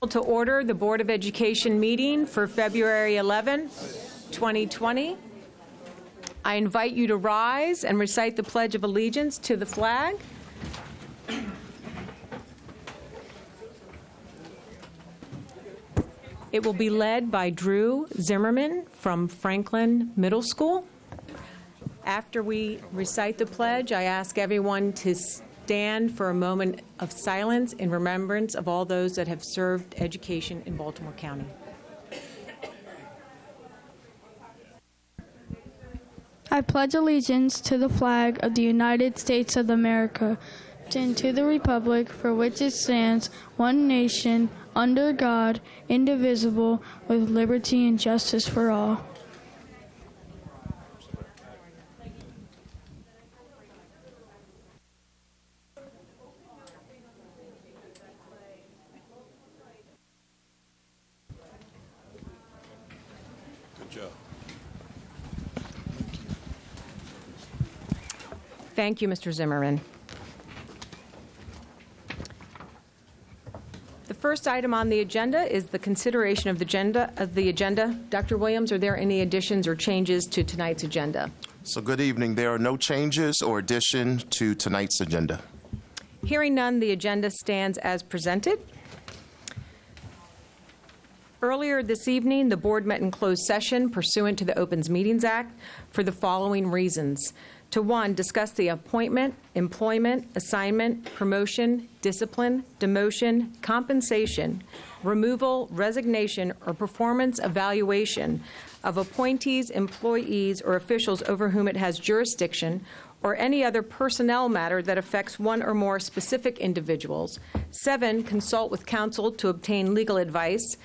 To order the Board of Education meeting for February 11, 2020. I invite you to rise and recite the Pledge of Allegiance to the flag. It will be led by Drew Zimmerman from Franklin Middle School. After we recite the pledge, I ask everyone to stand for a moment of silence in remembrance of all those that have served education in Baltimore County. I pledge allegiance to the flag of the United States of America and to the republic for which it stands, one nation, under God, indivisible, with liberty and justice for all. Thank you, Mr. Zimmerman. The first item on the agenda is the consideration of the agenda. Dr. Williams, are there any additions or changes to tonight's agenda? So good evening. There are no changes or addition to tonight's agenda. Hearing none, the agenda stands as presented. Earlier this evening, the board met in closed session pursuant to the Opens Meetings Act for the following reasons. To one, discuss the appointment, employment, assignment, promotion, discipline, demotion, compensation, removal, resignation, or performance evaluation of appointees, employees, or officials over whom it has jurisdiction, or any other personnel matter that affects one or more specific individuals. 7, consult with counsel to obtain legal advice.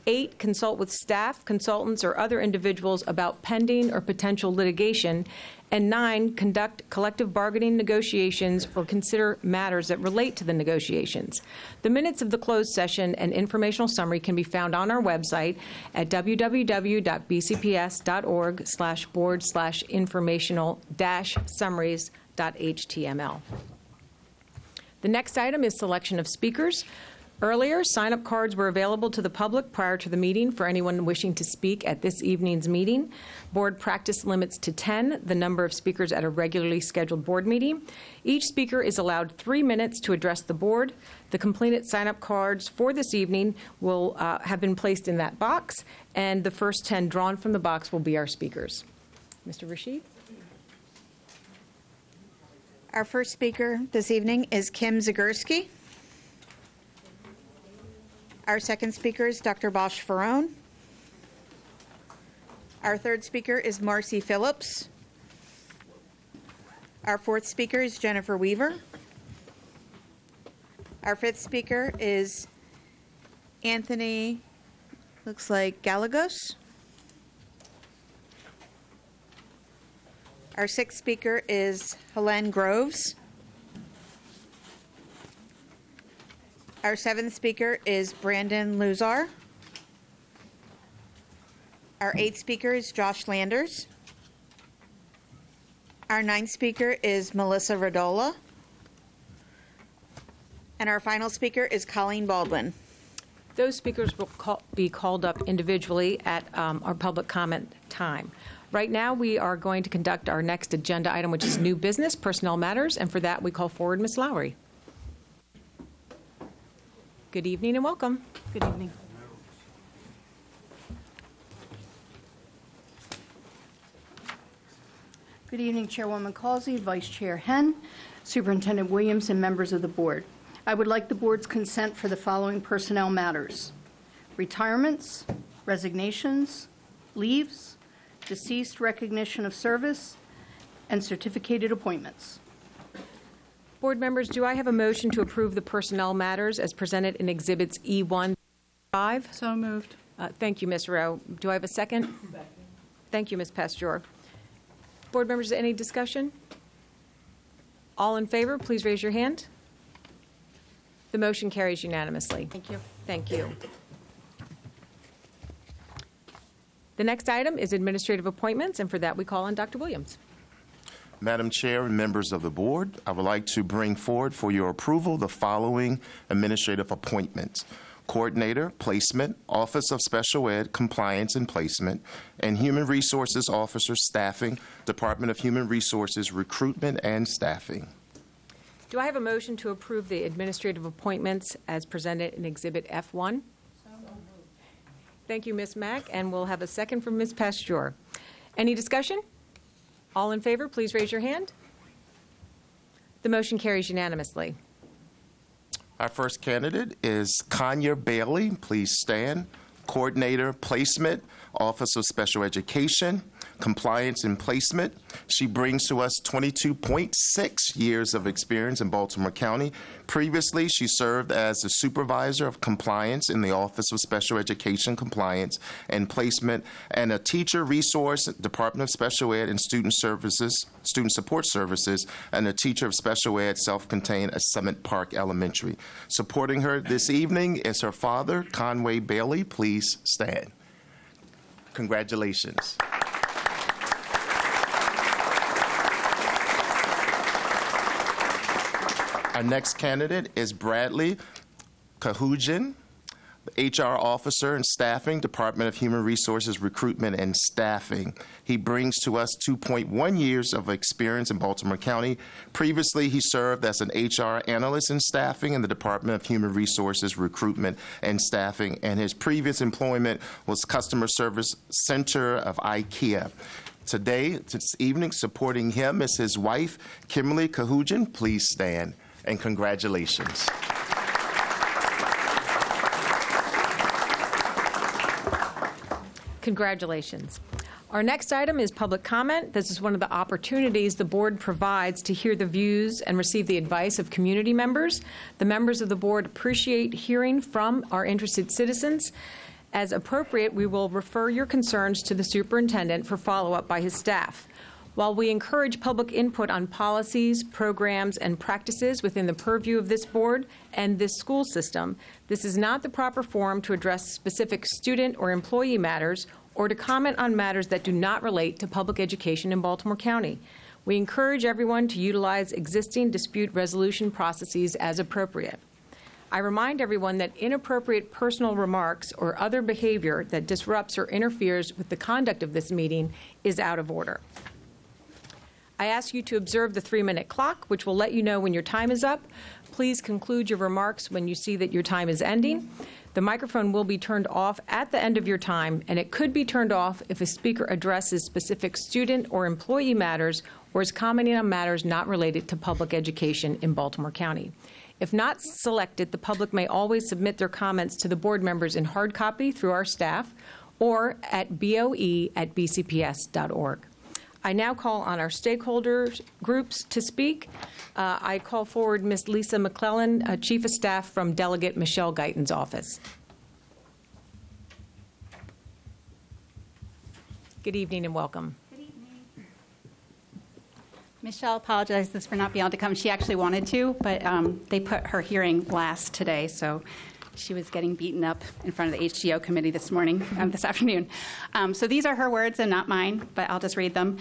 8, consult with staff, consultants, or other individuals about pending or potential litigation. And 9, conduct collective bargaining negotiations or consider matters that relate to the negotiations. The minutes of the closed session and informational summary can be found on our website at www.bcps.org/board/informational-summaries.html. The next item is selection of speakers. Earlier, sign-up cards were available to the public prior to the meeting for anyone wishing to speak at this evening's meeting. Board practice limits to 10 the number of speakers at a regularly scheduled board meeting. Each speaker is allowed 3 minutes to address the board. The completed sign-up cards for this evening will have been placed in that box, and the first 10 drawn from the box will be our speakers. Mr. Rashid? Our first speaker this evening is Kim Zagurski. Our second speaker is Dr. Bosch Ferrone. Our third speaker is Marcy Phillips. Our fourth speaker is Jennifer Weaver. Our fifth speaker is Anthony, looks like Gallegos. Our sixth speaker is Helene Groves. Our seventh speaker is Brandon Luzar. Our eighth speaker is Josh Landers. Our ninth speaker is Melissa Radola. And our final speaker is Colleen Baldwin. Those speakers will be called up individually at our public comment time. Right now, we are going to conduct our next agenda item, which is new business, personnel matters, and for that, we call forward Ms. Lowry. Good evening and welcome. Good evening. Good evening, Chairwoman Causey, Vice Chair Henn, Superintendent Williams, and members of the board. I would like the board's consent for the following personnel matters: retirements, resignations, leaves, deceased recognition of service, and certificated appointments. Board members, do I have a motion to approve the personnel matters as presented in Exhibits E1 5? So moved. Thank you, Ms. Rowe. Do I have a second? Thank you, Ms. Pasteur. Board members, any discussion? All in favor, please raise your hand. The motion carries unanimously. Thank you. Thank you. The next item is administrative appointments, and for that we call on Dr. Williams. Madam Chair and members of the board, I would like to bring forward for your approval the following administrative appointments. Coordinator, Placement, Office of Special Ed, Compliance and Placement, and Human Resources Officer, Staffing, Department of Human Resources, Recruitment and Staffing. Do I have a motion to approve the administrative appointments as presented in Exhibit F1? Thank you, Ms. Mack, and we'll have a second from Ms. Pasteur. Any discussion? All in favor, please raise your hand. The motion carries unanimously. Our first candidate is Kanya Bailey. Please stand. Coordinator, Placement, Office of Special Education, Compliance and Placement. She brings to us 22.6 years of experience in Baltimore County. Previously, she served as the Supervisor of Compliance in the Office of Special Education, Compliance and Placement, and a Teacher Resource, Department of Special Ed and Student Support Services, and a Teacher of Special Ed, self-contained at Summit Park Elementary. Supporting her this evening is her father, Conway Bailey. Please stand. Congratulations. Our next candidate is Bradley Kahujan, HR Officer and Staffing, Department of Human Resources, Recruitment and Staffing. He brings to us 2.1 years of experience in Baltimore County. Previously, he served as an HR Analyst in Staffing in the Department of Human Resources, Recruitment and Staffing, and his previous employment was Customer Service Center of IKEA. This evening, supporting him is his wife, Kimberly Kahujan. Please stand, and congratulations. Congratulations. Our next item is public comment. This is one of the opportunities the board provides to hear the views and receive the advice of community members. The members of the board appreciate hearing from our interested citizens. As appropriate, we will refer your concerns to the superintendent for follow-up by his staff. While we encourage public input on policies, programs, and practices within the purview of this board and this school system, this is not the proper forum to address specific student or employee matters or to comment on matters that do not relate to public education in Baltimore County. We encourage everyone to utilize existing dispute resolution processes as appropriate. I remind everyone that inappropriate personal remarks or other behavior that disrupts or interferes with the conduct of this meeting is out of order. I ask you to observe the 3-minute clock, which will let you know when your time is up. Please conclude your remarks when you see that your time is ending. The microphone will be turned off at the end of your time, and it could be turned off if a speaker addresses specific student or employee matters or is commenting on matters not related to public education in Baltimore County. If not selected, the public may always submit their comments to the board members in hard copy through our staff or at boe@bcps.org. I now call on our stakeholders groups to speak. I call forward Ms. Lisa McClellan, Chief of Staff from Delegate Michelle Guyton's office. Good evening and welcome. Good evening. Michelle apologizes for not being able to come. She actually wanted to, but they put her hearing last today, so she was getting beaten up in front of the HGO committee this afternoon. So these are her words and not mine, but I'll just read them.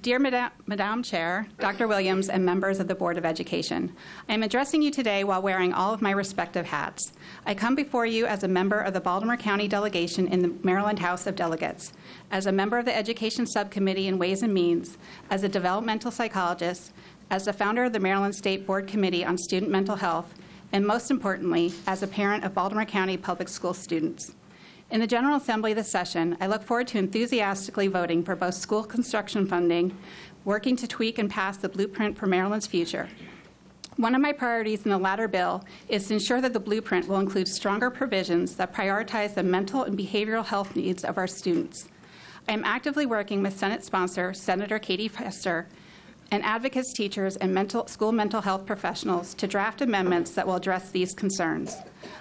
Dear Madam Chair, Dr. Williams, and members of the Board of Education, I am addressing you today while wearing all of my respective hats. I come before you as a member of the Baltimore County delegation in the Maryland House of Delegates, as a member of the Education Subcommittee in Ways and Means, as a developmental psychologist, as the founder of the Maryland State Board Committee on Student Mental Health, and most importantly, as a parent of Baltimore County public school students. In the General Assembly this session, I look forward to enthusiastically voting for both school construction funding, working to tweak and pass the blueprint for Maryland's future. One of my priorities in the latter bill is to ensure that the blueprint will include stronger provisions that prioritize the mental and behavioral health needs of our students. I am actively working with Senate sponsor Senator Katie Fester and advocates, teachers, and school mental health professionals to draft amendments that will address these concerns.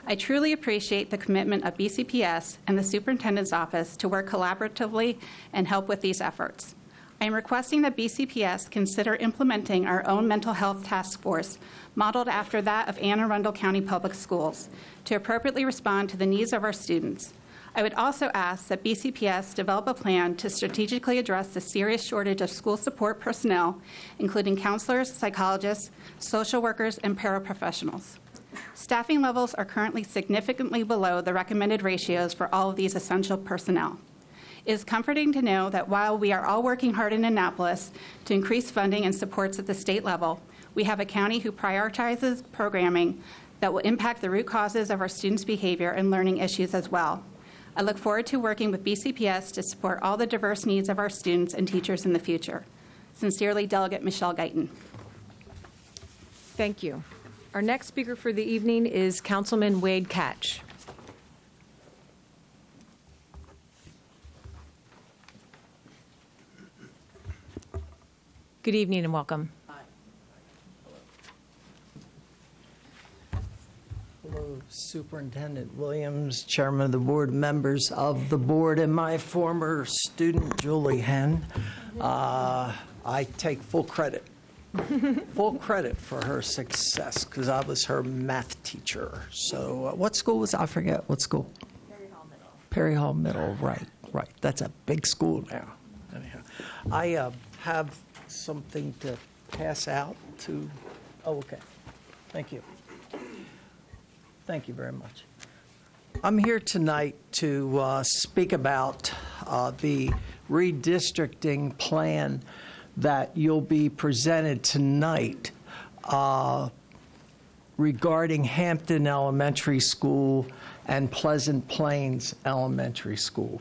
I truly appreciate the commitment of BCPS and the Superintendent's Office to work collaboratively and help with these efforts. I am requesting that BCPS consider implementing our own mental health task force, modeled after that of Anne Arundel County Public Schools, to appropriately respond to the needs of our students. I would also ask that BCPS develop a plan to strategically address the serious shortage of school support personnel, including counselors, psychologists, social workers, and paraprofessionals. Staffing levels are currently significantly below the recommended ratios for all of these essential personnel. It is comforting to know that while we are all working hard in Annapolis to increase funding and supports at the state level, we have a county who prioritizes programming that will impact the root causes of our students' behavior and learning issues as well. I look forward to working with BCPS to support all the diverse needs of our students and teachers in the future. Sincerely, Delegate Michelle Guyton. Thank you. Our next speaker for the evening is Councilman Wade Catch. Good evening and welcome. Hello, Superintendent Williams, Chairman of the Board, members of the board, and my former student, Julie Henn. I take full credit for her success because I was her math teacher. So what school was I forget what school? Perry Hall Middle, right. That's a big school now. Anyhow, I have something to pass out to, okay. Thank you. Thank you very much. I'm here tonight to speak about the redistricting plan that you'll be presented tonight regarding Hampton Elementary School and Pleasant Plains Elementary School.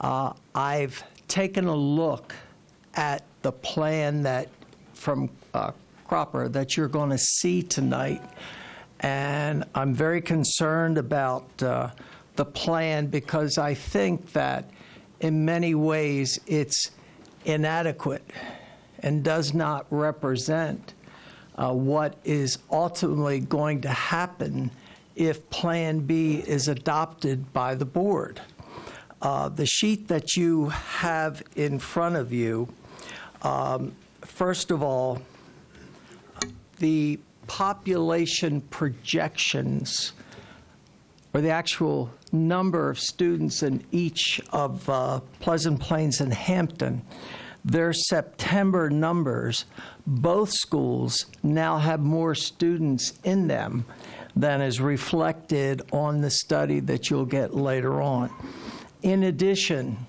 I've taken a look at the plan that from Cropper that you're going to see tonight, and I'm very concerned about the plan because I think that in many ways it's inadequate and does not represent what is ultimately going to happen if Plan B is adopted by the board. The sheet that you have in front of you, first of all, the population projections, or the actual number of students in each of Pleasant Plains and Hampton, their September numbers, both schools now have more students in them than is reflected on the study that you'll get later on. In addition,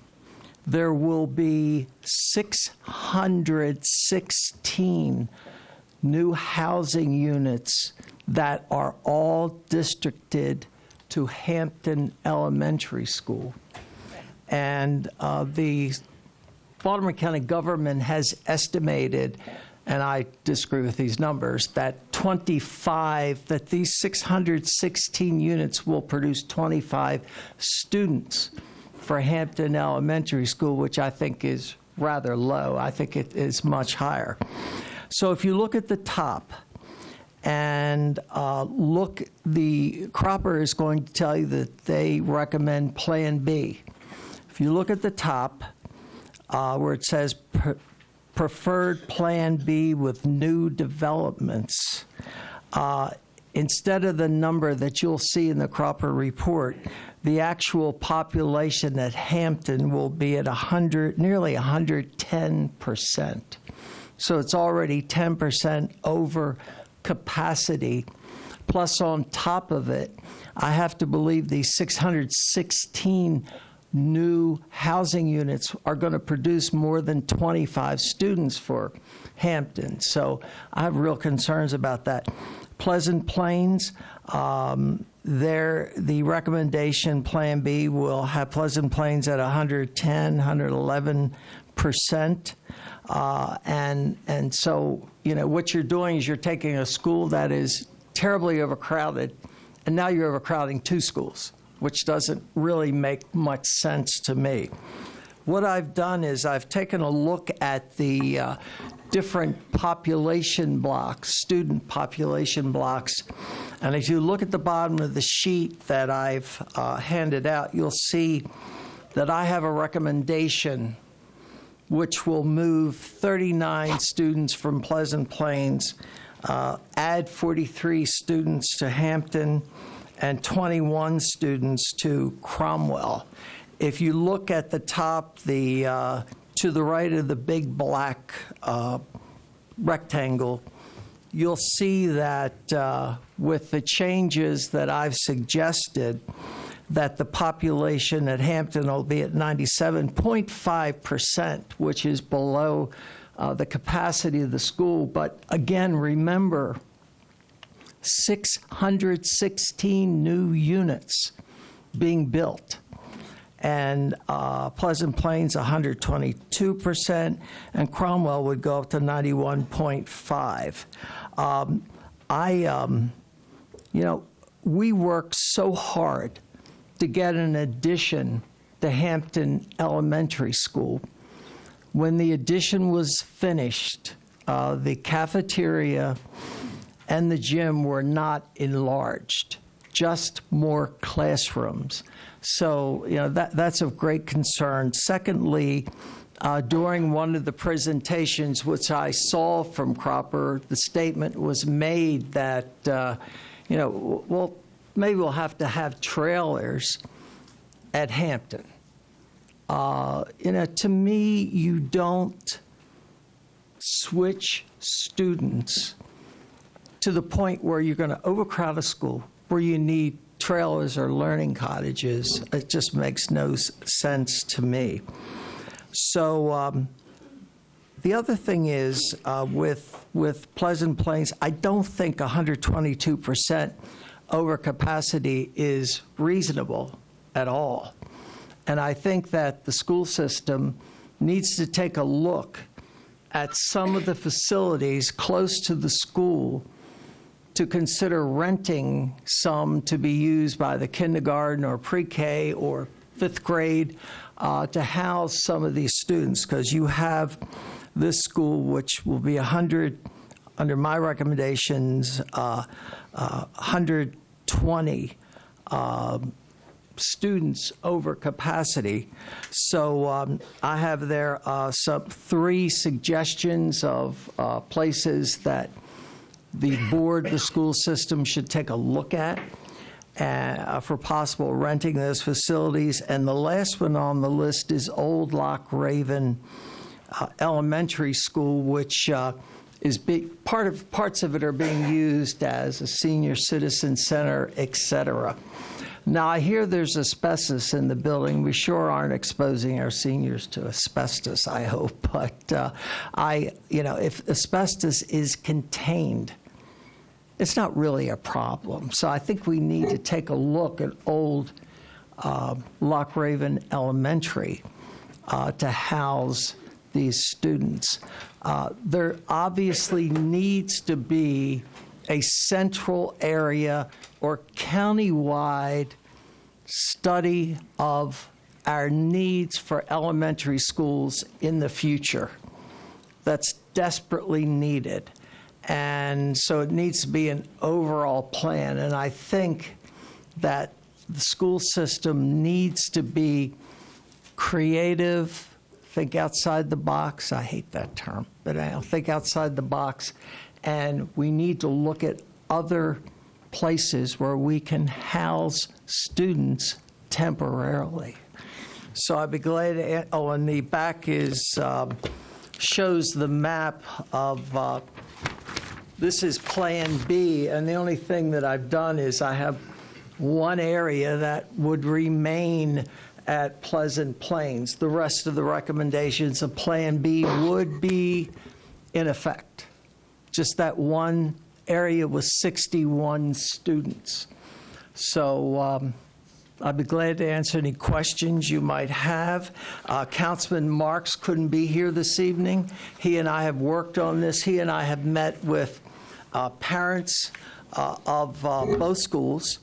there will be 616 new housing units that are all districted to Hampton Elementary School. And the Baltimore County government has estimated, and I disagree with these numbers, that these 616 units will produce 25 students for Hampton Elementary School, which I think is rather low. I think it is much higher. So if you look at the top and the Cropper is going to tell you that they recommend Plan B. If you look at the top where it says preferred Plan B with new developments, instead of the number that you'll see in the Cropper report, the actual population at Hampton will be at nearly 110%. So it's already 10% over capacity. Plus, on top of it, I have to believe these 616 new housing units are going to produce more than 25 students for Hampton. So I have real concerns about that. Pleasant Plains, the recommendation Plan B will have Pleasant Plains at 110, 111%. And so, what you're doing is you're taking a school that is terribly overcrowded, and now you're overcrowding two schools, which doesn't really make much sense to me. What I've done is I've taken a look at the different population blocks, student population blocks, and if you look at the bottom of the sheet that I've handed out, you'll see that I have a recommendation which will move 39 students from Pleasant Plains, add 43 students to Hampton, and 21 students to Cromwell. If you look at the top, to the right of the big black rectangle, you'll see that with the changes that I've suggested, that the population at Hampton will be at 97.5%, which is below the capacity of the school. But again, remember, 616 new units being built. And Pleasant Plains, 122%, and Cromwell would go up to 91.5. We worked so hard to get an addition to Hampton Elementary School. When the addition was finished, the cafeteria and the gym were not enlarged, just more classrooms. So, that's of great concern. Secondly, during one of the presentations, which I saw from Cropper, the statement was made that, well, maybe we'll have to have trailers at Hampton. To me, you don't switch students to the point where you're going to overcrowd a school, where you need trailers or learning cottages. It just makes no sense to me. So the other thing is with Pleasant Plains, I don't think 122% overcapacity is reasonable at all. And I think that the school system needs to take a look at some of the facilities close to the school to consider renting some to be used by the kindergarten or pre-K or fifth grade to house some of these students, because you have this school, which will be 100, under my recommendations, 120 students over capacity. So I have there some 3 suggestions of places that the board, the school system should take a look at for possible renting those facilities. And the last one on the list is Old Lock Raven Elementary School, which is parts of it are being used as a senior citizen center, et cetera. Now, I hear there's asbestos in the building. We sure aren't exposing our seniors to asbestos, I hope. But if asbestos is contained, it's not really a problem. So I think we need to take a look at Old Lock Raven Elementary to house these students. There obviously needs to be a central area or county-wide study of our needs for elementary schools in the future. That's desperately needed. And so it needs to be an overall plan. And I think that the school system needs to be creative, think outside the box. I hate that term, but I'll think outside the box. And we need to look at other places where we can house students temporarily. So I'd be glad to, and the back shows the map of, this is Plan B, and the only thing that I've done is I have one area that would remain at Pleasant Plains. The rest of the recommendations of Plan B would be in effect. Just that one area with 61 students. So I'd be glad to answer any questions you might have. Councilman Marks couldn't be here this evening. He and I have worked on this. He and I have met with parents of both schools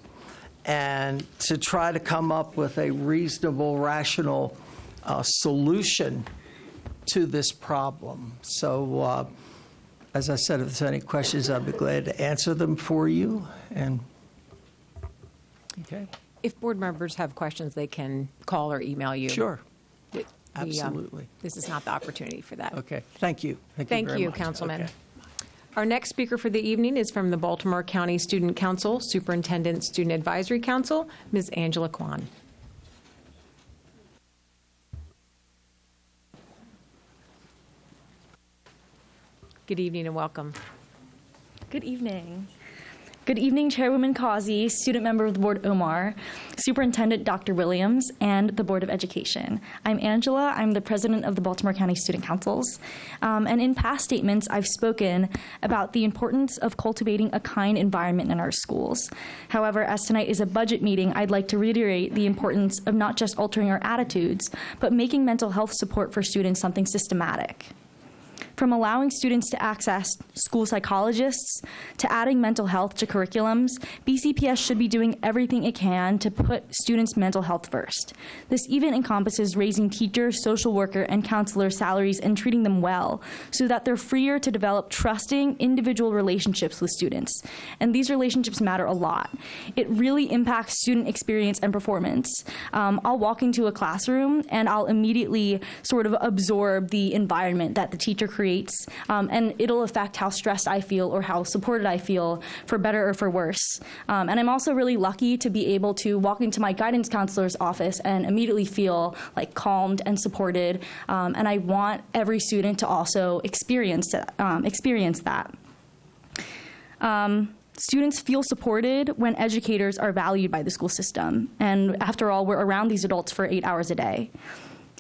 and to try to come up with a reasonable, rational solution to this problem. So as I said, if there's any questions, I'd be glad to answer them for you. And okay. If board members have questions, they can call or email you. Sure. We, Absolutely. this is not the opportunity for that. Okay. Thank you. Thank very you, much. Councilman. Okay. Our next speaker for the evening is from the Baltimore County Student Council, Superintendent Student Advisory Council, Ms. Angela Kwan. Good evening and welcome. Good evening. Good evening, Chairwoman Causey, student member of the board Omar, Superintendent Dr. Williams, and the Board of Education. I'm Angela. I'm the president of the Baltimore County Student Councils. And in past statements, I've spoken about the importance of cultivating a kind environment in our schools. However, as tonight is a budget meeting, I'd like to reiterate the importance of not just altering our attitudes, but making mental health support for students something systematic. From allowing students to access school psychologists to adding mental health to curriculums, BCPS should be doing everything it can to put students' mental health first. This even encompasses raising teacher, social worker, and counselor salaries and treating them well so that they're freer to develop trusting individual relationships with students. And these relationships matter a lot. It really impacts student experience and performance. I'll walk into a classroom and I'll immediately sort of absorb the environment that the teacher creates, and it'll affect how stressed I feel or how supported I feel, for better or for worse. And I'm also really lucky to be able to walk into my guidance counselor's office and immediately feel like calmed and supported, and I want every student to also experience that. Students feel supported when educators are valued by the school system, and after all, we're around these adults for 8 hours a day.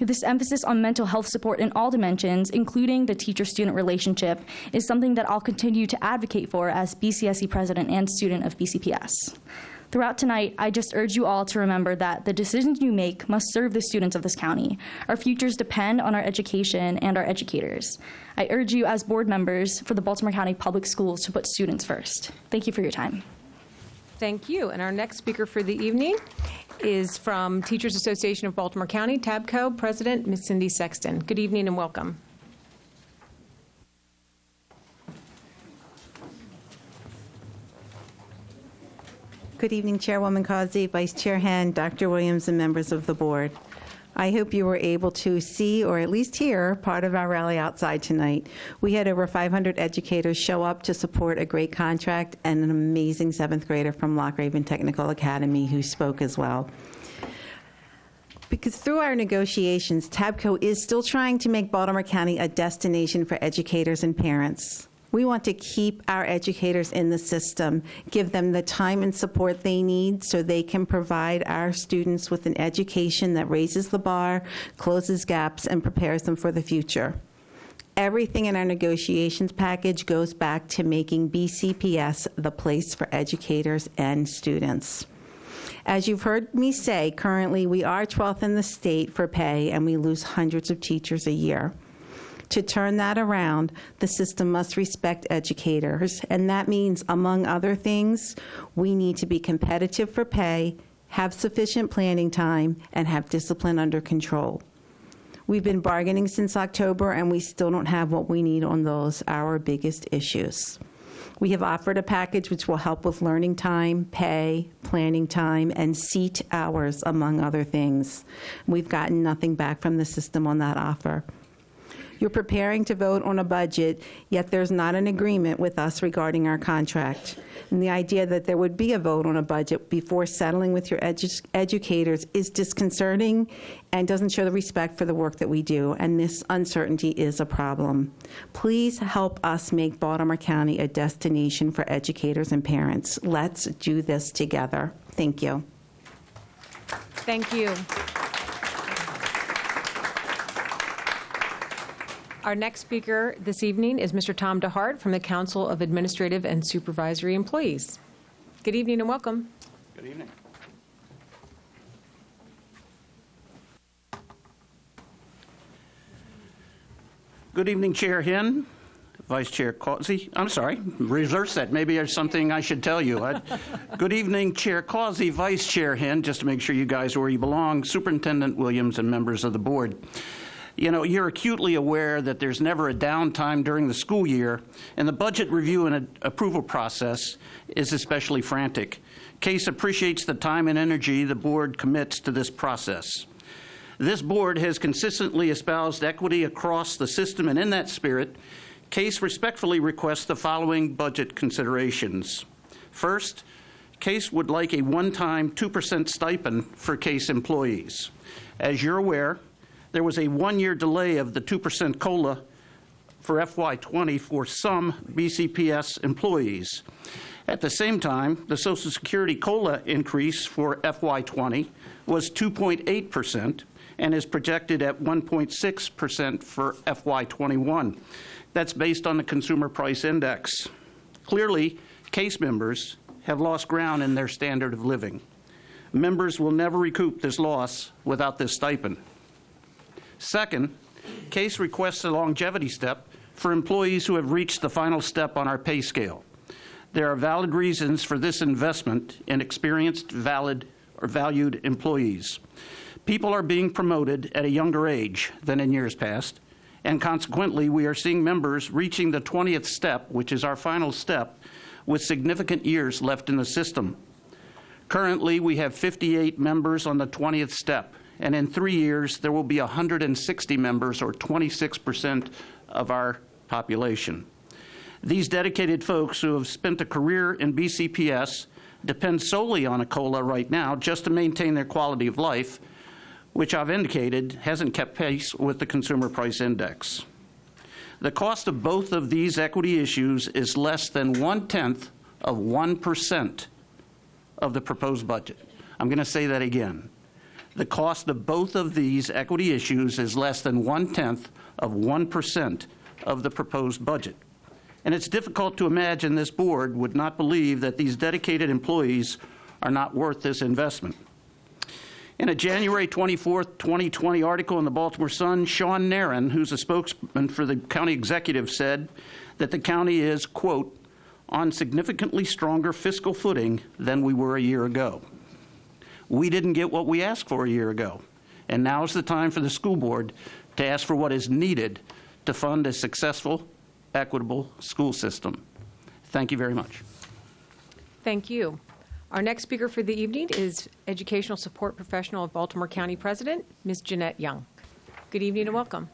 This emphasis on mental health support in all dimensions, including the teacher-student relationship, is something that I'll continue to advocate for as BCSE president and student of BCPS. Throughout tonight, I just urge you all to remember that the decisions you make must serve the students of this county. Our futures depend on our education and our educators. I urge you as board members for the Baltimore County Public Schools to put students first. Thank you for your time. Thank you. And our next speaker for the evening is from Teachers Association of Baltimore County, TABCO President, Ms. Cindy Sexton. Good evening and welcome. Good evening, Chairwoman Causey, Vice Chair Henn, Dr. Williams, and members of the board. I hope you were able to see or at least hear part of our rally outside tonight. We had over 500 educators show up to support a great contract and an amazing 7th grader from Lock Raven Technical Academy who spoke as well. Because through our negotiations, TABCO is still trying to make Baltimore County a destination for educators and parents. We want to keep our educators in the system, give them the time and support they need so they can provide our students with an education that raises the bar, closes gaps, and prepares them for the future. Everything in our negotiations package goes back to making BCPS the place for educators and students. As you've heard me say, currently we are 12th in the state for pay, and we lose hundreds of teachers a year. To turn that around, the system must respect educators, and that means, among other things, we need to be competitive for pay, have sufficient planning time, and have discipline under control. We've been bargaining since October, and we still don't have what we need on those, our biggest issues. We have offered a package which will help with learning time, pay, planning time, and seat hours, among other things. We've gotten nothing back from the system on that offer. You're preparing to vote on a budget, yet there's not an agreement with us regarding our contract. And the idea that there would be a vote on a budget before settling with your educators is disconcerting and doesn't show the respect for the work that we do, and this uncertainty is a problem. Please help us make Baltimore County a destination for educators and parents. Let's do this together. Thank you. Thank you. Our next speaker this evening is Mr. Tom DeHart from the Council of Administrative and Supervisory Employees. Good evening and welcome. Good evening. Good evening, Chair Henn, Vice Chair Causey. I'm sorry, reverse that. Maybe there's something I should tell you. Good evening, Chair Causey, Vice Chair Henn, just to make sure you guys are where you belong, Superintendent Williams, and members of the board. You know, you're acutely aware that there's never a downtime during the school year, and the budget review and approval process is especially frantic. CASE appreciates the time and energy the board commits to this process. This board has consistently espoused equity across the system, and in that spirit, CASE respectfully requests the following budget considerations. First, CASE would like a one-time 2% stipend for CASE employees. As you're aware, there was a one-year delay of the 2% COLA for FY20 for some BCPS employees. At the same time, the Social Security COLA increase for FY20 was 2.8% and is projected at 1.6% for FY21. That's based on the Consumer Price Index. Clearly, CASE members have lost ground in their standard of living. Members will never recoup this loss without this stipend. Second, CASE requests a longevity step for employees who have reached the final step on our pay scale. There are valid reasons for this investment in experienced, valued employees. People are being promoted at a younger age than in years past, and consequently, we are seeing members reaching the 20th step, which is our final step, with significant years left in the system. Currently, we have 58 members on the 20th step, and in 3 years, there will be 160 members, or 26% of our population. These dedicated folks who have spent a career in BCPS depend solely on a COLA right now just to maintain their quality of life, which I've indicated hasn't kept pace with the Consumer Price Index. The cost of both of these equity issues is less than 0.1% of the proposed budget. I'm going to say that again. The cost of both of these equity issues is less than 0.1% of the proposed budget. And it's difficult to imagine this board would not believe that these dedicated employees are not worth this investment. In a January 24, 2020 article in the Baltimore Sun, Sean Nairn, who's a spokesman for the county executive, said that the county is, quote, on significantly stronger fiscal footing than we were a year ago. We didn't get what we asked for a year ago, and now is the time for the school board to ask for what is needed to fund a successful, equitable school system. Thank you very much. Thank you. Our next speaker for the evening is Educational Support Professional of Baltimore County President, Ms. Jeanette Young. Good evening and welcome.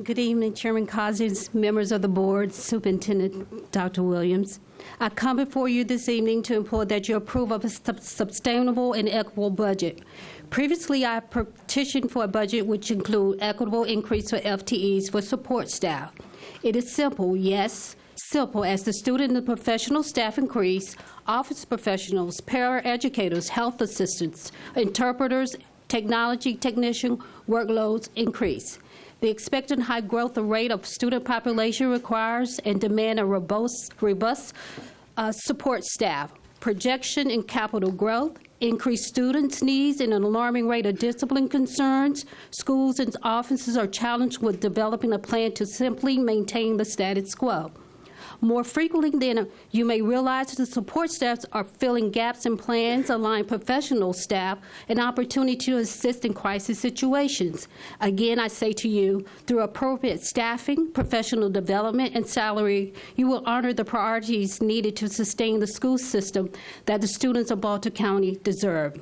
Good evening, Chairman Cousins, members of the board, Superintendent Dr. Williams. I come before you this evening to implore that you approve of a sustainable and equitable budget. Previously, I petitioned for a budget which include equitable increase for FTEs for support staff. It is simple, yes, simple as the student and professional staff increase, office professionals, paraeducators, health assistants, interpreters, technology technician workloads increase. The expected high growth rate of student population requires and demand a robust support staff, projection in capital growth, increased students' needs, and an alarming rate of discipline concerns. Schools and offices are challenged with developing a plan to simply maintain the status quo. More frequently than you may realize, the support staffs are filling gaps in plans, allowing professional staff an opportunity to assist in crisis situations. Again, I say to you, through appropriate staffing, professional development, and salary, you will honor the priorities needed to sustain the school system that the students of Baltimore County deserve.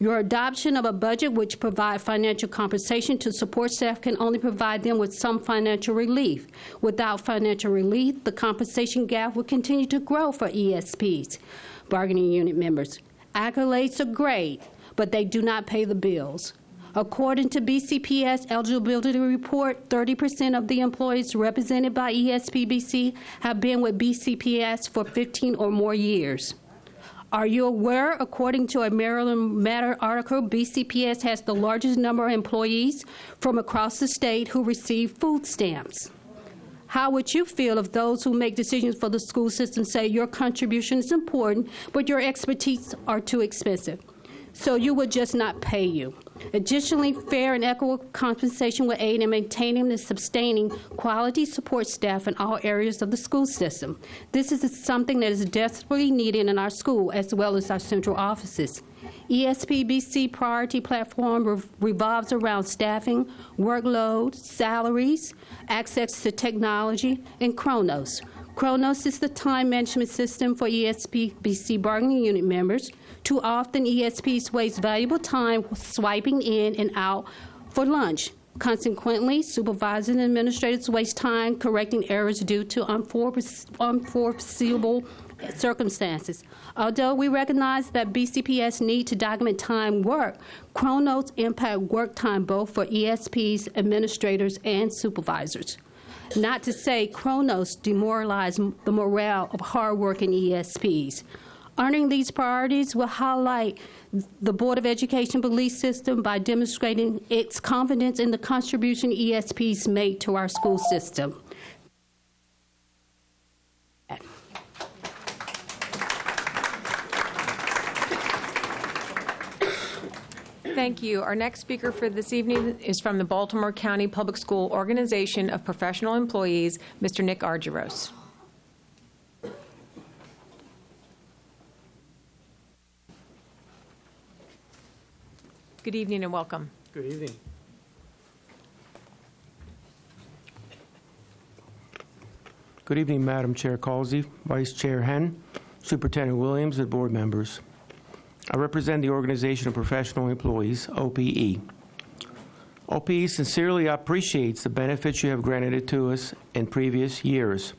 Your adoption of a budget which provides financial compensation to support staff can only provide them with some financial relief. Without financial relief, the compensation gap will continue to grow for ESPs, bargaining unit members. Accolades are great, but they do not pay the bills. According to BCPS eligibility report, 30% of the employees represented by ESPBC have been with BCPS for 15 or more years. Are you aware, according to a Maryland Matter article, BCPS has the largest number of employees from across the state who receive food stamps? How would you feel if those who make decisions for the school system say your contribution is important, but your expertise are too expensive? So you would just not pay you. Additionally, fair and equitable compensation will aid in maintaining and sustaining quality support staff in all areas of the school system. This is something that is desperately needed in our school as well as our central offices. ESPBC priority platform revolves around staffing, workload, salaries, access to technology, and Chronos. Chronos is the time management system for ESPBC bargaining unit members. Too often, ESPs waste valuable time swiping in and out for lunch. Consequently, supervisors and administrators waste time correcting errors due to unforeseeable circumstances. Although we recognize that BCPS need to document time work, Chronos impact work time both for ESPs, administrators, and supervisors. Not to say Chronos demoralize the morale of hardworking ESPs. Earning these priorities will highlight the Board of Education belief system by demonstrating its confidence in the contribution ESPs make to our school system. Thank you. Our next speaker for this evening is from the Baltimore County Public School Organization of Professional Employees, Mr. Nick Argyros. Good evening and welcome. Good evening. Good evening, Madam Chair Causey, Vice Chair Henn, Superintendent Williams, and board members. I represent the Organization of Professional Employees, OPE. OPE sincerely appreciates the benefits you have granted to us in previous years.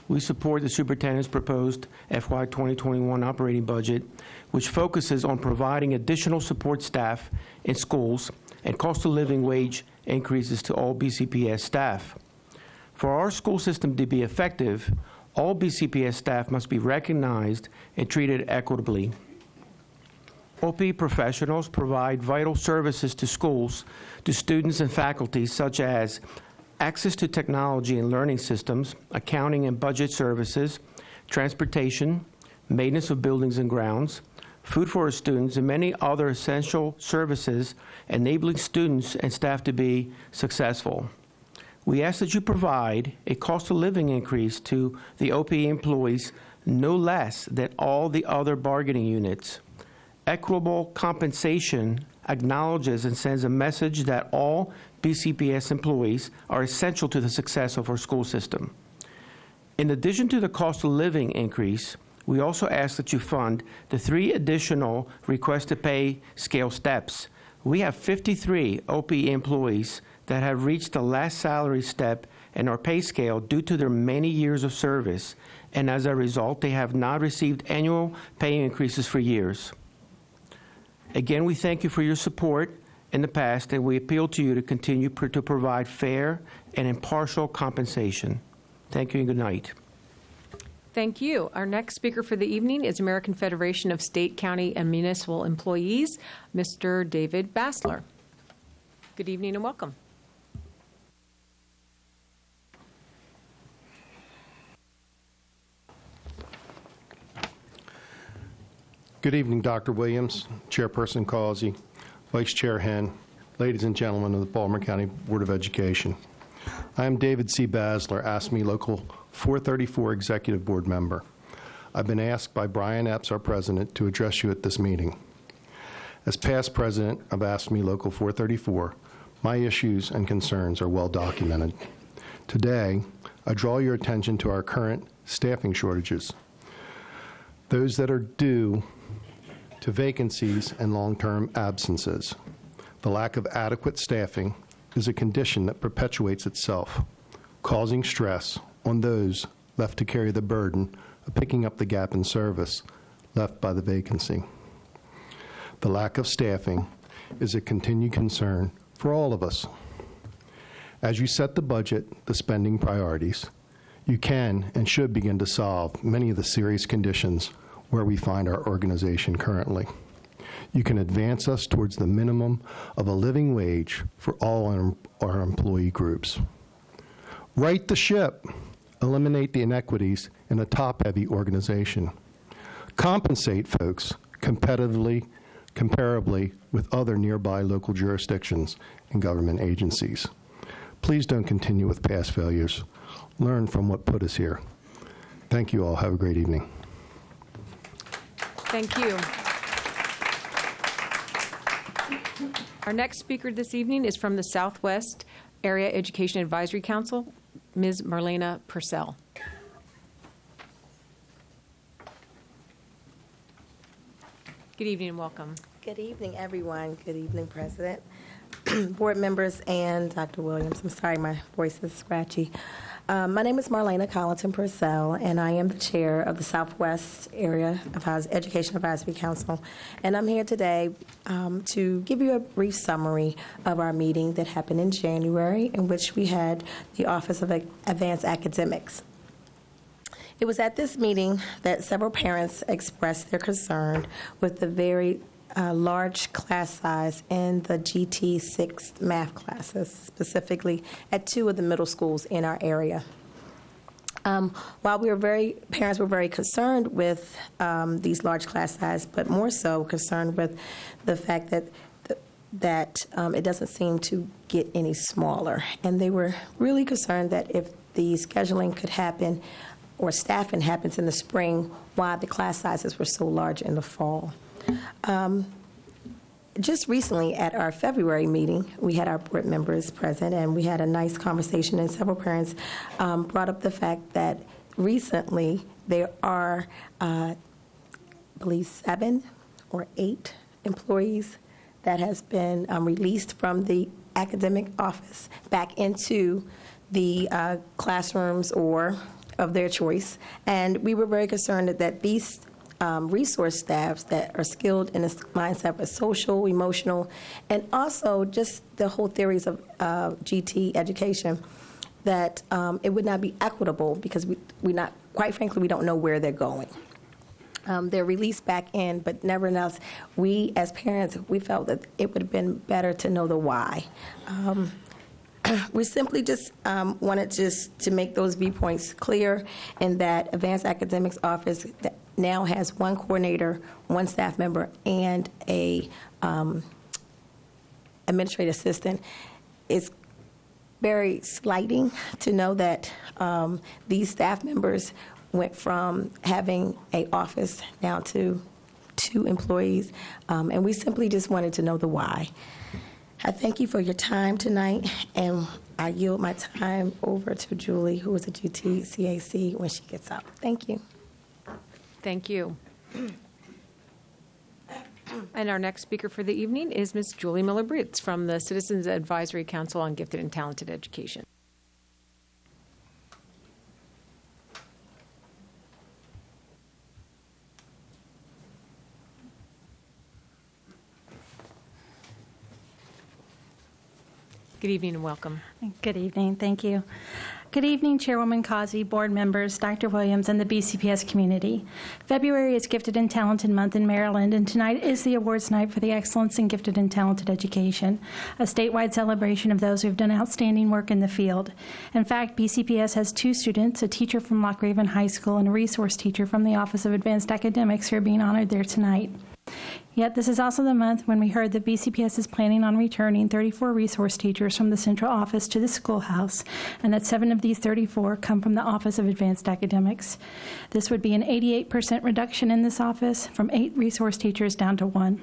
We support the superintendent's proposed FY 2021 operating budget, which focuses on providing additional support staff in schools and cost of living wage increases to all BCPS staff. For our school system to be effective, all BCPS staff must be recognized and treated equitably. OP professionals provide vital services to schools, to students and faculty, such as access to technology and learning systems, accounting and budget services, transportation, maintenance of buildings and grounds, food for our students, and many other essential services enabling students and staff to be successful. We ask that you provide a cost of living increase to the OP employees no less than all the other bargaining units. Equitable compensation acknowledges and sends a message that all BCPS employees are essential to the success of our school system. In addition to the cost of living increase, we also ask that you fund the 3 additional requested pay scale steps. We have 53 OP employees that have reached the last salary step in our pay scale due to their many years of service, and as a result, they have not received annual pay increases for years. Again, we thank you for your support in the past, and we appeal to you to continue to provide fair and impartial compensation. Thank you and good night. Thank you. Our next speaker for the evening is American Federation of State, County, and Municipal Employees, Mr. David Bassler. Good evening and welcome. Good evening, Dr. Williams, Chairperson Causey, Vice Chair Henn, ladies and gentlemen of the Baltimore County Board of Education. I am David C. Bassler, AFSCME Local 434 Executive Board Member. I've been asked by Brian Epps, our President, to address you at this meeting. As past President of AFSCME Local 434, my issues and concerns are well documented. Today, I draw your attention to our current staffing shortages, those that are due to vacancies and long-term absences. The lack of adequate staffing is a condition that perpetuates itself, causing stress on those left to carry the burden of picking up the gap in service left by the vacancy. The lack of staffing is a continued concern for all of us. As you set the budget, the spending priorities, you can and should begin to solve many of the serious conditions where we find our organization currently. You can advance us towards the minimum of a living wage for all our employee groups. Right the ship. Eliminate the inequities in a top-heavy organization. Compensate folks comparably with other nearby local jurisdictions and government agencies. Please don't continue with past failures. Learn from what put us here. Thank you all. Have a great evening. Thank you. Our next speaker this evening is from the Southwest Area Education Advisory Council, Ms. Marlena Purcell. Good evening and welcome. Good evening, everyone. Good evening, President, board members, and Dr. Williams. I'm sorry, my voice is scratchy. My name is Marlena Collinton Purcell, and I am the chair of the Southwest Area of Education Advisory Council. And I'm here today to give you a brief summary of our meeting that happened in January, in which we had the Office of Advanced Academics. It was at this meeting that several parents expressed their concern with the very large class size in the GT6 math classes, specifically at 2 of the middle schools in our area. While parents were very concerned with these large class size, but more so concerned with the fact that it doesn't seem to get any smaller. And they were really concerned that if the scheduling could happen or staffing happens in the spring, why the class sizes were so large in the fall. Just recently at our February meeting, we had our board members present, and we had a nice conversation, and several parents brought up the fact that recently there are, I believe, 7 or 8 employees that has been released from the academic office back into the classrooms or of their choice. And we were very concerned that these resource staffs that are skilled in this mindset of social, emotional, and also just the whole theories of GT education, that it would not be equitable because quite frankly, we don't know where they're going. They're released back in, but nevertheless, we as parents, we felt that it would have been better to know the why. We simply just wanted to make those viewpoints clear, and that Advanced Academics Office now has 1 coordinator, 1 staff member, and a administrative assistant. It's very slighting to know that these staff members went from having an office down to 2 employees, and we simply just wanted to know the why. I thank you for your time tonight, and I yield my time over to Julie, who is a GTCAC, when she gets up. Thank you. Thank you. And our next speaker for the evening is Ms. Julie Miller-Britz from the Citizens Advisory Council on Gifted and Talented Education. Good evening and welcome. Good evening. Thank you. Good evening, Chairwoman Causey, board members, Dr. Williams, and the BCPS community. February is Gifted and Talented Month in Maryland, and tonight is the awards night for the Excellence in Gifted and Talented Education, a statewide celebration of those who have done outstanding work in the field. In fact, BCPS has 2 students, a teacher from Loch Raven High School and a resource teacher from the Office of Advanced Academics, who are being honored there tonight. Yet this is also the month when we heard that BCPS is planning on returning 34 resource teachers from the central office to the schoolhouse, and that 7 of these 34 come from the Office of Advanced Academics. This would be an 88% reduction in this office, from 8 resource teachers down to 1.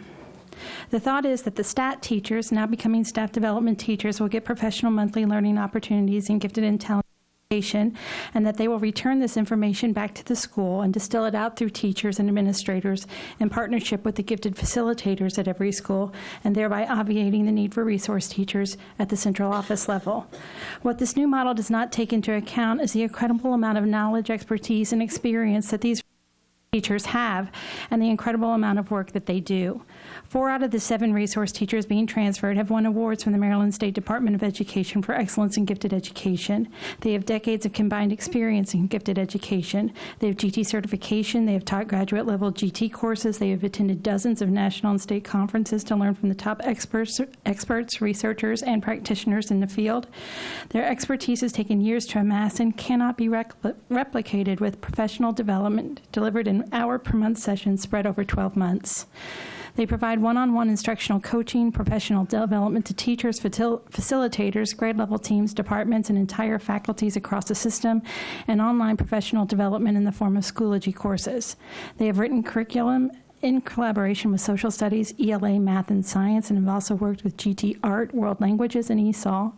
The thought is that the STAT teachers, now becoming staff development teachers, will get professional monthly learning opportunities in gifted and talented education, and that they will return this information back to the school and distill it out through teachers and administrators in partnership with the gifted facilitators at every school, and thereby obviating the need for resource teachers at the central office level. What this new model does not take into account is the incredible amount of knowledge, expertise, and experience that these teachers have, and the incredible amount of work that they do. 4 out of the 7 resource teachers being transferred have won awards from the Maryland State Department of Education for excellence in gifted education. They have decades of combined experience in gifted education. They have GT certification. They have taught graduate-level GT courses. They have attended dozens of national and state conferences to learn from the top experts, researchers, and practitioners in the field. Their expertise has taken years to amass and cannot be replicated with professional development delivered in hour-per-month sessions spread over 12 months. They provide one-on-one instructional coaching, professional development to teachers, facilitators, grade-level teams, departments, and entire faculties across the system, and online professional development in the form of Schoology courses. They have written curriculum in collaboration with social studies, ELA, math, and science, and have also worked with GT Art, World Languages, and ESOL.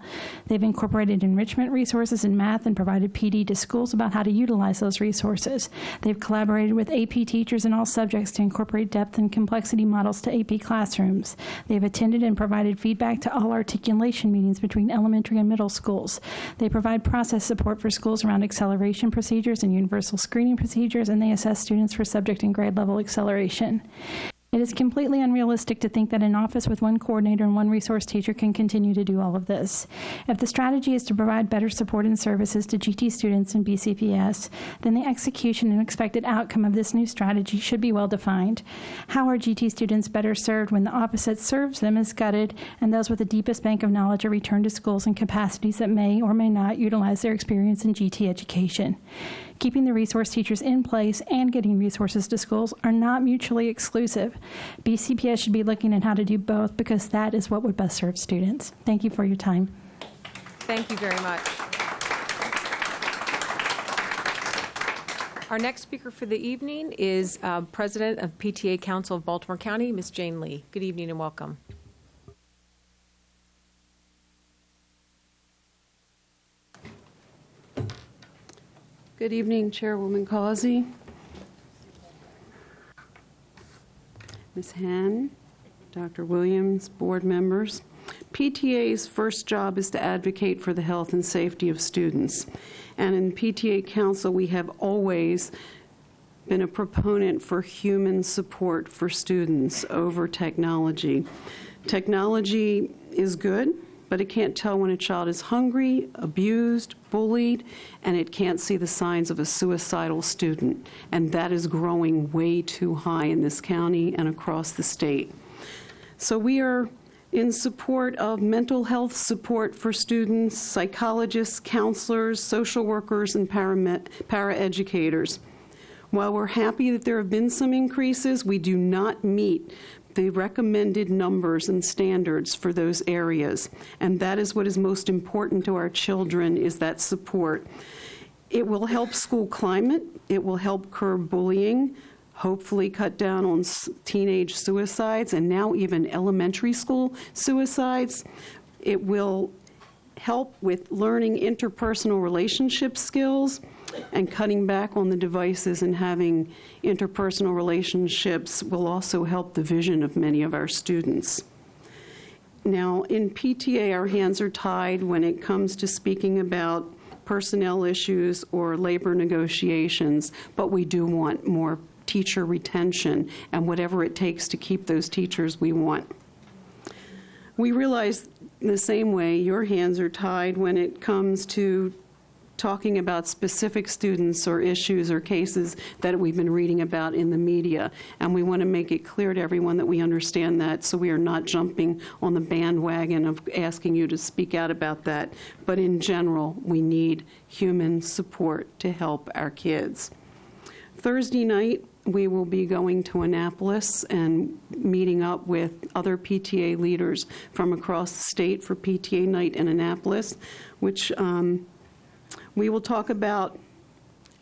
They've incorporated enrichment resources in math and provided PD to schools about how to utilize those resources. They've collaborated with AP teachers in all subjects to incorporate depth and complexity models to AP classrooms. They've attended and provided feedback to all articulation meetings between elementary and middle schools. They provide process support for schools around acceleration procedures and universal screening procedures, and they assess students for subject and grade level acceleration. It is completely unrealistic to think that an office with one coordinator and one resource teacher can continue to do all of this. If the strategy is to provide better support and services to GT students in BCPS, then the execution and expected outcome of this new strategy should be well defined. How are GT students better served when the office that serves them is gutted and those with the deepest bank of knowledge are returned to schools and capacities that may or may not utilize their experience in GT education? Keeping the resource teachers in place and getting resources to schools are not mutually exclusive. BCPS should be looking at how to do both because that is what would best serve students. Thank you for your time. Thank you very much. Our next speaker for the evening is President of PTA Council of Baltimore County, Ms. Jane Lee. Good evening and welcome. Good evening, Chairwoman Causey, Ms. Henn, Dr. Williams, board members. PTA's first job is to advocate for the health and safety of students. And in PTA Council, we have always been a proponent for human support for students over technology. Technology is good, but it can't tell when a child is hungry, abused, bullied, and it can't see the signs of a suicidal student. And that is growing way too high in this county and across the state. So we are in support of mental health support for students, psychologists, counselors, social workers, and paraeducators. While we're happy that there have been some increases, we do not meet the recommended numbers and standards for those areas. And that is what is most important to our children, is that support. It will help school climate. It will help curb bullying, hopefully cut down on teenage suicides and now even elementary school suicides. It will help with learning interpersonal relationship skills and cutting back on the devices and having interpersonal relationships will also help the vision of many of our students. Now, in PTA, our hands are tied when it comes to speaking about personnel issues or labor negotiations, but we do want more teacher retention and whatever it takes to keep those teachers we want. We realize the same way your hands are tied when it comes to talking about specific students or issues or cases that we've been reading about in the media. And we want to make it clear to everyone that we understand that, so we are not jumping on the bandwagon of asking you to speak out about that. But in general, we need human support to help our kids. Thursday night, we will be going to Annapolis and meeting up with other PTA leaders from across the state for PTA night in Annapolis, which we will talk about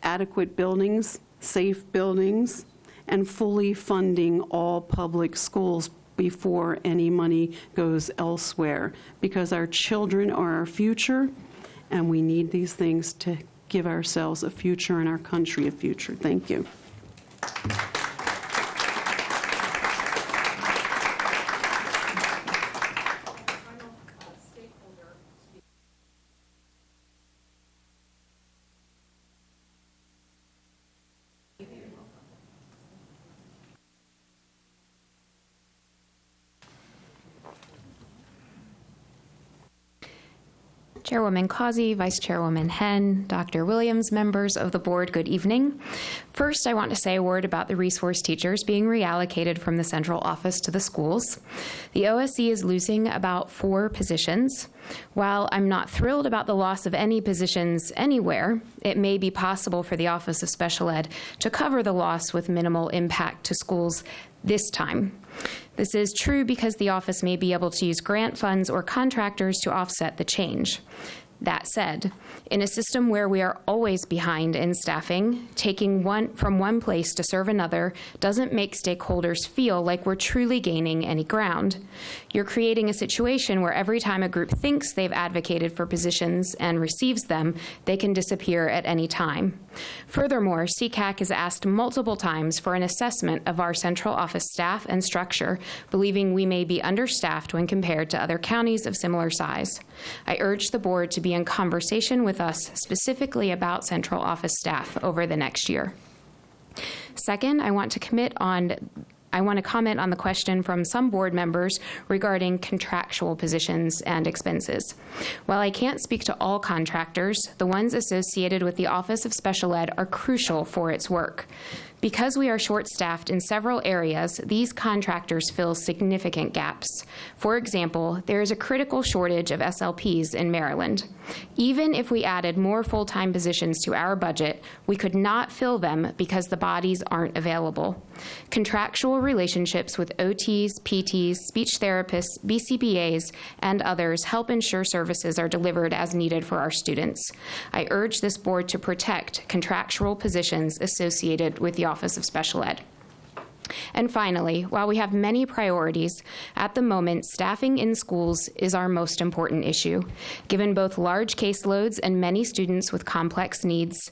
adequate buildings, safe buildings, and fully funding all public schools before any money goes elsewhere, because our children are our future, and we need these things to give ourselves a future and our country a future. Thank you. Chairwoman Causey, Vice Chairwoman Henn, Dr. Williams, members of the board, good evening. First, I want to say a word about the resource teachers being reallocated from the central office to the schools. The OSC is losing about 4 positions. While I'm not thrilled about the loss of any positions anywhere, it may be possible for the Office of Special Ed to cover the loss with minimal impact to schools this time. This is true because the office may be able to use grant funds or contractors to offset the change. That said, in a system where we are always behind in staffing, taking from one place to serve another doesn't make stakeholders feel like we're truly gaining any ground. You're creating a situation where every time a group thinks they've advocated for positions and receives them, they can disappear at any time. Furthermore, CCAC has asked multiple times for an assessment of our central office staff and structure, believing we may be understaffed when compared to other counties of similar size. I urge the board to be in conversation with us specifically about central office staff over the next year. Second, I want to comment on the question from some board members regarding contractual positions and expenses. While I can't speak to all contractors, the ones associated with the Office of Special Ed are crucial for its work. Because we are short-staffed in several areas, these contractors fill significant gaps. For example, there is a critical shortage of SLPs in Maryland. Even if we added more full-time positions to our budget, we could not fill them because the bodies aren't available. Contractual relationships with OTs, PTs, speech therapists, BCPAs, and others help ensure services are delivered as needed for our students. I urge this board to protect contractual positions associated with the Office of Special Ed. And finally, while we have many priorities, at the moment, staffing in schools is our most important issue, given both large caseloads and many students with complex needs.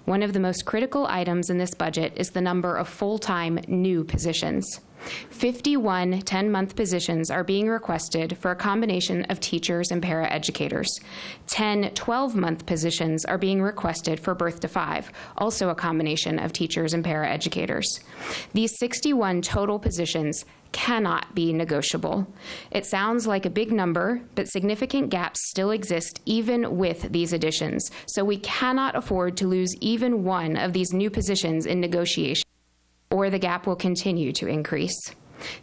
One of the most critical items in this budget is the number of full-time new positions. 51 10-month positions are being requested for a combination of teachers and paraeducators. 10 12-month positions are being requested for birth to 5, also a combination of teachers and paraeducators. These 61 total positions cannot be negotiable. It sounds like a big number, but significant gaps still exist even with these additions, so we cannot afford to lose even one of these new positions in negotiation, or the gap will continue to increase.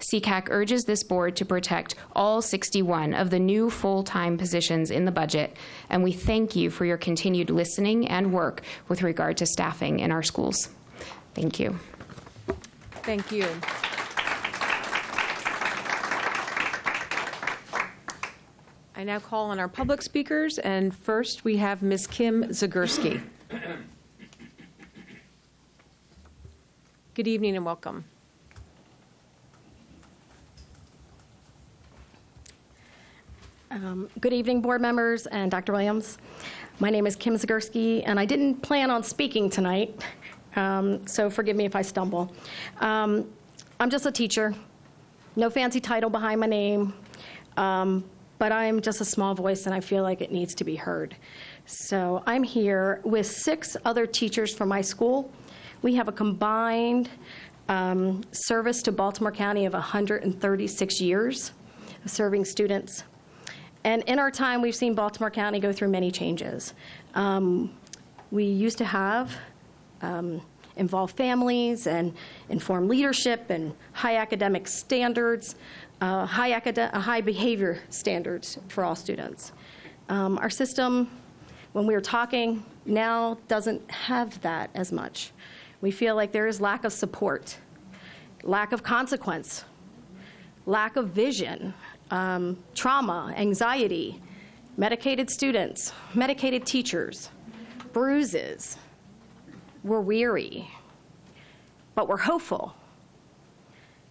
CCAC urges this board to protect all 61 of the new full-time positions in the budget, and we thank you for your continued listening and work with regard to staffing in our schools. Thank you. Thank you. I now call on our public speakers, and first we have Ms. Kim Zagurski. Good evening and welcome. Good evening, board members and Dr. Williams. My name is Kim Zagurski, and I didn't plan on speaking tonight, so forgive me if I stumble. I'm just a teacher, no fancy title behind my name, but I'm just a small voice, and I feel like it needs to be heard. So I'm here with 6 other teachers from my school. We have a combined service to Baltimore County of 136 years of serving students. And in our time, we've seen Baltimore County go through many changes. We used to have involved families and informed leadership and high academic standards, high behavior standards for all students. Our system, when we were talking, now doesn't have that as much. We feel like there is lack of support, lack of consequence, lack of vision, trauma, anxiety, medicated students, medicated teachers, bruises. We're weary, but we're hopeful.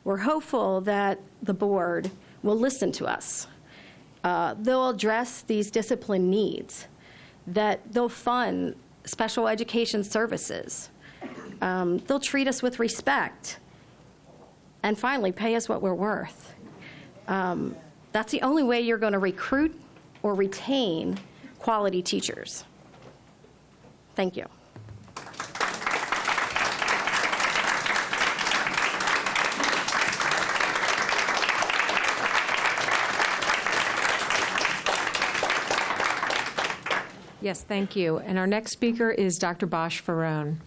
We're hopeful that the board will listen to us. They'll address these discipline needs, that they'll fund special education services. They'll treat us with respect, and finally pay us what we're worth. That's the only way you're going to recruit or retain quality teachers. Thank you. Yes, thank you. And our next speaker is Dr. Bosch Farone.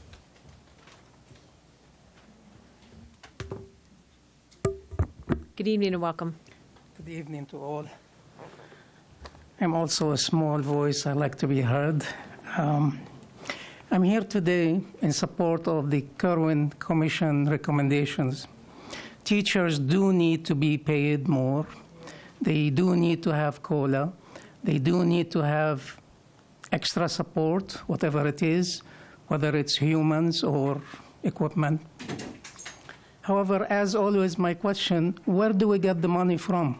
Good evening and welcome. Good evening to all. I'm also a small voice. I like to be heard. I'm here today in support of the Kerwin Commission recommendations. Teachers do need to be paid more. They do need to have COLA. They do need to have extra support, whatever it is, whether it's humans or equipment. However, as always, my question, where do we get the money from?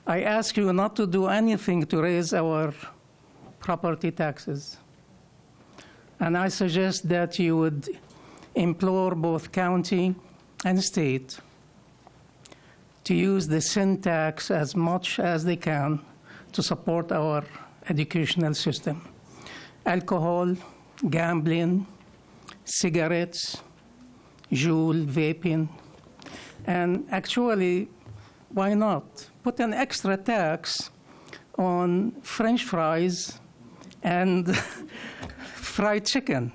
I ask you not to do anything to raise our property taxes. And I suggest that you would implore both county and state to use the sin tax as much as they can to support our educational system. Alcohol, gambling, cigarettes, Juul, vaping, and actually, why not put an extra tax on French fries and fried chicken?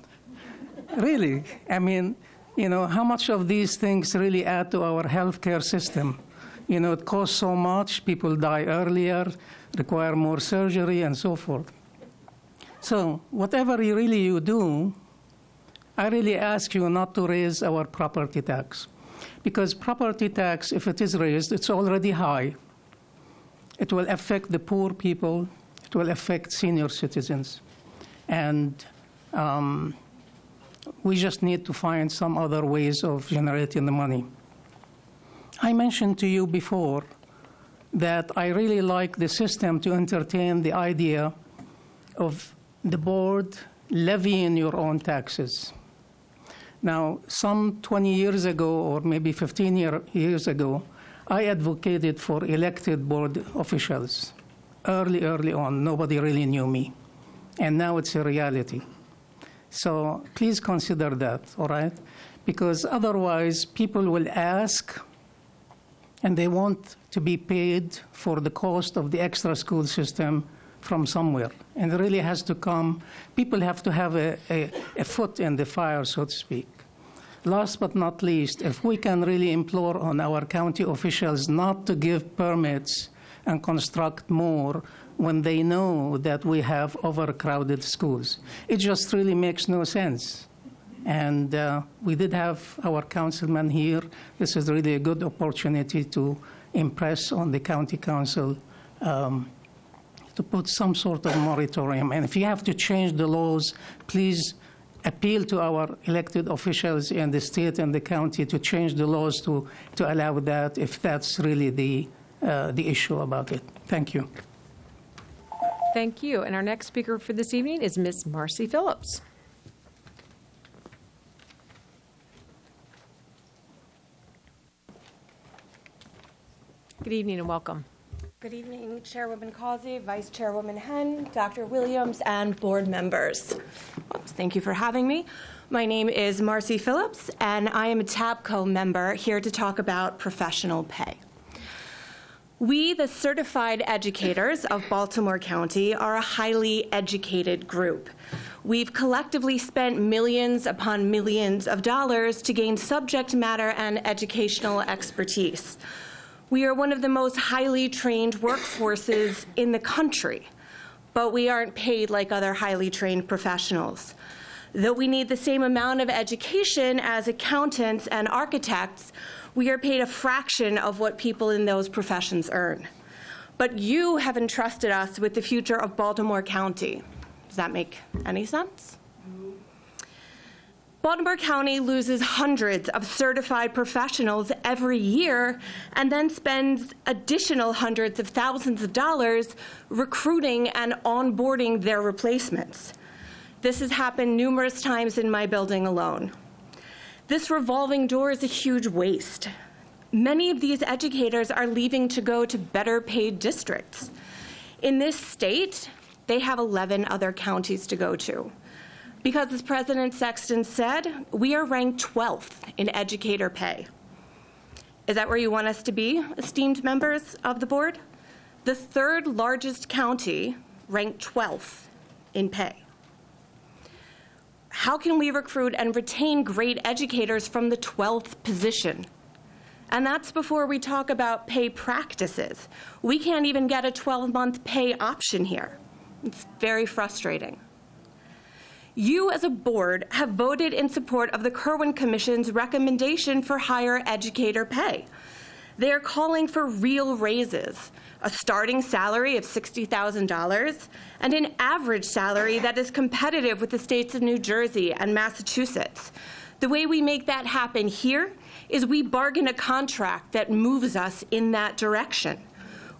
Really, I mean, you know, how much of these things really add to our healthcare system? You know, it costs so much, people die earlier, require more surgery, and so forth. So whatever you do, I really ask you not to raise our property tax. Because property tax, if it is raised, it's already high. It will affect the poor people. It will affect senior citizens. And we just need to find some other ways of generating the money. I mentioned to you before that I really like the system to entertain the idea of the board levying your own taxes. Now, some 20 years ago, or maybe 15 years ago, I advocated for elected board officials. Early on, nobody really knew me. And now it's a reality. So please consider that, all right? Because otherwise, people will ask, and they want to be paid for the cost of the extra school system from somewhere. And it really has to come, people have to have a foot in the fire, so to speak. Last but not least, if we can really implore on our county officials not to give permits and construct more when they know that we have overcrowded schools. It just really makes no sense. And we did have our councilman here. This is really a good opportunity to impress on the county council to put some sort of moratorium. And if you have to change the laws, please appeal to our elected officials in the state and the county to change the laws to allow that, if that's really the issue about it. Thank you. Thank you. And our next speaker for this evening is Ms. Marcy Phillips. Good evening and welcome. Good evening, Chairwoman Causey, Vice Chairwoman Henn, Dr. Williams, and board members. Thank you for having me. My name is Marcy Phillips, and I am a TABCO member here to talk about professional pay. We, the certified educators of Baltimore County, are a highly educated group. We've collectively spent millions upon millions of dollars to gain subject matter and educational expertise. We are one of the most highly trained workforces in the country, but we aren't paid like other highly trained professionals. Though we need the same amount of education as accountants and architects, we are paid a fraction of what people in those professions earn. But you have entrusted us with the future of Baltimore County. Does that make any sense? Baltimore County loses hundreds of certified professionals every year and then spends additional hundreds of thousands of dollars recruiting and onboarding their replacements. This has happened numerous times in my building alone. This revolving door is a huge waste. Many of these educators are leaving to go to better paid districts. In this state, they have 11 other counties to go to. Because as President Sexton said, we are ranked 12th in educator pay. Is that where you want us to be, esteemed members of the board? The third largest county ranked 12th in pay. How can we recruit and retain great educators from the 12th position? And that's before we talk about pay practices. We can't even get a 12-month pay option here. It's very frustrating. You as a board have voted in support of the Kirwan Commission's recommendation for higher educator pay. They're calling for real raises, a starting salary of $60,000, and an average salary that is competitive with the states of New Jersey and Massachusetts. The way we make that happen here is we bargain a contract that moves us in that direction.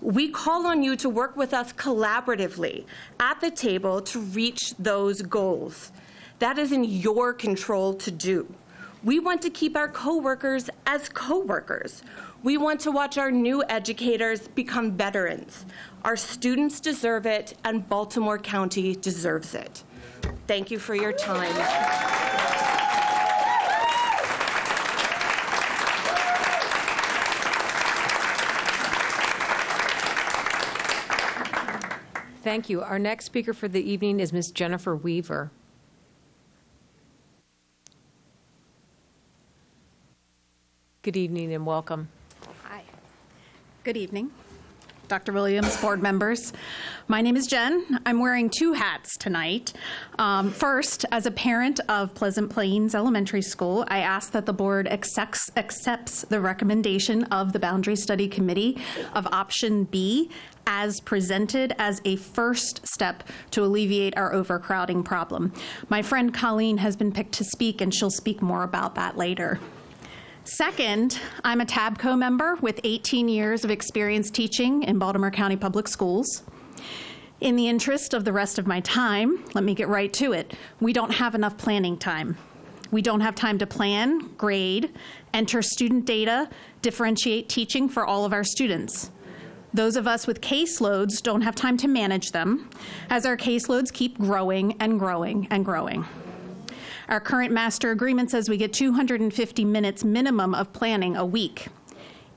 We call on you to work with us collaboratively at the table to reach those goals. That is in your control to do. We want to keep our coworkers as coworkers. We want to watch our new educators become veterans. Our students deserve it, and Baltimore County deserves it. Thank you for your time. Thank you. Our next speaker for the evening is Ms. Jennifer Weaver. Good evening and welcome. Hi. Good evening, Dr. Williams, board members. My name is Jen. I'm wearing two hats tonight. First, as a parent of Pleasant Plains Elementary School, I ask that the board accepts the recommendation of the Boundary Study Committee of option B as presented as a first step to alleviate our overcrowding problem. My friend Colleen has been picked to speak, and she'll speak more about that later. Second, I'm a TABCO member with 18 years of experience teaching in Baltimore County Public Schools. In the interest of the rest of my time, let me get right to it. We don't have enough planning time. We don't have time to plan, grade, enter student data, differentiate teaching for all of our students. Those of us with caseloads don't have time to manage them, as our caseloads keep growing and growing and growing. Our current master agreement says we get 250 minutes minimum of planning a week.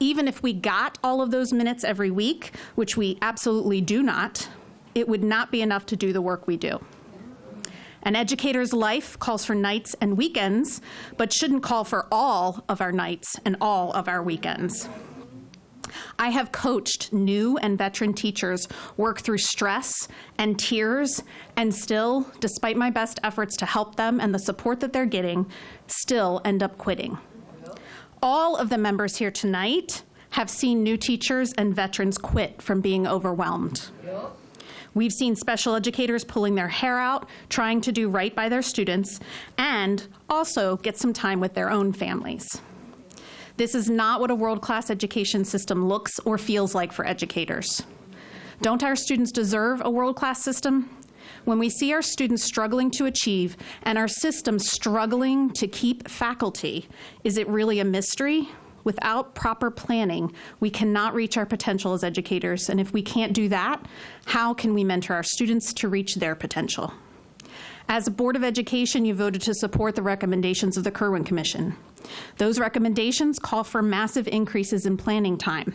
Even if we got all of those minutes every week, which we absolutely do not, it would not be enough to do the work we do. An educator's life calls for nights and weekends, but shouldn't call for all of our nights and all of our weekends. I have coached new and veteran teachers work through stress and tears, and still, despite my best efforts to help them and the support that they're getting, still end up quitting. All of the members here tonight have seen new teachers and veterans quit from being overwhelmed. We've seen special educators pulling their hair out, trying to do right by their students, and also get some time with their own families. This is not what a world-class education system looks or feels like for educators. Don't our students deserve a world-class system? When we see our students struggling to achieve and our system struggling to keep faculty, is it really a mystery? Without proper planning, we cannot reach our potential as educators, and if we can't do that, how can we mentor our students to reach their potential? As a Board of Education, you voted to support the recommendations of the Kirwan Commission. Those recommendations call for massive increases in planning time.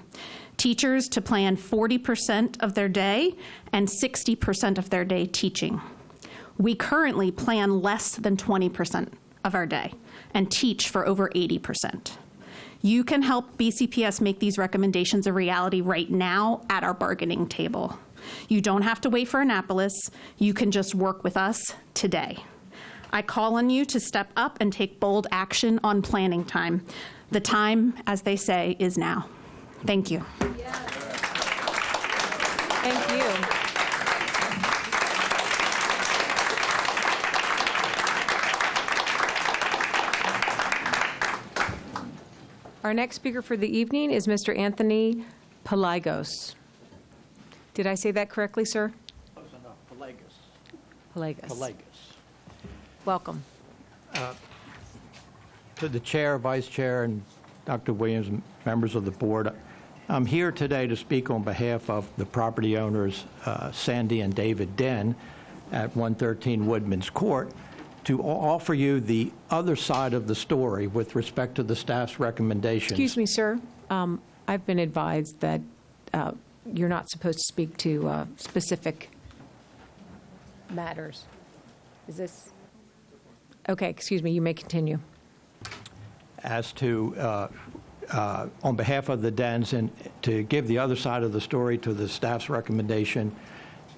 Teachers to plan 40% of their day and 60% of their day teaching. We currently plan less than 20% of our day and teach for over 80%. You can help BCPS make these recommendations a reality right now at our bargaining table. You don't have to wait for Annapolis. You can just work with us today. I call on you to step up and take bold action on planning time. The time, as they say, is now. Thank you. Thank you. Our next speaker for the evening is Mr. Anthony Pelagos. Did I say that correctly, sir? Pelagos. Welcome. To the chair, vice chair, and Dr. Williams, and members of the board, I'm here today to speak on behalf of the property owners, Sandy and David Den, at 113 Woodman's Court, to offer you the other side of the story with respect to the staff's recommendations. Excuse me, sir. I've been advised that you're not supposed to speak to specific matters. Is this? Okay, excuse me, you may continue. As to, on behalf of the Dens, and to give the other side of the story to the staff's recommendation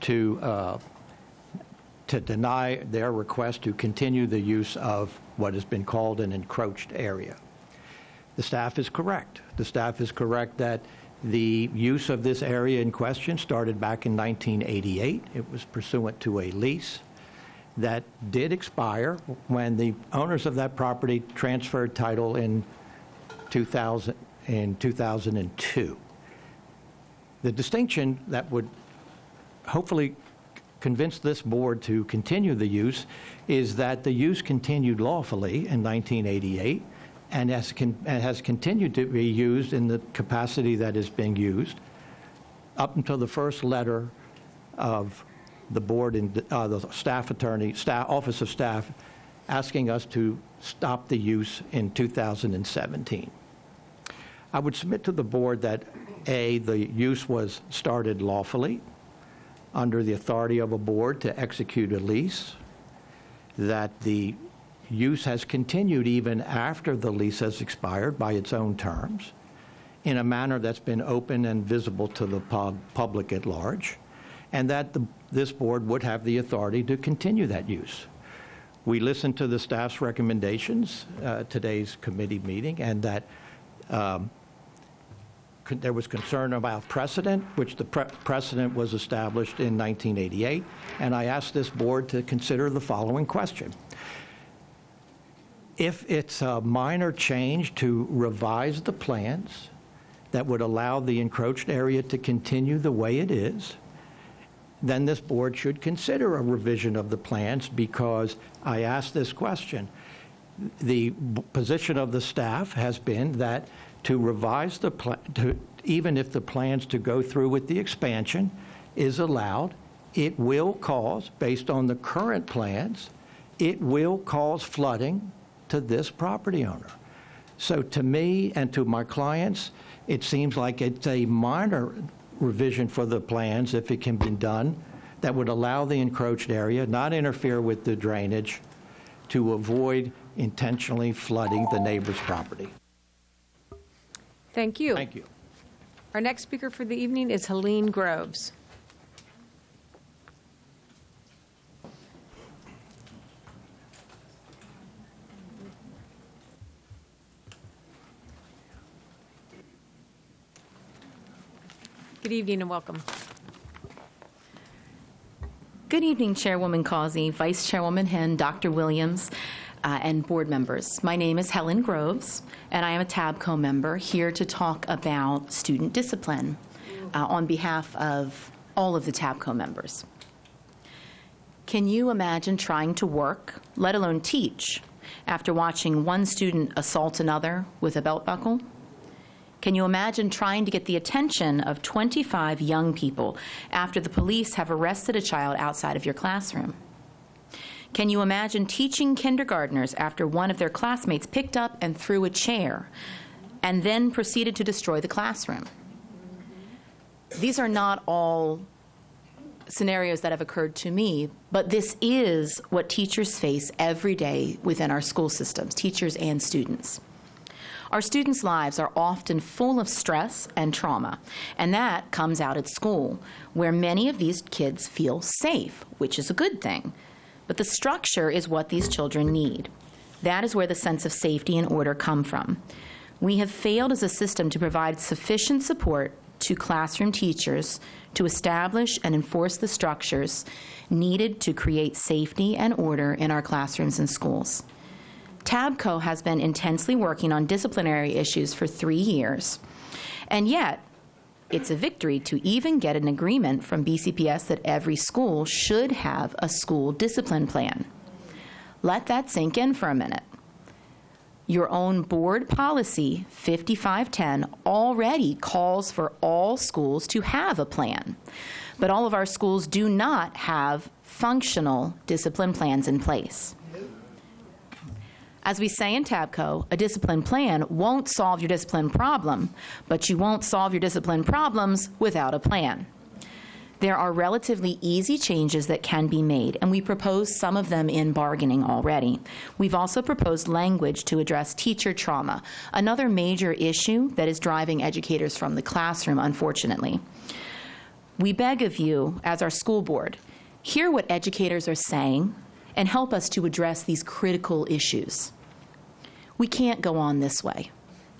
to deny their request to continue the use of what has been called an encroached area. The staff is correct. The staff is correct that the use of this area in question started back in 1988. It was pursuant to a lease that did expire when the owners of that property transferred title in 2002. The distinction that would hopefully convince this board to continue the use is that the use continued lawfully in 1988 and has continued to be used in the capacity that is being used up until the first letter of the board and the Office of Staff asking us to stop the use in 2017. I would submit to the board that A, the use was started lawfully under the authority of a board to execute a lease, that the use has continued even after the lease has expired by its own terms in a manner that's been open and visible to the public at large, and that this board would have the authority to continue that use. We listened to the staff's recommendations today's committee meeting, and that there was concern about precedent, which the precedent was established in 1988, and I asked this board to consider the following question. If it's a minor change to revise the plans that would allow the encroached area to continue the way it is, then this board should consider a revision of the plans, because I asked this question. The position of the staff has been that to revise the plan, even if the plans to go through with the expansion is allowed, it will cause, based on the current plans, it will cause flooding to this property owner. So to me and to my clients, it seems like it's a minor revision for the plans, if it can be done, that would allow the encroached area, not interfere with the drainage, to avoid intentionally flooding the neighbor's property. Thank you. Thank you. Our next speaker for the evening is Helene Groves. Good evening and welcome. Good evening, Chairwoman Causey, Vice Chairwoman Henn, Dr. Williams, and board members. My name is Helen Groves, and I am a TABCO member here to talk about student discipline on behalf of all of the TABCO members. Can you imagine trying to work, let alone teach, after watching one student assault another with a belt buckle? Can you imagine trying to get the attention of 25 young people after the police have arrested a child outside of your classroom? Can you imagine teaching kindergartners after one of their classmates picked up and threw a chair and then proceeded to destroy the classroom? These are not all scenarios that have occurred to me, but this is what teachers face every day within our school systems, teachers and students. Our students' lives are often full of stress and trauma, and that comes out at school, where many of these kids feel safe, which is a good thing. But the structure is what these children need. That is where the sense of safety and order come from. We have failed as a system to provide sufficient support to classroom teachers to establish and enforce the structures needed to create safety and order in our classrooms and schools. TABCO has been intensely working on disciplinary issues for 3 years, and yet it's a victory to even get an agreement from BCPS that every school should have a school discipline plan. Let that sink in for a minute. Your own board policy, 5510, already calls for all schools to have a plan, but all of our schools do not have functional discipline plans in place. As we say in TABCO, a discipline plan won't solve your discipline problem, but you won't solve your discipline problems without a plan. There are relatively easy changes that can be made, and we propose some of them in bargaining already. We've also proposed language to address teacher trauma, another major issue that is driving educators from the classroom, unfortunately. We beg of you, as our school board, hear what educators are saying and help us to address these critical issues. We can't go on this way.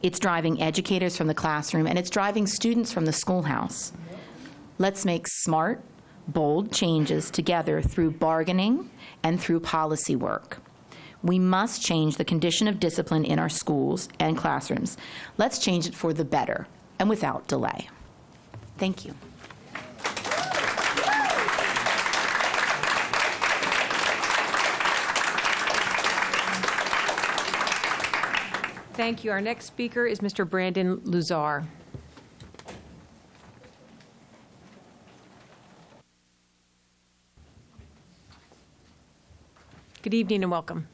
It's driving educators from the classroom, and it's driving students from the schoolhouse. Let's make smart, bold changes together through bargaining and through policy work. We must change the condition of discipline in our schools and classrooms. Let's change it for the better and without delay. Thank you. Thank you. Our next speaker is Mr. Brandon Luzar. Good evening and welcome.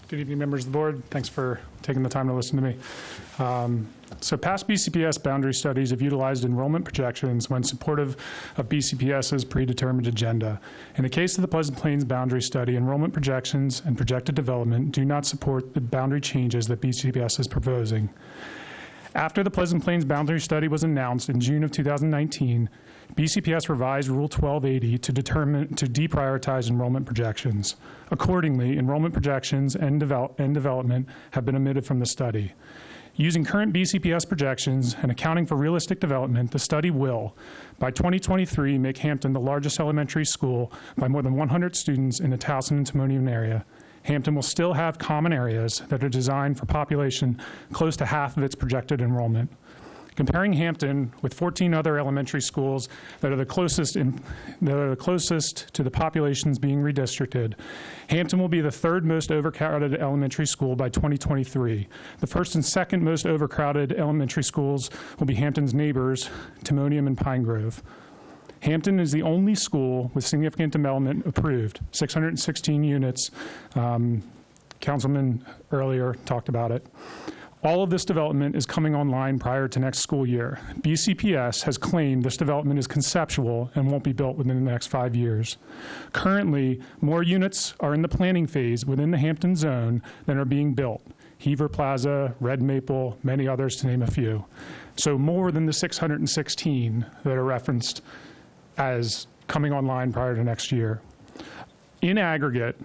Good evening, members of the board. Thanks for taking the time to listen to me. So past BCPS boundary studies have utilized enrollment projections when supportive of BCPS's predetermined agenda. In the case of the Pleasant Plains boundary study, enrollment projections and projected development do not support the boundary changes that BCPS is proposing. After the Pleasant Plains boundary study was announced in June of 2019, BCPS revised Rule 1280 to deprioritize enrollment projections. Accordingly, enrollment projections and development have been omitted from the study. Using current BCPS projections and accounting for realistic development, the study will, by 2023, make Hampton the largest elementary school by more than 100 students in the Towson and Timonium area. Hampton will still have common areas that are designed for population close to half of its projected enrollment. Comparing Hampton with 14 other elementary schools that are the closest to the populations being redistricted, Hampton will be the third most overcrowded elementary school by 2023. The first and second most overcrowded elementary schools will be Hampton's neighbors, Timonium and Pine Grove. Hampton is the only school with significant development approved, 616 units. Councilman earlier talked about it. All of this development is coming online prior to next school year. BCPS has claimed this development is conceptual and won't be built within the next 5 years. Currently, more units are in the planning phase within the Hampton zone than are being built. Heaver Plaza, Red Maple, many others to name a few. So more than the 616 that are referenced as coming online prior to next year. In aggregate,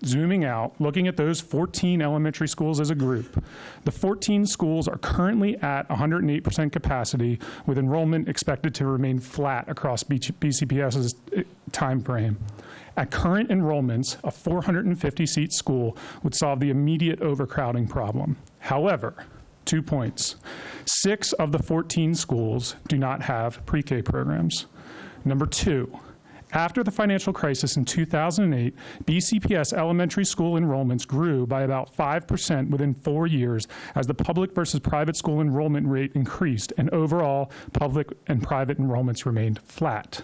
zooming out, looking at those 14 elementary schools as a group, the 14 schools are currently at 108% capacity, with enrollment expected to remain flat across BCPS's time frame. At current enrollments, a 450-seat school would solve the immediate overcrowding problem. However, 2 points. 6 of the 14 schools do not have pre-K programs. Number 2, after the financial crisis in 2008, BCPS elementary school enrollments grew by about 5% within 4 years as the public versus private school enrollment rate increased and overall public and private enrollments remained flat.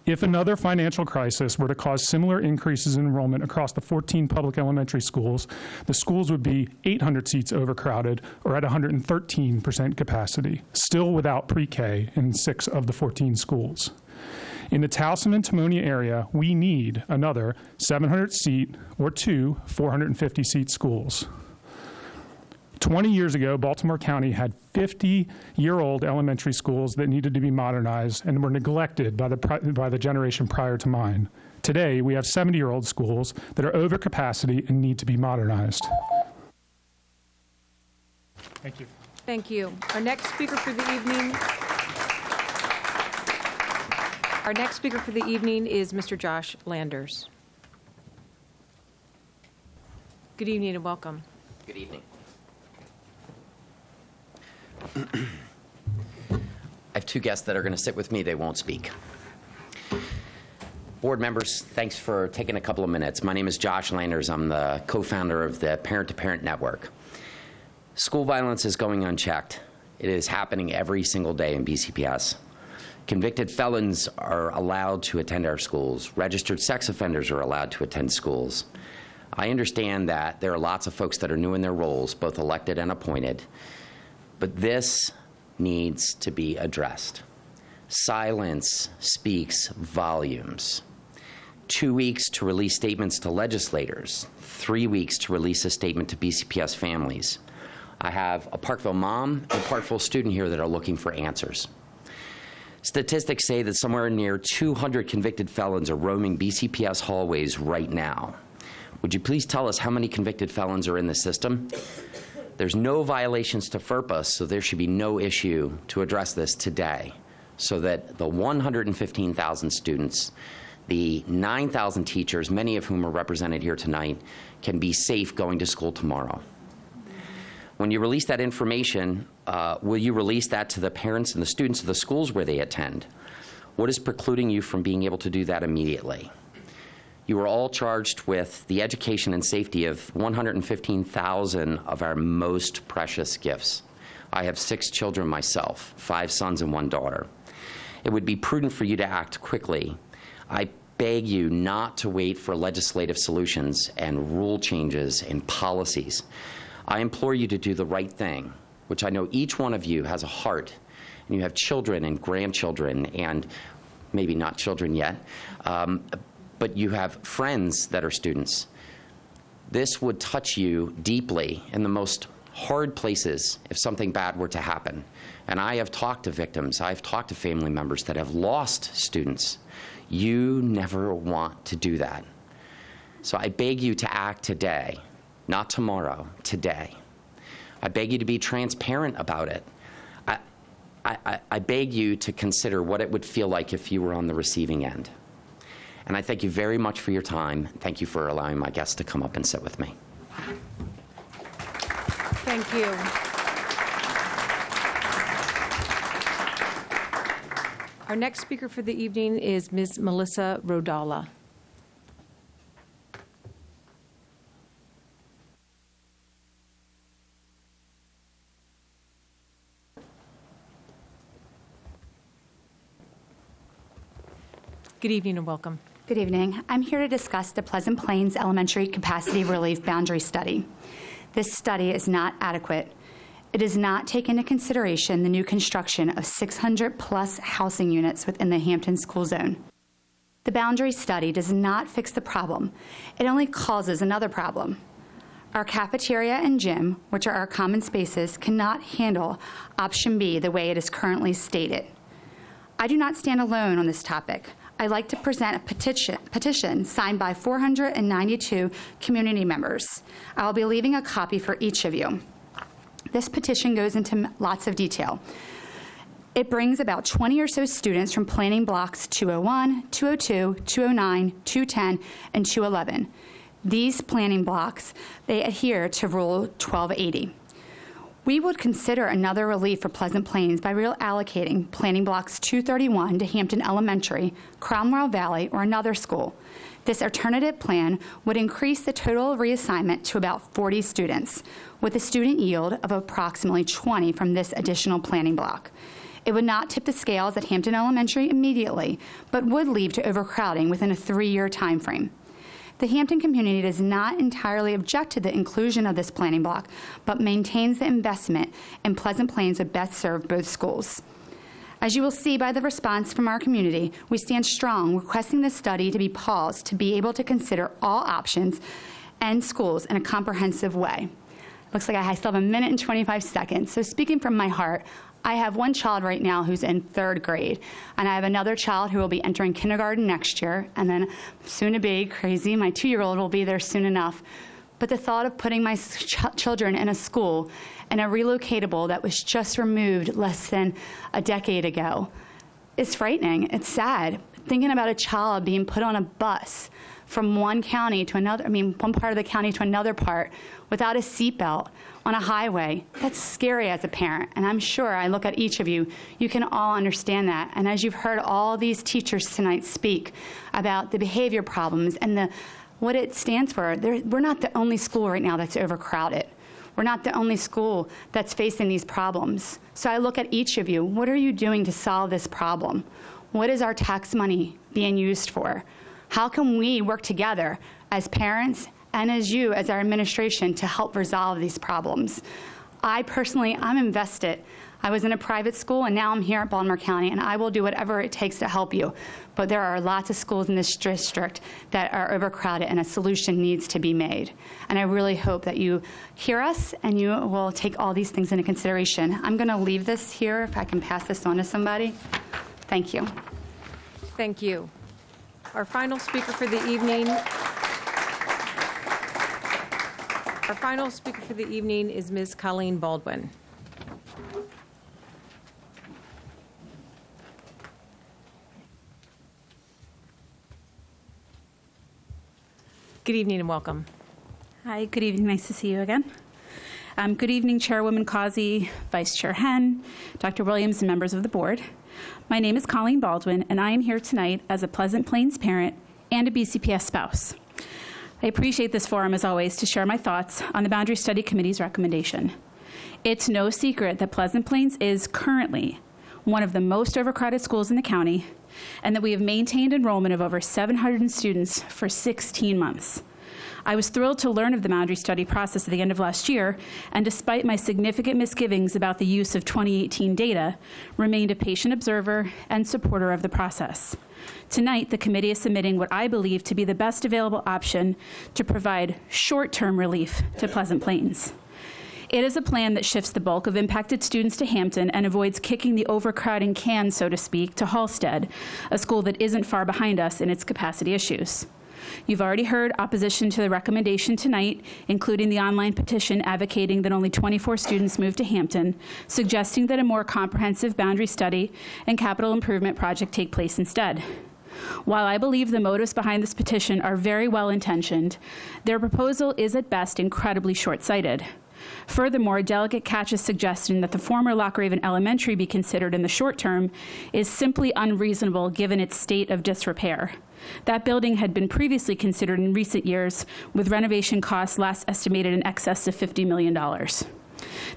If another financial crisis were to cause similar increases in enrollment across the 14 public elementary schools, the schools would be 800 seats overcrowded or at 113% capacity, still without pre-K in 6 of the 14 schools. In the Towson and Timonium area, we need another 700-seat or 2 450-seat schools. 20 years ago, Baltimore County had 50-year-old elementary schools that needed to be modernized and were neglected by the generation prior to mine. Today, we have 70-year-old schools that are over capacity and need to be modernized. Thank you. Thank you. Our next speaker for the evening is Mr. Josh Landers. Good evening and welcome. Good evening. I have 2 guests that are going to sit with me. They won't speak. Board members, thanks for taking a couple of minutes. My name is Josh Landers. I'm the co-founder of the Parent to Parent Network. School violence is going unchecked. It is happening every single day in BCPS. Convicted felons are allowed to attend our schools. Registered sex offenders are allowed to attend schools. I understand that there are lots of folks that are new in their roles, both elected and appointed, but this needs to be addressed. Silence speaks volumes. 2 weeks to release statements to legislators, 3 weeks to release a statement to BCPS families. I have a Parkville mom and a Parkville student here that are looking for answers. Statistics say that somewhere near 200 convicted felons are roaming BCPS hallways right now. Would you please tell us how many convicted felons are in the system? There's no violations to FERPA, so there should be no issue to address this today, so that the 115,000 students, the 9,000 teachers, many of whom are represented here tonight, can be safe going to school tomorrow. When you release that information, will you release that to the parents and the students of the schools where they attend? What is precluding you from being able to do that immediately? You are all charged with the education and safety of 115,000 of our most precious gifts. I have 6 children myself, 5 sons and 1 daughter. It would be prudent for you to act quickly. I beg you not to wait for legislative solutions and rule changes and policies. I implore you to do the right thing, which I know each one of you has a heart, and you have children and grandchildren, and maybe not children yet, but you have friends that are students. This would touch you deeply in the most hard places if something bad were to happen. And I have talked to victims, I've talked to family members that have lost students. You never want to do that. So I beg you to act today, not tomorrow, today. I beg you to be transparent about it. I beg you to consider what it would feel like if you were on the receiving end. And I thank you very much for your time. Thank you for allowing my guests to come up and sit with me. Thank you. Our next speaker for the evening is Ms. Melissa Rodalla. Good evening and welcome. Good evening. I'm here to discuss the Pleasant Plains Elementary Capacity Relief Boundary Study. This study is not adequate. It does not take into consideration the new construction of 600-plus housing units within the Hampton School Zone. The boundary study does not fix the problem. It only causes another problem. Our cafeteria and gym, which are our common spaces, cannot handle option B the way it is currently stated. I do not stand alone on this topic. I'd like to present a petition signed by 492 community members. I'll be leaving a copy for each of you. This petition goes into lots of detail. It brings about 20 or so students from planning blocks 201, 202, 209, 210, and 211. These planning blocks, they adhere to Rule 1280. We would consider another relief for Pleasant Plains by reallocating planning blocks 231 to Hampton Elementary, Cromwell Valley, or another school. This alternative plan would increase the total reassignment to about 40 students, with a student yield of approximately 20 from this additional planning block. It would not tip the scales at Hampton Elementary immediately, but would lead to overcrowding within a 3-year time frame. The Hampton community does not entirely object to the inclusion of this planning block, but maintains the investment in Pleasant Plains would best serve both schools. As you will see by the response from our community, we stand strong requesting this study to be paused to be able to consider all options and schools in a comprehensive way. Looks like I still have 1 minute and 25 seconds. So speaking from my heart, I have one child right now who's in 3rd grade, and I have another child who will be entering kindergarten next year, and then soon to be, crazy, my 2-year-old will be there soon enough. But the thought of putting my children in a school and a relocatable that was just removed less than a decade ago is frightening. It's sad. Thinking about a child being put on a bus from one county to another, one part of the county to another part without a seatbelt on a highway, that's scary as a parent. And I'm sure, I look at each of you, you can all understand that. And as you've heard all these teachers tonight speak about the behavior problems and what it stands for, we're not the only school right now that's overcrowded. We're not the only school that's facing these problems. So I look at each of you, what are you doing to solve this problem? What is our tax money being used for? How can we work together as parents and as you, as our administration, to help resolve these problems? I personally, I'm invested. I was in a private school, and now I'm here at Baltimore County, and I will do whatever it takes to help you. But there are lots of schools in this district that are overcrowded, and a solution needs to be made. And I really hope that you hear us, and you will take all these things into consideration. I'm going to leave this here, if I can pass this on to somebody. Thank you. Thank you. Our final speaker for the evening Our final speaker for the evening is Ms. Colleen Baldwin. Good evening and welcome. Hi, good evening. Nice to see you again. Good evening, Chairwoman Causey, Vice Chair Henn, Dr. Williams, and members of the board. My name is Colleen Baldwin, and I am here tonight as a Pleasant Plains parent and a BCPS spouse. I appreciate this forum, as always, to share my thoughts on the Boundary Study Committee's recommendation. It's no secret that Pleasant Plains is currently one of the most overcrowded schools in the county, and that we have maintained enrollment of over 700 students for 16 months. I was thrilled to learn of the boundary study process at the end of last year, and despite my significant misgivings about the use of 2018 data, remained a patient observer and supporter of the process. Tonight, the committee is submitting what I believe to be the best available option to provide short-term relief to Pleasant Plains. It is a plan that shifts the bulk of impacted students to Hampton and avoids kicking the overcrowding can, so to speak, to Halstead, a school that isn't far behind us in its capacity issues. You've already heard opposition to the recommendation tonight, including the online petition advocating that only 24 students move to Hampton, suggesting that a more comprehensive boundary study and capital improvement project take place instead. While I believe the motives behind this petition are very well intentioned, their proposal is at best incredibly short-sighted. Furthermore, a delegate Catch's suggestion that the former Lockraven Elementary be considered in the short term is simply unreasonable given its state of disrepair. That building had been previously considered in recent years, with renovation costs last estimated in excess of $50 million.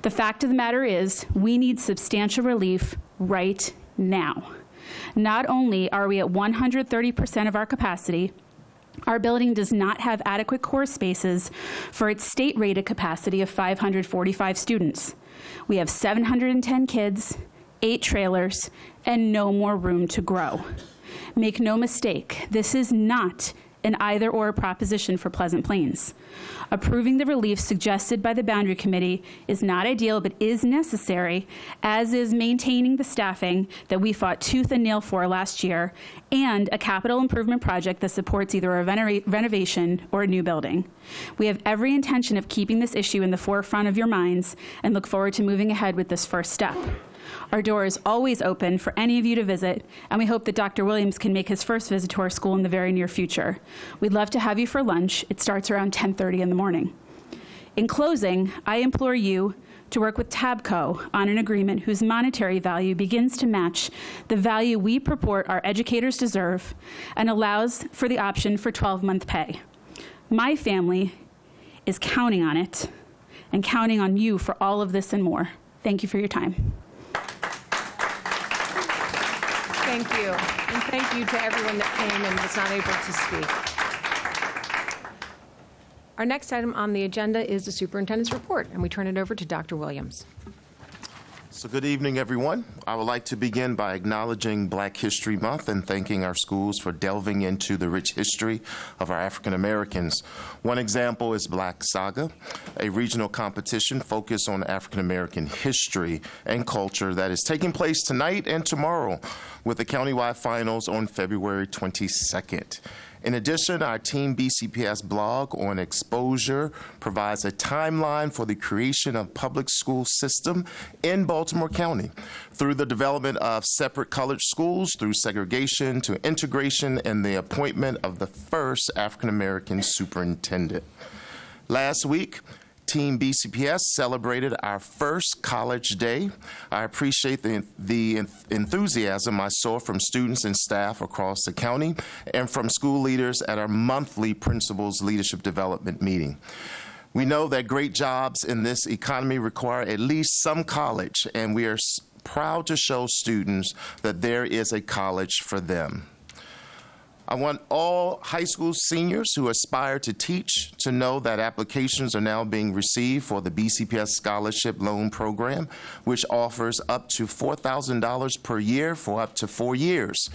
The fact of the matter is, we need substantial relief right now. Not only are we at 130% of our capacity, our building does not have adequate core spaces for its state-rated capacity of 545 students. We have 710 kids, 8 trailers, and no more room to grow. Make no mistake, this is not an either-or proposition for Pleasant Plains. Approving the relief suggested by the Boundary Committee is not ideal, but is necessary, as is maintaining the staffing that we fought tooth and nail for last year, and a capital improvement project that supports either a renovation or a new building. We have every intention of keeping this issue in the forefront of your minds and look forward to moving ahead with this first step. Our door is always open for any of you to visit, and we hope that Dr. Williams can make his first visit to our school in the very near future. We'd love to have you for lunch. It starts around 10:30 in the morning. In closing, I implore you to work with TABCO on an agreement whose monetary value begins to match the value we purport our educators deserve and allows for the option for 12-month pay. My family is counting on it and counting on you for all of this and more. Thank you for your time. Thank you. And thank you to everyone that came and was not able to speak. Our next item on the agenda is the superintendent's report, and we turn it over to Dr. Williams. So good evening, everyone. I would like to begin by acknowledging Black History Month and thanking our schools for delving into the rich history of our African Americans. One example is Black Saga, a regional competition focused on African American history and culture that is taking place tonight and tomorrow, with the countywide finals on February 22nd. In addition, our Team BCPS blog on exposure provides a timeline for the creation of public school system in Baltimore County through the development of separate colored schools, through segregation to integration, and the appointment of the first African American superintendent. Last week, Team BCPS celebrated our first college day. I appreciate the enthusiasm I saw from students and staff across the county and from school leaders at our monthly Principals Leadership Development meeting. We know that great jobs in this economy require at least some college, and we are proud to show students that there is a college for them. I want all high school seniors who aspire to teach to know that applications are now being received for the BCPS Scholarship Loan Program, which offers up to $4,000 per year for up to 4 years.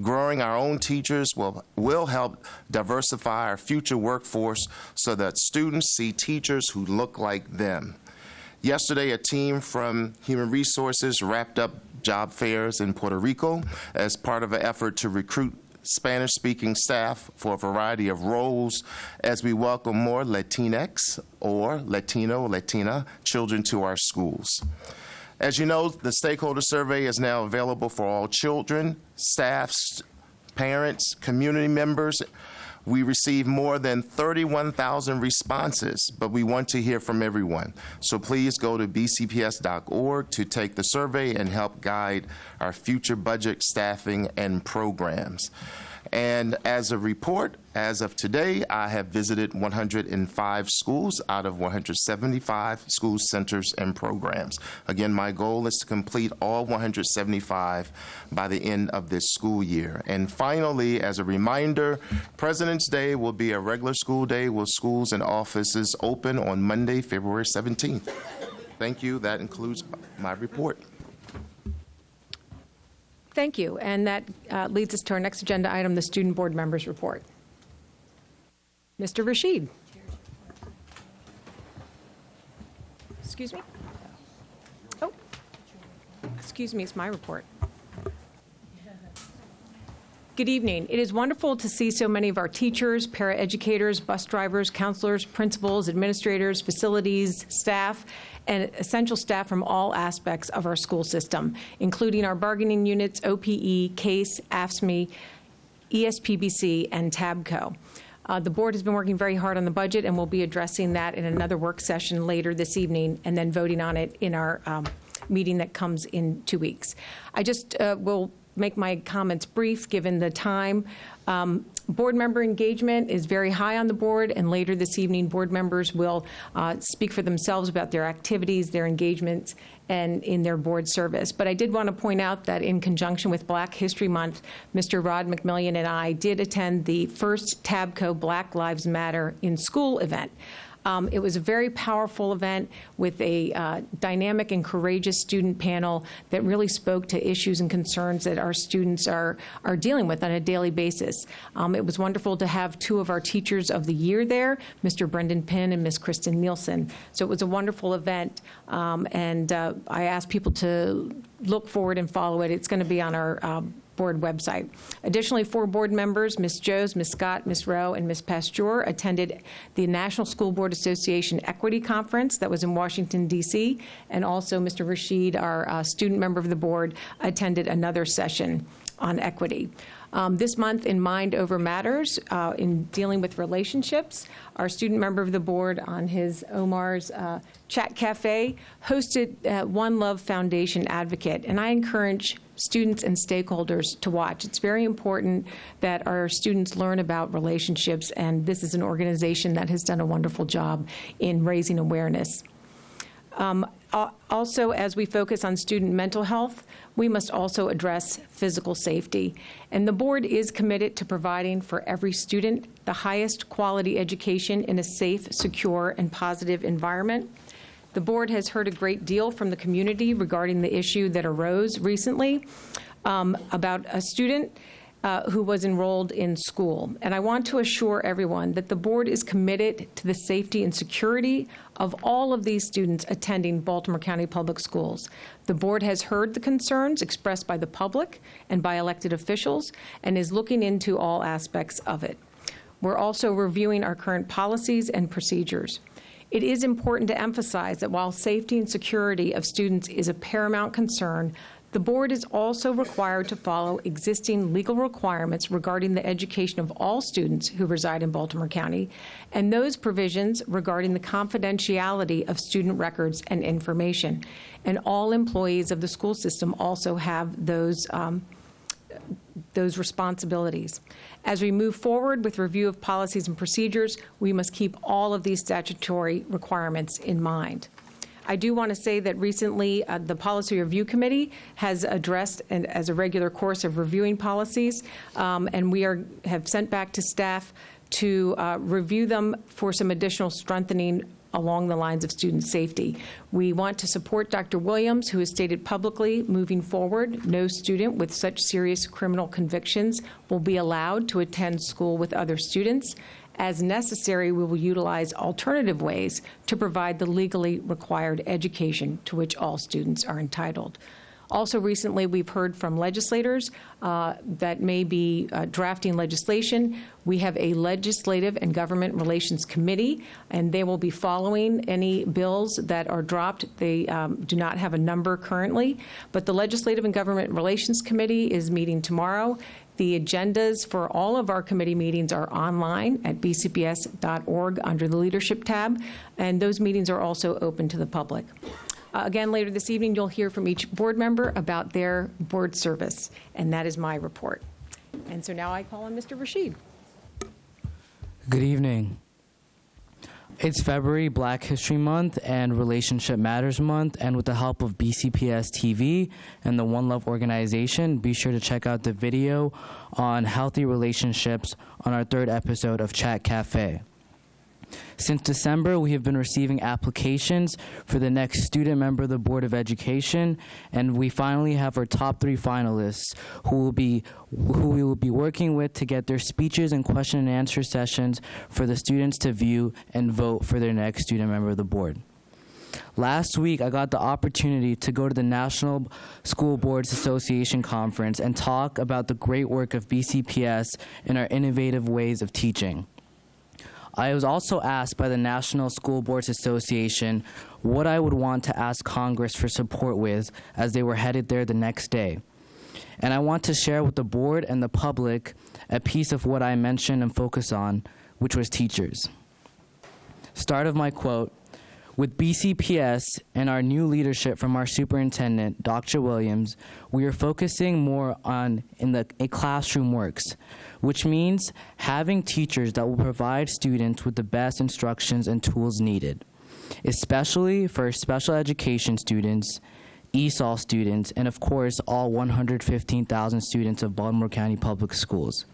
Growing our own teachers will help diversify our future workforce so that students see teachers who look like them. Yesterday, a team from Human Resources wrapped up job fairs in Puerto Rico as part of an effort to recruit Spanish-speaking staff for a variety of roles as we welcome more Latinx or Latino, Latina children to our schools. As you know, the stakeholder survey is now available for all children, staffs, parents, community members. We received more than 31,000 responses, but we want to hear from everyone. So please go to bcps.org to take the survey and help guide our future budget, staffing, and programs. And as a report, as of today, I have visited 105 schools out of 175 school centers and programs. Again, my goal is to complete all 175 by the end of this school year. And finally, as a reminder, President's Day will be a regular school day with schools and offices open on Monday, February 17th. Thank you. That includes my report. Thank you. And that leads us to our next agenda item, the Student Board Members Report. Mr. Rashid. Excuse me? Oh, excuse me, it's my report. Good evening. It is wonderful to see so many of our teachers, paraeducators, bus drivers, counselors, principals, administrators, facilities, staff, and essential staff from all aspects of our school system, including our bargaining units, OPE, CASE, AFSCME, ESPBC, and TABCO. The board has been working very hard on the budget, and we'll be addressing that in another work session later this evening and then voting on it in our meeting that comes in 2 weeks. I just will make my comments brief given the time. Board member engagement is very high on the board, and later this evening, board members will speak for themselves about their activities, their engagements, and in their board service. But I did want to point out that in conjunction with Black History Month, Mr. Rod McMillian and I did attend the first TABCO Black Lives Matter in School event. It was a very powerful event with a dynamic and courageous student panel that really spoke to issues and concerns that our students are dealing with on a daily basis. It was wonderful to have two of our teachers of the year there, Mr. Brendan Pinn and Ms. Kristen Nielsen. So it was a wonderful event, and I asked people to look forward and follow it. It's going to be on our board website. Additionally, 4 board members, Ms. Joes, Ms. Scott, Ms. Rowe, and Ms. Pasteur, attended the National School Board Association Equity Conference that was in Washington, D.C., and also Mr. Rashid, our student member of the board, attended another session on equity. This month in Mind Over Matters, in dealing with relationships, our student member of the board on his Omar's Chat Cafe hosted One Love Foundation Advocate, and I encourage students and stakeholders to watch. It's very important that our students learn about relationships, and this is an organization that has done a wonderful job in raising awareness. Also, as we focus on student mental health, we must also address physical safety. And the board is committed to providing for every student the highest quality education in a safe, secure, and positive environment. The board has heard a great deal from the community regarding the issue that arose recently about a student who was enrolled in school. And I want to assure everyone that the board is committed to the safety and security of all of these students attending Baltimore County Public Schools. The board has heard the concerns expressed by the public and by elected officials and is looking into all aspects of it. We're also reviewing our current policies and procedures. It is important to emphasize that while safety and security of students is a paramount concern, the board is also required to follow existing legal requirements regarding the education of all students who reside in Baltimore County, and those provisions regarding the confidentiality of student records and information. And all employees of the school system also have those responsibilities. As we move forward with review of policies and procedures, we must keep all of these statutory requirements in mind. I do want to say that recently the Policy Review Committee has addressed, and as a regular course of reviewing policies, and we have sent back to staff to review them for some additional strengthening along the lines of student safety. We want to support Dr. Williams, who has stated publicly, moving forward, no student with such serious criminal convictions will be allowed to attend school with other students. As necessary, we will utilize alternative ways to provide the legally required education to which all students are entitled. Also, recently, we've heard from legislators that may be drafting legislation. We have a Legislative and Government Relations Committee, and they will be following any bills that are dropped. They do not have a number currently, but the Legislative and Government Relations Committee is meeting tomorrow. The agendas for all of our committee meetings are online at bcps.org under the Leadership tab, and those meetings are also open to the public. Again, later this evening, you'll hear from each board member about their board service, and that is my report. And so now I call on Mr. Rashid. Good evening. It's February, Black History Month and Relationship Matters Month, and with the help of BCPS TV and the One Love organization, be sure to check out the video on healthy relationships on our 3rd episode of Chat Cafe. Since December, we have been receiving applications for the next student member of the Board of Education, and we finally have our top 3 finalists who we will be working with to get their speeches and question and answer sessions for the students to view and vote for their next student member of the board. Last week, I got the opportunity to go to the National School Boards Association Conference and talk about the great work of BCPS and our innovative ways of teaching. I was also asked by the National School Boards Association what I would want to ask Congress for support with as they were headed there the next day. And I want to share with the board and the public a piece of what I mentioned and focus on, which was teachers. Start of my quote: with BCPS and our new leadership from our superintendent, Dr. Williams, we are focusing more on a classroom works, which means having teachers that will provide students with the best instructions and tools needed, especially for special education students, ESOL students, and of course, all 115,000 students of Baltimore County Public Schools.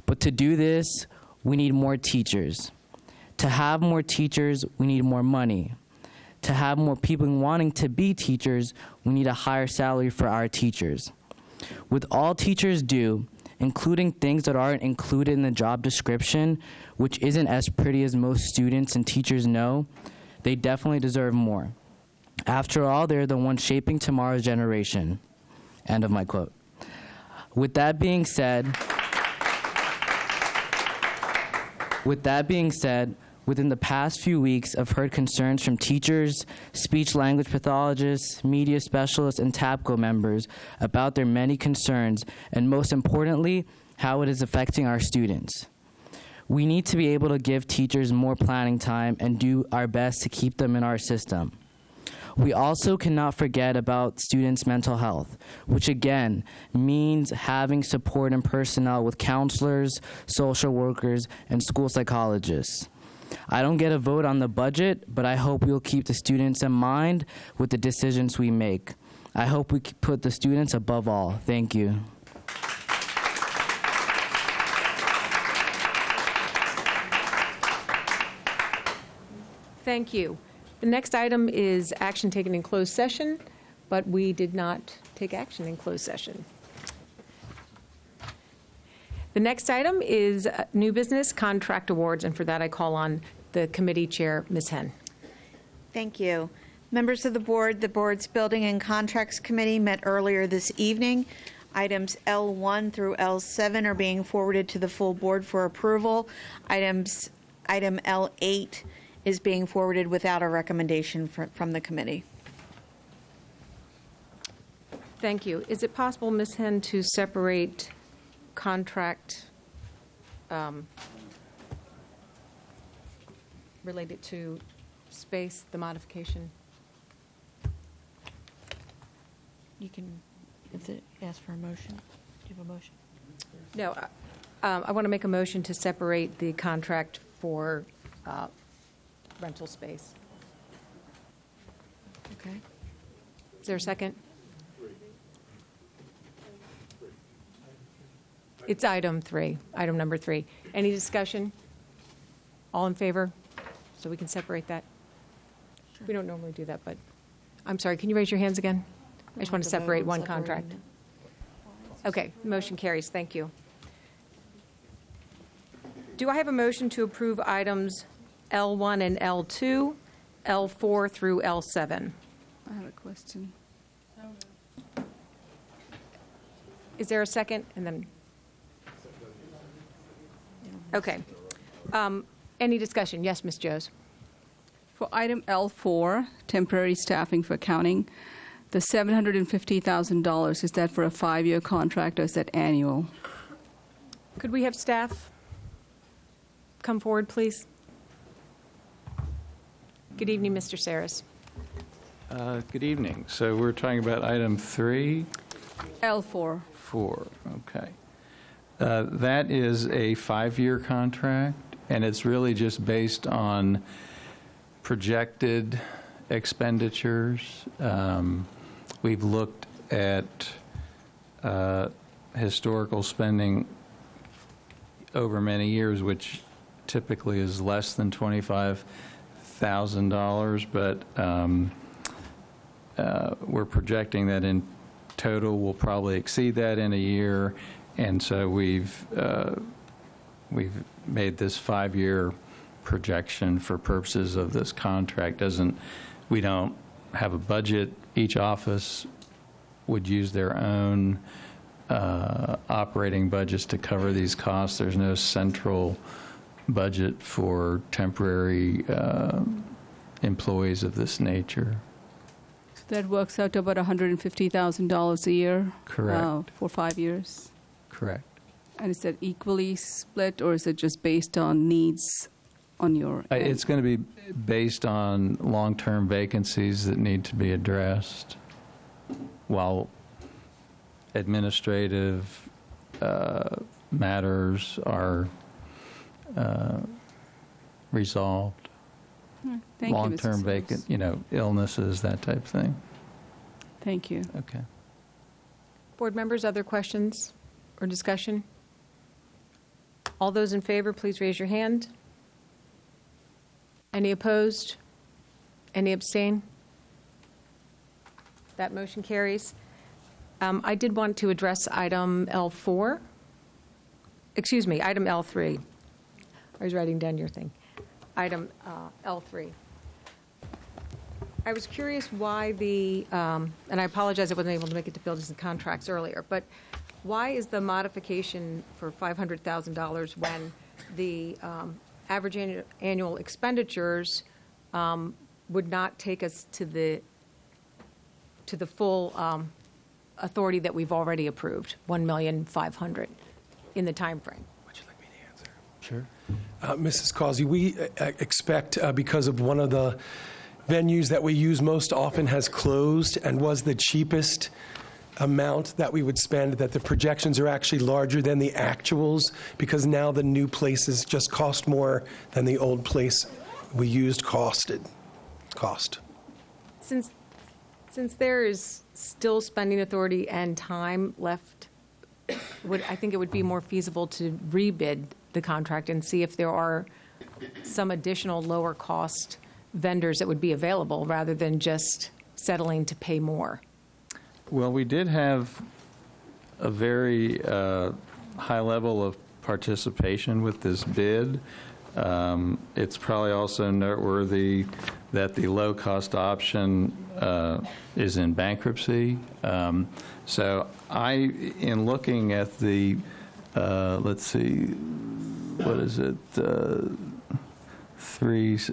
But to do this, we need more teachers. To have more teachers, we need more money. To have more people wanting to be teachers, we need a higher salary for our teachers. With all teachers due, including things that aren't included in the job description, which isn't as pretty as most students and teachers know, they definitely deserve more. After all, they're the ones shaping tomorrow's generation. End of my quote. With that being said, within the past few weeks, I've heard concerns from teachers, speech-language pathologists, media specialists, and TABCO members about their many concerns, and most importantly, how it is affecting our students. We need to be able to give teachers more planning time and do our best to keep them in our system. We also cannot forget about students' mental health, which again means having support and personnel with counselors, social workers, and school psychologists. I don't get a vote on the budget, but I hope we'll keep the students in mind with the decisions we make. I hope we put the students above all. Thank you. Thank you. The next item is action taken in closed session, but we did not take action in closed session. The next item is new business contract awards, and for that I call on the committee chair, Ms. Henn. Thank you. Members of the board's Building and Contracts Committee met earlier this evening. Items L1 through L7 are being forwarded to the full board for approval. Item L8 is being forwarded without a recommendation from the committee. Thank you. Is it possible, Ms. Henn, to separate contract related to space, the modification? You can, if it asks for a motion. Do you have a motion? No. I want to make a motion to separate the contract for rental space. Okay. Is there a second? It's item 3, item number 3. Any discussion? All in favor? So we can separate that? Sure. We don't normally do that, but I'm sorry, can you raise your hands again? I just want to separate one contract. Okay, motion carries. Thank you. Do I have a motion to approve items L1 and L2, L4 through L7? I have a question. Is there a second? And then, okay. Any discussion? Yes, Ms. Joes. For item L4, temporary staffing for accounting, the $750,000, is that for a 5-year contract or is that annual? Could we have staff come forward, please? Good evening, Mr. Saris. Good evening. So we're talking about item 3? L4. 4, okay. That is a 5-year contract, and it's really just based on projected expenditures. We've looked at historical spending over many years, which typically is less than $25,000, but we're projecting that in total we'll probably exceed that in a year, and so we've made this 5-year projection for purposes of this contract. We don't have a budget. Each office would use their own operating budgets to cover these costs. There's no central budget for temporary employees of this nature. So that works out to about $150,000 a year? Correct. For 5 years? Correct. And is that equally split, or is it just based on needs on your end? It's going to be based on long-term vacancies that need to be addressed, while administrative matters are resolved. Thank you, Mr. Long-term vacant, illnesses, that type of thing. Thank you. Okay. Board members, other questions or discussion? All those in favor, please raise your hand. Any opposed? Any abstain? That motion carries. I did want to address item L4. Excuse me, item L3. I was writing down your thing. Item L3. I was curious why and I apologize I wasn't able to make it to buildings and contracts earlier, but why is the modification for $500,000 when the average annual expenditures would not take us to the full authority that we've already approved, $1,500,000 in the time frame? Would you like me to answer? Sure. Mrs. Causey, we expect, because of one of the venues that we use most often has closed and was the cheapest amount that we would spend, that the projections are actually larger than the actuals, because now the new places just cost more than the old place we used cost. Since there is still spending authority and time left, I think it would be more feasible to rebid the contract and see if there are some additional lower cost vendors that would be available rather than just settling to pay more. Well, we did have a very high level of participation with this bid. It's probably also noteworthy that the low-cost option is in bankruptcy. So in looking at the, let's see, what is it, the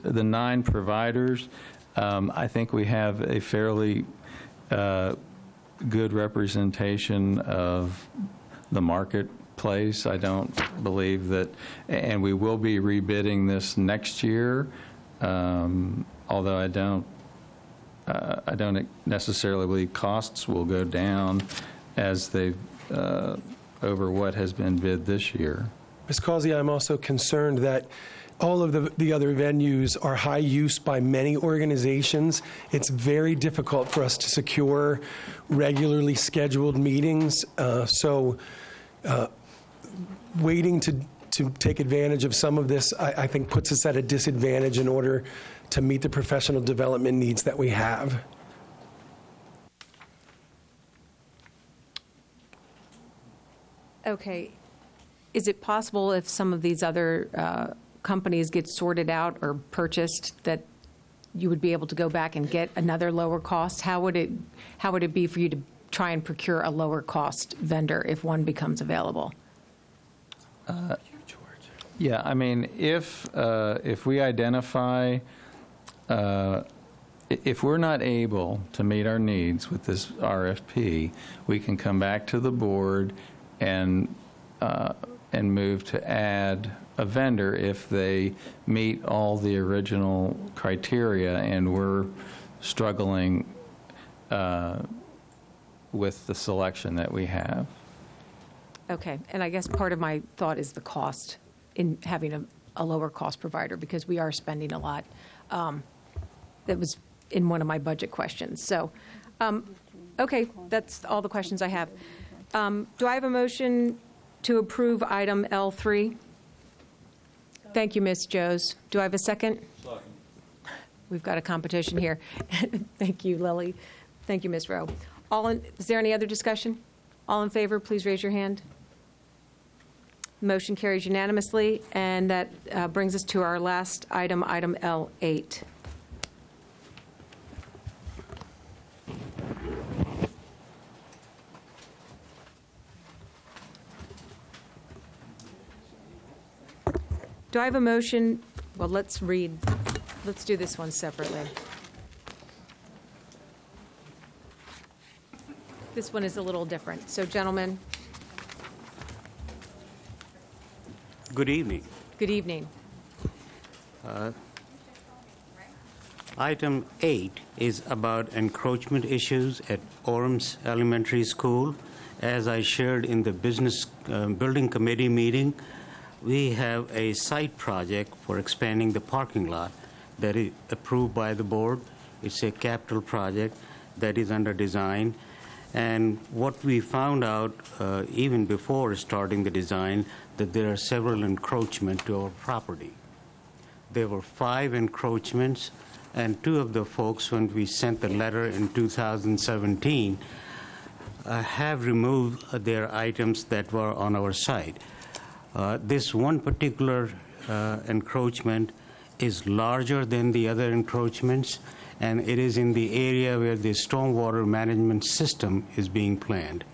9 providers, I think we have a fairly good representation of the marketplace. I don't believe that, and we will be rebidding this next year, although I don't necessarily believe costs will go down as they over what has been bid this year. Ms. Causey, I'm also concerned that all of the other venues are high use by many organizations. It's very difficult for us to secure regularly scheduled meetings. So waiting to take advantage of some of this, I think, puts us at a disadvantage in order to meet the professional development needs that we have. Okay. Is it possible if some of these other companies get sorted out or purchased that you would be able to go back and get another lower cost? How would it be for you try and procure a lower-cost vendor if one becomes available? Yeah, I mean, if we identify, if we're not able to meet our needs with this RFP, we can come back to the board and move to add a vendor if they meet all the original criteria and we're struggling with the selection that we have. Okay, and I guess part of my thought is the cost in having a lower cost provider, because we are spending a lot. That was in one of my budget questions. So, okay, that's all the questions I have. Do I have a motion to approve item L3? Thank you, Ms. Joes. Do I have a second? Second. We've got a competition here. Thank you, Lily. Thank you, Ms. Rowe. Is there any other discussion? All in favor, please raise your hand. Motion carries unanimously, and that brings us to our last item, item L8. Do I have a motion? Well, let's do this one separately. This one is a little different. So, gentlemen. Good evening. Good evening. Item 8 is about encroachment issues at Orams Elementary School. As I shared in the Business Building Committee meeting, we have a site project for expanding the parking lot that is approved by the board. It's a capital project that is under design. And what we found out even before starting the design, that there are several encroachments to our property. There were 5 encroachments, and 2 of the folks, when we sent the letter in 2017, have removed their items that were on our site. This one particular encroachment is larger than the other encroachments, and it is in the area where the stormwater management system is being planned.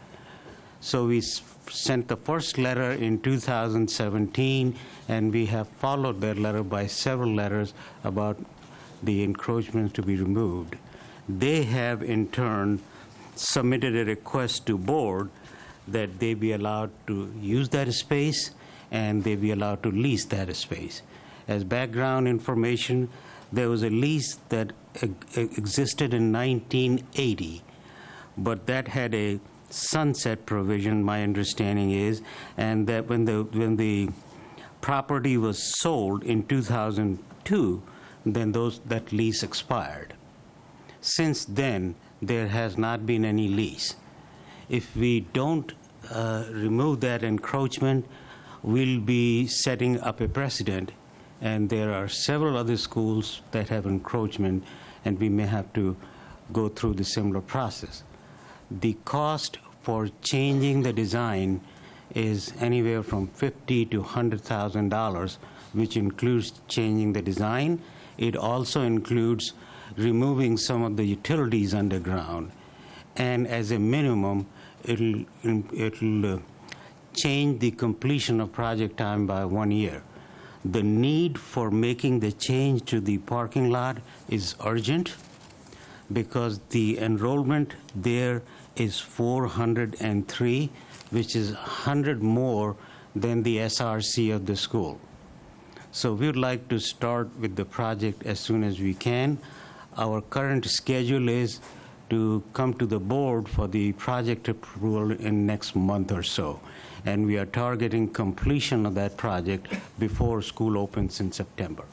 So we sent the first letter in 2017, and we have followed that letter by several letters about the encroachments to be removed. They have, in turn, submitted a request to board that they be allowed to use that space and they be allowed to lease that space. As background information, there was a lease that existed in 1980, but that had a sunset provision, my understanding is, and that when the property was sold in 2002, then that lease expired. Since then, there has not been any lease. If we don't remove that encroachment, we'll be setting up a precedent, and there are several other schools that have encroachment, and we may have to go through the similar process. The cost for changing the design is anywhere from $50,000 to $100,000, which includes changing the design. It also includes removing some of the utilities underground, and as a minimum, it'll change the completion of project time by 1 year. The need for making the change to the parking lot is urgent because the enrollment there is 403, which is 100 more than the SRC of the school. So we would like to start with the project as soon as we can. Our current schedule is to come to the board for the project approval in next month or so. And we are targeting completion of that project before school opens in September.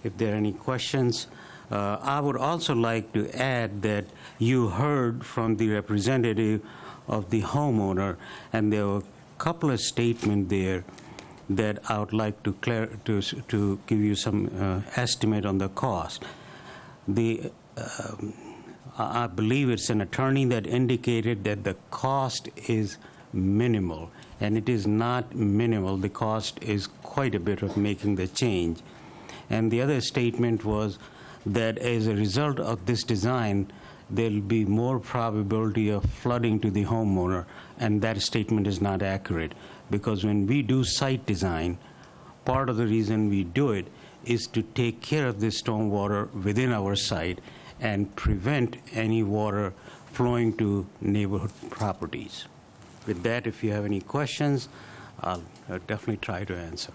If there are any questions, I would also like to add that you heard from the representative of the homeowner, and there were a couple of statements there that I would like to give you some estimate on the cost. I believe it's an attorney that indicated that the cost is minimal, and it is not minimal. The cost is quite a bit of making the change. And the other statement was that as a result of this design, there'll be more probability of flooding to the homeowner, and that statement is not accurate. Because when we do site design, part of the reason we do it is to take care of the stormwater within our site and prevent any water flowing to neighborhood properties. With that, if you have any questions, I'll definitely try to answer.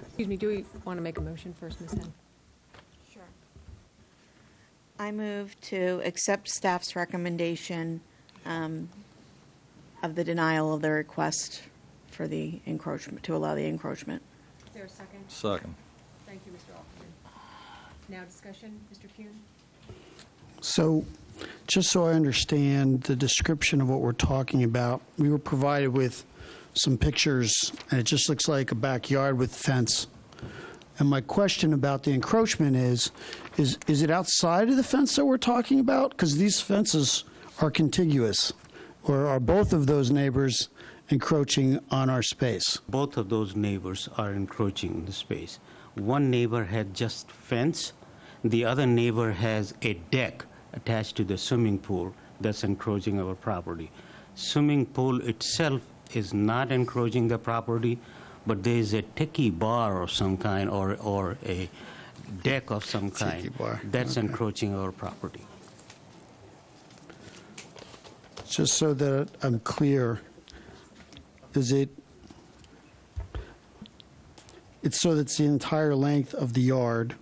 Excuse me, do we want to make a motion first, Ms. Henn? Sure. I move to accept staff's recommendation of the denial of the request for the encroachment, to allow the encroachment. Is there a second? Second. Thank you, Mr. Alderman. Now discussion, Mr. Kuhn? So, just so I understand the description of what we're talking about, we were provided with some pictures, and it just looks like a backyard with fence. And my question about the encroachment is it outside of the fence that we're talking about? Because these fences are contiguous. Or are both of those neighbors encroaching on our space? Both of those neighbors are encroaching the space. One neighbor had just fence. The other neighbor has a deck attached to the swimming pool that's encroaching our property. Swimming pool itself is not encroaching the property, but there is a tiki bar of some kind or a deck of some kind that's encroaching our property. Just so that I'm clear, it's so that's the entire length of the yard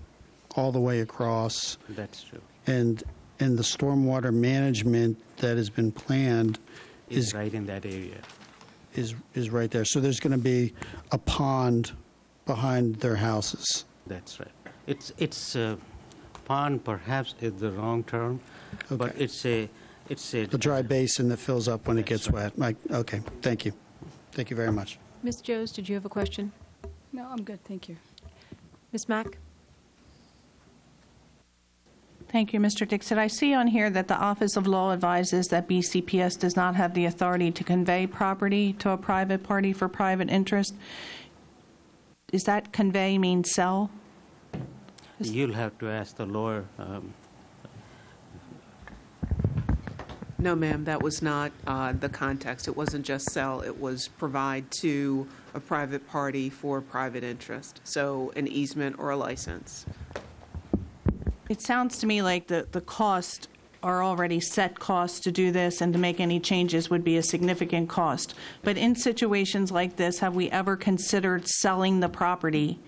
all the way across? That's true. And the stormwater management that has been planned is right in that area. Is right there. So there's going to be a pond behind their houses. That's right. It's a pond, perhaps is the wrong term, but it's a dry basin that fills up when it gets wet. Okay, thank you. Thank you very much. Ms. Joes, did you have a question? No, I'm good, thank you. Ms. Mack? Thank you, Mr. Dixon. I see on here that the Office of Law advises that BCPS does not have the authority to convey property to a private party for private interest. Does that convey mean sell? You'll have to ask the lawyer. No, ma'am, that was not the context. It wasn't just sell. It was provide to a private party for private interest, so an easement or a license. It sounds to me like the costs are already set costs to do this, and to make any changes would be a significant cost. But in situations like this, have we ever considered selling the property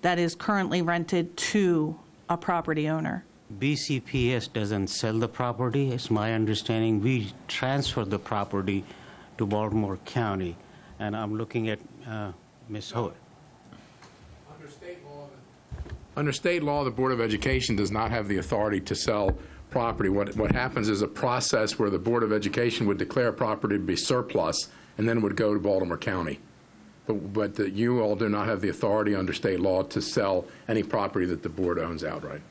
that is currently rented to a property owner? BCPS doesn't sell the property. It's my understanding we transfer the property to Baltimore County. And I'm looking at Ms. Hood. Under state law, the Board of Education does not have the authority to sell property. What happens is a process where the Board of Education would declare property to be surplus and then it would go to Baltimore County. But you all do not have the authority under state law to sell any property that the board owns outright.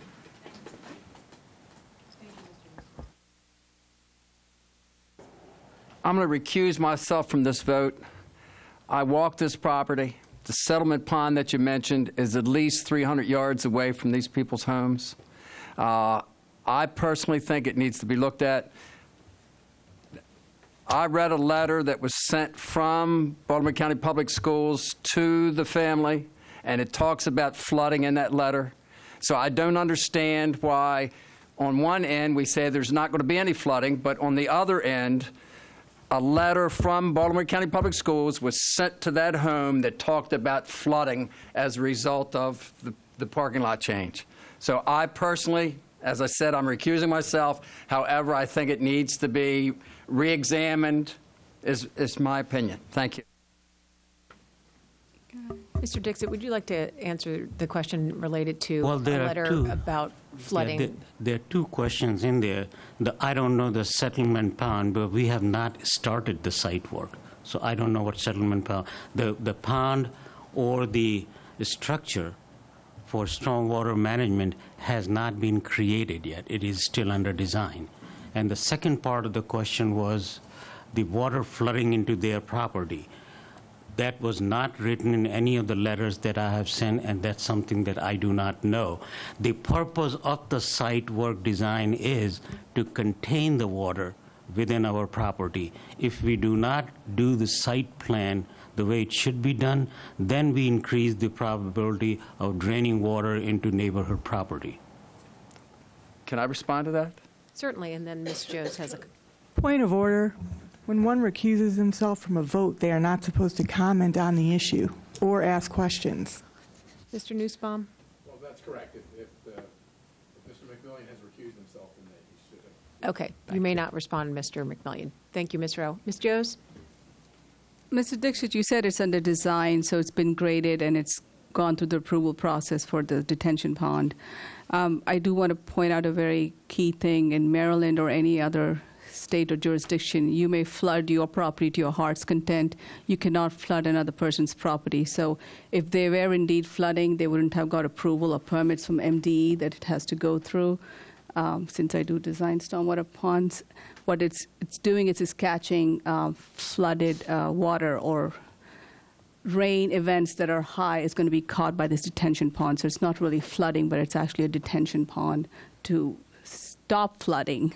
I'm going to recuse myself from this vote. I walked this property. The settlement pond that you mentioned is at least 300 yards away from these people's homes. I personally think it needs to be looked at. I read a letter that was sent from Baltimore County Public Schools to the family, and it talks about flooding in that letter. So I don't understand why on one end we say there's not going to be any flooding, but on the other end, a letter from Baltimore County Public Schools was sent to that home that talked about flooding as a result of the parking lot change. So I personally, as I said, I'm recusing myself. However, I think it needs to be re-examined, is my opinion. Thank you. Mr. Dixit, would you like to answer the question related to Well, a there are letter two. about flooding? Yeah, there are two questions in there. I don't know the settlement pond, but we have not started the site work. So I don't know what settlement pond. The pond or the structure for stormwater management has not been created yet. It is still under design. And the second part of the question was the water flooding into their property. That was not written in any of the letters that I have sent, and that's something that I do not know. The purpose of the site work design is to contain the water within our property. If we do not do the site plan the way it should be done, then we increase the probability of draining water into neighborhood property. Can I respond to that? Certainly, and then Ms. Joes has a... Point of order. When one recuses himself from a vote, they are not supposed to comment on the issue or ask questions. Mr. Nussbaum? Well, that's correct. If Mr. McMillian has recused himself, then he should have. Okay. You may not respond, Mr. McMillian. Thank you, Ms. Rowe. Ms. Joes? Mr. Dixit, you said it's under design, so it's been graded and it's gone through the approval process for the detention pond. I do want to point out a very key thing. In Maryland or any other state or jurisdiction, you may flood your property to your heart's content. You cannot flood another person's property. So if they were indeed flooding, they wouldn't have got approval or permits from MDE that it has to go through. Since I do design stormwater ponds, what it's doing is it's catching flooded water or rain events that are high is going to be caught by this detention pond. So it's not really flooding, but it's actually a detention pond to stop flooding.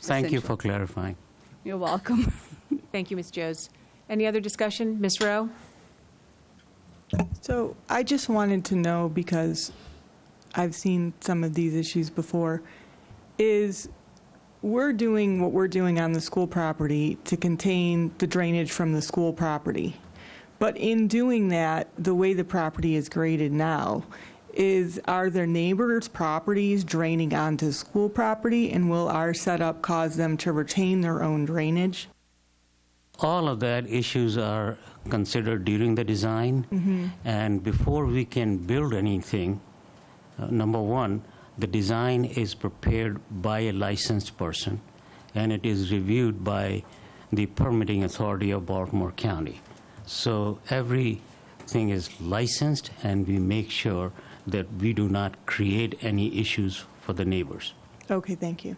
Thank you for clarifying. You're welcome. Thank you, Ms. Joes. Any other discussion? Ms. Rowe? So I just wanted to know, because I've seen some of these issues before, is we're doing what we're doing on the school property to contain the drainage from the school property. But in doing that, the way the property is graded now, are there neighbors' properties draining onto school property, and will our setup cause them to retain their own drainage? All of that issues are considered during the design, and before we can build anything, number one, the design is prepared by a licensed person, and it is reviewed by the permitting authority of Baltimore County. So everything is licensed, and we make sure that we do not create any issues for the neighbors. Okay, thank you.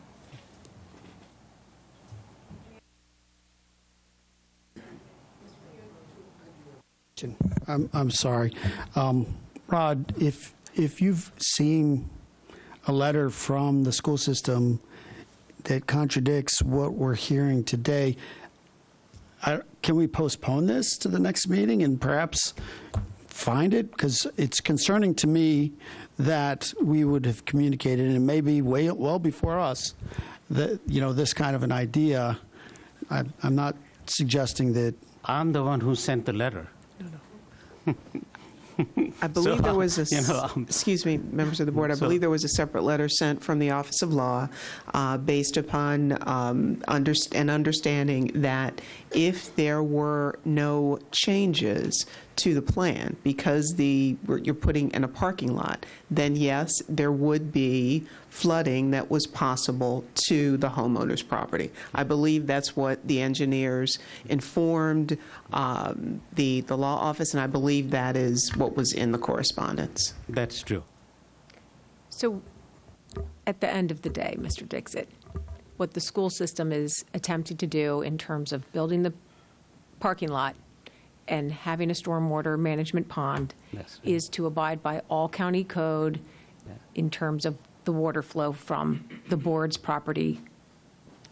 I'm sorry. Rod, if you've seen a letter from the school system that contradicts what we're hearing today, can we postpone this to the next meeting and perhaps find it? Because it's concerning to me that we would have communicated, and maybe well before us, that this kind of an idea. I'm not suggesting that. I'm the one who sent the letter. I believe there was excuse me, members of the board, I believe there was a separate letter sent from the Office of Law based upon an understanding that if there were no changes to the plan, because you're putting in a parking lot, then yes, there would be flooding that was possible to the homeowner's property. I believe that's what the engineers informed the law office, and I believe that is what was in the correspondence. That's true. So at the end of the day, Mr. Dixit, what the school system is attempting to do in terms of building the parking lot and having a stormwater management pond is to abide by all county code in terms of the water flow from the board's property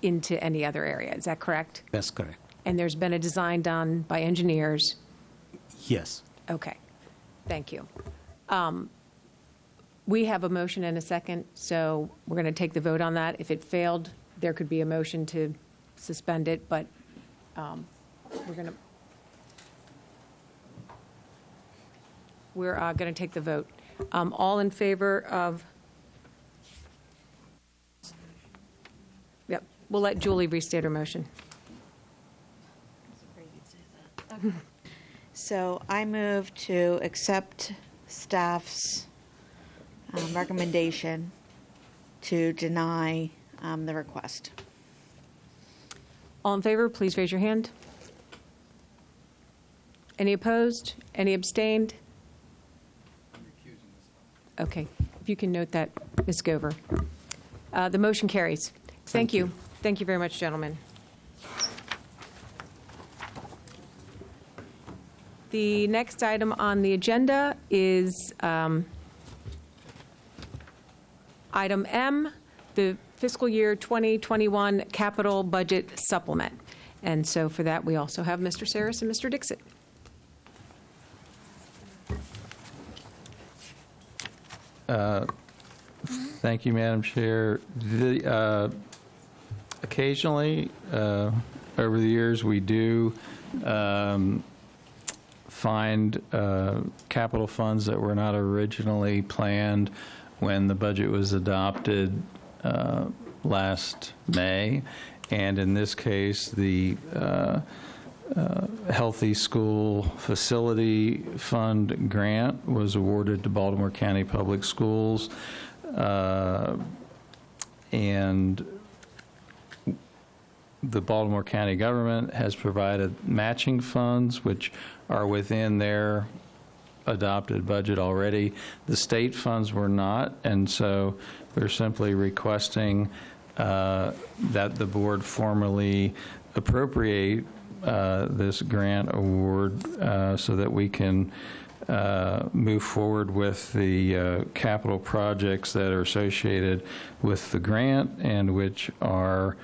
into any other area. Is that correct? That's correct. And there's been a design done by engineers? Yes. Okay. Thank you. We have a motion and a second, so we're going to take the vote on that. If it failed, there could be a motion to suspend it, but we're going to take the vote. All in favor of? Yep. We'll let Julie restate her motion. So I move to accept staff's recommendation to deny the request. All in favor, please raise your hand. Any opposed? Any abstained? Okay. If you can note that, Ms. Gover. The motion carries. Thank you. Thank you very much, gentlemen. The next item on the agenda is item M, the fiscal year 2021 capital budget supplement. And so for that, we also have Mr. Saris and Mr. Dixit. Thank you, Madam Chair. Occasionally, over the years, we do find capital funds that were not originally planned when the budget was adopted last May. And in this case, the Healthy School Facility Fund grant was awarded to Baltimore County Public Schools. And the Baltimore County government has provided matching funds, which are within their adopted budget already. The state funds were not, and so we're simply requesting that the board formally appropriate this grant award so that we can move forward with the capital projects that are associated with the grant and which are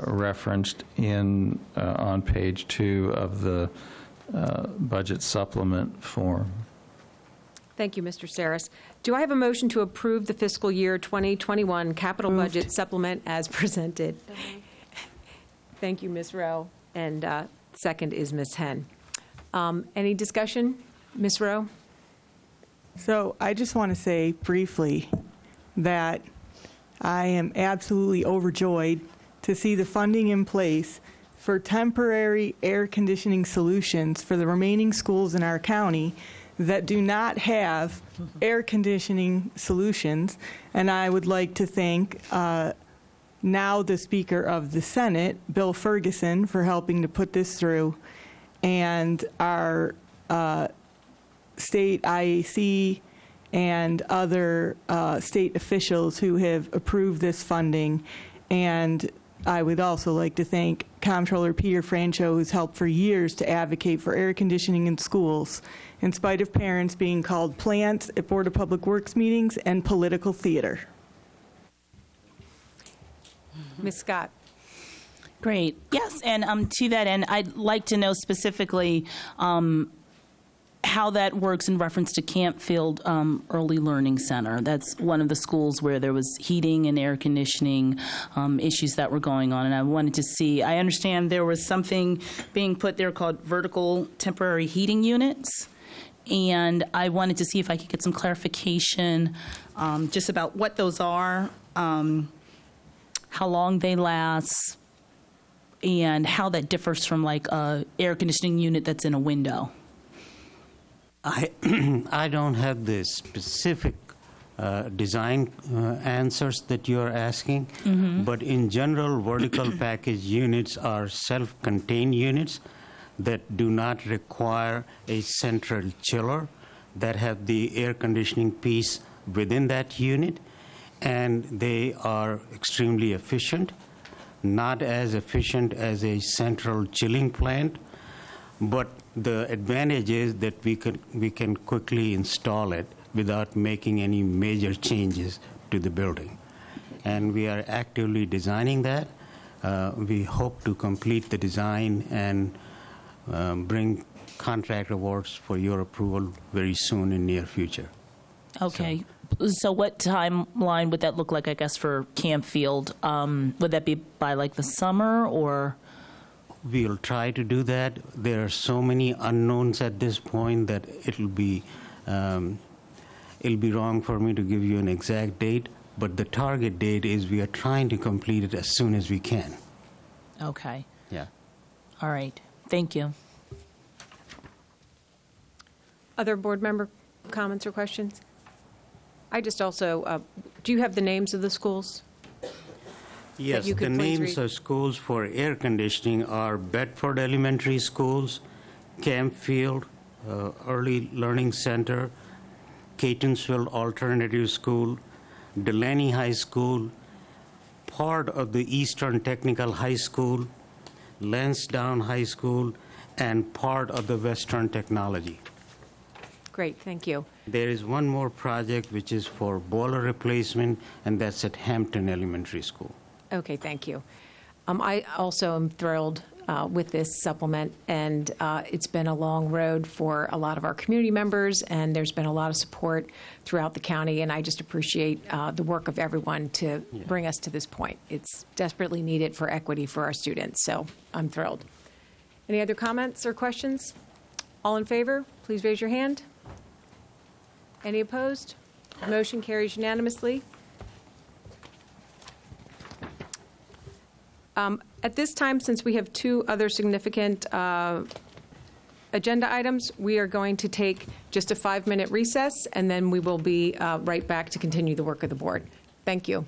referenced in on page 2 of the budget supplement form. Thank you, Mr. Saris. Do I have a motion to approve the fiscal year 2021 capital budget supplement as presented? Thank you, Ms. Rowe. And second is Ms. Henn. Any discussion? Ms. Rowe? So I just want to say briefly that I am absolutely overjoyed to see the funding in place for temporary air conditioning solutions for the remaining schools in our county that do not have air conditioning solutions. And I would like to thank now the Speaker of the Senate, Bill Ferguson, for helping to put this through, and our state IAC and other state officials who have approved this funding. And I would also like to thank Comptroller Peter Francho, who's helped for years to advocate for air conditioning in schools, in spite of parents being called plants at Board of Public Works meetings and political theater. Ms. Scott. Great. Yes, and to that end, I'd like to know specifically how that works in reference to Campfield Early Learning Center. That's one of the schools where there was heating and air conditioning issues that were going on, and I wanted to see, I understand there was something being put there called vertical temporary heating units, and I wanted to see if I could get some clarification just about what those are, how long they last, and how that differs from like a air conditioning unit that's in a window. I don't have the specific design answers that you're asking, but in general, vertical package units are self-contained units that do not require a central chiller, that have the air conditioning piece within that unit, and they are extremely efficient, not as efficient as a central chilling plant, but the advantage is that we can quickly install it without making any major changes to the building. And we are actively designing that. We hope to complete the design and bring contract awards for your approval very soon in near future. Okay. So what timeline would that look like, I guess, for Campfield? Would that be by like the summer or? We'll try to do that. There are so many unknowns at this point that it'll be wrong for me to give you an exact date, but the target date is we are trying to complete it as soon as we can. Okay. Yeah. All right. Thank you. Other board member comments or questions? I just also, do you have the names of the schools? Yes, the names of schools for air conditioning are Bedford Elementary Schools, Campfield Early Learning Center, Catonsville Alternative School, Delaney High School, part of the Eastern Technical High School, Lansdowne High School, and part of the Western technology. Great, thank you. There is one more project which is for boiler replacement, and that's at Hampton Elementary School. Okay, thank you. I also am thrilled with this supplement, and it's been a long road for a lot of our community members, and there's been a lot of support throughout the county, and I just appreciate the work of everyone to bring us to this point. It's desperately needed for equity for our students, so I'm thrilled. Any other comments or questions? All in favor, please raise your hand. Any opposed? Motion carries unanimously. At this time, since we have two other significant agenda items, we are going to take just a 5-minute recess, and then we will be right back to continue the work of the board. Thank you.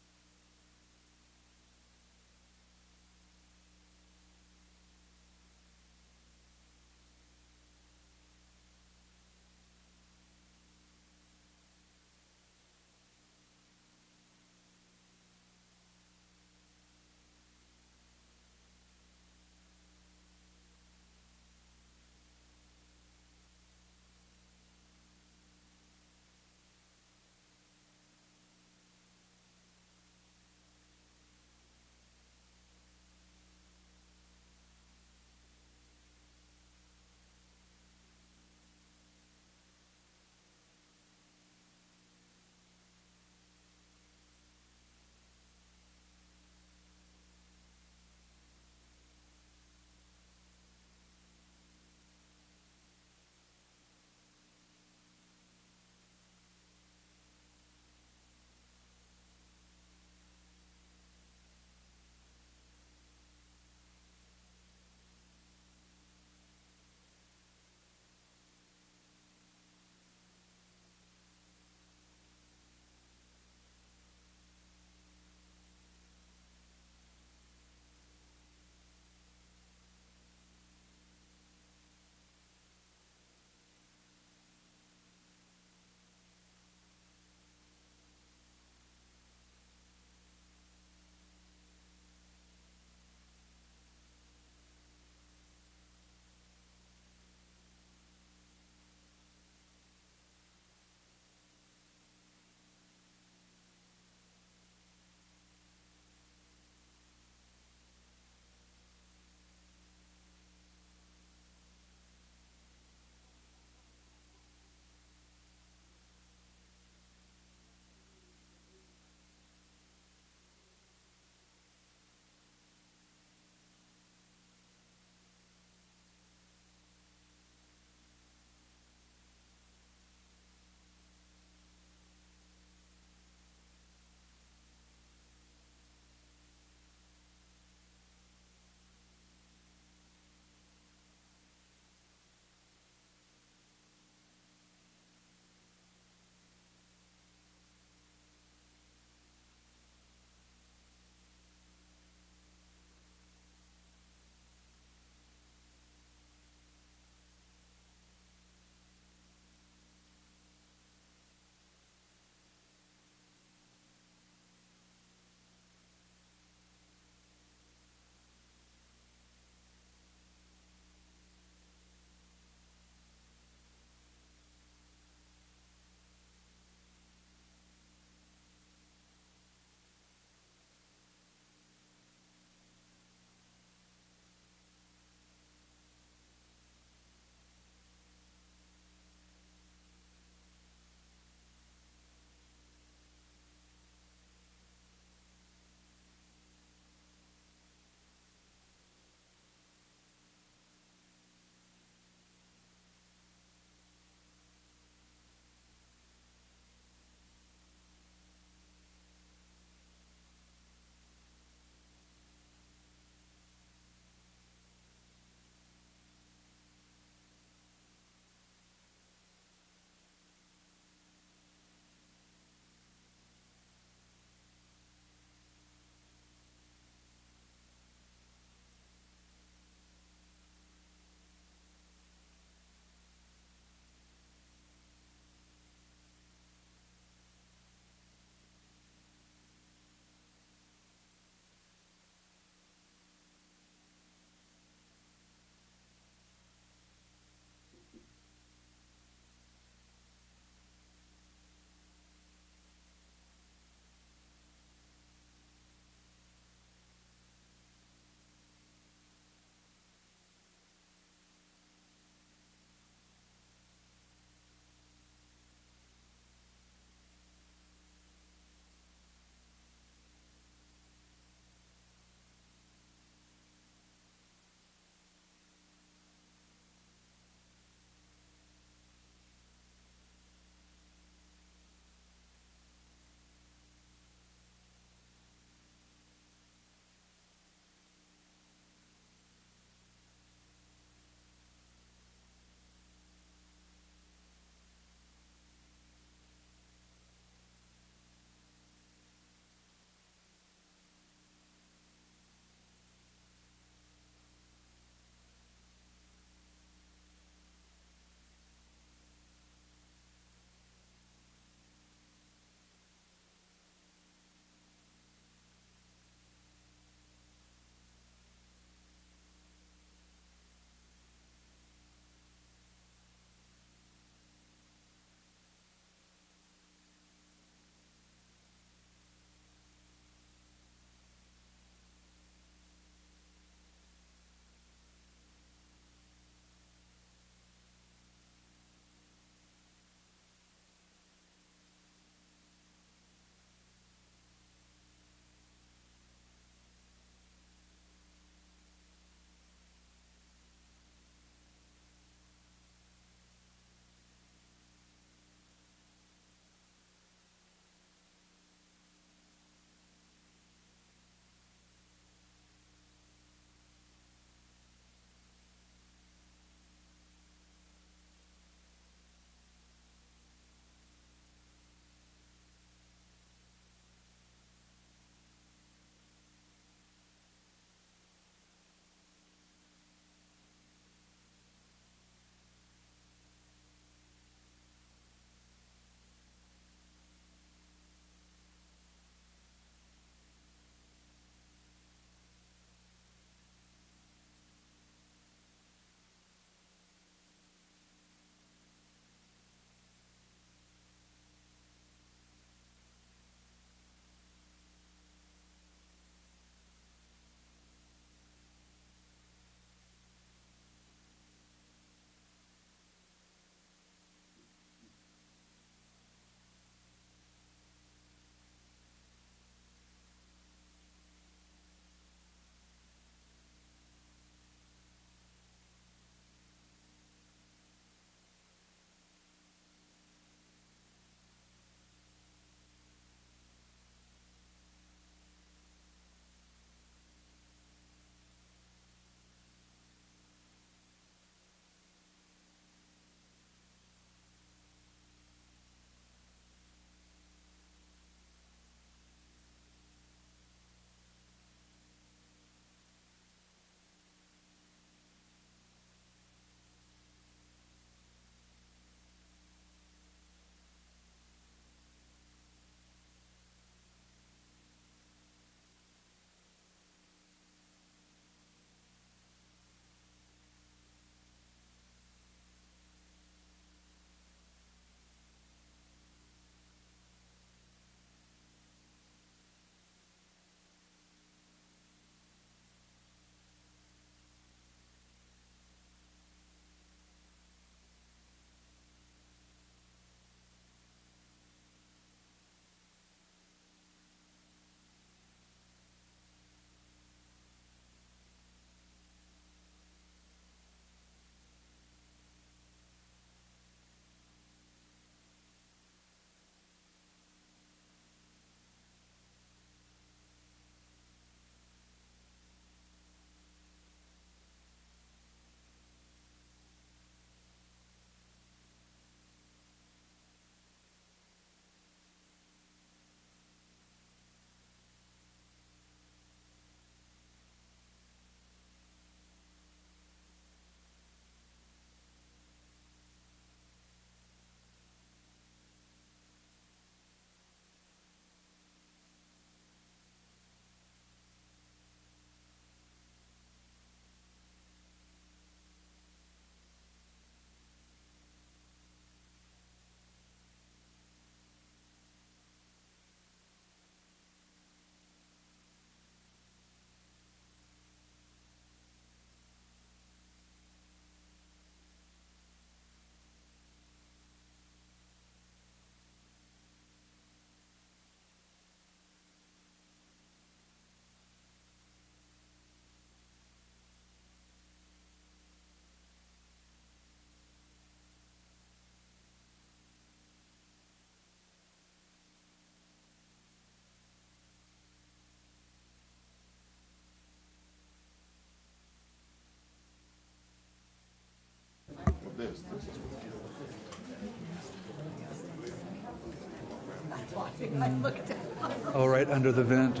Oh, right under the vent.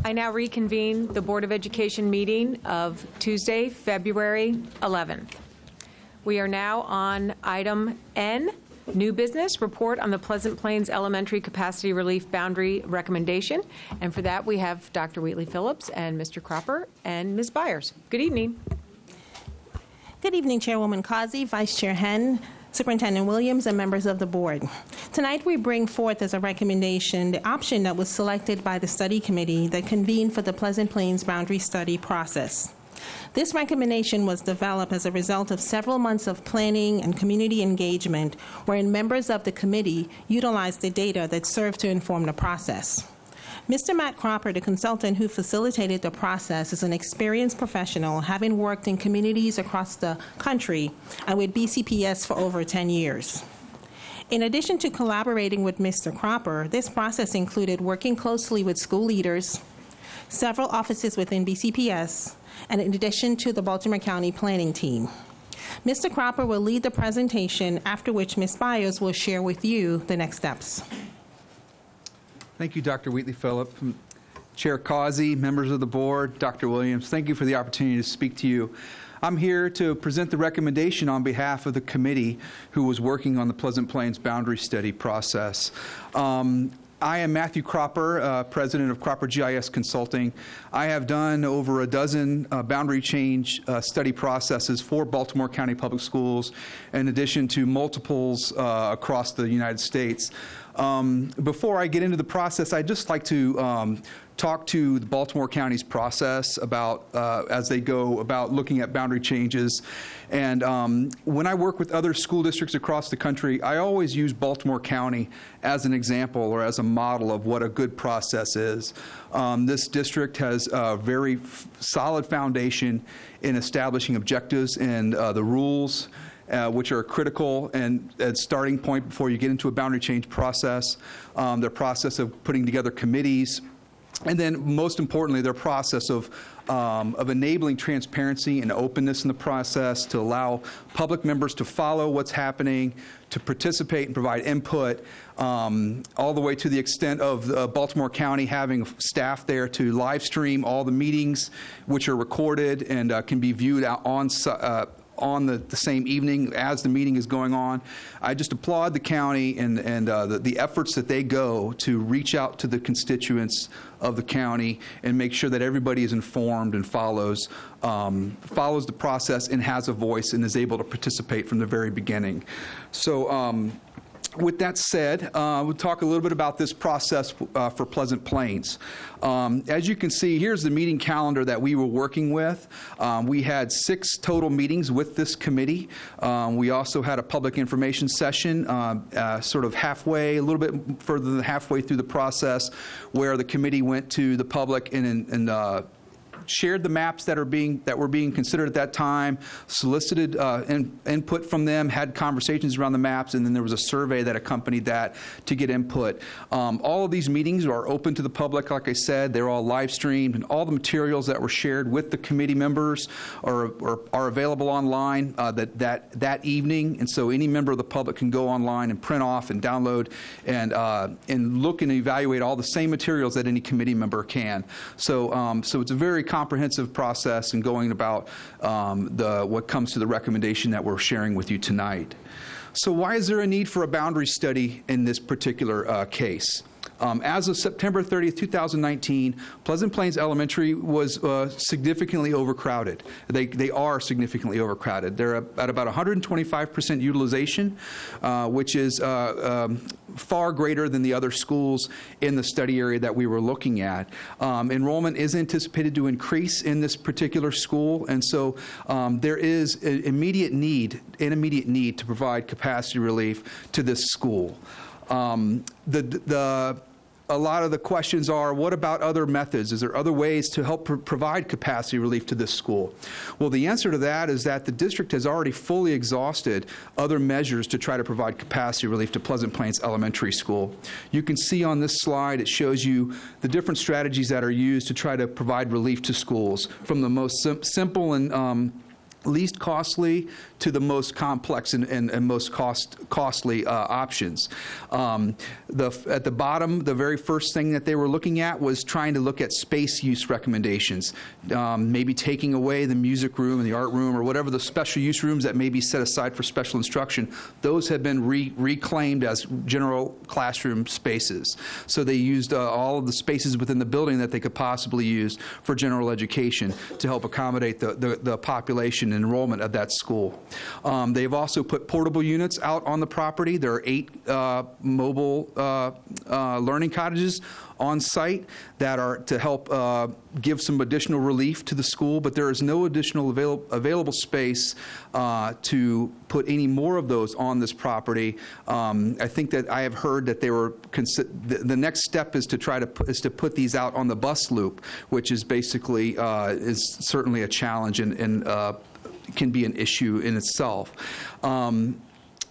I now reconvene the Board of Education meeting of Tuesday, February 11th. We are now on item N, new business, report on the Pleasant Plains Elementary Capacity Relief Boundary Recommendation. And for that, we have Dr. Wheatley Phillips and Mr. Cropper and Ms. Byers. Good evening. Good evening, Chairwoman Causey, Vice Chair Henn, Superintendent Williams, and members of the board. Tonight, we bring forth as a recommendation the option that was selected by the study committee that convened for the Pleasant Plains Boundary Study process. This recommendation was developed as a result of several months of planning and community engagement, wherein members of the committee utilized the data that served to inform the process. Mr. Matt Cropper, the consultant who facilitated the process, is an experienced professional, having worked in communities across the country and with BCPS for over 10 years. In addition to collaborating with Mr. Cropper, this process included working closely with school leaders, several offices within BCPS, and in addition to the Baltimore County Planning Team. Mr. Cropper will lead the presentation, after which Ms. Byers will share with you the next steps. Thank you, Dr. Wheatley Phillip. Chair Causey, members of the board, Dr. Williams, thank you for the opportunity to speak to you. I'm here to present the recommendation on behalf of the committee who was working on the Pleasant Plains Boundary Study process. I am Matthew Cropper, president of Cropper GIS Consulting. I have done over a dozen boundary change study processes for Baltimore County Public Schools, in addition to multiples across the United States. Before I get into the process, I'd just like to talk to the Baltimore County's process about as they go about looking at boundary changes. And when I work with other school districts across the country, I always use Baltimore County as an example or as a model of what a good process is. This district has a very solid foundation in establishing objectives and the rules which are critical and a starting point before you get into a boundary change process. Their process of putting together committees, and then most importantly, their process of enabling transparency and openness in the process to allow public members to follow what's happening, to participate and provide input, all the way to the extent of Baltimore County having staff there to live stream all the meetings, which are recorded and can be viewed on the same evening as the meeting is going on. I just applaud the county and the efforts that they go to reach out to the constituents of the county and make sure that everybody is informed and follows the process and has a voice and is able to participate from the very beginning. So with that said, we'll talk a little bit about this process for Pleasant Plains. As you can see, here's the meeting calendar that we were working with. We had 6 total meetings with this committee. We also had a public information session sort of halfway, a little bit further than halfway through the process, where the committee went to the public and shared the maps that were being considered at that time, solicited input from them, had conversations around the maps, and then there was a survey that accompanied that to get input. All of these meetings are open to the public. Like I said, they're all live streamed, and all the materials that were shared with the committee members are available online that evening. And so any member of the public can go online and print off and download and look and evaluate all the same materials that any committee member can. So it's a very comprehensive process in going about what comes to the recommendation that we're sharing with you tonight. So why is there a need for a boundary study in this particular case? As of September 30th, 2019, Pleasant Plains Elementary was significantly overcrowded. They are significantly overcrowded. They're at about 125% utilization, which is far greater than the other schools in the study area that we were looking at. Enrollment is anticipated to increase in this particular school, and so there is an immediate need to provide capacity relief to this school. The a lot of the questions are, what about other methods? Is there other ways to help provide capacity relief to this school? Well, the answer to that is that the district has already fully exhausted other measures to try to provide capacity relief to Pleasant Plains Elementary School. You can see on this slide, it shows you the different strategies that are used to try to provide relief to schools, from the most simple and least costly to the most complex and most costly options. At the bottom, the very first thing that they were looking at was trying to look at space use recommendations, maybe taking away the music room and the art room or whatever the special use rooms that may be set aside for special instruction. Those have been reclaimed as general classroom spaces. So they used all of the spaces within the building that they could possibly use for general education to help accommodate the population and enrollment of that school. They've also put portable units out on the property. There are 8 mobile learning cottages on site that are to help give some additional relief to the school, but there is no additional available space to put any more of those on this property. I think that I have heard that they were the next step is to try to put these out on the bus loop, which is basically is certainly a challenge and can be an issue in itself.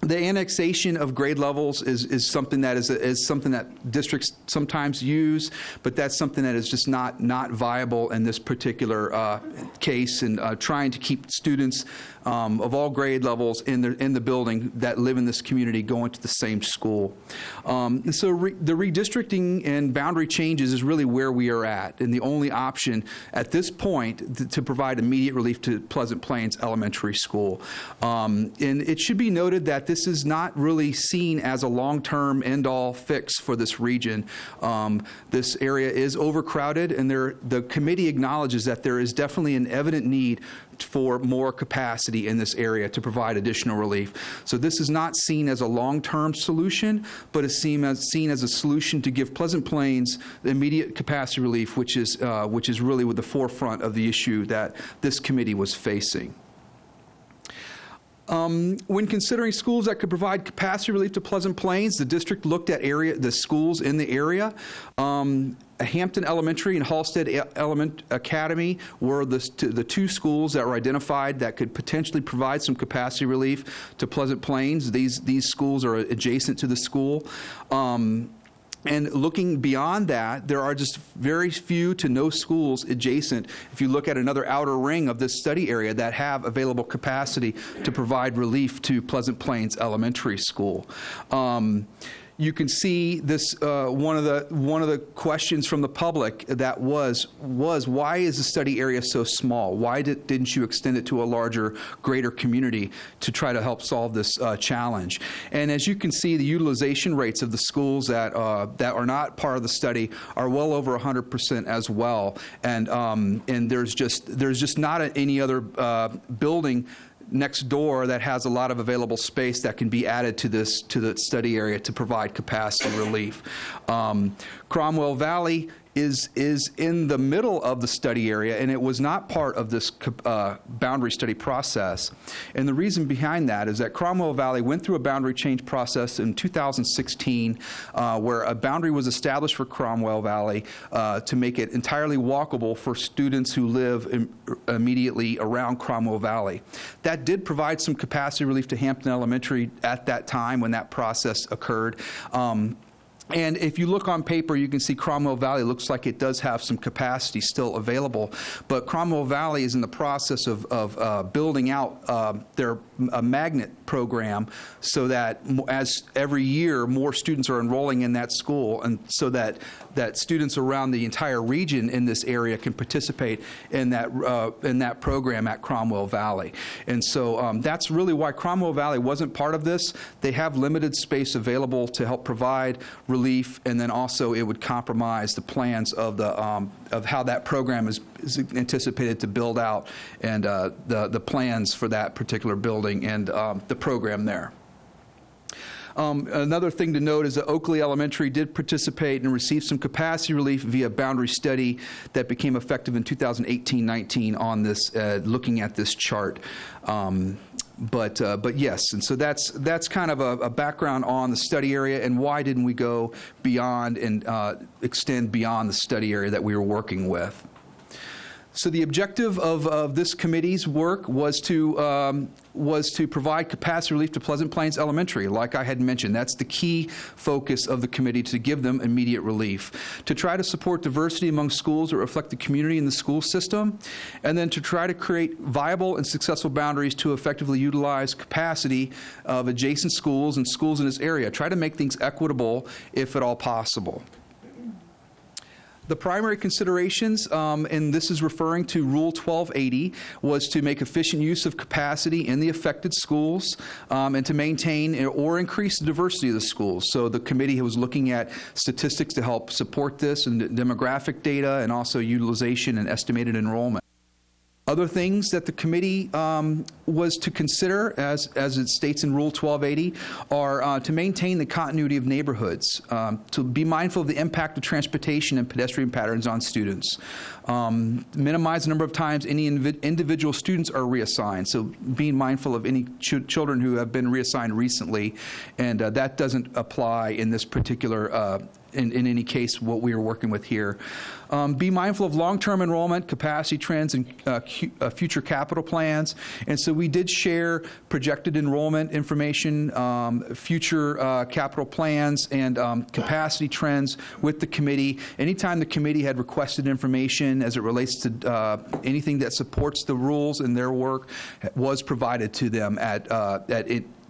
The annexation of grade levels is something that is something that districts sometimes use, but that's something that is just not viable in this particular case. And trying to keep students of all grade levels in the building that live in this community going to the same school. And so the redistricting and boundary changes is really where we are at, and the only option at this point to provide immediate relief to Pleasant Plains Elementary School. And it should be noted that this is not really seen as a long-term end-all fix for this region. This area is overcrowded, and the committee acknowledges that there is definitely an evident need for more capacity in this area to provide additional relief. So this is not seen as a long-term solution, but is seen as a solution to give Pleasant Plains the immediate capacity relief, which is really with the forefront of the issue that this committee was facing. When considering schools that could provide capacity relief to Pleasant Plains, the district looked at the schools in the area. Hampton Elementary and Halstead Academy were the 2 schools that were identified that could potentially provide some capacity relief to Pleasant Plains. These schools are adjacent to the school. And looking beyond that, there are just very few to no schools adjacent, if you look at another outer ring of this study area, that have available capacity to provide relief to Pleasant Plains Elementary School. You can see this one of the questions from the public that was why is the study area so small? Why didn't you extend it to a larger, greater community to try to help solve this challenge? And as you can see, the utilization rates of the schools that are not part of the study are well over 100% as well. And there's just not any other building next door that has a lot of available space that can be added to the study area to provide capacity relief. Cromwell Valley is in the middle of the study area, and it was not part of this boundary study process. And the reason behind that is that Cromwell Valley went through a boundary change process in 2016 where a boundary was established for Cromwell Valley to make it entirely walkable for students who live immediately around Cromwell Valley. That did provide some capacity relief to Hampton Elementary at that time when that process occurred. And if you look on paper, you can see Cromwell Valley looks like it does have some capacity still available. But Cromwell Valley is in the process of building out their magnet program so that as every year more students are enrolling in that school, and so that students around the entire region in this area can participate in that program at Cromwell Valley. And so that's really why Cromwell Valley wasn't part of this. They have limited space available to help provide relief, and then also it would compromise the plans of how that program is anticipated to build out, and the plans for that particular building and the program there. Another thing to note is that Oakley Elementary did participate and receive some capacity relief via boundary study that became effective in 2018-19 on this, looking at this chart. But yes, and so that's kind of a background on the study area and why didn't we go beyond and extend beyond the study area that we were working with. So the objective of this committee's work was to provide capacity relief to Pleasant Plains Elementary. Like I had mentioned, that's the key focus of the committee, to give them immediate relief, to try to support diversity among schools that reflect the community in the school system, and then to try to create viable and successful boundaries to effectively utilize capacity of adjacent schools and schools in this area. Try to make things equitable if at all possible. The primary considerations, and this is referring to Rule 1280, was to make efficient use of capacity in the affected schools and to maintain or increase the diversity of the schools. So the committee was looking at statistics to help support this, and demographic data, and also utilization and estimated enrollment. Other things that the committee was to consider, as it states in Rule 1280, are to maintain the continuity of neighborhoods, to be mindful of the impact of transportation and pedestrian patterns on students, minimize the number of times any individual students are reassigned, so being mindful of any children who have been reassigned recently, and that doesn't apply in this particular in any case, what we are working with here. Be mindful of long-term enrollment, capacity trends, and future capital plans. And so we did share projected enrollment information, future capital plans, and capacity trends with the committee. Anytime the committee had requested information as it relates to anything that supports the rules in their work, was provided to them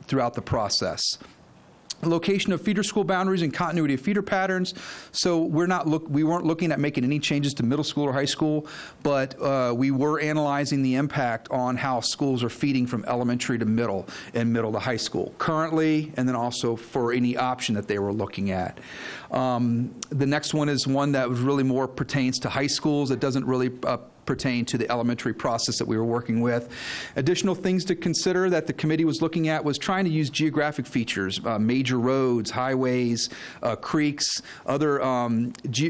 throughout the process. Location of feeder school boundaries and continuity of feeder patterns. So we weren't looking at making any changes to middle school or high school, but we were analyzing the impact on how schools are feeding from elementary to middle and middle to high school currently, and then also for any option that they were looking at. The next one is one that really more pertains to high schools. It doesn't really pertain to the elementary process that we were working with. Additional things to consider that the committee was looking at was trying to use geographic features, major roads, highways, creeks, other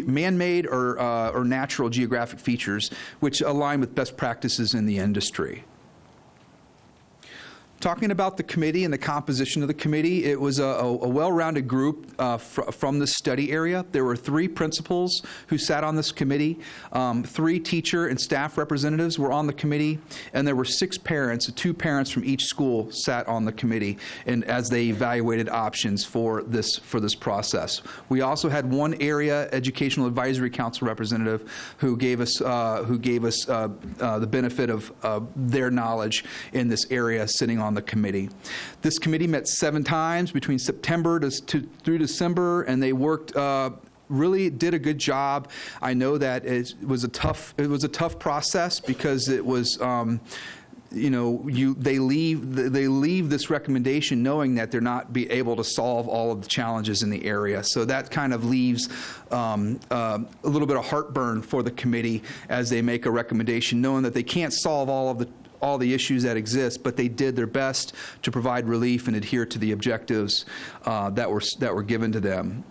man-made or natural geographic features which align with best practices in the industry. Talking about the committee and the composition of the committee, it was a well-rounded group from the study area. There were 3 principals who sat on this committee, 3 teacher and staff representatives were on the committee, and there were 6 parents, 2 parents from each school sat on the committee, and as they evaluated options for this process. We also had 1 area educational advisory council representative who gave us the benefit of their knowledge in this area, sitting on the committee. This committee met 7 times between September through December, and they worked really did a good job. I know that it was a tough process because it was they leave this recommendation knowing that they're not be able to solve all of the challenges in the area. So that kind of leaves a little bit of heartburn for the committee as they make a recommendation, knowing that they can't solve all the issues that exist, but they did their best to provide relief and adhere to the objectives that were given to them.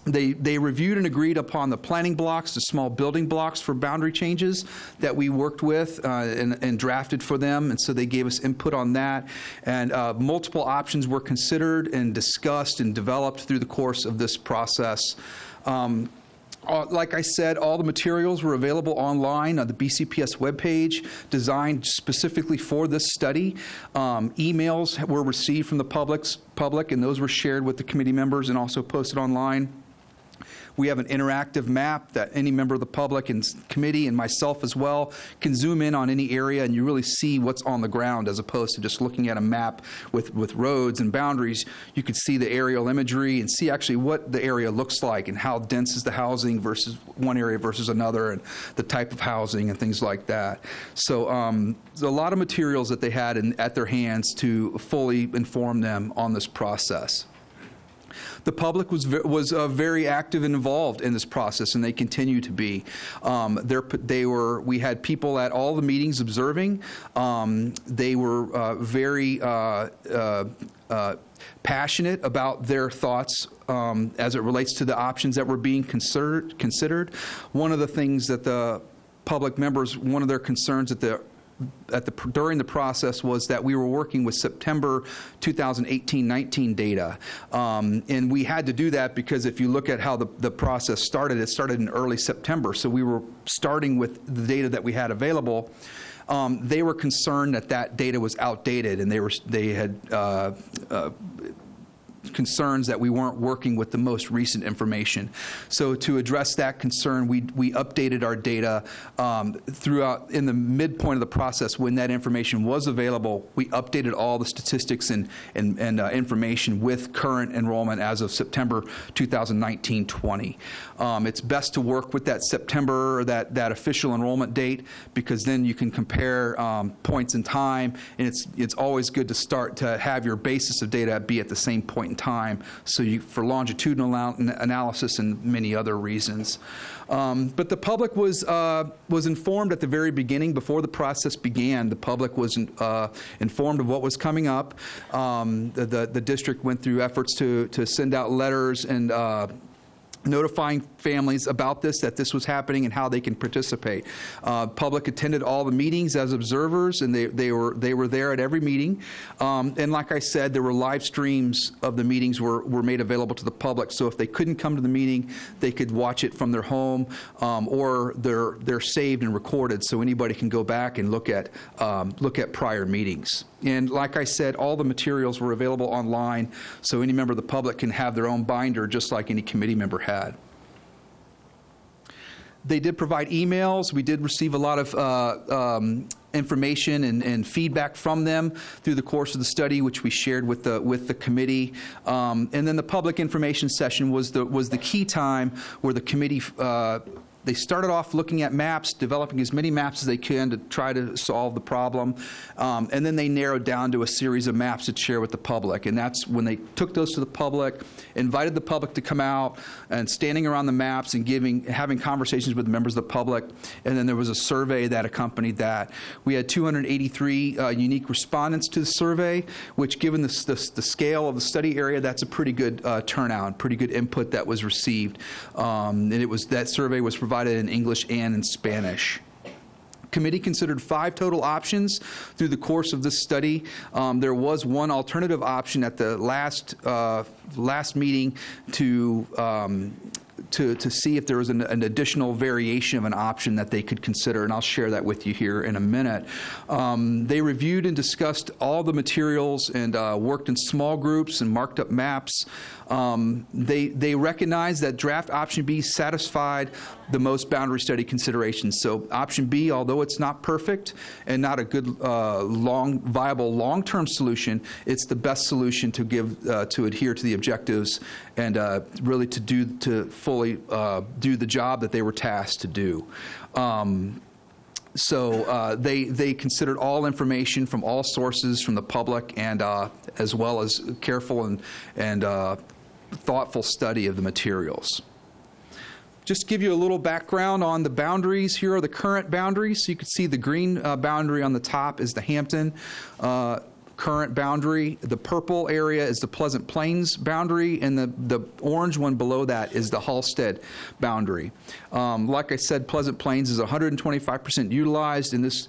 They reviewed and agreed upon the planning blocks, the small building blocks for boundary changes that we worked with and drafted for them, and so they gave us input on that. And multiple options were considered and discussed and developed through the course of this process. Like I said, all the materials were available online on the BCPS webpage, designed specifically for this study. Emails were received from the public, and those were shared with the committee members and also posted online. We have an interactive map that any member of the public and committee and myself as well can zoom in on any area, and you really see what's on the ground as opposed to just looking at a map with roads and boundaries. You could see the aerial imagery and see actually what the area looks like and how dense is the housing versus one area versus another, and the type of housing and things like that. So there's a lot of materials that they had at their hands to fully inform them on this process. The public was very active and involved in this process, and they continue to be. We had people at all the meetings observing. They were very passionate about their thoughts as it relates to the options that were being considered. One of the things that the public members, one of their concerns that during the process was that we were working with September 2018-19 data. And we had to do that because if you look at how the process started, it started in early September. So we were starting with the data that we had available. They were concerned that that data was outdated, and they had concerns that we weren't working with the most recent information. So to address that concern, we updated our data throughout in the midpoint of the process when that information was available. We updated all the statistics and information with current enrollment as of September 2019-20. It's best to work with that September or that official enrollment date because then you can compare points in time, and it's always good to start to have your basis of data be at the same point in time, so for longitudinal analysis and many other reasons. But the public was informed at the very beginning, before the process began. The public was informed of what was coming up. The district went through efforts to send out letters and notifying families about this, that this was happening and how they can participate. Public attended all the meetings as observers, and they were there at every meeting. And like I said, there were live streams of the meetings were made available to the public. So if they couldn't come to the meeting, they could watch it from their home, or they're saved and recorded, so anybody can go back and look at prior meetings. And like I said, all the materials were available online, so any member of the public can have their own binder just like any committee member had. They did provide emails. We did receive a lot of information and feedback from them through the course of the study, which we shared with the committee. And then the public information session was the key time where the committee they started off looking at maps, developing as many maps as they can to try to solve the problem, and then they narrowed down to a series of maps to share with the public. And that's when they took those to the public, invited the public to come out, and standing around the maps and having conversations with members of the public. And then there was a survey that accompanied that. We had 283 unique respondents to the survey, which, given the scale of the study area, that's a pretty good turnout, pretty good input that was received. And that survey was provided in English and in Spanish. Committee considered 5 total options through the course of this study. There was one alternative option at the last meeting to see if there was an additional variation of an option that they could consider, and I'll share that with you here in a minute. They reviewed and discussed all the materials and worked in small groups and marked up maps. They recognized that draft option B satisfied the most boundary study considerations. So option B, although it's not perfect and not a good viable long-term solution, it's the best solution to adhere to the objectives and really to fully do the job that they were tasked to do. So they considered all information from all sources, from the public, and as well as careful and thoughtful study of the materials. Just to give you a little background on the boundaries, here are the current boundaries. So you can see the green boundary on the top is the Hampton current boundary. The purple area is the Pleasant Plains boundary, and the orange one below that is the Halstead boundary. Like I said, Pleasant Plains is 125% utilized in this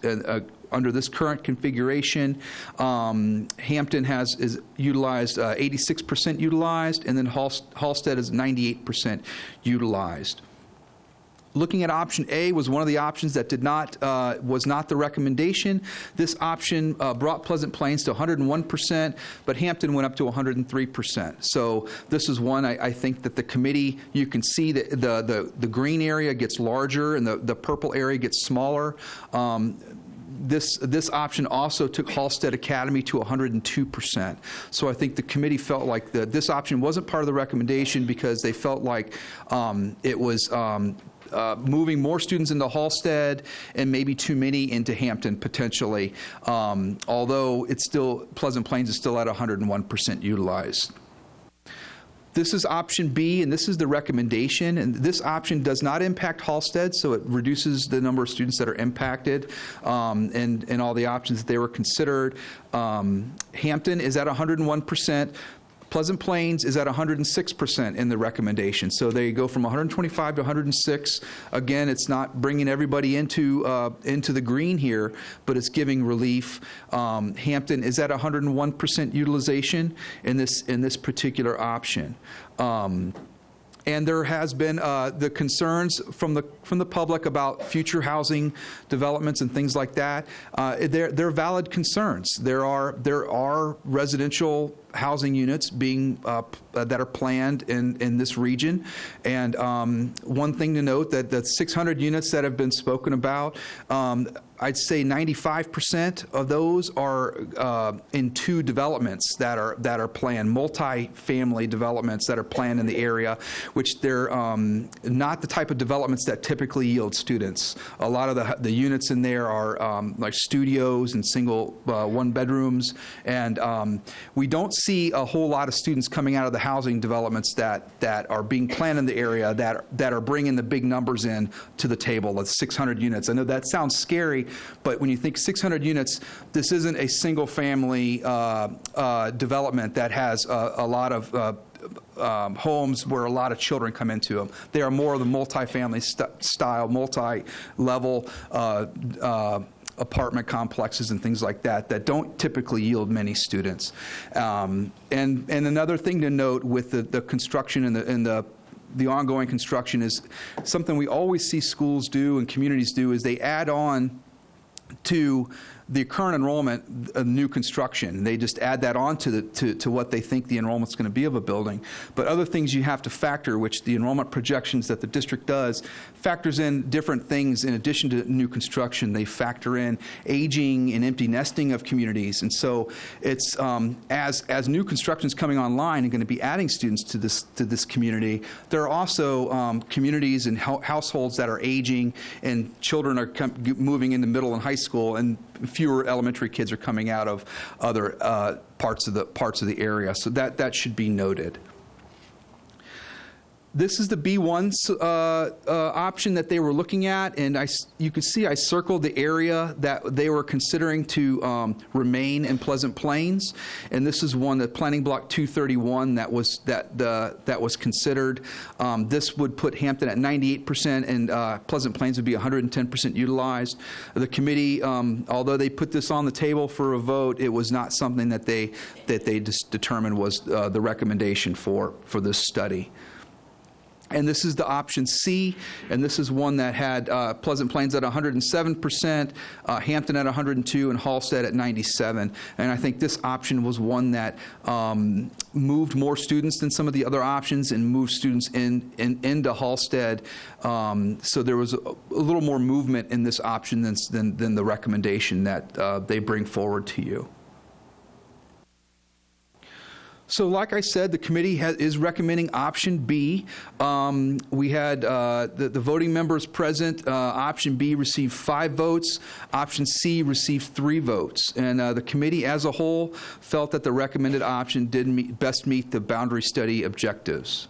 under this current configuration. Hampton is utilized 86% utilized, and then Halstead is 98% utilized. Looking at option A was one of the options that was not the recommendation. This option brought Pleasant Plains to 101%, but Hampton went up to 103%. So this is one I think that the committee, you can see that the green area gets larger and the purple area gets smaller. This option also took Halstead Academy to 102%. So I think the committee felt like this option wasn't part of the recommendation because they felt like it was moving more students into Halstead and maybe too many into Hampton potentially, although Pleasant Plains is still at 101% utilized. This is option B, and this is the recommendation. And this option does not impact Halstead, so it reduces the number of students that are impacted and all the options that they were considered. Hampton is at 101%. Pleasant Plains is at 106% in the recommendation. So they go from 125 to 106. Again, it's not bringing everybody into the green here, but it's giving relief. Hampton is at 101% utilization in this particular option. And there has been the concerns from the public about future housing developments and things like that. They're valid concerns. There are residential housing units being that are planned in this region, and one thing to note that the 600 units that have been spoken about, I'd say 95% of those are in two developments that are planned, multi-family developments that are planned in the area, which they're not the type of developments that typically yield students. A lot of the units in there are like studios and single one bedrooms, and we don't see a whole lot of students coming out of the housing developments that are being planned in the area that are bringing the big numbers in to the table, the 600 units. I know that sounds scary, but when you think 600 units, this isn't a single family development that has a lot of homes where a lot of children come into them. They are more of the multi-family style, multi-level apartment complexes and things like that don't typically yield many students. And another thing to note with the construction and the ongoing construction is something we always see schools do and communities do is they add on to the current enrollment of new construction. They just add that on to what they think the enrollment's going to be of a building. But other things you have to factor, which the enrollment projections that the district does, factors in different things in addition to new construction. They factor in aging and empty nesting of communities. And so it's as new construction is coming online and going to be adding students to this community, there are also communities and households that are aging, and children are moving into middle and high school, and fewer elementary kids are coming out of other parts of the area. So that should be noted. This is the B1 option that they were looking at, and you can see I circled the area that they were considering to remain in Pleasant Plains, and this is one, the Planning Block 231, that was considered. This would put Hampton at 98%, and Pleasant Plains would be 110% utilized. The committee, although they put this on the table for a vote, it was not something that they just determined was the recommendation for this study. And this is the option C, and this is one that had Pleasant Plains at 107%, Hampton at 102%, and Halstead at 97%. And I think this option was one that moved more students than some of the other options and moved students into Halstead. So there was a little more movement in this option than the recommendation that they bring forward to you. So like I said, the committee is recommending option B. We had the voting members present. Option B received 5 votes. Option C received 3 votes. And the committee as a whole felt that the recommended option did best meet the boundary study objectives.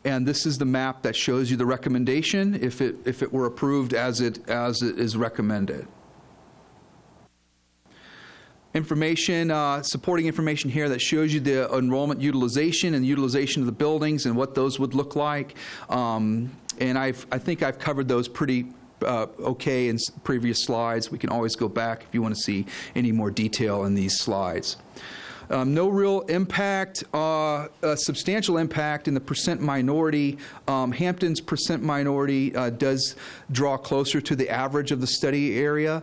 And this is the map that shows you the recommendation if it were approved as it is recommended. Information, supporting information here that shows you the enrollment utilization and utilization of the buildings and what those would look like. And I think I've covered those pretty okay in previous slides. We can always go back if you want to see any more detail in these slides. No real impact, substantial impact in the percent minority. Hampton's percent minority does draw closer to the average of the study area.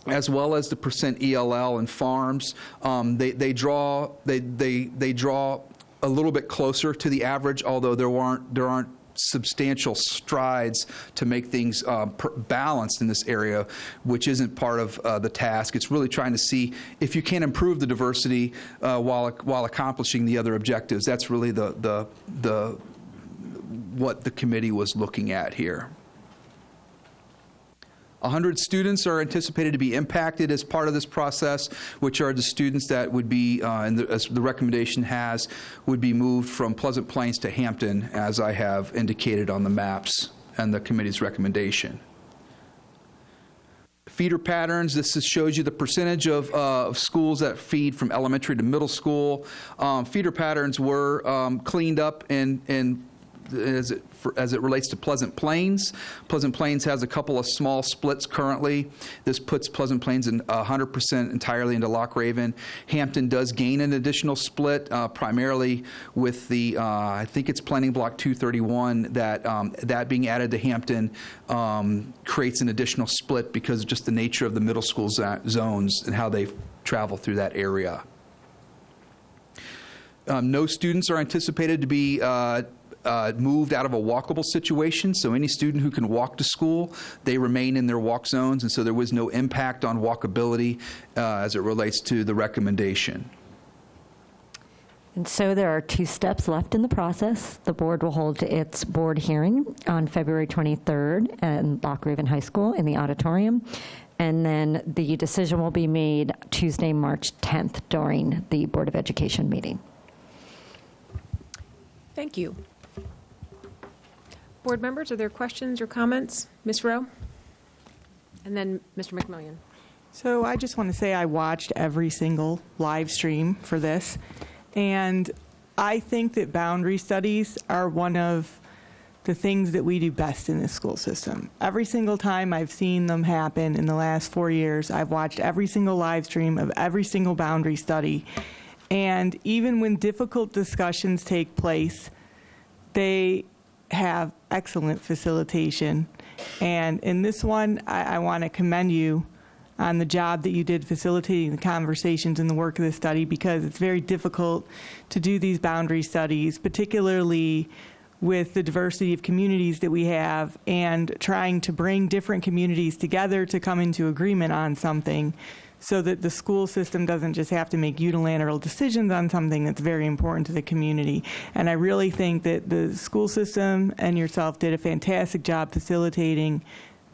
As well as the percent ELL and farms, they draw a little bit closer to the average, although there aren't substantial strides to make things balanced in this area, which isn't part of the task. It's really trying to see if you can improve the diversity while accomplishing the other objectives. That's really what the committee was looking at here. 100 students are anticipated to be impacted as part of this process, which are the students that would be, as the recommendation has, would be moved from Pleasant Plains to Hampton, as I have indicated on the maps and the committee's recommendation. Feeder patterns, shows you the percentage of schools that feed from elementary to middle school. Feeder patterns were cleaned up and as it relates to Pleasant Plains. Pleasant Plains has a couple of small splits currently. This puts Pleasant Plains in 100% entirely into Loch Raven. Hampton does gain an additional split, primarily with the, I think it's Planning Block 231, that being added to Hampton creates an additional split because of just the nature of the middle school zones and how they travel through that area. No students are anticipated to be moved out of a walkable situation, so any student who can walk to school, they remain in their walk zones, and so there was no impact on walkability as it relates to the recommendation. And so there are 2 steps left in the process. The board will hold its board hearing on February 23rd at Loch Raven High School in the auditorium, and then the decision will be made Tuesday, March 10th during the Board of Education meeting. Thank you. Board members, are there questions or comments? Ms. Rowe? And then Mr. McMillian. So I just want to say I watched every single live stream for this, and I think that boundary studies are one of the things that we do best in this school system. Every single time I've seen them happen in the last 4 years, I've watched every single live stream of every single boundary study, and even when difficult discussions take place, they have excellent facilitation. And in this one, I want to commend you on the job that you did facilitating the conversations and the work of the study, because it's very difficult to do these boundary studies, particularly with the diversity of communities that we have and trying to bring different communities together to come into agreement on something so that the school system doesn't just have to make unilateral decisions on something that's very important to the community. And I really think that the school system and yourself did a fantastic job facilitating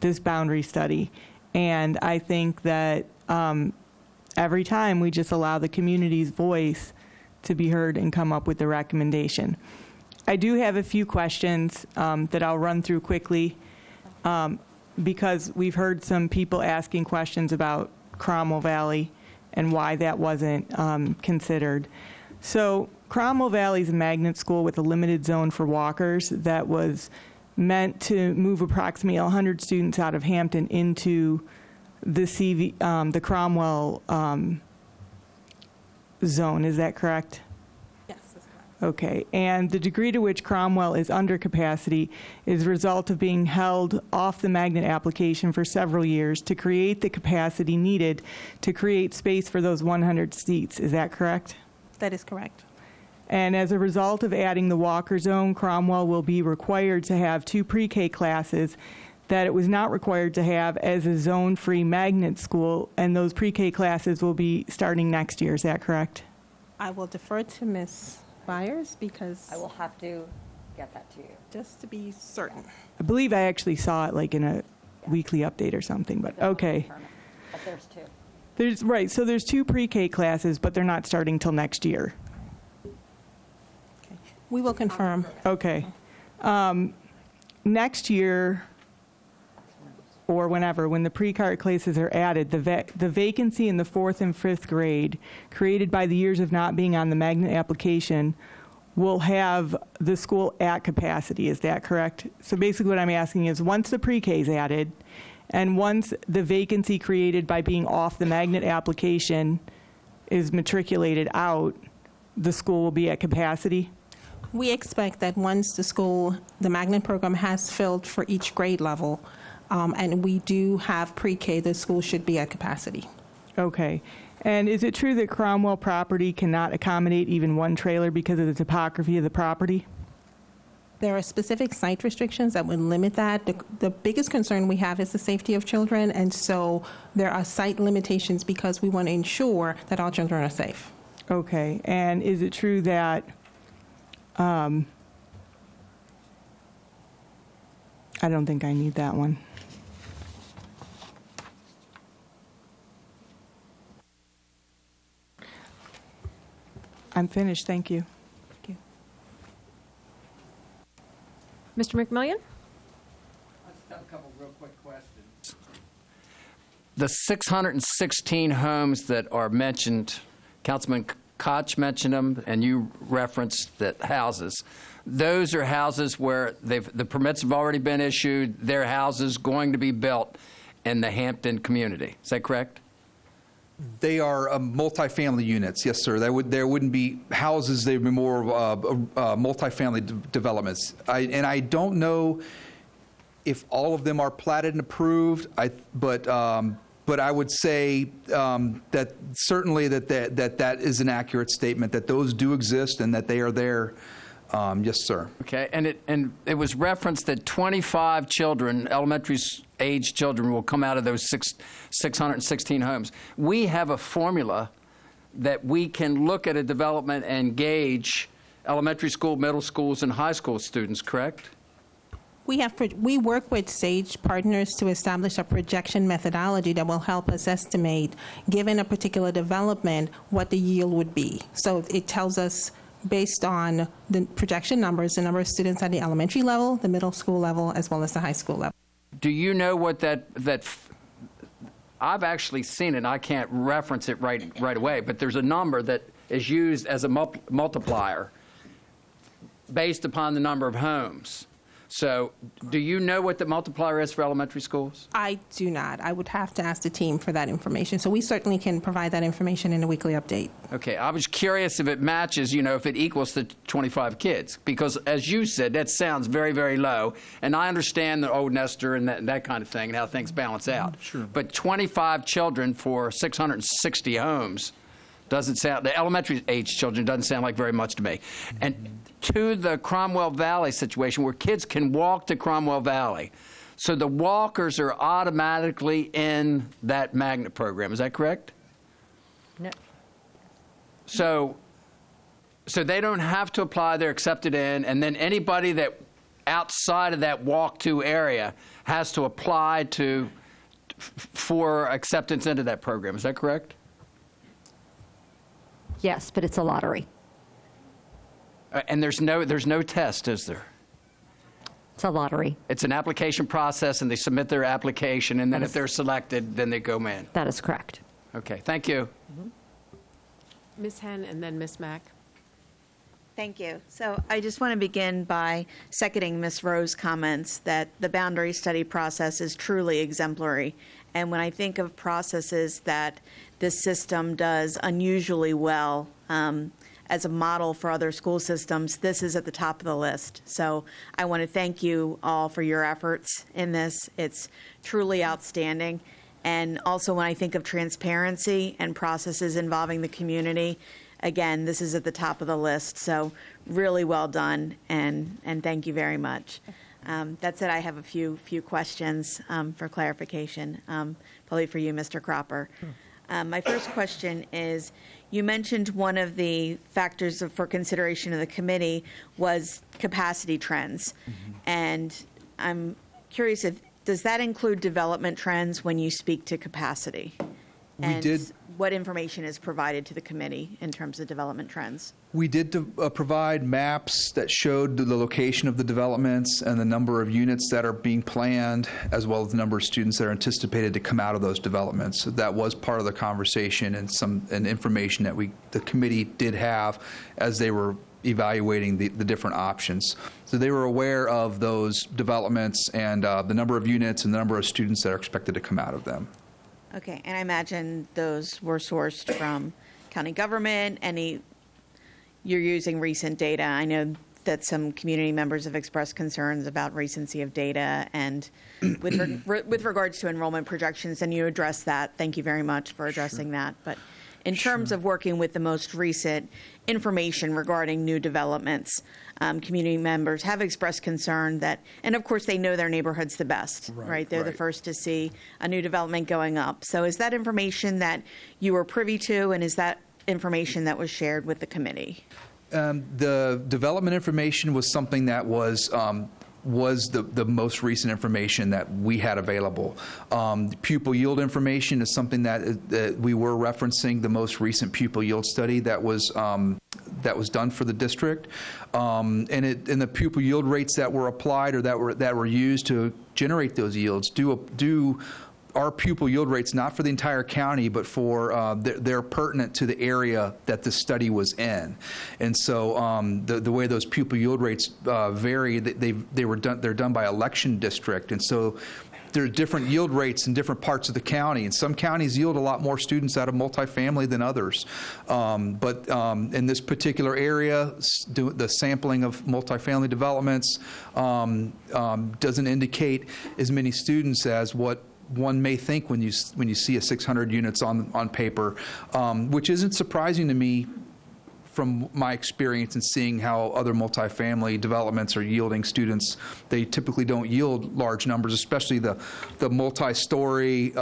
this boundary study. And I think that every time we just allow the community's voice to be heard and come up with the recommendation. I do have a few questions that I'll run through quickly because we've heard some people asking questions about Cromwell Valley and why that wasn't considered. So Cromwell Valley is a magnet school with a limited zone for walkers that was meant to move approximately 100 students out of Hampton into the Cromwell zone. Is that correct? Yes, that's correct. Okay, and the degree to which Cromwell is under capacity is a result of being held off the magnet application for several years to create the capacity needed to create space for those 100 seats. Is that correct? That is correct. And as a result of adding the Walker Zone, Cromwell will be required to have 2 pre-K classes that it was not required to have as a zone-free magnet school, and those pre-K classes will be starting next year. Is that correct? I will defer to Ms. Byers because I will have to get that to you. Just to be certain. I believe I actually saw it like in a weekly update or something, but okay. But there's 2. Right, so there's 2 pre-K classes, but they're not starting till next year. We will confirm. Okay. Next year, or whenever, when the pre-K classes are added, the vacancy in the 4th and 5th grade created by the years of not being on the magnet application will have the school at capacity. Is that correct? So basically what I'm asking is, once the pre-K is added and once the vacancy created by being off the magnet application is matriculated out, the school will be at capacity? We expect that once the magnet program has filled for each grade level, and we do have pre-K, the school should be at capacity. Okay. And is it true that Cromwell property cannot accommodate even 1 trailer because of the topography of the property? There are specific site restrictions that would limit that. The biggest concern we have is the safety of children, and so there are site limitations because we want to ensure that all children are safe. Okay. And is it true that I don't think I need that one. I'm finished. Thank you. Thank Mr. McMillian? I just have a couple real quick questions. the 616 homes that are mentioned, Councilman Koch mentioned them, and you referenced that houses. Those are houses where the permits have already been issued. They're houses going to be built in the Hampton community. Is that correct? They are multifamily units, yes, sir. There wouldn't be houses. They would be more multifamily developments. I don't know if all of them are platted and approved. But I would say that certainly that is an accurate statement, that those do exist and that they are there. Yes, sir. Okay, and it was referenced that 25 children, elementary-age children, will come out of those 616 homes. We have a formula that we can look at a development and gauge elementary school, middle schools, and high school students, correct? We work with SAGE partners to establish a projection methodology that will help us estimate, given a particular development, what the yield would be. So it tells us, based on the projection numbers, the number of students at the elementary level, the middle school level, as well as the high school level. Do you know what I've actually seen it, and I can't reference it right away, but there's a number that is used as a multiplier based upon the number of homes. So do you know what the multiplier is for elementary schools? I do not. I would have to ask the team for that information. So we certainly can provide that information in a weekly update. Okay, I was curious if it matches, if it equals the 25 kids, because as you said, that sounds very, very low, and I understand the old nester and that kind of thing and how things balance out. Sure. But 25 children for 660 homes doesn't sound, the elementary age children doesn't sound like very much to me. And to the Cromwell Valley situation where kids can walk to Cromwell Valley, so the walkers are automatically in that magnet program. Is that correct? No. So they don't have to apply, they're accepted in, and then anybody that outside of that walk-to area has to apply for acceptance into that program. Is that correct? Yes, but it's a lottery. And there's no test, is there? It's a lottery. It's an application process, and they submit their application, and then if they're selected, then they go in. That is correct. Okay, thank you. Ms. Henn and then Ms. Mack. Thank you. So I just want to begin by seconding Ms. Rowe's comments that the boundary study process is truly exemplary. And when I think of processes that this system does unusually well, as a model for other school systems, this is at the top of the list. So I want to thank you all for your efforts in this. It's truly outstanding. And also when I think of transparency and processes involving the community, again, this is at the top of the list. So really well done, and thank you very much. That said, I have a few questions for clarification, probably for you, Mr. Cropper. My first question is, you mentioned one of the factors for consideration of the committee was capacity trends. And I'm curious, does that include development trends when you speak to capacity? We did. What information is provided to the committee in terms of development trends? We did provide maps that showed the location of the developments and the number of units that are being planned, as well as the number of students that are anticipated to come out of those developments. So that was part of the conversation and information that the committee did have as they were evaluating the different options. So they were aware of those developments and the number of units and the number of students that are expected to come out of them. Okay, and I imagine those were sourced from county government. You're using recent data. I know that some community members have expressed concerns about recency of data and with regards to enrollment projections, and you addressed that. Thank you very much for addressing that. But in terms of working with the most recent information regarding new developments, community members have expressed concern that, and of course they know their neighborhoods the best, right? They're the first to see a new development going up. So is that information that you were privy to, and is that information that was shared with the committee? The development information was something that was the most recent information that we had available. Pupil yield information is something that we were referencing, the most recent pupil yield study that was done for the district, and the pupil yield rates that were applied or that were used to generate those yields do our pupil yield rates, not for the entire county, but for they're pertinent to the area that the study was in. And so the way those pupil yield rates vary, they're done by election district. And so there are different yield rates in different parts of the county, and some counties yield a lot more students out of multifamily than others. But in this particular area, the sampling of multifamily developments doesn't indicate as many students as what one may think when you see a 600 units on paper, which isn't surprising to me from my experience in seeing how other multifamily developments are yielding students. They typically don't yield large numbers, especially the multi-story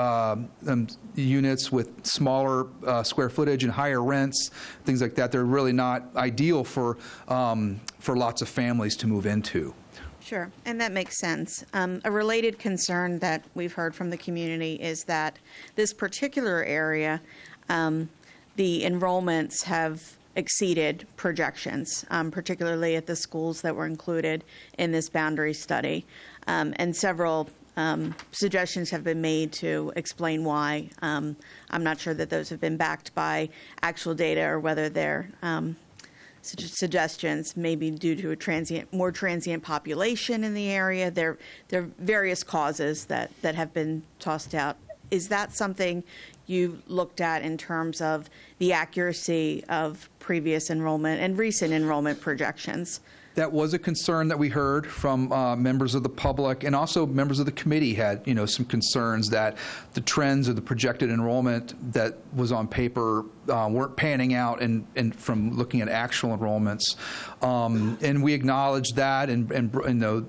units with smaller square footage and higher rents, things like that. They're really not ideal for lots of families to move into. Sure, and that makes sense. A related concern that we've heard from the community is that this particular area, the enrollments have exceeded projections, particularly at the schools that were included in this boundary study. And several suggestions have been made to explain why. I'm not sure that those have been backed by actual data or whether they're suggestions may be due to a more transient population in the area. There are various causes that have been tossed out. Is that something you looked at in terms of the accuracy of previous enrollment and recent enrollment projections? That was a concern that we heard from members of the public, and also members of the committee had, some concerns that the trends of the projected enrollment that was on paper weren't panning out, and from looking at actual enrollments, and we acknowledged that, and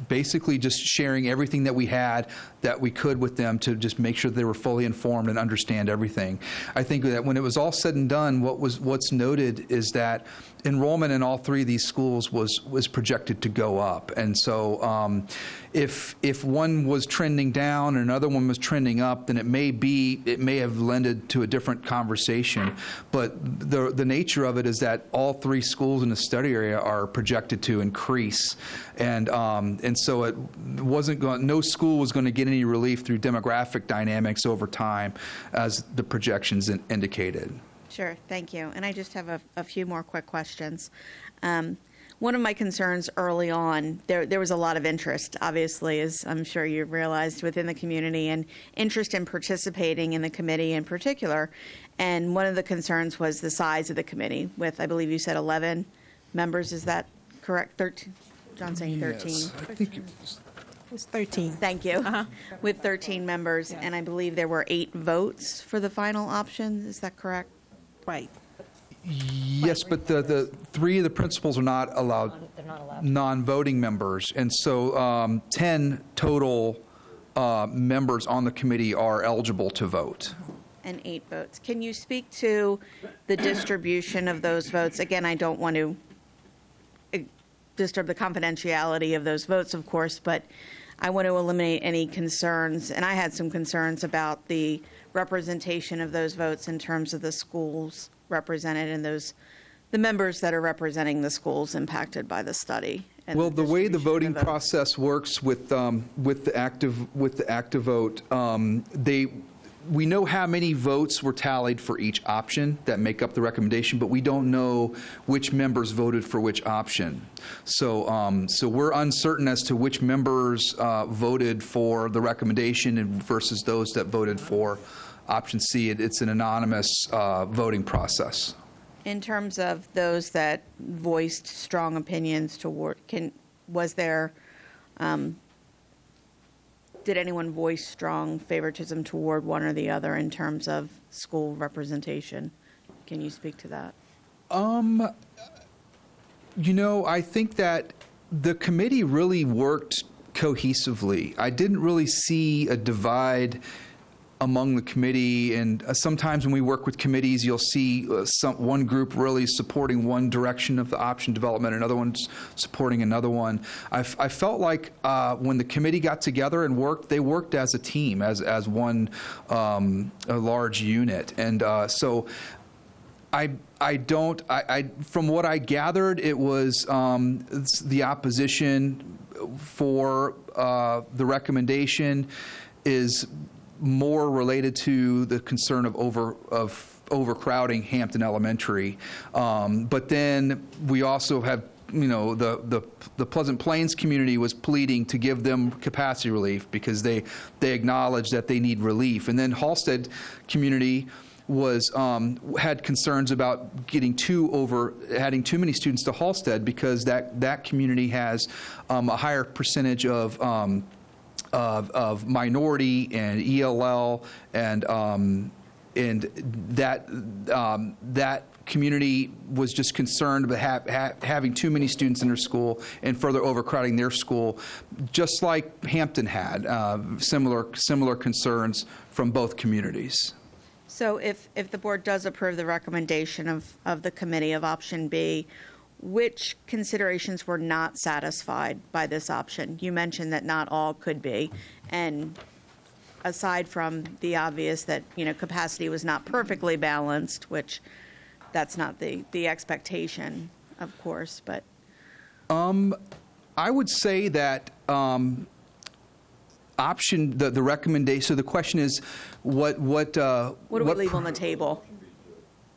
basically just sharing everything that we had that we could with them to just make sure they were fully informed and understand everything. I think that when it was all said and done, what's noted is that enrollment in all three of these schools was projected to go up. And so if one was trending down and another one was trending up, then it may have lended to a different conversation. But the nature of it is that all three schools in the study area are projected to increase. And so it wasn't going, no school was going to get any relief through demographic dynamics over time, as the projections indicated. Sure, thank you. And I just have a few more quick questions. One of my concerns early on, there was a lot of interest, obviously, as I'm sure you've realized, within the community, and interest in participating in the committee in particular. And one of the concerns was the size of the committee, with, I believe you said 11 members. Is that correct? 13? John's saying 13. Yes, I think it was 13. Thank you. With 13 members, and I believe there were 8 votes for the final option. Is that correct? Right. Yes, but the 3 of the principals are not allowed, non-voting members, and so 10 total members on the committee are eligible to vote. And 8 votes. Can you speak to the distribution of those votes? Again, I don't want to disturb the confidentiality of those votes, of course, but I want to eliminate any concerns, and I had some concerns about the representation of those votes in terms of the schools represented and the members that are representing the schools impacted by the study. Well, the way the voting process works with the active vote, we know how many votes were tallied for each option that make up the recommendation, but we don't know which members voted for which option. So we're uncertain as to which members voted for the recommendation versus those that voted for option C. It's an anonymous voting process. In terms of those that voiced strong opinions toward, did anyone voice strong favoritism toward one or the other in terms of school representation? Can you speak to that? I think that the committee really worked cohesively. I didn't really see a divide among the committee, and sometimes when we work with committees, you'll see one group really supporting one direction of the option development, another one supporting another one. I felt like when the committee got together and worked, they worked as a team, as one a large unit, and so from what I gathered, it was the opposition for the recommendation is more related to the concern of overcrowding Hampton Elementary. But then we also have, the Pleasant Plains community was pleading to give them capacity relief because they acknowledge that they need relief. And then Halstead community had concerns about adding too many students to Halstead because that community has a higher percentage of minority and ELL, and that community was just concerned about having too many students in their school and further overcrowding their school, just like Hampton had similar concerns from both communities. So if the board does approve the recommendation of the committee of option B, which considerations were not satisfied by this option? You mentioned that not all could be, and aside from the obvious that, capacity was not perfectly balanced, which that's not the expectation, of course, but. I would say that option, the recommendation, so the question is what do we leave on the table?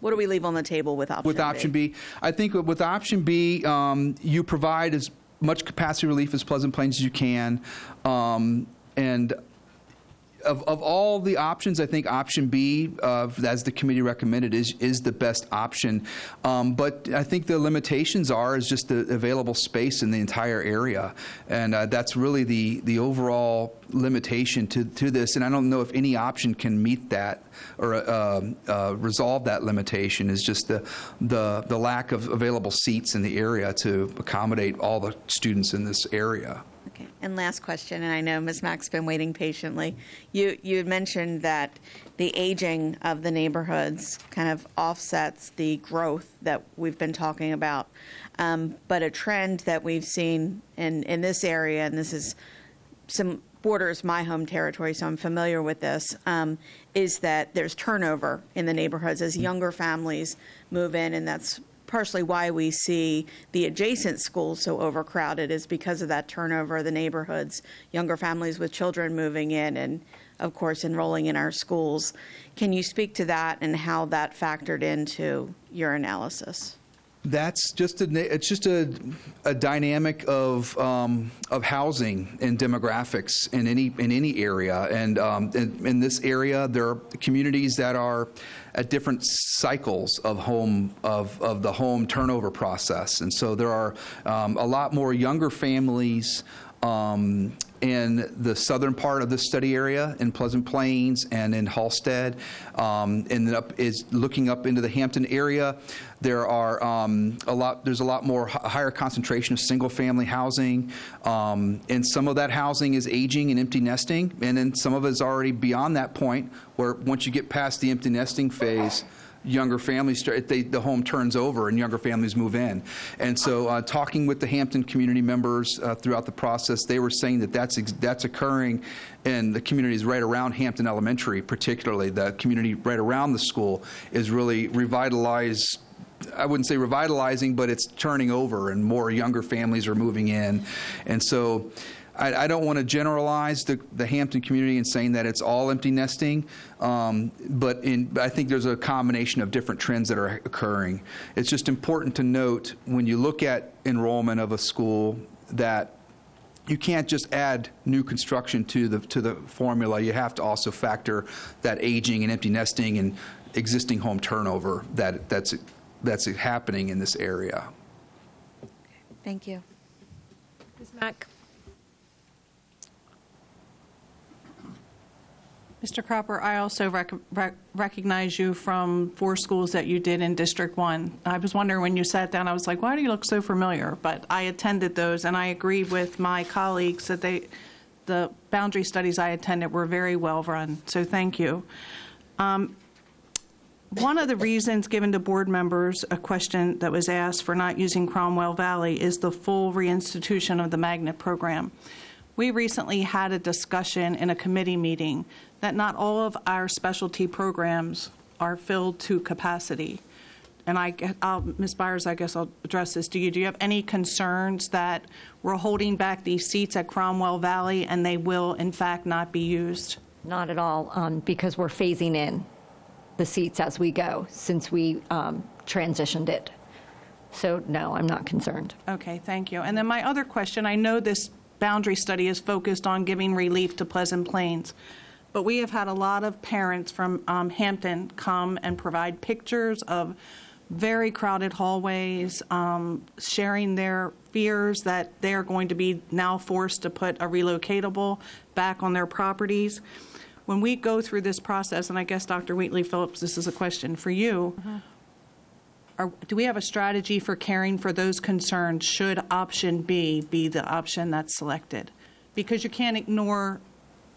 What do we leave on the table with option B? With option B? I think with option B, you provide as much capacity relief as Pleasant Plains as you can. And of all the options, I think option B, as the committee recommended, is the best option. But I think the limitations is just the available space in the entire area. And that's really the overall limitation to this. And I don't know if any option can meet that or resolve that limitation, is just the lack of available seats in the area to accommodate all the students in this area. Okay. And last question, and I know Ms. Mack's been waiting patiently. You had mentioned that the aging of the neighborhoods kind of offsets the growth that we've been talking about. But a trend that we've seen in this area, and this is borders my home territory, so I'm familiar with this, is that there's turnover in the neighborhoods as younger families move in, and that's partially why we see the adjacent schools so overcrowded, is because of that turnover of the neighborhoods, younger families with children moving in and, of course, enrolling in our schools. Can you speak to that and how that factored into your analysis? That's just a dynamic of housing and demographics in any area, and in this area there are communities that are at different cycles of the home turnover process, and so there are a lot more younger families in the southern part of the study area in Pleasant Plains and in Halstead, and looking up into the Hampton area. There's a lot more higher concentration of single-family housing, and some of that housing is aging and empty nesting, and then some of it is already beyond that point where once you get past the empty nesting phase, younger families the home turns over and younger families move in. And so talking with the Hampton community members throughout the process, they were saying that that's occurring in the communities right around Hampton Elementary, particularly. The community right around the school is really revitalized. I wouldn't say revitalizing, but it's turning over and more younger families are moving in. And so I don't want to generalize the Hampton community in saying that it's all empty nesting, but I think there's a combination of different trends that are occurring. It's just important to note when you look at enrollment of a school that you can't just add new construction to the formula. You have to also factor that aging and empty nesting and existing home turnover that's happening in this area. Thank you. Ms. Mack? Mr. Cropper, I also recognize you from 4 schools that you did in District 1. I was wondering when you sat down, I was like, why do you look so familiar? But I attended those, and I agree with my colleagues that the boundary studies I attended were very well run, so thank you. One of the reasons given to board members, a question that was asked for not using Cromwell Valley, is the full reinstitution of the magnet program. We recently had a discussion in a committee meeting that not all of our specialty programs are filled to capacity. And Ms. Byers, I guess I'll address this to you. Do you have any concerns that we're holding back these seats at Cromwell Valley and they will, in fact, not be used? Not at all, because we're phasing in the seats as we go since we transitioned it. So no, I'm not concerned. Okay, thank you. And then my other question, I know this boundary study is focused on giving relief to Pleasant Plains, but we have had a lot of parents from Hampton come and provide pictures of very crowded hallways, sharing their fears that they are going to be now forced to put a relocatable back on their properties. When we go through this process, and I guess Dr. Wheatley Phillips, this is a question for you, do we have a strategy for caring for those concerns should option B be the option that's selected? Because you can't ignore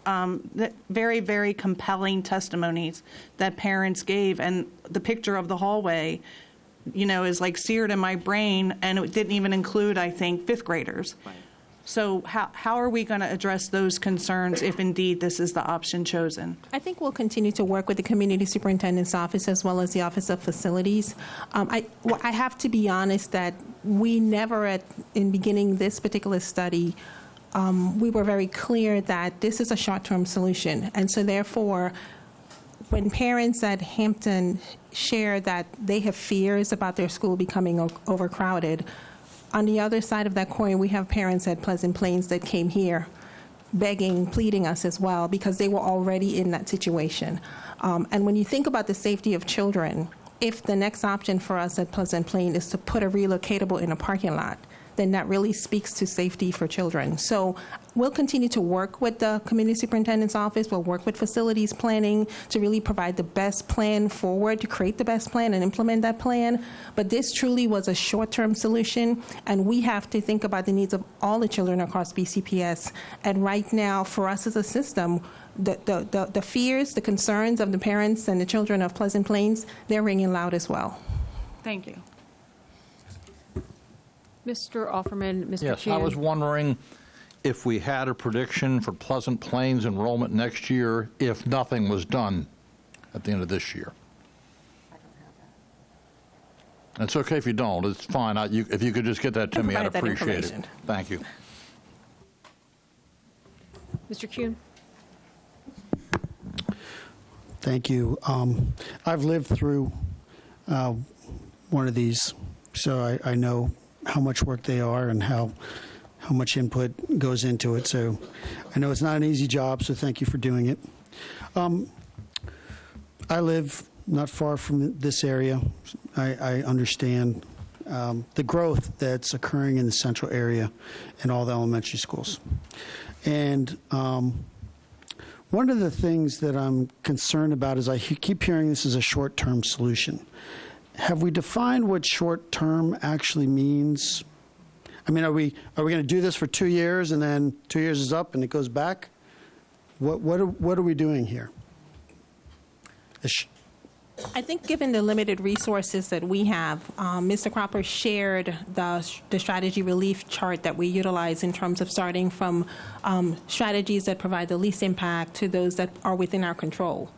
the very, very compelling testimonies that parents gave, and the picture of the hallway, you know, is like seared in my brain, and it didn't even include, I think, fifth graders. Right. So how are we going to address those concerns if indeed this is the option chosen? I think we'll continue to work with the Community Superintendent's Office as well as the Office of Facilities. I have to be honest that we never, in beginning this particular study, we were very clear that this is a short-term solution. And so therefore, when parents at Hampton share that they have fears about their school becoming overcrowded, on the other side of that coin, we have parents at Pleasant Plains that came here begging, pleading us as well, because they were already in that situation. And when you think about the safety of children, if the next option for us at Pleasant Plains is to put a relocatable in a parking lot, then that really speaks to safety for children. So we'll continue to work with the Community Superintendent's Office. We'll work with facilities planning to really provide the best plan forward, to create the best plan and implement that plan. But this truly was a short-term solution, and we have to think about the needs of all the children across BCPS. And right now, for us as a system, the fears, the concerns of the parents and the children of Pleasant Plains, they're ringing loud as well. Thank you. Mr. Offerman, Mr. Yes, Kuhn. I was wondering if we had a prediction for Pleasant Plains enrollment next year if nothing was done at the end of this year. It's okay if you don't. It's fine. If you could just get that to me, I'd appreciate it. Thank you. Mr. Kuhn. Thank you. I've lived through one of these, so I know how much work they are and how much input goes into it. So I know it's not an easy job, so thank you for doing it. I live not far from this area. I understand the growth that's occurring in the central area in all the elementary schools. And one of the things that I'm concerned about is I keep hearing this is a short-term solution. Have we defined what short-term actually means? I mean, are we going to do this for 2 years and then 2 years is up and it goes back? What are we doing here? I think given the limited resources that we have, Mr. Cropper shared the strategy relief chart that we utilize in terms of starting from strategies that provide the least impact to those that are within our control.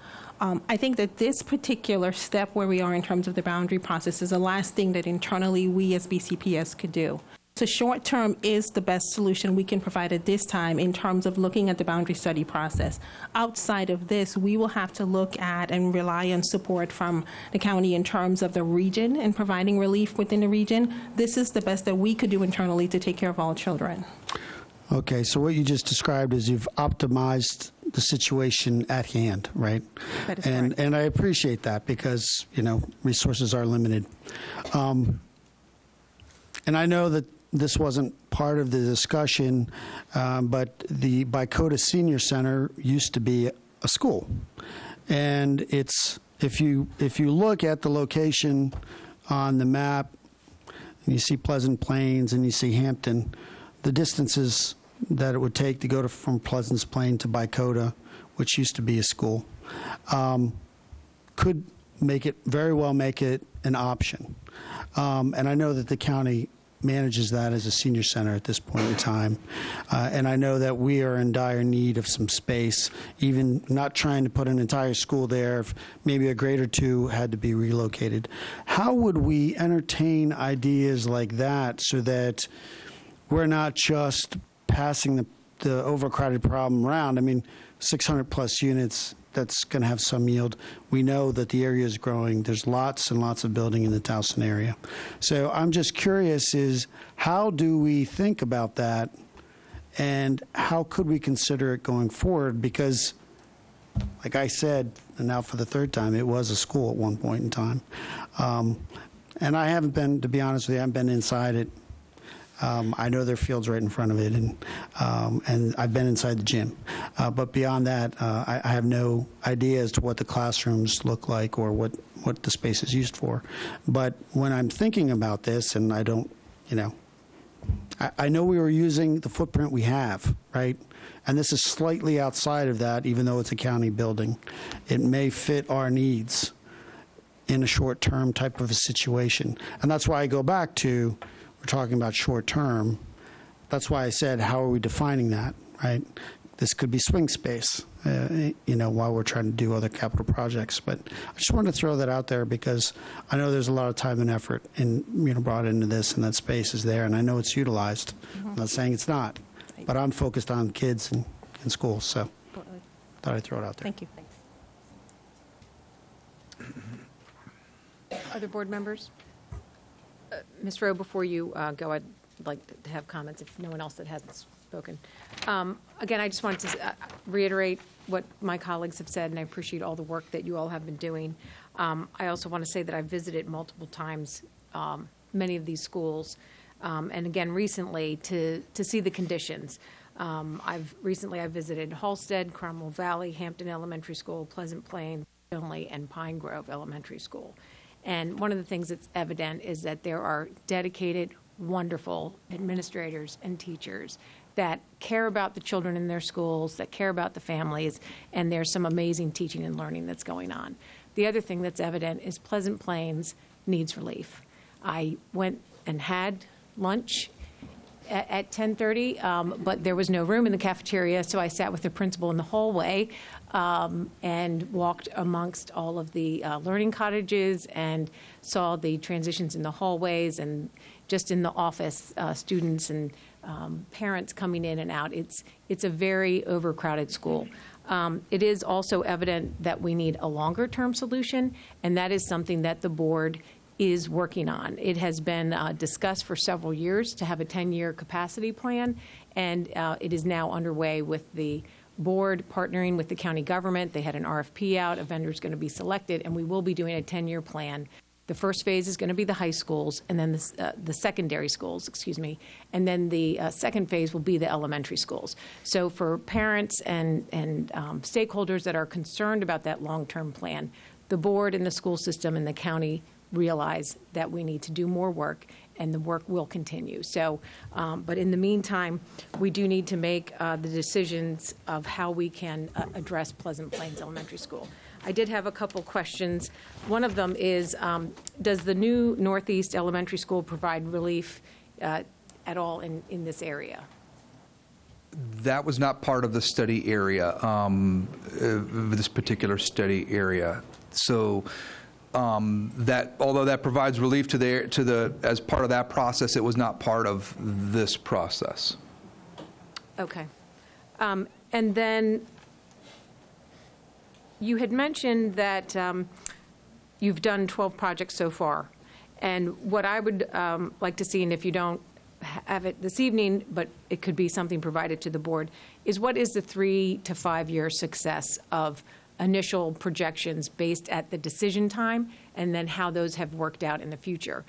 I think that this particular step where we are in terms of the boundary process is the last thing that internally we as BCPS could do. So short term is the best solution we can provide at this time in terms of looking at the boundary study process. Outside of this, we will have to look at and rely on support from the county in terms of the region and providing relief within the region. This is the best that we could do internally to take care of all children. Okay, so what you just described is you've optimized the situation at hand, right? That is correct. And I appreciate that because, you know, resources are limited. And I know that this wasn't part of the discussion, but the Bicota Senior Center used to be a school. And it's, if you look at the location on the map, and you see Pleasant Plains and you see Hampton, the distances that it would take to go from Pleasant Plains to Bicota, which used to be a school, could very well make it an option. And I know that the county manages that as a senior center at this point in time. And I know that we are in dire need of some space, even not trying to put an entire school there, if maybe a grade or two had to be relocated. How would we entertain ideas like that so that we're not just passing the overcrowded problem around? I mean, 600 plus units, that's going to have some yield. We know that the area is growing. There's lots and lots of building in the Towson area. So I'm just curious is how do we think about that and how could we consider it going forward? Because like I said, and now for the third time, it was a school at one point in time. And I haven't been, to be honest with you, I haven't been inside it. I know there are fields right in front of it, and I've been inside the gym. But beyond that, I have no idea as to what the classrooms look like or what the space is used for. But when I'm thinking about this, and I don't, I know we were using the footprint we have, right? And this is slightly outside of that, even though it's a county building. It may fit our needs in a short-term type of a situation. And that's why I go back to, we're talking about short-term. That's why I said, how are we defining that, right? This could be swing space, while we're trying to do other capital projects. But I just wanted to throw that out there because I know there's a lot of time and effort brought into this, and that space is there, and I know it's utilized. I'm not saying it's not, but I'm focused on kids and in schools, so thought I'd throw it out there. Thank you. Other board members? Ms. Rowe, before you go, I'd like to have comments if no one else that hasn't spoken. Again, I just wanted to reiterate what my colleagues have said, and I appreciate all the work that you all have been doing. I also want to say that I've visited multiple times many of these schools, and again, recently to see the conditions. I've visited Halstead, Cromwell Valley, Hampton Elementary School, Pleasant Plain, Finley, and Pine Grove Elementary School. And one of the things that's evident is that there are dedicated, wonderful administrators and teachers that care about the children in their schools, that care about the families, and there's some amazing teaching and learning that's going on. The other thing that's evident is Pleasant Plains needs relief. I went and had lunch at 10:30, but there was no room in the cafeteria, so I sat with the principal in the hallway and walked amongst all of the learning cottages and saw the transitions in the hallways and just in the office, students and parents coming in and out. It's a very overcrowded school. It is also evident that we need a longer-term solution, and that is something that the board is working on. It has been discussed for several years to have a 10-year capacity plan, and it is now underway with the board partnering with the county government. They had an RFP out, a vendor is going to be selected, and we will be doing a 10-year plan. The first phase is going to be the high schools, and then the secondary schools, and then the second phase will be the elementary schools. So for parents and stakeholders that are concerned about that long-term plan, the board and the school system and the county realize that we need to do more work, and the work will continue. So, but in the meantime, we do need to make the decisions of how we can address Pleasant Plains Elementary School. I did have a couple questions. One of them is, does the new Northeast Elementary School provide relief at all in this area? That was not part of the study area, this particular study area. So that, although that provides relief to the as part of that process, it was not part of this process. Okay. And then you had mentioned that you've done 12 projects so far. And what I would like to see, and if you don't have it this evening, but it could be something provided to the board, is what is the 3 to 5 year success of initial projections based at the decision time, and then how those have worked out in the future.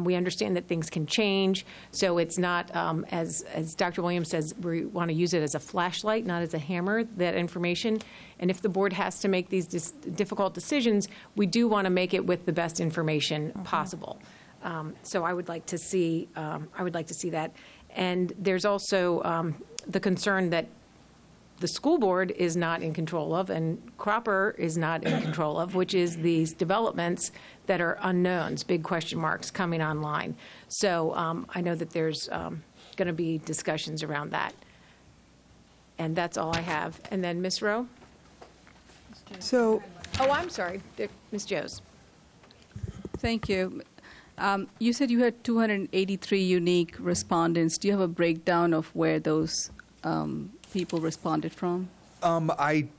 We understand that things can change, so it's not, as Dr. Williams says, we want to use it as a flashlight, not as a hammer, that information. And if the board has to make these difficult decisions, we do want to make it with the best information possible. So I would like to see, that. And there's also the concern that the school board is not in control of, and Cropper is not in control of, which is these developments that are unknowns, big question marks coming online. So I know that there's going to be discussions around that. And that's all I have. And then Ms. Rowe? So, I'm sorry, Ms. Joes. Thank you. You said you had 283 unique respondents. Do you have a breakdown of where those people responded from?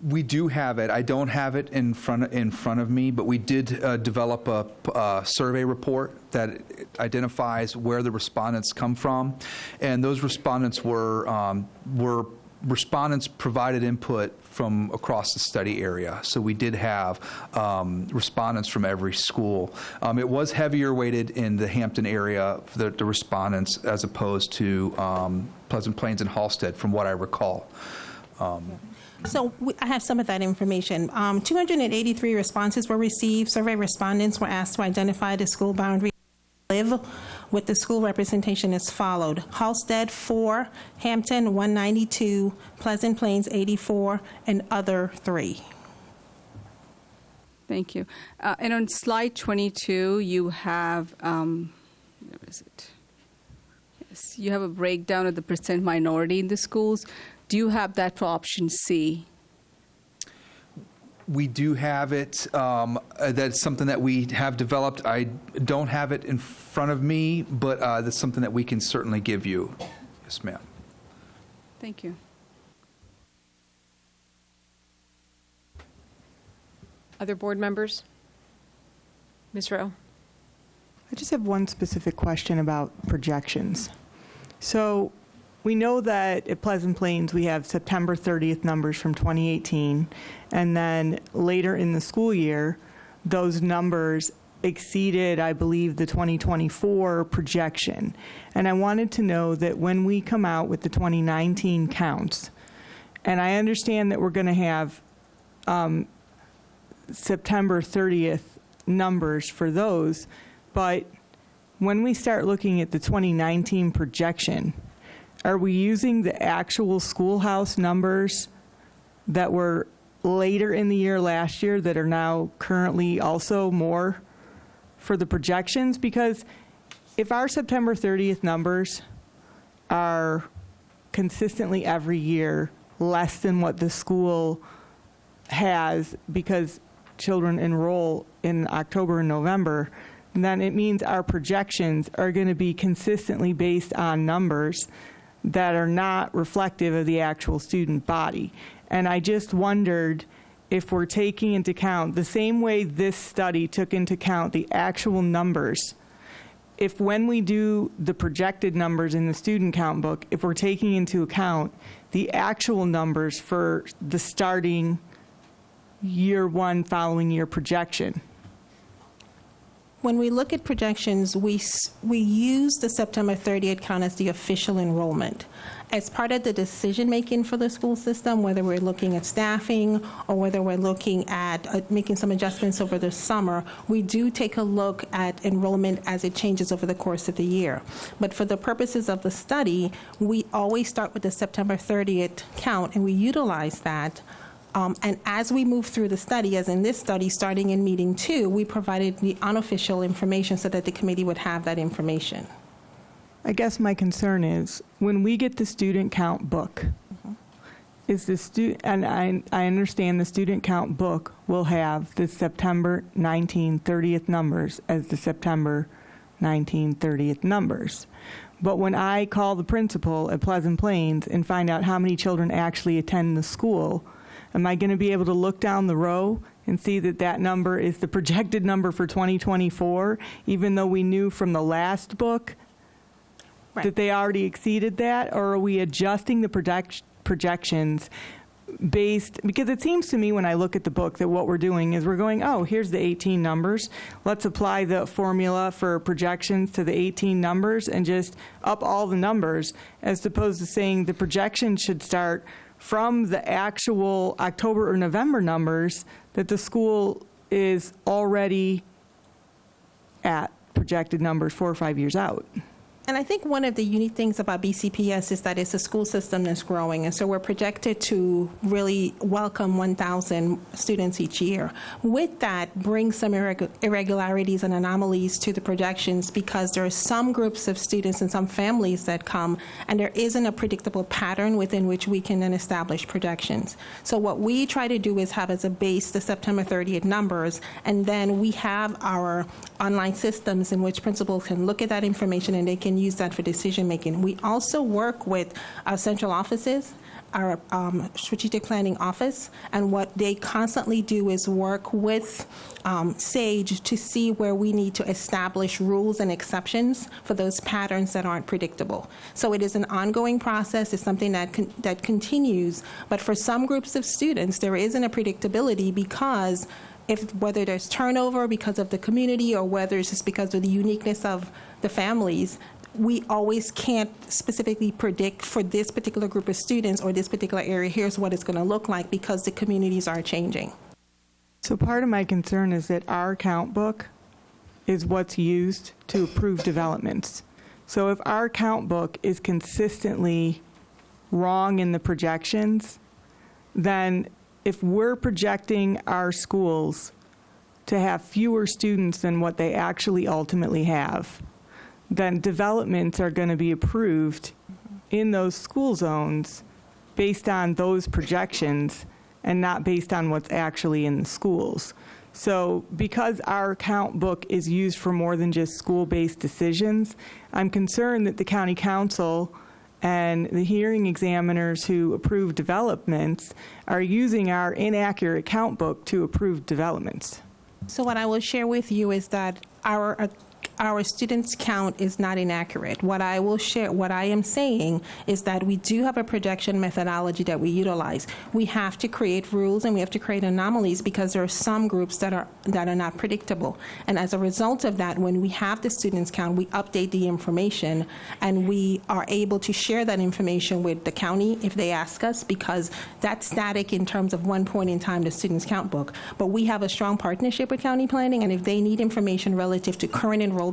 We do have it. I don't have it in front of me, but we did develop a survey report that identifies where the respondents come from, and those respondents were respondents provided input from across the study area. So we did have respondents from every school. It was heavier weighted in the Hampton area, the respondents, as opposed to Pleasant Plains and Halstead, from what I recall. So I have some of that information. 283 responses were received. Survey respondents were asked to identify the school boundary live with the school representation as followed: Halstead 4, Hampton 192, Pleasant Plains 84, and other 3. Thank you. And on slide 22, you have, where is it? Yes, you have a breakdown of the percent minority in the schools. Do you have that for option C? We do have it. That's something that we have developed. I don't have it in front of me, but that's something that we can certainly give you. Yes, ma'am. Thank you. Other board members? Ms. Rowe? I just have one specific question about projections. So we know that at Pleasant Plains we have September 30th numbers from 2018, and then later in the school year, those numbers exceeded, I believe, the 2024 projection. And I wanted to know that when we come out with the 2019 counts, and I understand that we're going to have September 30th numbers for those, but when we start looking at the 2019 projection, are we using the actual schoolhouse numbers that were later in the year last year that are now currently also more for the projections? Because if our September 30th numbers are consistently every year less than what the school has because children enroll in October and November, then it means our projections are going to be consistently based on numbers that are not reflective of the actual student body. And I just wondered if we're taking into account, the same way this study took into account the actual numbers, if when we do the projected numbers in the student count book, if we're taking into account the actual numbers for the starting year one following year projection. When we look at projections, we use the September 30th count as the official enrollment. As part of the decision-making for the school system, whether we're looking at staffing or whether we're looking at making some adjustments over the summer, we do take a look at enrollment as it changes over the course of the year. But for the purposes of the study, we always start with the September 30th count, and we utilize that. And as we move through the study, as in this study, starting in meeting 2, we provided the unofficial information so that the committee would have that information. I guess my concern is when we get the student count book, is the and I understand the student count book will have the September 30th numbers as the September 30th numbers. But when I call the principal at Pleasant Plains and find out how many children actually attend the school, am I going to be able to look down the row and see that that number is the projected number for 2024, even though we knew from the last book that they already exceeded that? Or are we adjusting the projections based, because it seems to me when I look at the book that what we're doing is we're going, oh, here's the 18 numbers. Let's apply the formula for projections to the 18 numbers and just up all the numbers, as opposed to saying the projection should start from the actual October or November numbers that the school is already at projected numbers 4 or 5 years out. And I think one of the unique things about BCPS is that it's a school system that's growing, and so we're projected to really welcome 1,000 students each year. With that brings some irregularities and anomalies to the projections, because there are some groups of students and some families that come, and there isn't a predictable pattern within which we can then establish projections. So what we try to do is have as a base the September 30th numbers, and then we have our online systems in which principals can look at that information and they can use that for decision making. We also work with our central offices our strategic planning office, and what they constantly do is work with SAGE to see where we need to establish rules and exceptions for those patterns that aren't predictable. So it is an ongoing process. It's something that continues, but for some groups of students, there isn't a predictability because whether there's turnover because of the community or whether it's just because of the uniqueness of the families, we always can't specifically predict for this particular group of students or this particular area, here's what it's going to look like because the communities are changing. So part of my concern is that our count book is what's used to approve developments. So if our count book is consistently wrong in the projections, then if we're projecting our schools to have fewer students than what they actually ultimately have, then developments are going to be approved in those school zones based on those projections and not based on what's actually in the schools. So because our count book is used for more than just school-based decisions, I'm concerned that the county council and the hearing examiners who approve developments are using our inaccurate count book to approve developments. So what I will share with you is that our students' count is not inaccurate. What I will share, what I am saying is that we do have a projection methodology that we utilize. We have to create rules and we have to create anomalies because there are some groups that are not predictable. And as a result of that, when we have the students' count, we update the information and we are able to share that information with the county if they ask us, because that's static in terms of one point in time, the students' count book. But we have a strong partnership with county planning, and if they need information relative to current enrollment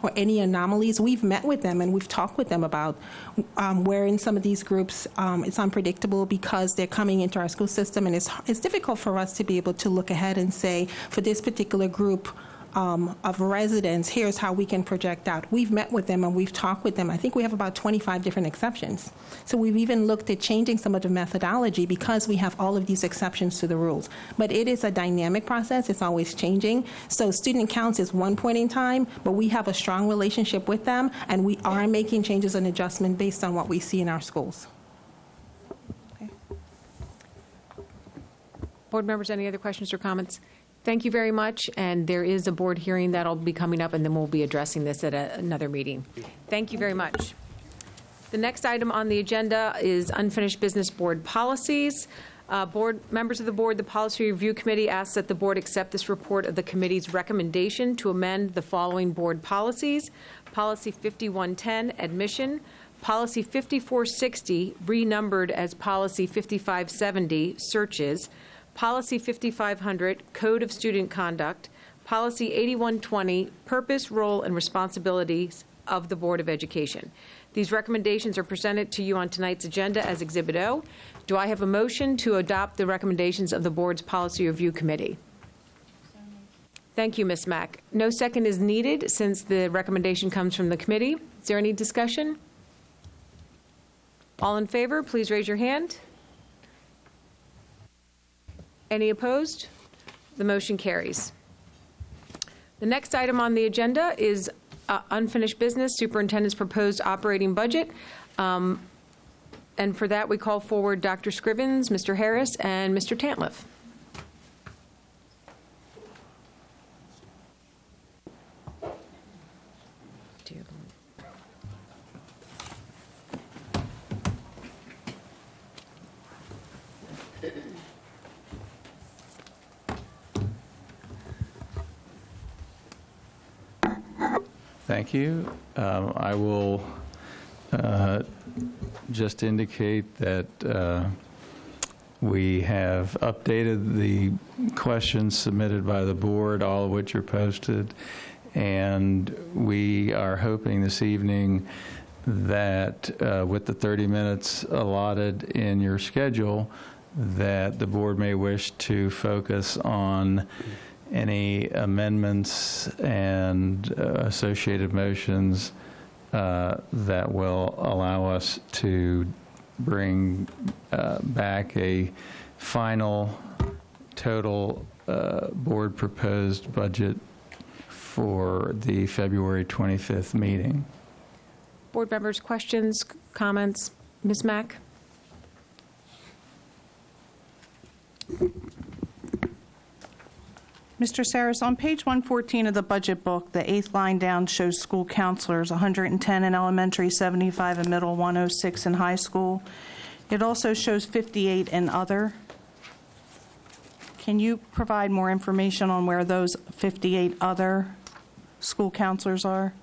or any anomalies, we've met with them and we've talked with them about where in some of these groups it's unpredictable because they're coming into our school system, and it's difficult for us to be able to look ahead and say, for this particular group of residents, here's how we can project out. We've met with them and we've talked with them. I think we have about 25 different exceptions. So we've even looked at changing some of the methodology because we have all of these exceptions to the rules. But it is a dynamic process. It's always changing. So student counts is one point in time, but we have a strong relationship with them, and we are making changes and adjustments based on what we see in our schools. Okay. Board members, any other questions or comments? Thank you very much, and there is a board hearing that'll be coming up, and then we'll be addressing this at another meeting. Thank you very much. The next item on the agenda is unfinished business board policies. Board members of the board, the Policy Review Committee asks that the board accept this report of the committee's recommendation to amend the following board policies: Policy 5110, admission; Policy 5460, renumbered as Policy 5570, searches; Policy 5500, Code of Student Conduct; Policy 8120, Purpose, Role, and Responsibilities of the Board of Education. These recommendations are presented to you on tonight's agenda as Exhibit O. Do I have a motion to adopt the recommendations of the Board's Policy Review Committee? Thank you, Ms. Mack. No second is needed since the recommendation comes from the committee. Is there any discussion? All in favor, please raise your hand. Any opposed? The motion carries. The next item on the agenda is unfinished business, superintendent's proposed operating budget. And for that, we call forward Dr. Scrivens, Mr. Harris, and Mr. Tantliff. Thank you. I will just indicate that we have updated the questions submitted by the board, all of which are posted, and we are hoping this evening that with the 30 minutes allotted in your schedule, that the board may wish to focus on any amendments and associated motions that will allow us to bring back a final total board proposed budget for the February 25th meeting. Board members, questions, comments? Ms. Mack? Mr. Saris, on page 114 of the budget book, the 8th line down shows school counselors, 110 in elementary, 75 in middle, 106 in high school. It also shows 58 in other. Can you provide more information on where those 58 other school counselors are?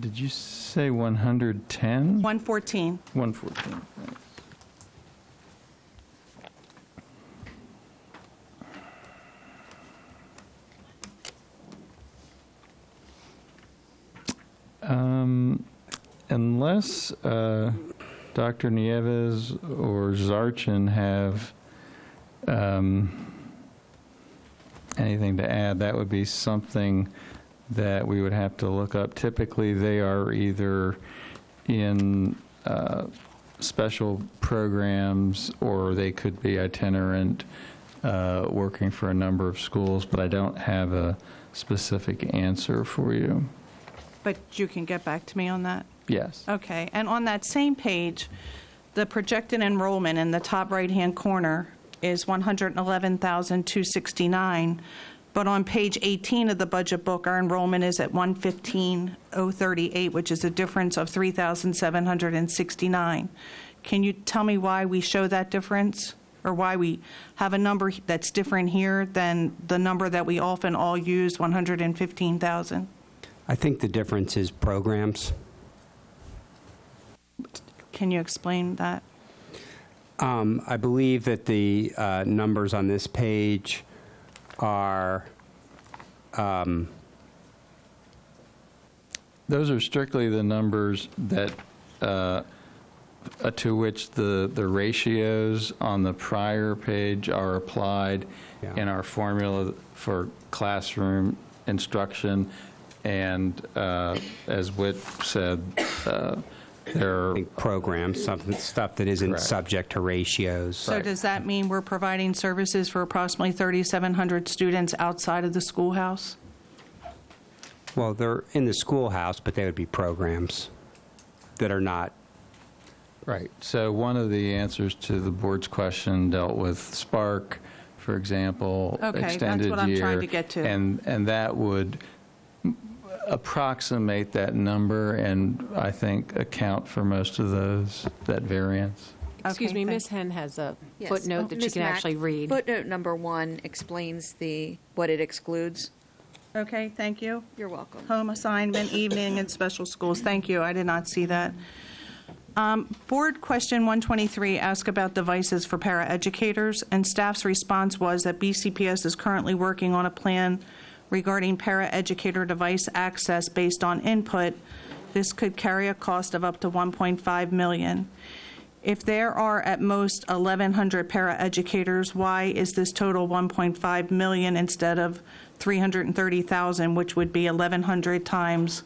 Did you say 110? 114. 114. Unless Dr. Nieves or Zarchin have anything to add, that would be something that we would have to look up. Typically, they are either in special programs or they could be itinerant, working for a number of schools, but I don't have a specific answer for you. But you can get back to me on that? Yes. Okay. And on that same page, the projected enrollment in the top right-hand corner is 111,269. But on page 18 of the budget book, our enrollment is at 115,038, which is a difference of 3,769. Can you tell me why we show that difference, or why we have a number that's different here than the number that we often all use, 115,000? I think the difference is programs. Can you explain that? I believe that the numbers on this page are those are strictly the numbers that to which the ratios on the prior page are applied in our formula for classroom instruction. And as Whit said, there are programs, stuff that isn't subject to ratios. So does that mean we're providing services for approximately 3,700 students outside of the schoolhouse? Well, they're in the schoolhouse, but they would be programs that are not. Right. So one of the answers to the board's question dealt with Spark, for example, extended that's what year, I'm trying to get to. And that would approximate that number and I think account for most of that variance. Excuse me, Ms. Henn has a footnote that she Ms. can Mack, actually read. Footnote number 1 explains what it excludes. Okay, thank you. You're welcome. Home assignment, evening, and special schools. Thank you. I did not see that. Board question 123 asked about devices for paraeducators, and staff's response was that BCPS is currently working on a plan regarding paraeducator device access based on input. This could carry a cost of up to $1.5 million. If there are at most 1,100 paraeducators, why is this total $1.5 million instead of $330,000, which would be 1,100 times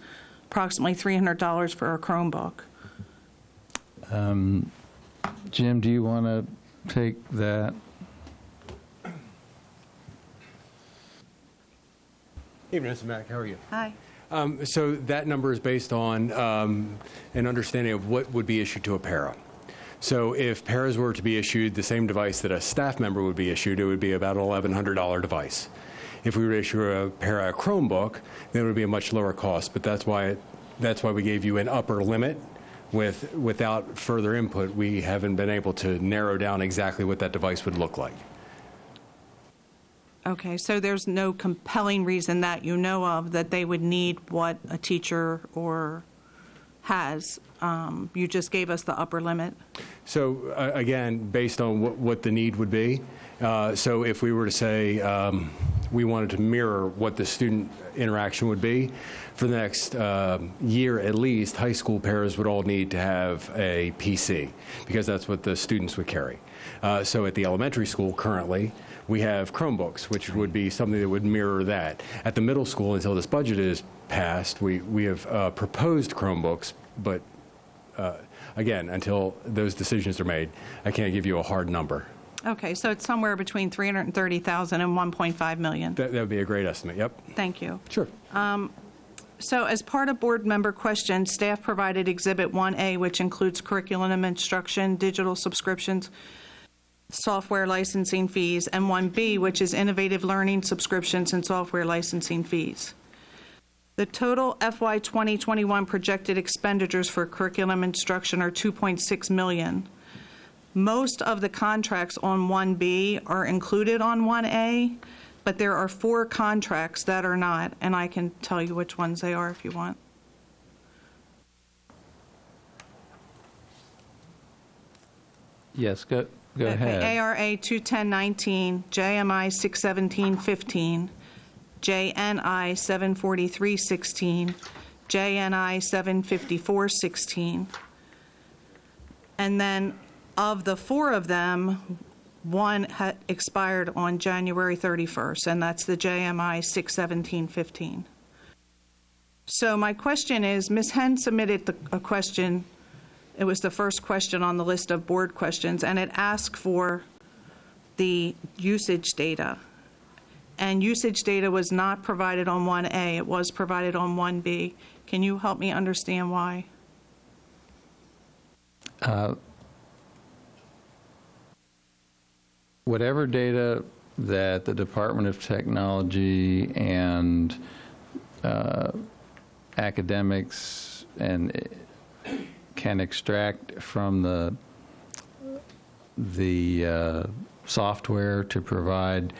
approximately $300 for a Chromebook? Jim, do you want to take that? Hey, Mr. Mack, how are you? Hi. So that number is based on an understanding of what would be issued to a para. So if paras were to be issued the same device that a staff member would be issued, it would be about an $1,100 device. If we were to issue a para a Chromebook, then it would be a much lower cost. But that's why we gave you an upper limit. Without further input, we haven't been able to narrow down exactly what that device would look like. Okay, so there's no compelling reason that you know of that they would need what a teacher has. You just gave us the upper limit. So again, based on what the need would be. So if we were to say we wanted to mirror what the student interaction would be, for the next year at least, high school paras would all need to have a PC because that's what the students would carry. So at the elementary school currently, we have Chromebooks, which would be something that would mirror that. At the middle school, until this budget is passed, we have proposed Chromebooks, but again, until those decisions are made, I can't give you a hard number. Okay, so it's somewhere between $330,000 and $1.5 million. That would be a great estimate, yep. Thank you. Sure. So as part of board member questions, staff provided Exhibit 1A, which includes curriculum and instruction, digital subscriptions, software licensing fees, and 1B, which is innovative learning subscriptions and software licensing fees. The total FY 2021 projected expenditures for curriculum instruction are $2.6 million. Most of the contracts on 1B are included on 1A, but there are 4 contracts that are not, and I can tell you which ones they are if you want. Yes, go ahead. ARA 21019, JMI 61715, JNI 74316, JNI 75416. And then of the 4 of them, one had expired on January 31st, and that's the JMI 61715. So my question is, Ms. Henn submitted a question. It was the first question on the list of board questions, and it asked for the usage data. And usage data was not provided on 1A. It was provided on 1B. Can you help me understand why? Whatever data that the Department of Technology and academics and can extract from the software to provide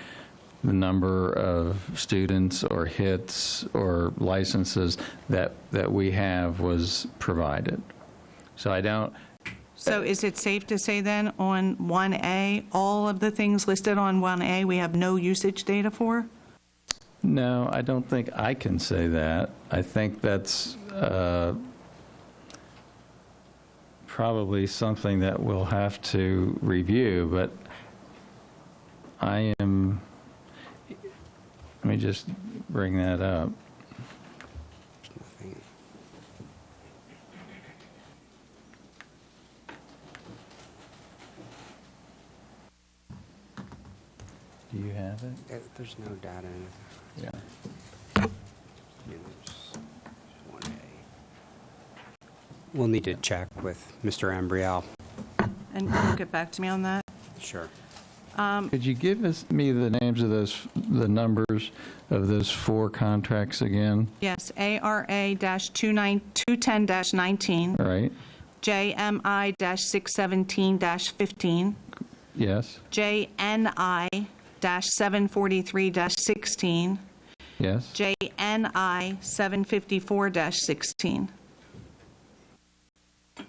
the number of students or hits or licenses that we have was provided. So I don't. So is it safe to say then on 1A, all of the things listed on 1A we have no usage data for? No, I don't think I can say that. I think that's probably something that we'll have to review, but let me just bring that up. Do you have it? There's no data in it. Yeah. We'll need to check with Mr. Ambriel. And you'll get back to me on that? Sure. Could you give me the names of the numbers of those 4 contracts again? Yes, ARA-210-19. Right. JMI-617-15. Yes. JNI-743-16. Yes. JNI 754-16.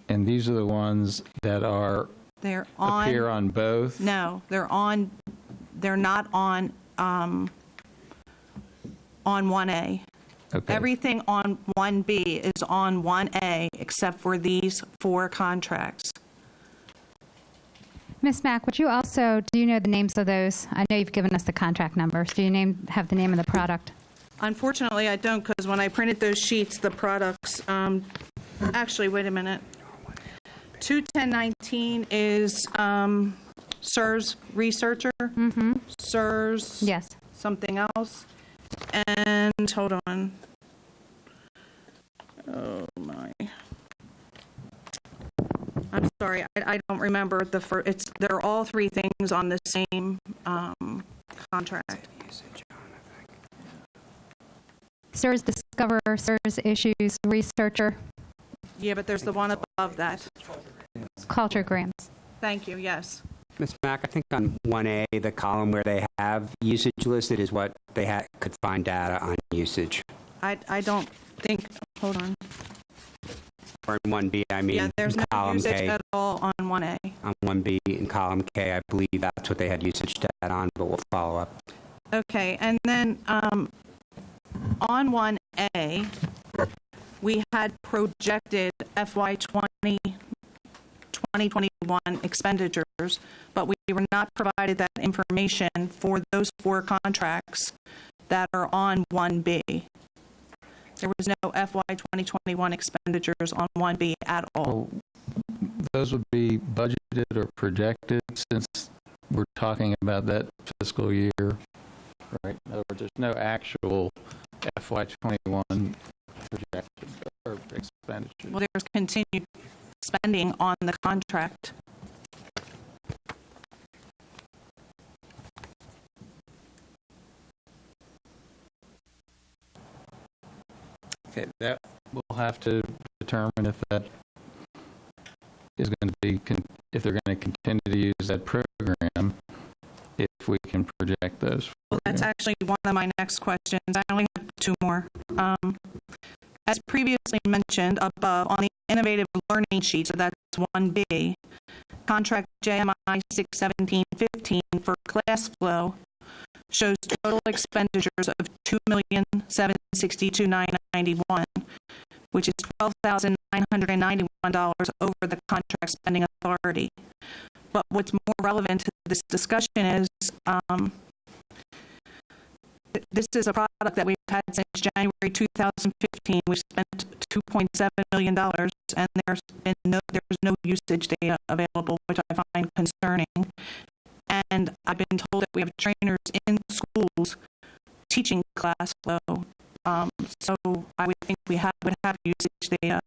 And these are the ones that appear on both? No, they're not on 1A. Okay. Everything on 1B is on 1A except for these 4 contracts. Ms. Mack, do you know the names of those? I know you've given us the contract numbers. Do you have the name of the product? Unfortunately, I don't, because when I printed those sheets, the products, actually, wait a minute. 21019 is SIRS Researcher. Mm-hmm. SIRS. Yes. Something else. And hold on. Oh my. I'm sorry, I don't remember the first. They're all 3 things on the same contract. SIRS Discover, SIRS Issues Researcher. Yeah, but there's the one above that. Culture Grams. Thank you, yes. Ms. Mack, I think on 1A, the column where they have usage listed is what they could find data on usage. I don't think, hold on. Or in 1B, I mean, Yeah, there's no column usage K. at all on 1A. On 1B in column K, I believe that's what they had usage data on, but we'll follow up. Okay, and then on 1A, we had projected FY 2021 expenditures, but we were not provided that information for those 4 contracts that are on 1B. There was no FY 2021 expenditures on 1B at all. Those would be budgeted or projected since we're talking about that fiscal year, right? In other words, there's no actual FY 21 projected or expenditure. Well, there's continued spending on the contract. That we'll have to determine if that is going to be, if they're going to continue to use that program, if we can project those. Well, that's actually one of my next questions. I only have two more. As previously mentioned above, on the innovative learning sheet, so that's 1B, contract JMI 61715 for class flow shows total expenditures of $2,762,991, which is $12,991 over the contract spending authority. But what's more relevant to this discussion is this is a product that we've had since January 2015. We spent $2.7 million, and there's no usage data available, which I find concerning. And I've been told that we have trainers in schools teaching class flow. So I would think we would have usage data.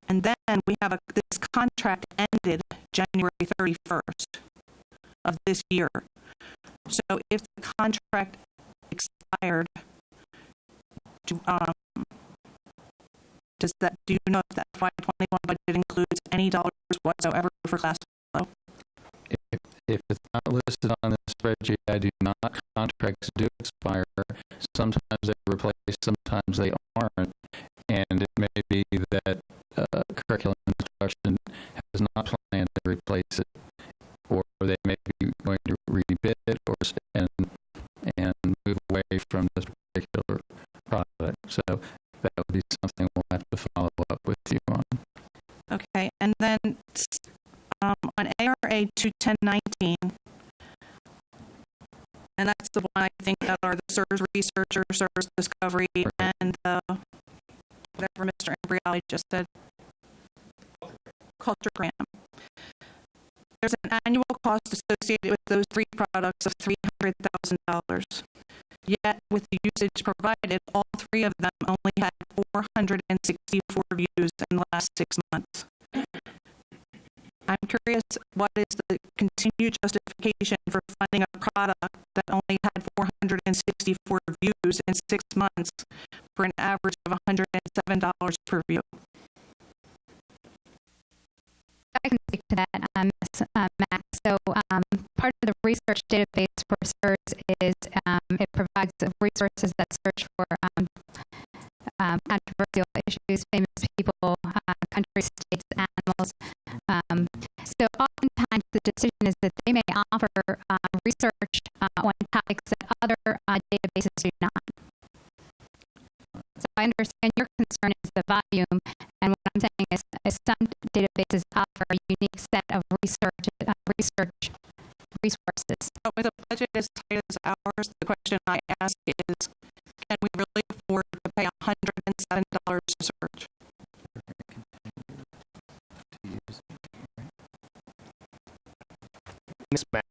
And then we have this contract ended January 31st of this year. So if the contract expired, do you know if that FY21 budget includes any dollars whatsoever for class flow? If it's not listed on this spreadsheet, I do not. Contracts do expire. Sometimes they replace, sometimes they aren't. And it may be that curriculum instruction has not planned to replace it, or they may be going to rebid it and move away from this particular product. So that would be something we'll have to follow up with you on. Okay, and then on ARA 21019, and that's the one I think that are the SIRS researcher, SIRS discovery, and whatever Mr. Embryali just said, culture gram. There's an annual cost associated with those three products of $300,000. Yet, with the usage provided, all three of them only had 464 views in the last 6 months. I'm curious, what is the continued justification for funding a product that only had 464 views in 6 months for an average of $107 per view? I can speak to that, Matt. So part of the research database for SIRS is it provides resources that search for controversial issues, famous people, countries, states, animals. So oftentimes the decision is that they may offer research on topics that other databases do not. So I understand your concern is the volume, and what I'm saying is some databases offer a unique set of research resources. But with a budget as tight as ours, the question I ask is, can we really afford to pay $107 to search? Ms. Mack.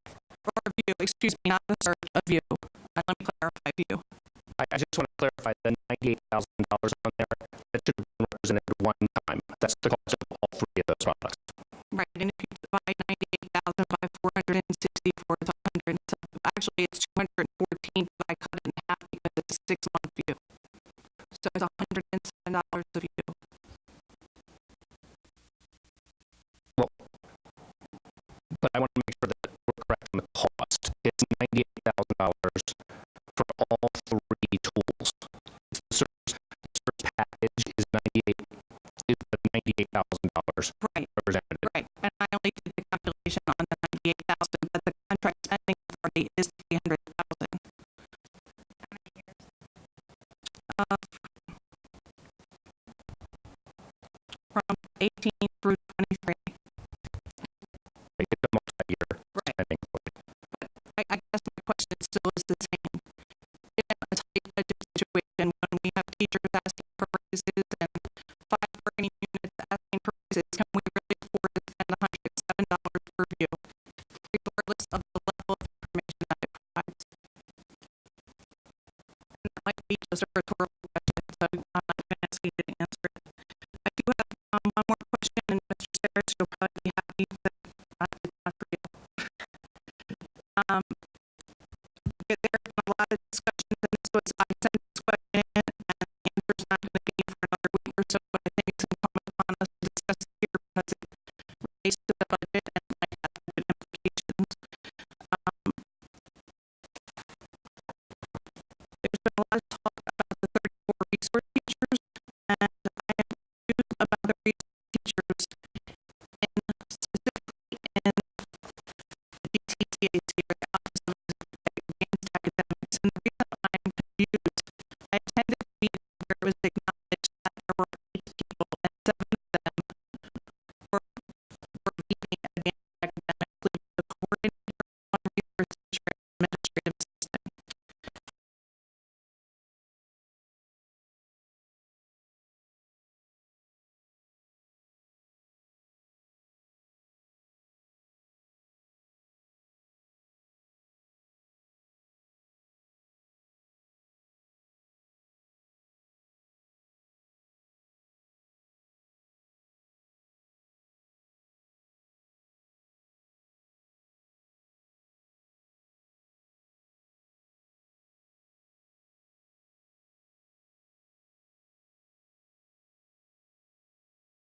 Or a view, excuse me, not the search, a view. Let me clarify view. I just want to clarify the $98,000 on there, that should have been represented one time. That's the cost of all three of those products. Right, and if you divide 98,000 by 464, it's 107. Actually, it's 214, but I cut it in half because it's a 6-month view. So it's $107 a view. Well, but I want to make sure that we're correct on the cost. It's $98,000 for all three tools. The search package is $98,000 right. represented. Right, and I only did the calculation on the 98,000, but the contract spending authority is 300,000. From 18 through 23. It's a multi-year spending. But I guess my question still is the same. In a tight budget situation, when we have teachers asking for raises and 5 bargaining units asking for raises, can we really afford to spend $107 per view, regardless of the level of information that it provides? And that might be just a rhetorical question, so I'm not going to ask you to answer it. I do have one more question, and Mr. Saris, you'll probably be happy that it's not for you. There have been a lot of discussions, and I sent this question in, and the answer is not going to be relates to the budget and might have good implications. There's been a lot of talk about the 34 resource teachers, and I am confused about the resource teachers, and specifically in the DTTAs here, the Office of Advanced Academics. And the reason I'm confused, I attended a meeting where it was acknowledged that there were 8 people, and 7 of them were leading advanced academics, leaving the coordinator, 1 resource teacher, and administrative assistant.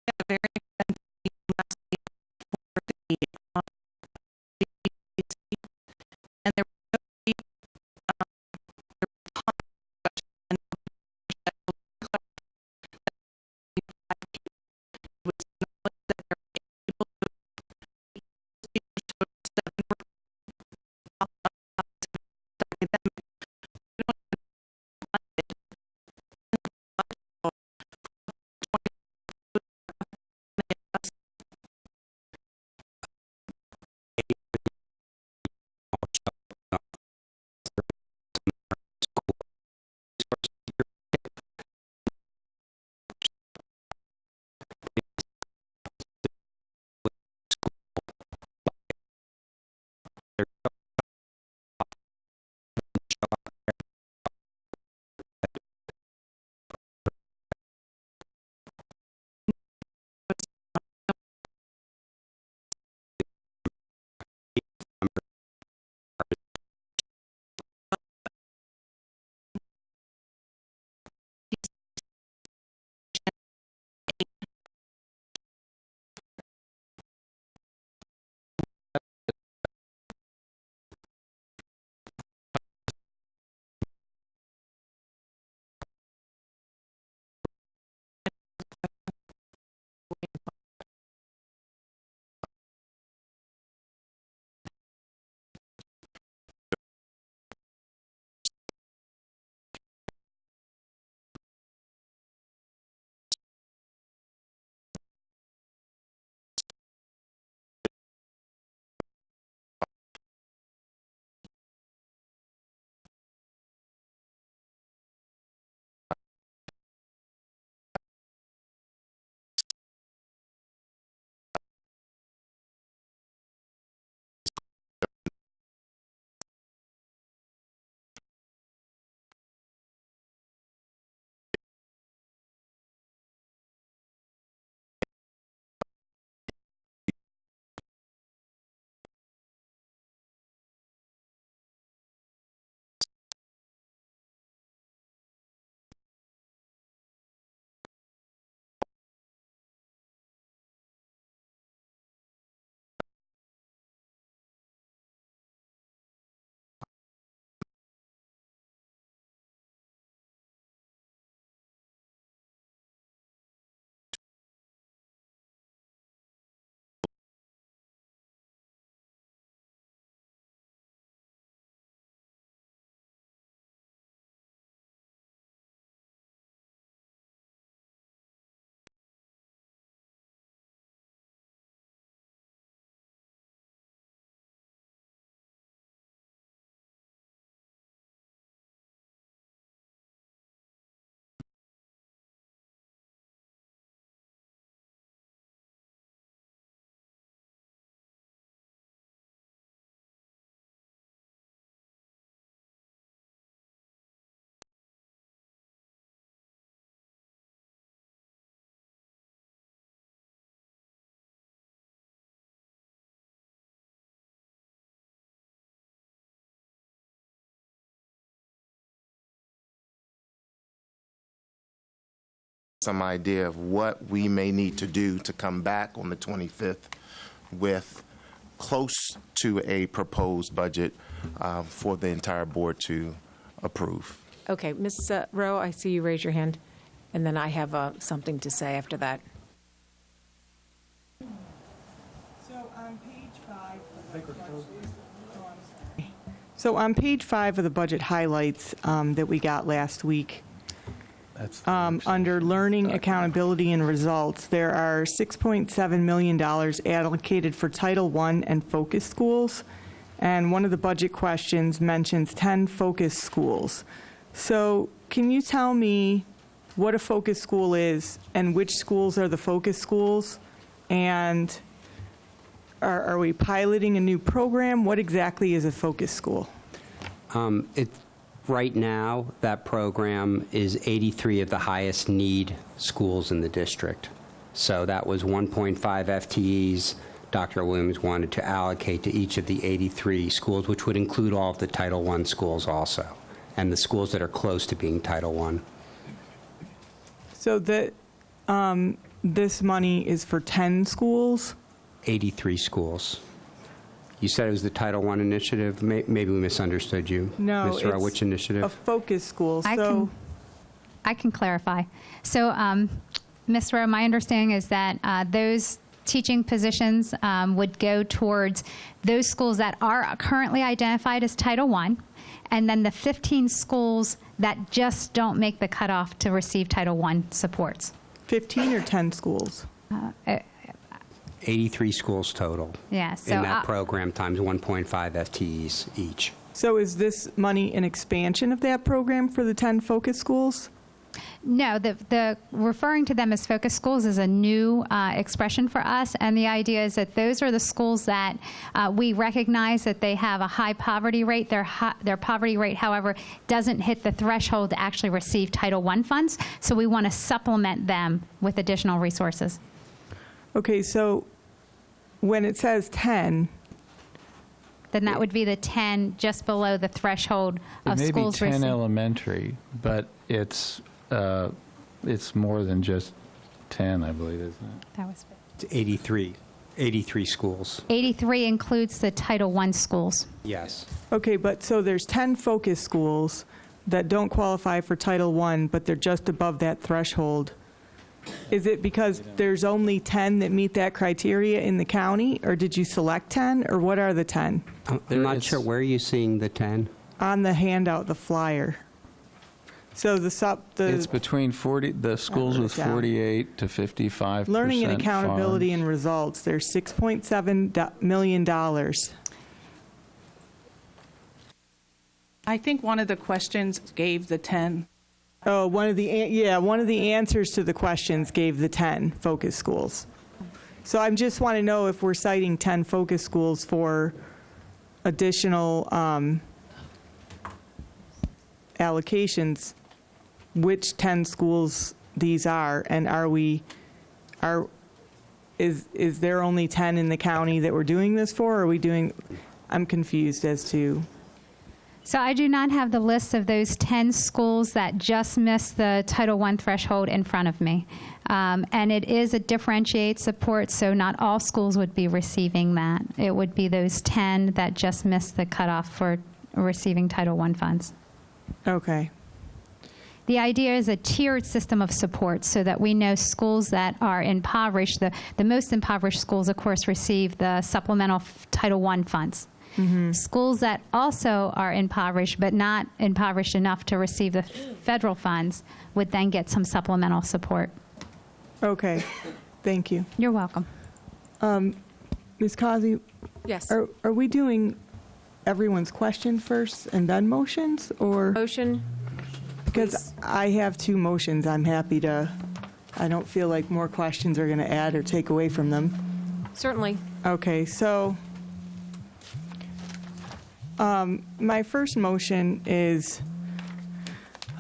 A very expensive meeting last week for the BCPS, and there were no there were tons of questions, and that was acknowledged that there were 8 people who teachers total 7 were academic. We don't even funded in the budget for 20 some idea of what we may need to do to come back on the 25th with close to a proposed budget for the entire board to approve. Okay, Ms. Rowe, I see you raise your hand, and then I have something to say after that. So on page 5 of the budget highlights that we got last week, under learning, accountability, and results, there are $6.7 million allocated for Title I and focus schools. And one of the budget questions mentions 10 focus schools. So can you tell me what a focus school is and which schools are the focus schools? And are we piloting a new program? What exactly is a focus school? Right now, that program is 83 of the highest need schools in the district. So that was 1.5 FTEs Dr. Williams wanted to allocate to each of the 83 schools, which would include all of the Title I schools also, and the schools that are close to being Title I. So that this money is for 10 schools? 83 schools. You said it was the Title I initiative. Maybe we misunderstood you. No, Ms. Rowe, it's which initiative? a focus school. I can clarify. So, Ms. Rowe, my understanding is that those teaching positions would go towards those schools that are currently identified as Title I, and then the 15 schools that just don't make the cutoff to receive Title I supports. 15 or 10 schools? 83 schools total. Yeah, so in that program times 1.5 FTEs each. So is this money an expansion of that program for the 10 focus schools? No, the referring to them as focus schools is a new expression for us, and the idea is that those are the schools that we recognize that they have a high poverty rate. Their poverty rate, however, doesn't hit the threshold to actually receive Title I funds, so we want to supplement them with additional resources. Okay, so when it says 10, then that would be the 10 just below the threshold of schools. It may be 10 elementary, but it's more than just 10, I believe, isn't it? That was It's 83 schools. 83 includes the Title I schools. Yes. Okay, but so there's 10 focus schools that don't qualify for Title I, but they're just above that threshold. Is it because there's only 10 that meet that criteria in the county, or did you select 10, or what are the 10? I'm not sure. Where are you seeing the 10? On the handout, the flyer. So it's between 40, the schools with 48 to 55%. Learning and accountability and results, there's $6.7 million. I think one of the questions gave the 10. Oh, one of the answers to the questions gave the 10 focus schools. So I just want to know if we're citing 10 focus schools for additional allocations, which 10 schools these are, and is there only 10 in the county that we're doing this for, or are we doing, I'm confused as to. So I do not have the list of those 10 schools that just missed the Title I threshold in front of me. And it is a differentiated support, so not all schools would be receiving that. It would be those 10 that just missed the cutoff for receiving Title I funds. Okay. The idea is a tiered system of support so that we know schools that are impoverished, the most impoverished schools, of course, receive the supplemental Title I funds. Mm-hmm. Schools that also are impoverished but not impoverished enough to receive the federal funds would then get some supplemental support. Okay. Thank you. You're welcome. Ms. Causey? Yes. Are we doing everyone's question first and then motions, or? Motion. Because I have two motions. I'm happy to, I don't feel like more questions are going to add or take away from them. Certainly. Okay, so my first motion is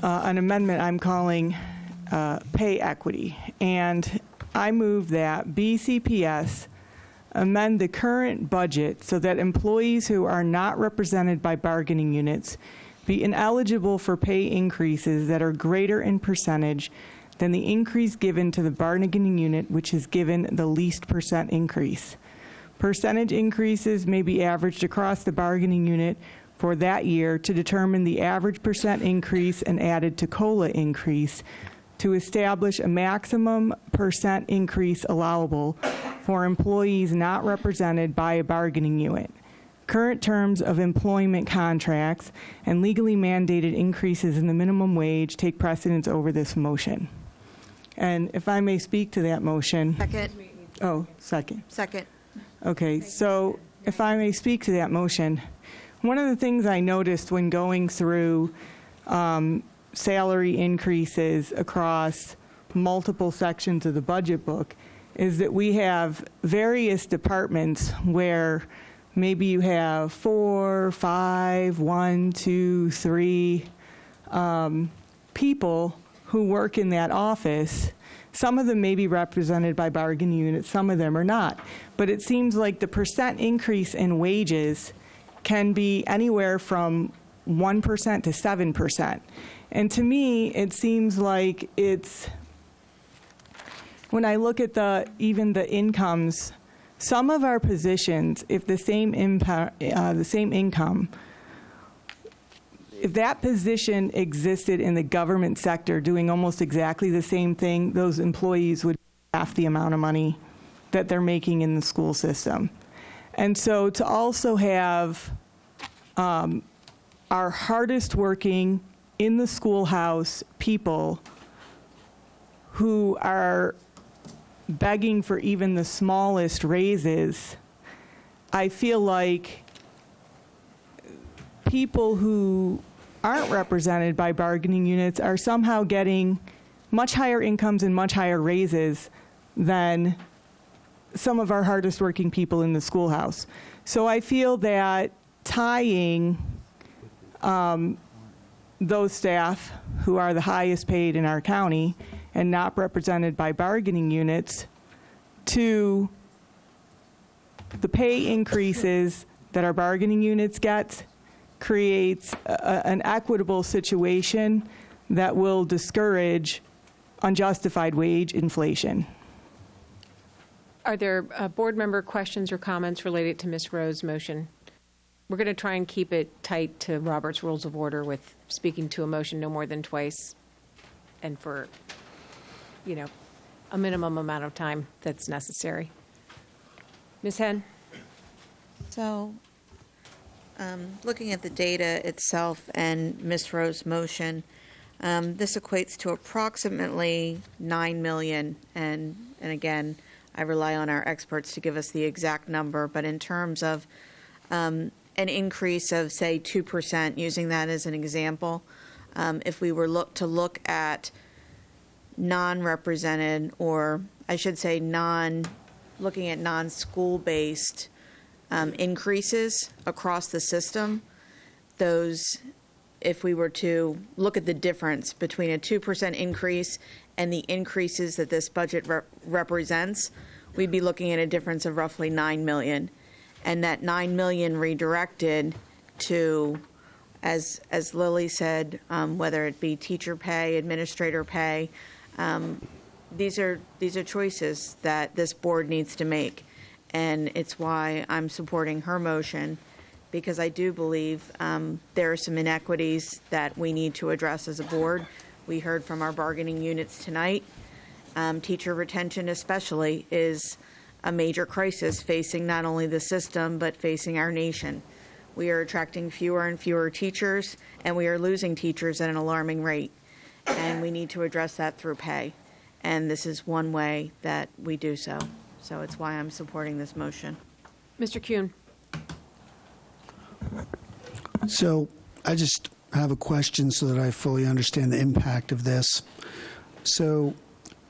an amendment I'm calling pay equity. And I move that BCPS amend the current budget so that employees who are not represented by bargaining units be ineligible for pay increases that are greater in percentage than the increase given to the bargaining unit, which is given the least percent increase. Percentage increases may be averaged across the bargaining unit for that year to determine the average percent increase and added to COLA increase to establish a maximum percent increase allowable for employees not represented by a bargaining unit. Current terms of employment contracts and legally mandated increases in the minimum wage take precedence over this motion. And if I may speak to that motion. Second. Oh, second. Second. Okay, so if I may speak to that motion, one of the things I noticed when going through salary increases across multiple sections of the budget book is that we have various departments where maybe you have 4, 5, 1, 2, 3 people who work in that office. Some of them may be represented by bargaining units, some of them are not. But it seems like the percent increase in wages can be anywhere from 1% to 7%. And to me, it seems like it's, when I look at even the incomes, some of our positions, if the same income, if that position existed in the government sector doing almost exactly the same thing, those employees would have half the amount of money that they're making in the school system. And so to also have our hardest working in the schoolhouse people who are begging for even the smallest raises, I feel like people who aren't represented by bargaining units are somehow getting much higher incomes and much higher raises than some of our hardest working people in the schoolhouse. So I feel that tying those staff who are the highest paid in our county and not represented by bargaining units to the pay increases that our bargaining units get creates an equitable situation that will discourage unjustified wage inflation. Are there board member questions or comments related to Ms. Rowe's motion? We're going to try and keep it tight to Robert's Rules of Order with speaking to a motion no more than twice and for, a minimum amount of time that's necessary. Ms. Henn? So, looking at the data itself and Ms. Rowe's motion, this equates to approximately $9 million. And again, I rely on our experts to give us the exact number. But in terms of an increase of, say, 2%, using that as an example, if we were to look at non-represented, or I should say looking at non-school-based increases across the system, those, if we were to look at the difference between a 2% increase and the increases that this budget represents, we'd be looking at a difference of roughly $9 million. And that $9 million redirected to, as Lily said, whether it be teacher pay, administrator pay, these are choices that this board needs to make. And it's why I'm supporting her motion, because I do believe there are some inequities that we need to address as a board. We heard from our bargaining units tonight. Teacher retention especially is a major crisis facing not only the system, but facing our nation. We are attracting fewer and fewer teachers, and we are losing teachers at an alarming rate. And we need to address that through pay. And this is one way that we do so. So it's why I'm supporting this motion. Mr. Kuhn. So I just have a question so that I fully understand the impact of this. So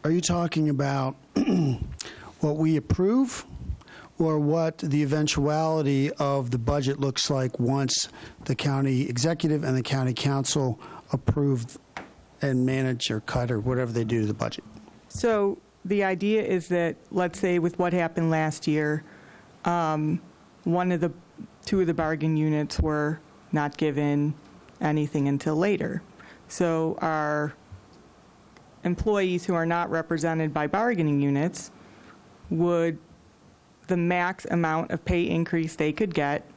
are you talking about what we approve, or what the eventuality of the budget looks like once the county executive and the county council approve and2 or cut or whatever they do to the budget? So the idea is that, let's say with what happened last year, 2 of the bargain units were not given anything until later. So our employees who are not represented by bargaining units would the max amount of pay increase they could get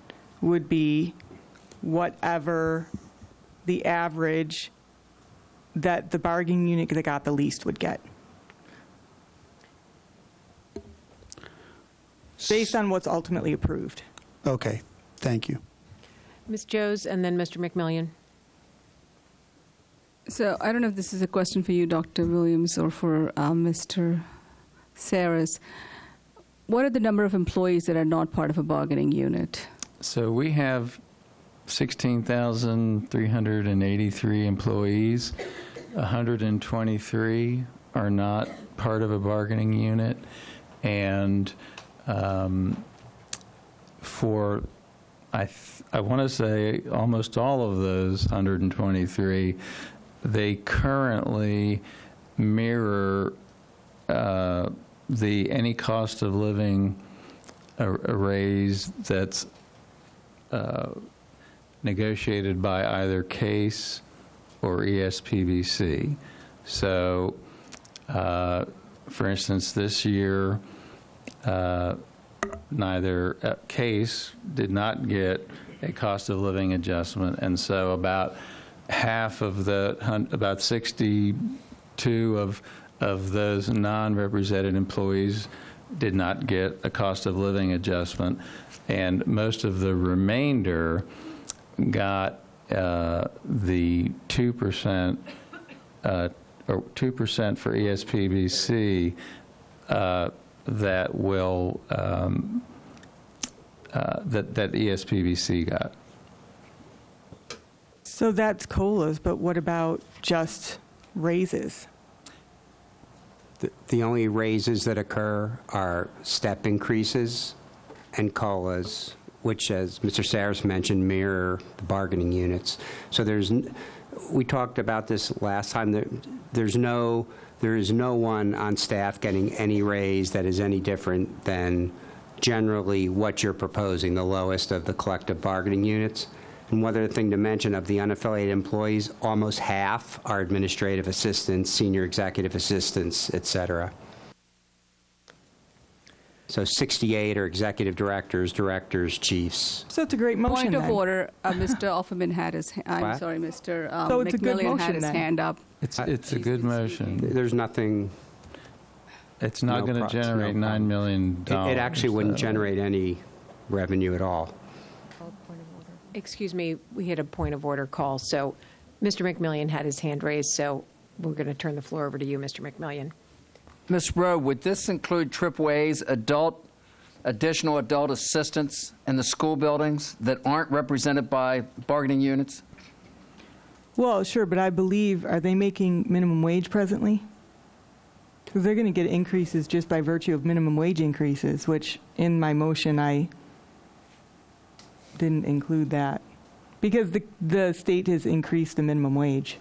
would be whatever the average that the bargaining unit that got the least would get. Based on what's ultimately approved. Okay, thank you. Ms. Joes and then Mr. McMillian. So I don't know if this is a question for you, Dr. Williams, or for Mr. Saris. What are the number of employees that are not part of a bargaining unit? So we have 16,383 employees. 123 are not part of a bargaining unit. And for, I want to say almost all of those 123, they currently mirror any cost of living a raise that's negotiated by either CASE or ESPBC. So, for instance, this year, neither CASE did not get a cost of living adjustment, and so about half of about 62 of those non-represented employees did not get a cost of living adjustment, and most of the remainder got the 2% or 2% for ESPBC that will that ESPBC got. So that's COLAs, but what about just raises? The only raises that occur are step increases and COLAs, which, as Mr. Saris mentioned, mirror the bargaining units. So we talked about this last time. There is no one on staff getting any raise that is any different than generally what you're proposing, the lowest of the collective bargaining units. And one other thing to mention, of the unaffiliated employees, almost half are administrative assistants, senior executive assistants, et cetera. So 68 are executive directors, chiefs. So it's a great motion. Point of then. order, Mr. Offerman had his. I'm sorry, Mr. So it's a good McMillian had motion his then. hand up. It's a good motion. There's nothing. It's not going to generate $9 million. It actually wouldn't generate any revenue at all. Excuse me, we had a point of order call. So Mr. McMillian had his hand raised, so we're going to turn the floor over to you, Mr. McMillian. Ms. Rowe, would this include AAA's additional adult assistants in the school buildings that aren't represented by bargaining units? Well, sure, but I believe, are they making minimum wage presently? Because they're going to get increases just by virtue of minimum wage increases, which in my motion I didn't include that. Because the state has increased the minimum wage.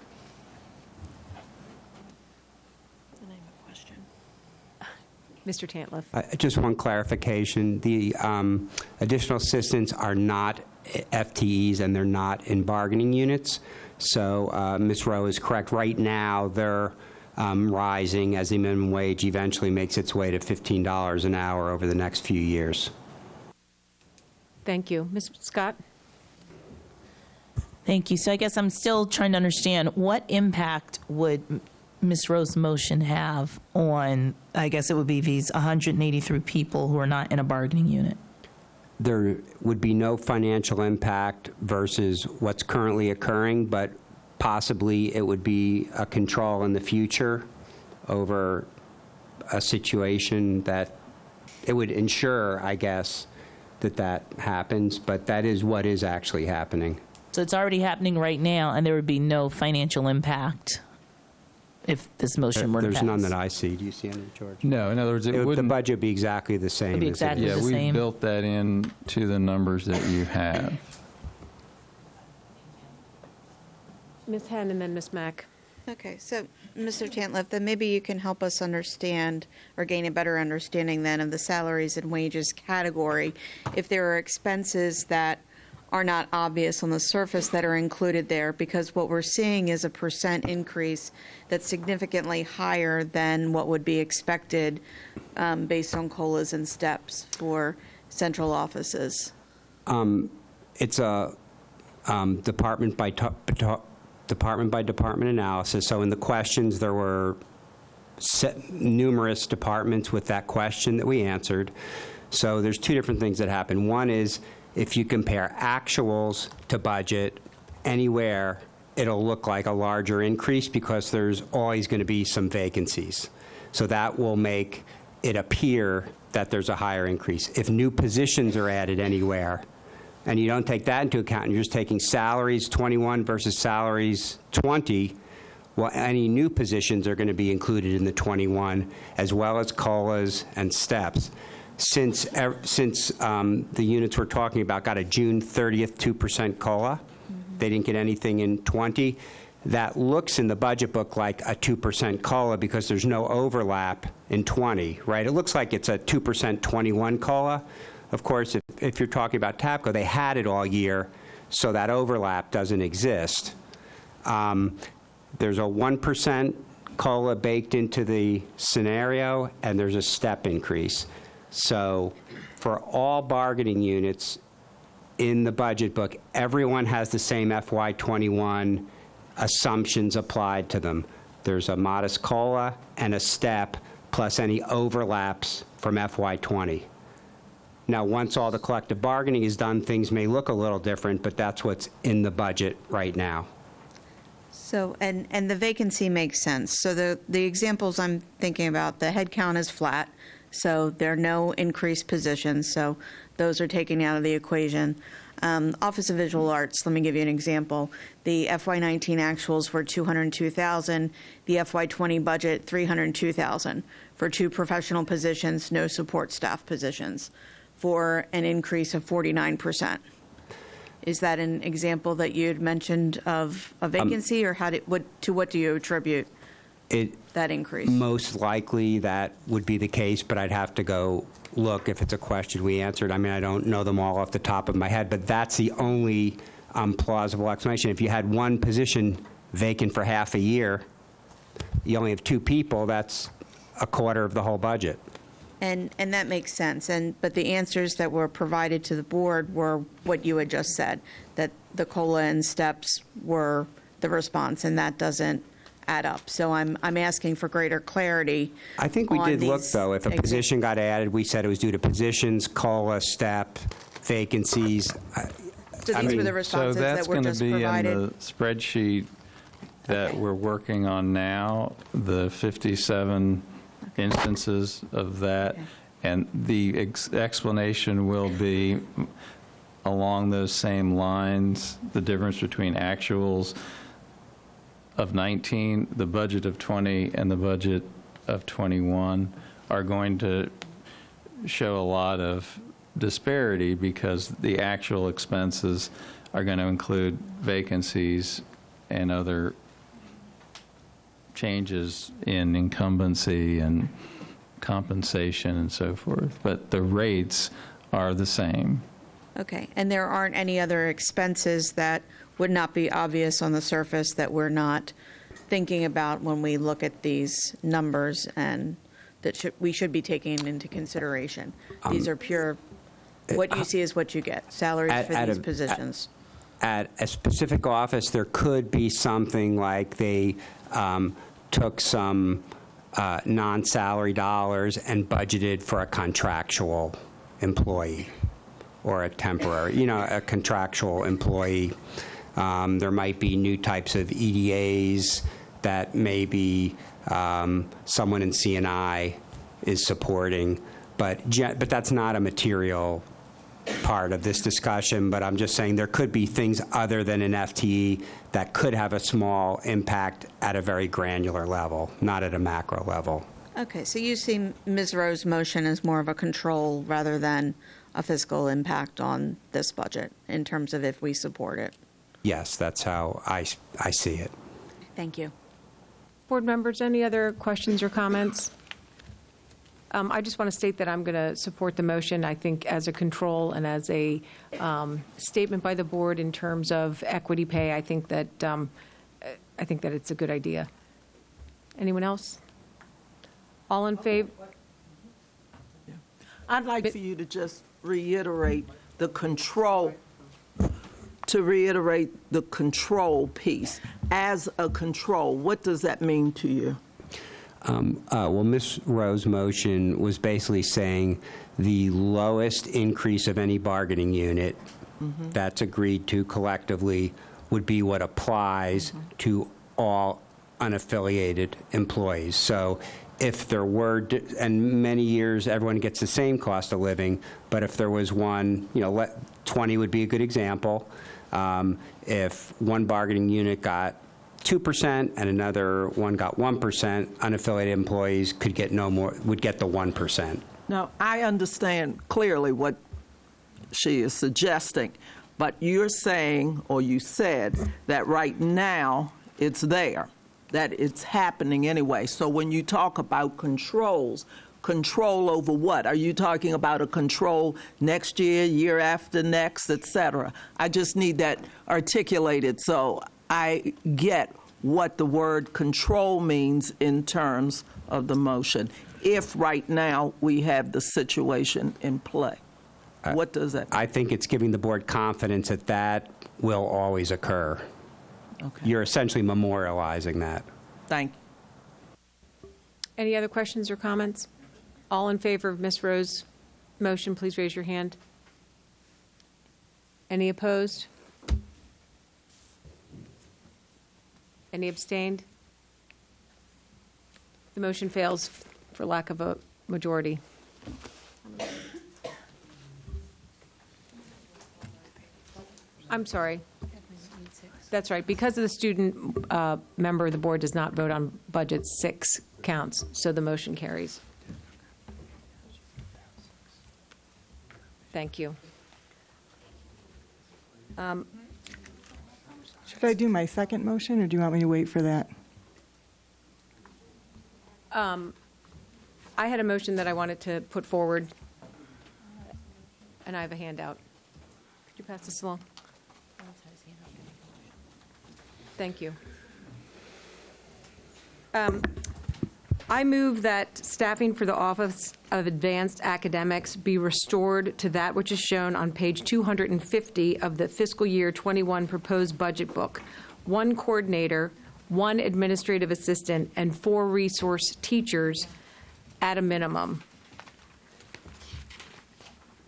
Mr. Tantliff. Just one clarification. The additional assistants are not FTEs, and they're not in bargaining units. So Ms. Rowe is correct. Right now, they're rising as the minimum wage eventually makes its way to $15 an hour over the next few years. Thank you. Ms. Scott? Thank you. So I guess I'm still trying to understand, what impact would Ms. Rowe's motion have on, I guess it would be these 183 people who are not in a bargaining unit? There would be no financial impact versus what's currently occurring, but possibly it would be a control in the future over a situation that it would ensure, I guess, that happens, but that is what is actually happening. So it's already happening right now, and there would be no financial impact if this motion were to pass. There's none that I see. Do you see any, George? No, in other words, the budget would be exactly the same. It'd be exactly the we same. built that in to the numbers that you have. Ms. Henn and then Ms. Mack. Okay, so Mr. Tantliff, then maybe you can help us understand or gain a better understanding then of the salaries and wages category. If there are expenses that are not obvious on the surface that are included there, because what we're seeing is a % increase that's significantly higher than what would be expected based on COLAs and steps for central offices. It's a department by department analysis. So in the questions, there were numerous departments with that question that we answered. So there's two different things that happen. One is if you compare actuals to budget anywhere, it'll look like a larger increase because there's always going to be some vacancies. So that will make it appear that there's a higher increase. If new positions are added anywhere, and you don't take that into account, and you're just taking salaries 21 versus salaries 20, well, any new positions are going to be included in the 21, as well as COLAs and steps. Since the units we're talking about got a June 30th 2% COLA, they didn't get anything in 20, that looks in the budget book like a 2% COLA because there's no overlap in 20, right? It looks like it's a 2% 21 COLA. Of course, if you're talking about TAPCO, they had it all year, so that overlap doesn't exist. There's a 1% COLA baked into the scenario, and there's a step increase. So for all bargaining units in the budget book, everyone has the same FY21 assumptions applied to them. There's a modest COLA and a step, plus any overlaps from FY20. Now, once all the collective bargaining is done, things may look a little different, but that's what's in the budget right now. So, and the vacancy makes sense. So the examples I'm thinking about, the head count is flat, so there are no increased positions, so those are taken out of the equation. Office of Visual Arts, let me give you an example. The FY19 actuals were $202,000, the FY20 budget $302,000 for 2 professional positions, no support staff positions, for an increase of 49%. Is that an example that you had mentioned of a vacancy, or to what do you attribute that increase? Most likely that would be the case, but I'd have to go look if it's a question we answered. I mean, I don't know them all off the top of my head, but that's the only plausible explanation. If you had one position vacant for half a year, you only have 2 people, that's a quarter of the whole budget. And that makes sense. But the answers that were provided to the board were what you had just said, that the COLA and steps were the response, and that doesn't add up. So I'm asking for greater clarity. I think we did look, though. If a position got added, we said it was due to positions, COLA, step, vacancies. So these were the responses that were just provided. So that's going to be in the spreadsheet that we're working on now, the 57 instances of that, and the explanation will be along those same lines, the difference between actuals of 19, the budget of 20, and the budget of 21 are going to show a lot of disparity because the actual expenses are going to include vacancies and other changes in incumbency and compensation and so forth, but the rates are the same. Okay, and there aren't any other expenses that would not be obvious on the surface that we're not thinking about when we look at these numbers and that we should be taking into consideration? These are pure, what you see is what you get, salaries for these positions. At a specific office, there could be something like they took some non-salary dollars and budgeted for a contractual employee or a temporary, a contractual employee. There might be new types of EDAs that maybe someone in C&I is supporting, but that's not a material part of this discussion, but I'm just saying there could be things other than an FTE that could have a small impact at a very granular level, not at a macro level. Okay, so you see Ms. Rowe's motion as more of a control rather than a fiscal impact on this budget in terms of if we support it? Yes, that's how I see it. Thank you. Board members, any other questions or comments? I just want to state that I'm going to support the motion, I think, as a control and as a statement by the board in terms of equity pay. I think that it's a good idea. Anyone else? All in favor? I'd like for you to just reiterate the control, piece. As a control, what does that mean to you? Well, Ms. Rowe's motion was basically saying the lowest increase of any bargaining unit that's agreed to collectively would be what applies to all unaffiliated employees. So if there were, and many years everyone gets the same cost of living, but if there was one, 20 would be a good example. If one bargaining unit got 2% and another one got 1%, unaffiliated employees could get no more, would get the 1%. Now, I understand clearly what she is suggesting, but you're saying, or you said, that right now it's there, that it's happening anyway. So when you talk about controls, control over what? Are you talking about a control next year, year after next, et cetera? I just need that articulated so I get what the word control means in terms of the motion. If right now we have the situation in play, what does that mean? I think it's giving the board confidence that that will always occur. Okay. You're essentially memorializing that. Thank you. Any other questions or comments? All in favor of Ms. Rowe's motion, please raise your hand. Any opposed? Any abstained? The motion fails for lack of a majority. I'm sorry. That's right. Because of the student member of the board does not vote on budget, 6 counts, so the motion carries. Thank you. Should I do my second motion, or do you want me to wait for that? I had a motion that I wanted to put forward, and I have a handout. Could you pass this along? Thank you. I move that staffing for the Office of Advanced Academics be restored to that which is shown on page 250 of the fiscal year 21 proposed budget book. 1 coordinator, 1 administrative assistant, and 4 resource teachers at a minimum.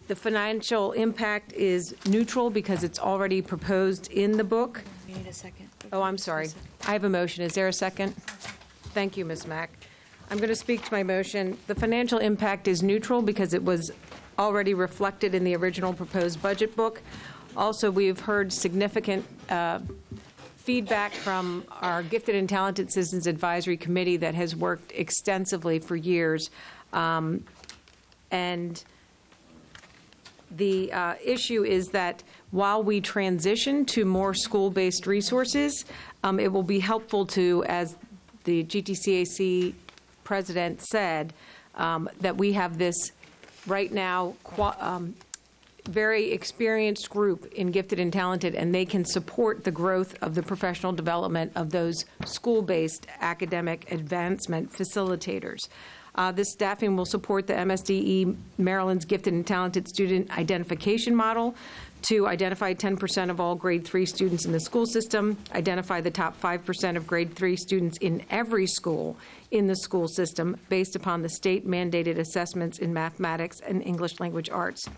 The financial impact is neutral because it's already proposed in the book. You need a second. Oh, I'm sorry. I have a motion. Is there a second? Thank you, Ms. Mack. I'm going to speak to my motion. The financial impact is neutral because it was already reflected in the original proposed budget book. Also, we've heard significant feedback from our Gifted and Talented Citizens Advisory Committee that has worked extensively for years. And the issue is that while we transition to more school-based resources, it will be helpful to, as the GTCAC president said, that we have this right now very experienced group in Gifted and Talented, and they can support the growth of the professional development of those school-based academic advancement facilitators. This staffing will support the MSDE Maryland's Gifted and Talented Student Identification Model to identify 10% of all grade 3 students in the school system, identify the top 5% of grade 3 students in every school in the school system based upon the state-mandated assessments in mathematics and English language arts.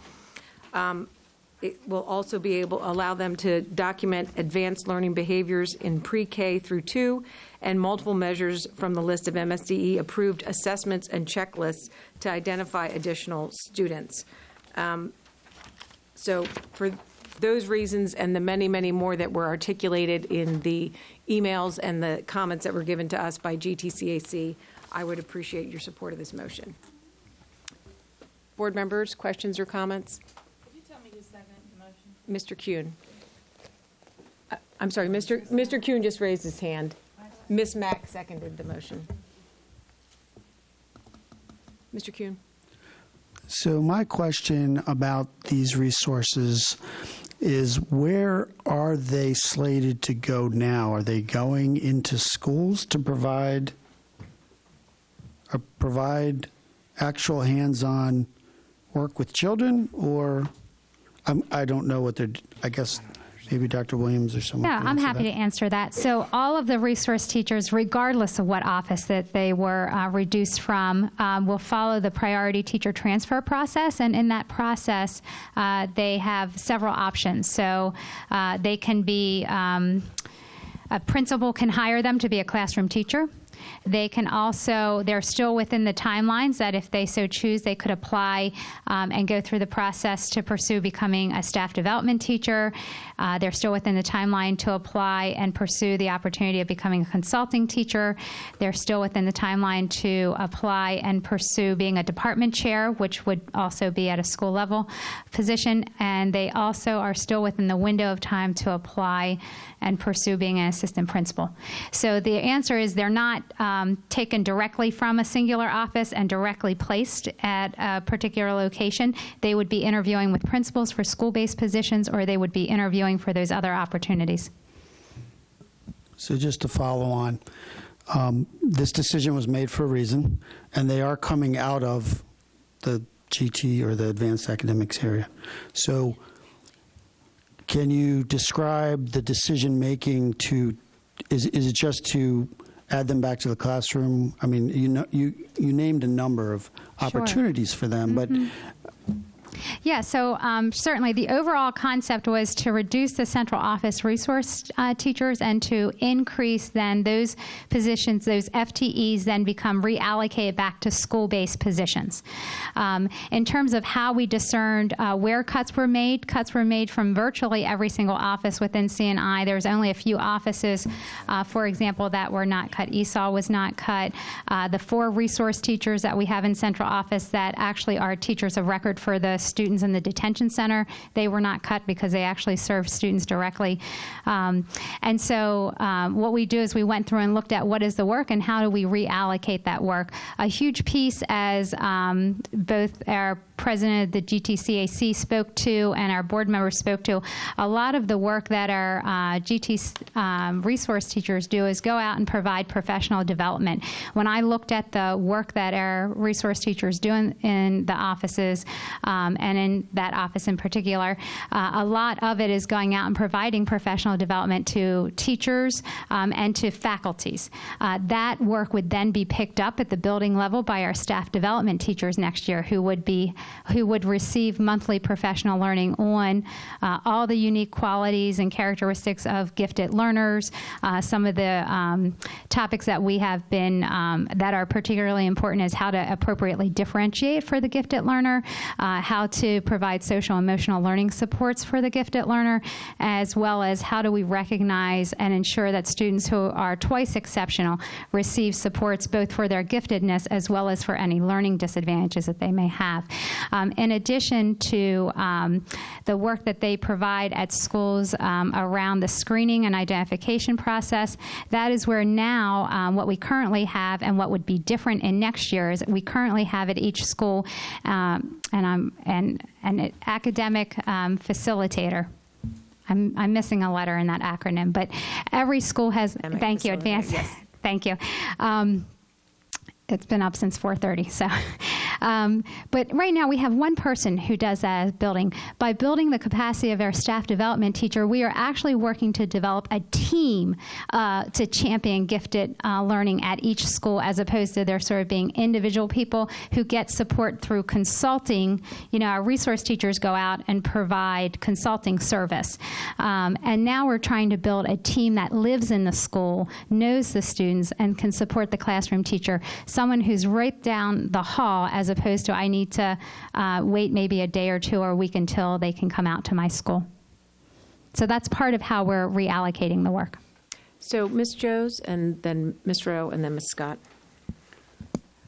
It will also be able to allow them to document advanced learning behaviors in pre-K through 2 and multiple measures from the list of MSDE approved assessments and checklists to identify additional students. So for those reasons and the many, many more that were articulated in the emails and the comments that were given to us by GTCAC, I would appreciate your support of this motion. Board members, questions or comments? Could you tell me who seconded the motion? Mr. Kuhn. I'm sorry, Mr. Kuhn just raised his hand. Ms. Mack seconded the motion. Mr. Kuhn? So my question about these resources is, where are they slated to go now? Are they going into schools to provide actual hands-on work with children, or I don't know what they're, I guess maybe Dr. Williams or someone. Yeah, I'm happy to answer that. So all of the resource teachers, regardless of what office that they were reduced from, will follow the priority teacher transfer process. And in that process, they have several options. So they can be, a principal can hire them to be a classroom teacher. They can also, they're still within the timelines that if they so choose, they could apply and go through the process to pursue becoming a staff development teacher. They're still within the timeline to apply and pursue the opportunity of becoming a consulting teacher. They're still within the timeline to apply and pursue being a department chair, which would also be at a school level position. And they also are still within the window of time to apply and pursue being an assistant principal. So the answer is they're not taken directly from a singular office and directly placed at a particular location. They would be interviewing with principals for school-based positions, or they would be interviewing for those other opportunities. So just to follow on, this decision was made for a reason, and they are coming out of the GT or the advanced academics area. So can you describe the decision-making to, is it just to add them back to the classroom? I mean, you named a number of opportunities for them, but Yeah, so certainly the overall concept was to reduce the central office resource teachers and to increase then those positions, those FTEs then become reallocated back to school-based positions. In terms of how we discerned where cuts were made from virtually every single office within CNI. There's only a few offices, for example, that were not cut. ESOL was not cut. The 4 resource teachers that we have in central office that actually are teachers of record for the students in the detention center, they were not cut because they actually serve students directly. And so what we do is we went through and looked at what is the work and how do we reallocate that work. A huge piece, as both our president of the GTCAC spoke to and our board members spoke to, a lot of the work that our GT resource teachers do is go out and provide professional development. When I looked at the work that our resource teachers do in the offices, and in that office in particular, a lot of it is going out and providing professional development to teachers and to faculties. That work would then be picked up at the building level by our staff development teachers next year, who would receive monthly professional learning on all the unique qualities and characteristics of gifted learners, some of the topics that we have been, that are particularly important is how to appropriately differentiate for the gifted learner, how to provide social emotional learning supports for the gifted learner, as well as how do we recognize and ensure that students who are twice exceptional receive supports both for their giftedness as well as for any learning disadvantages that they may have. In addition to the work that they provide at schools around the screening and identification process, that is where now what we currently have and what would be different in next year is we currently have at each school an academic facilitator. I'm missing a letter in that acronym, but every school has, thank you, advanced, yes. Thank you. It's been up since 4:30, so. But right now we have one person who does that building. By building the capacity of our staff development teacher, we are actually working to develop a team to champion gifted learning at each school, as opposed to there sort of being individual people who get support through consulting. You know, our resource teachers go out and provide consulting service. And now we're trying to build a team that lives in the school, knows the students, and can support the classroom teacher. Someone who's right down the hall, as opposed to I need to wait maybe a day or two or a week until they can come out to my school. So that's part of how we're reallocating the work. So Ms. Joes, and then Ms. Rowe, and then Ms. Scott.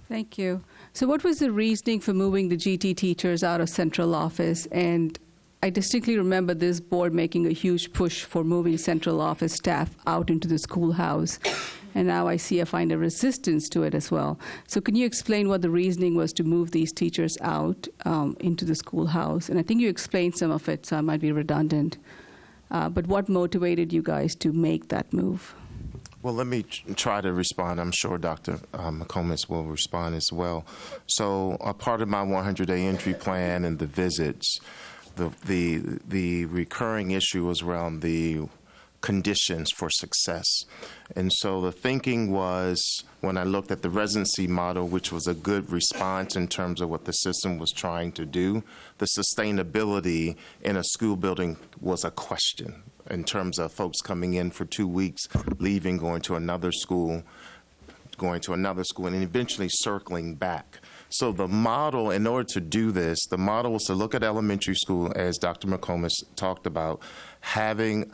Thank you. So what was the reasoning for moving the GT teachers out of central office? And I distinctly remember this board making a huge push for moving central office staff out into the schoolhouse. and now I find a resistance to it as well. So can you explain what the reasoning was to move these teachers out into the schoolhouse? And I think you explained some of it, so I might be redundant. But what motivated you guys to make that move? Well, let me try to respond. I'm sure Dr. McComas will respond as well. So a part of my 100-day entry plan and the visits, the recurring issue was around the conditions for success. And so the thinking was, when I looked at the residency model, which was a good response in terms of what the system was trying to do, the sustainability in a school building was a question in terms of folks coming in for 2 weeks, leaving, going to another school, and eventually circling back. So the model, in order to do this, the model was to look at elementary school, as Dr. McComas talked about, having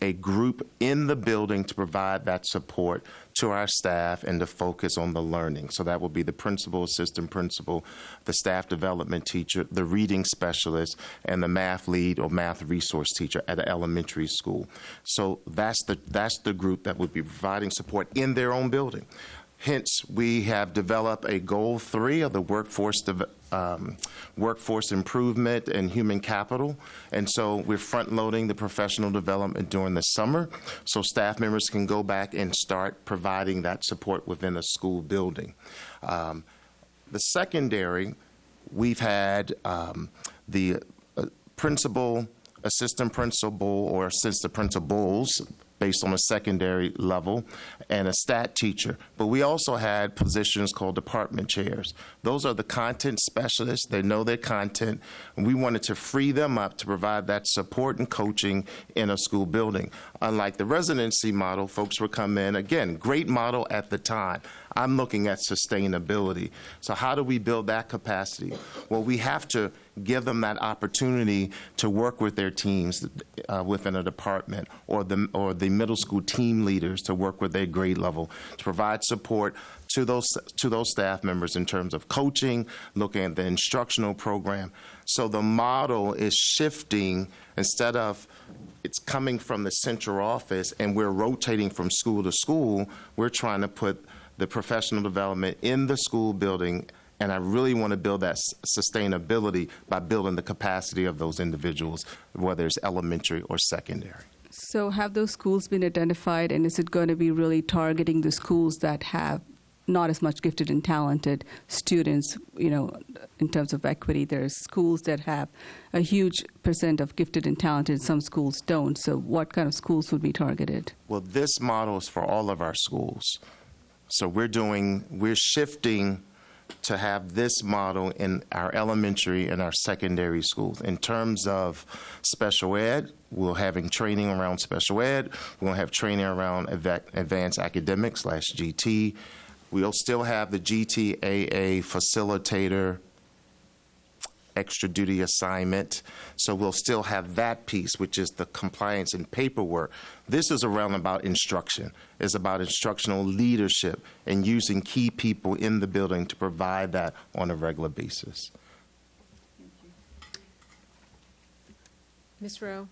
a group in the building to provide that support to our staff and to focus on the learning. So that would be the principal, assistant principal, the staff development teacher, the reading specialist, and the math lead or math resource teacher at an elementary school. So that's the group that would be providing support in their own building. Hence, we have developed a goal 3 of the workforce improvement and human capital. And so we're front-loading the professional development during the summer so staff members can go back and start providing that support within a school building. The secondary, we've had the principal, assistant principal, or assistant principals based on a secondary level, and a stat teacher. But we also had positions called department chairs. Those are the content specialists. They know their content, and we wanted to free them up to provide that support and coaching in a school building. Unlike the residency model, folks would come in, again, great model at the time. I'm looking at sustainability. So how do we build that capacity? Well, we have to give them that opportunity to work with their teams within a department, or the middle school team leaders to work with their grade level to provide support to those staff members in terms of coaching, looking at the instructional program. So the model is shifting. Instead of it's coming from the central office and we're rotating from school to school, we're trying to put the professional development in the school building, and I really want to build that sustainability by building the capacity of those individuals, whether it's elementary or secondary. So have those schools been identified, and is it going to be really targeting the schools that have not as much gifted and talented students, in terms of equity? There's schools that have a huge percent of gifted and talented, some schools don't. So what kind of schools would be targeted? Well, this model is for all of our schools. So we're shifting to have this model in our elementary and our secondary schools. In terms of special ed, we're having training around special ed. We're going to have training around advanced academics /GT. We'll still have the GTAA facilitator extra duty assignment. So we'll still have that piece, which is the compliance and paperwork. This is around about instruction. It's about instructional leadership and using key people in the building to provide that on a regular basis. Ms. Rowe,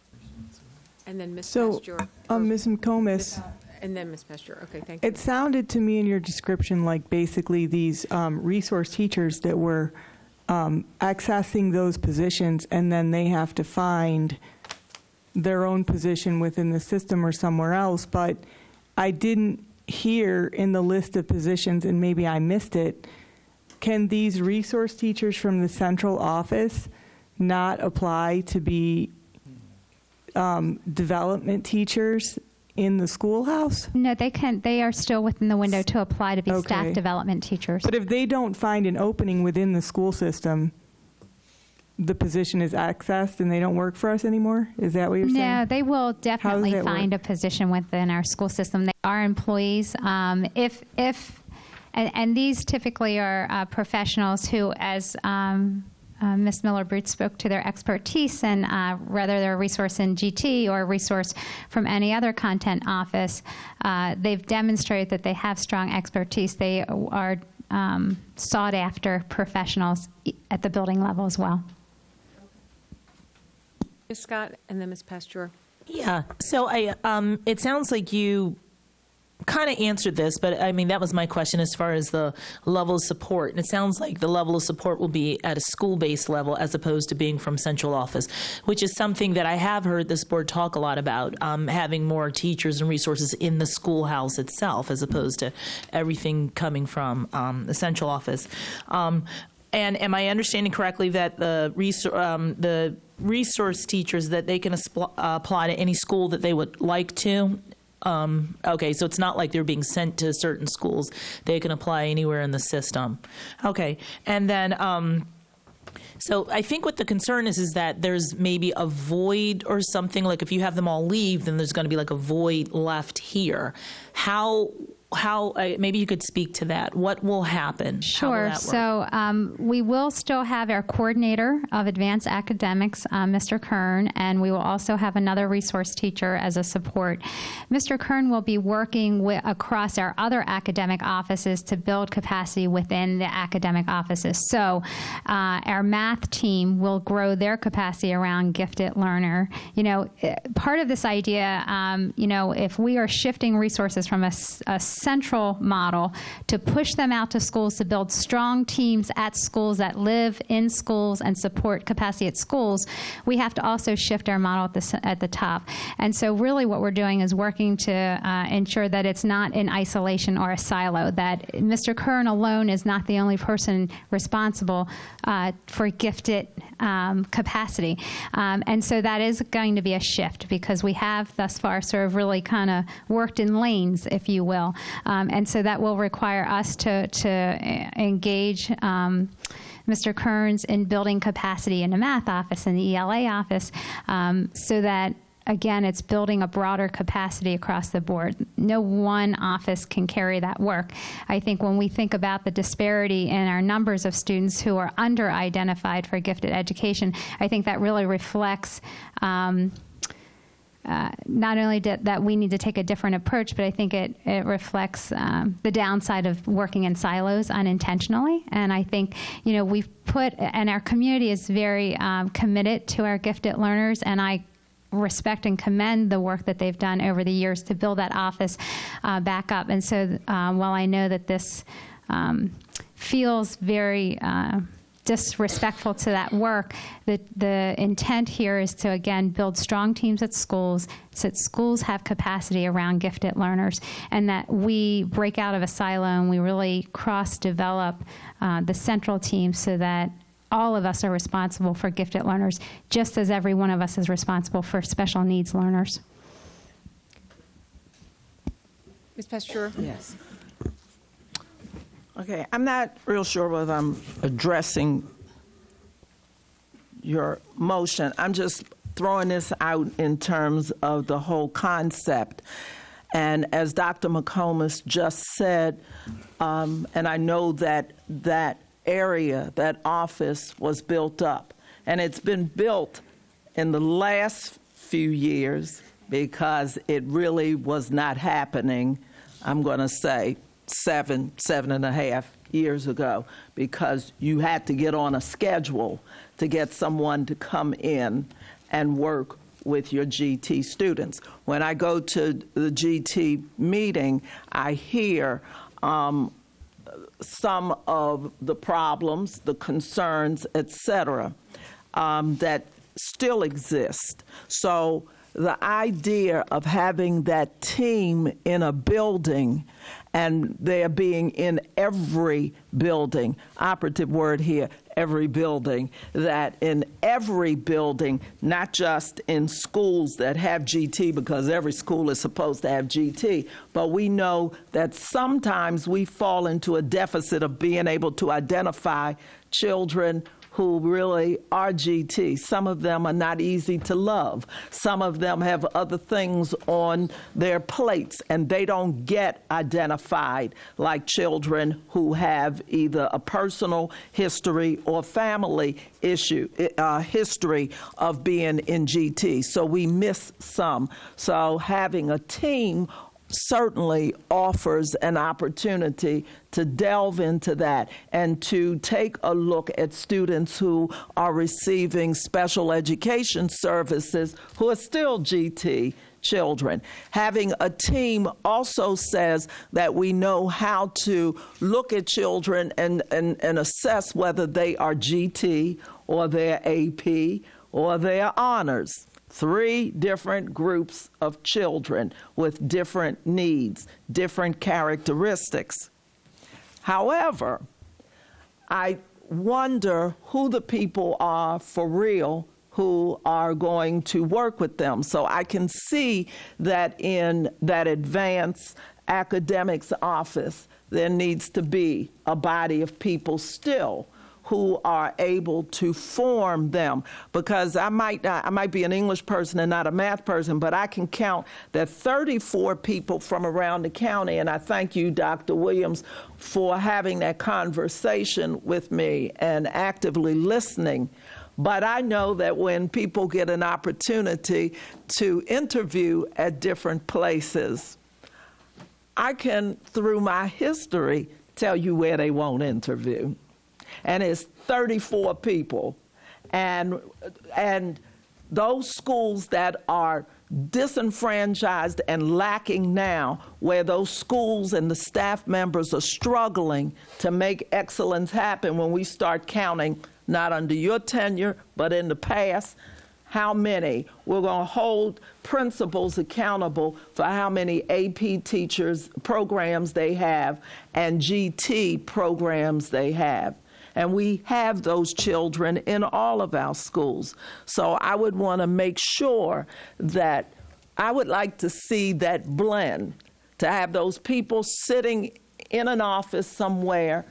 and then Ms. So, Pasteur. Ms. McComas. And then Ms. Pasteur. Okay, thank you. It sounded to me in your description like basically these resource teachers that were accessing those positions, and then they have to find their own position within the system or somewhere else. But I didn't hear in the list of positions, and maybe I missed it, can these resource teachers from the central office not apply to be development teachers in the schoolhouse? No, they can. They are still within the window to apply to be staff development teachers. But if they don't find an opening within the school system, the position is accessed and they don't work for us anymore? Is that what you're saying? No, they will definitely find a position within our school system. They are employees. And these typically are professionals who, as Ms. Miller-Brute spoke to their expertise, and whether they're a resource in GT or a resource from any other content office, they've demonstrated that they have strong expertise. They are sought-after professionals at the building level as well. Ms. Scott, and then Ms. Pasteur. Yeah. So it sounds like you kind of answered this, but I mean, that was my question as far as the level of support. And it sounds like the level of support will be at a school-based level as opposed to being from central office, which is something that I have heard this board talk a lot about, having more teachers and resources in the schoolhouse itself as opposed to everything coming from the central office. And am I understanding correctly that the resource teachers, that they can apply to any school that they would like to? Okay, so it's not like they're being sent to certain schools. They can apply anywhere in the system. Okay, and then, so I think what the concern is that there's maybe a void or something, like if you have them all leave, then there's going to be like a void left here. How maybe you could speak to that. What will happen? Sure. So we will still have our coordinator of advanced academics, Mr. Kern, and we will also have another resource teacher as a support. Mr. Kern will be working across our other academic offices to build capacity within the academic offices. So our math team will grow their capacity around gifted learner. You know, part of this idea, you know, if we are shifting resources from a central model to push them out to schools to build strong teams at schools that live in schools and support capacity at schools, we have to also shift our model at the top. And so really what we're doing is working to ensure that it's not in isolation or a silo, that Mr. Kern alone is not the only person responsible for gifted capacity. And so that is going to be a shift because we have thus far sort of really kind of worked in lanes, if you will. And so that will require us to engage Mr. Kearns in building capacity in the math office and the ELA office so that, again, it's building a broader capacity across the board. No one office can carry that work. I think when we think about the disparity in our numbers of students who are under-identified for gifted education, I think that really reflects not only that we need to take a different approach, but I think it reflects the downside of working in silos unintentionally. And I think, you know, we've put, and our community is very committed to our gifted learners, and I respect and commend the work that they've done over the years to build that office back up. And so while I know that this feels very disrespectful to that work, the intent here is to, again, build strong teams at schools so that schools have capacity around gifted learners, and that we break out of a silo and we really cross-develop the central team so that all of us are responsible for gifted learners, just as every one of us is responsible for special needs learners. Ms. Pasteur? Yes. Okay, I'm not real sure whether I'm addressing your motion. I'm just throwing this out in terms of the whole concept. And as Dr. McComas just said, and I know that that area, that office was built up. And it's been built in the last few years because it really was not happening, I'm going to say, 7.5 years ago, because you had to get on a schedule to get someone to come in and work with your GT students. When I go to the GT meeting, I hear some of the problems, the concerns, et cetera, that still exist. So the idea of having that team in a building and there being in every building, operative word here, every building, that in every building, not just in schools that have GT, because every school is supposed to have GT, but we know that sometimes we fall into a deficit of being able to identify children who really are GT. Some of them are not easy to love. Some of them have other things on their plates, and they don't get identified like children who have either a personal history or family history of being in GT. So we miss some. So having a team certainly offers an opportunity to delve into that and to take a look at students who are receiving special education services who are still GT children. Having a team also says that we know how to look at children and assess whether they are GT or they're AP or they're honors. 3 different groups of children with different needs, different characteristics. However, I wonder who the people are for real who are going to work with them. So I can see that in that advanced academics office, there needs to be a body of people still who are able to form them, because I might be an English person and not a math person, but I can count that 34 people from around the county, and I thank you, Dr. Williams, for having that conversation with me and actively listening. But I know that when people get an opportunity to interview at different places, I can, through my history, tell you where they won't interview. And it's 34 people. And those schools that are disenfranchised and lacking now, where those schools and the staff members are struggling to make excellence happen, when we start counting, not under your tenure, but in the past, how many. We're going to hold principals accountable for how many AP teachers programs they have and GT programs they have. And we have those children in all of our schools. So I would want to make sure that I would like to see that blend, to have those people sitting in an office somewhere,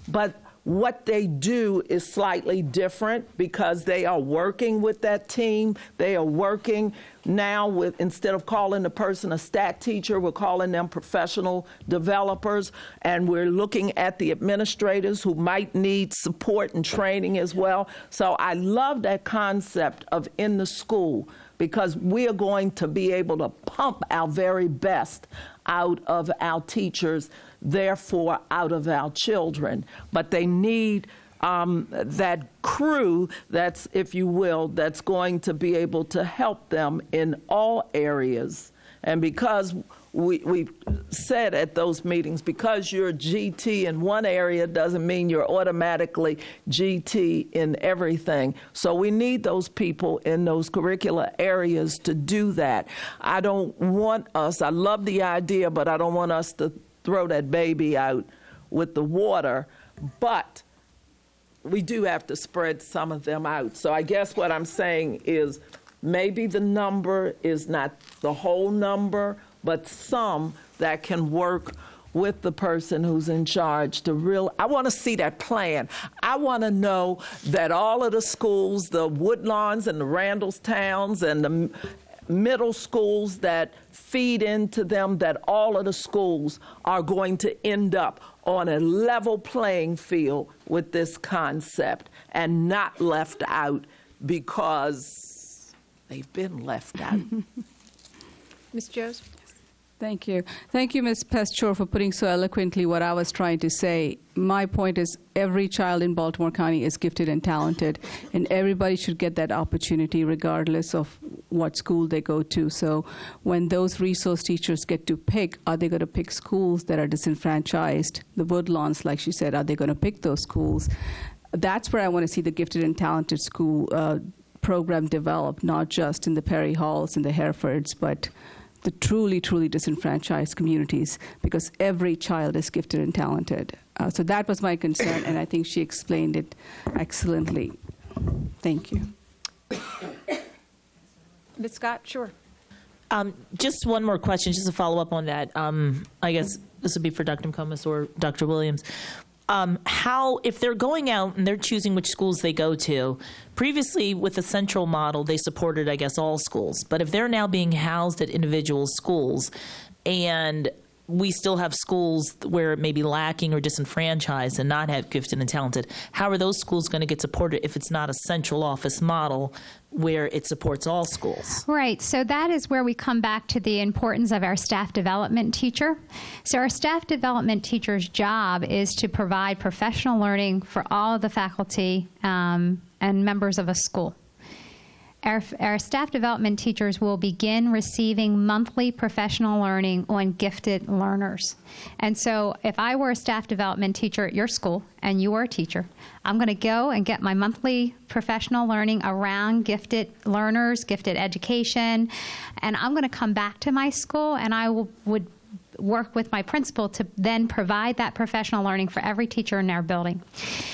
but what they do is slightly different because they are working with that team. They are working now with, instead of calling the person a stat teacher, we're calling them professional developers, and we're looking at the administrators who might need support and training as well. So I love that concept of in the school, because we are going to be able to pump our very best out of our teachers, therefore out of our children. But they need that crew that's, if you will, that's going to be able to help them in all areas. And because we've said at those meetings, because you're GT in one area doesn't mean you're automatically GT in everything. So we need those people in those curricular areas to do that. I don't want us, I love the idea, but I don't want us to throw that baby out with the water. But we do have to spread some of them out. So I guess what I'm saying is maybe the number is not the whole number, but some that can work with the person who's in charge to I want to see that plan. I want to know that all of the schools, the Woodlawns and the Randallstowns and the middle schools that feed into them, that all of the schools are going to end up on a level playing field with this concept and not left out because they've been left out. Ms. Joes? Thank you. Thank you, Ms. Pastor, for putting so eloquently what I was trying to say. My point is every child in Baltimore County is gifted and talented, and everybody should get that opportunity regardless of what school they go to. So when those resource teachers get to pick, are they going to pick schools that are disenfranchised? The Woodlawns, like she said, are they going to pick those schools? That's where I want to see the gifted and talented school program develop, not just in the Perry Halls and the Herefords, but the truly, truly disenfranchised communities, because every child is gifted and talented. So that was my concern, and I think she explained it excellently. Thank you. Ms. Scott, sure. Just one more question, just to follow up on that. I guess this would be for Dr. McComas or Dr. Williams. How, if they're going out and they're choosing which schools they go to, previously with the central model, they supported, I guess, all schools. But if they're now being housed at individual schools and we still have schools where it may be lacking or disenfranchised and not have gifted and talented, how are those schools going to get supported if it's not a central office model where it supports all schools? Right. So that is where we come back to the importance of our staff development teacher. So our staff development teacher's job is to provide professional learning for all of the faculty and members of a school. Our staff development teachers will begin receiving monthly professional learning on gifted learners. And so if I were a staff development teacher at your school and you were a teacher, I'm going to go and get my monthly professional learning around gifted learners, gifted education, and I'm going to come back to my school and I would work with my principal to then provide that professional learning for every teacher in our building.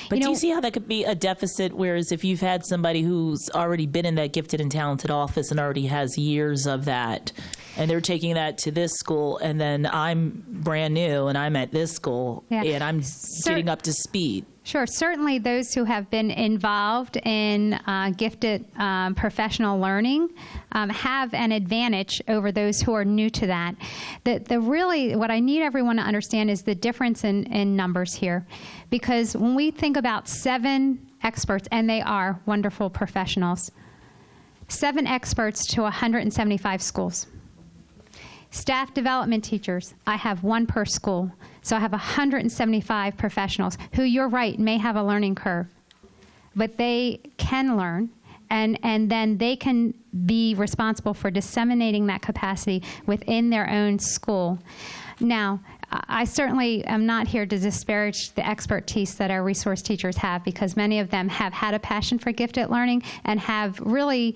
But do you see how that could be a deficit, whereas if you've had somebody who's already been in that gifted and talented office and already has years of that, and they're taking that to this school, and then I'm brand new and I'm at this school, and I'm getting up to speed? Sure. Certainly those who have been involved in gifted professional learning have an advantage over those who are new to that. Really, what I need everyone to understand is the difference in numbers here. Because when we think about 7 experts, and they are wonderful professionals, 7 experts to 175 schools. Staff development teachers, I have 1 per school. So I have 175 professionals who, you're right, may have a learning curve, but they can learn, and then they can be responsible for disseminating that capacity within their own school. Now, I certainly am not here to disparage the expertise that our resource teachers have, because many of them have had a passion for gifted learning and have really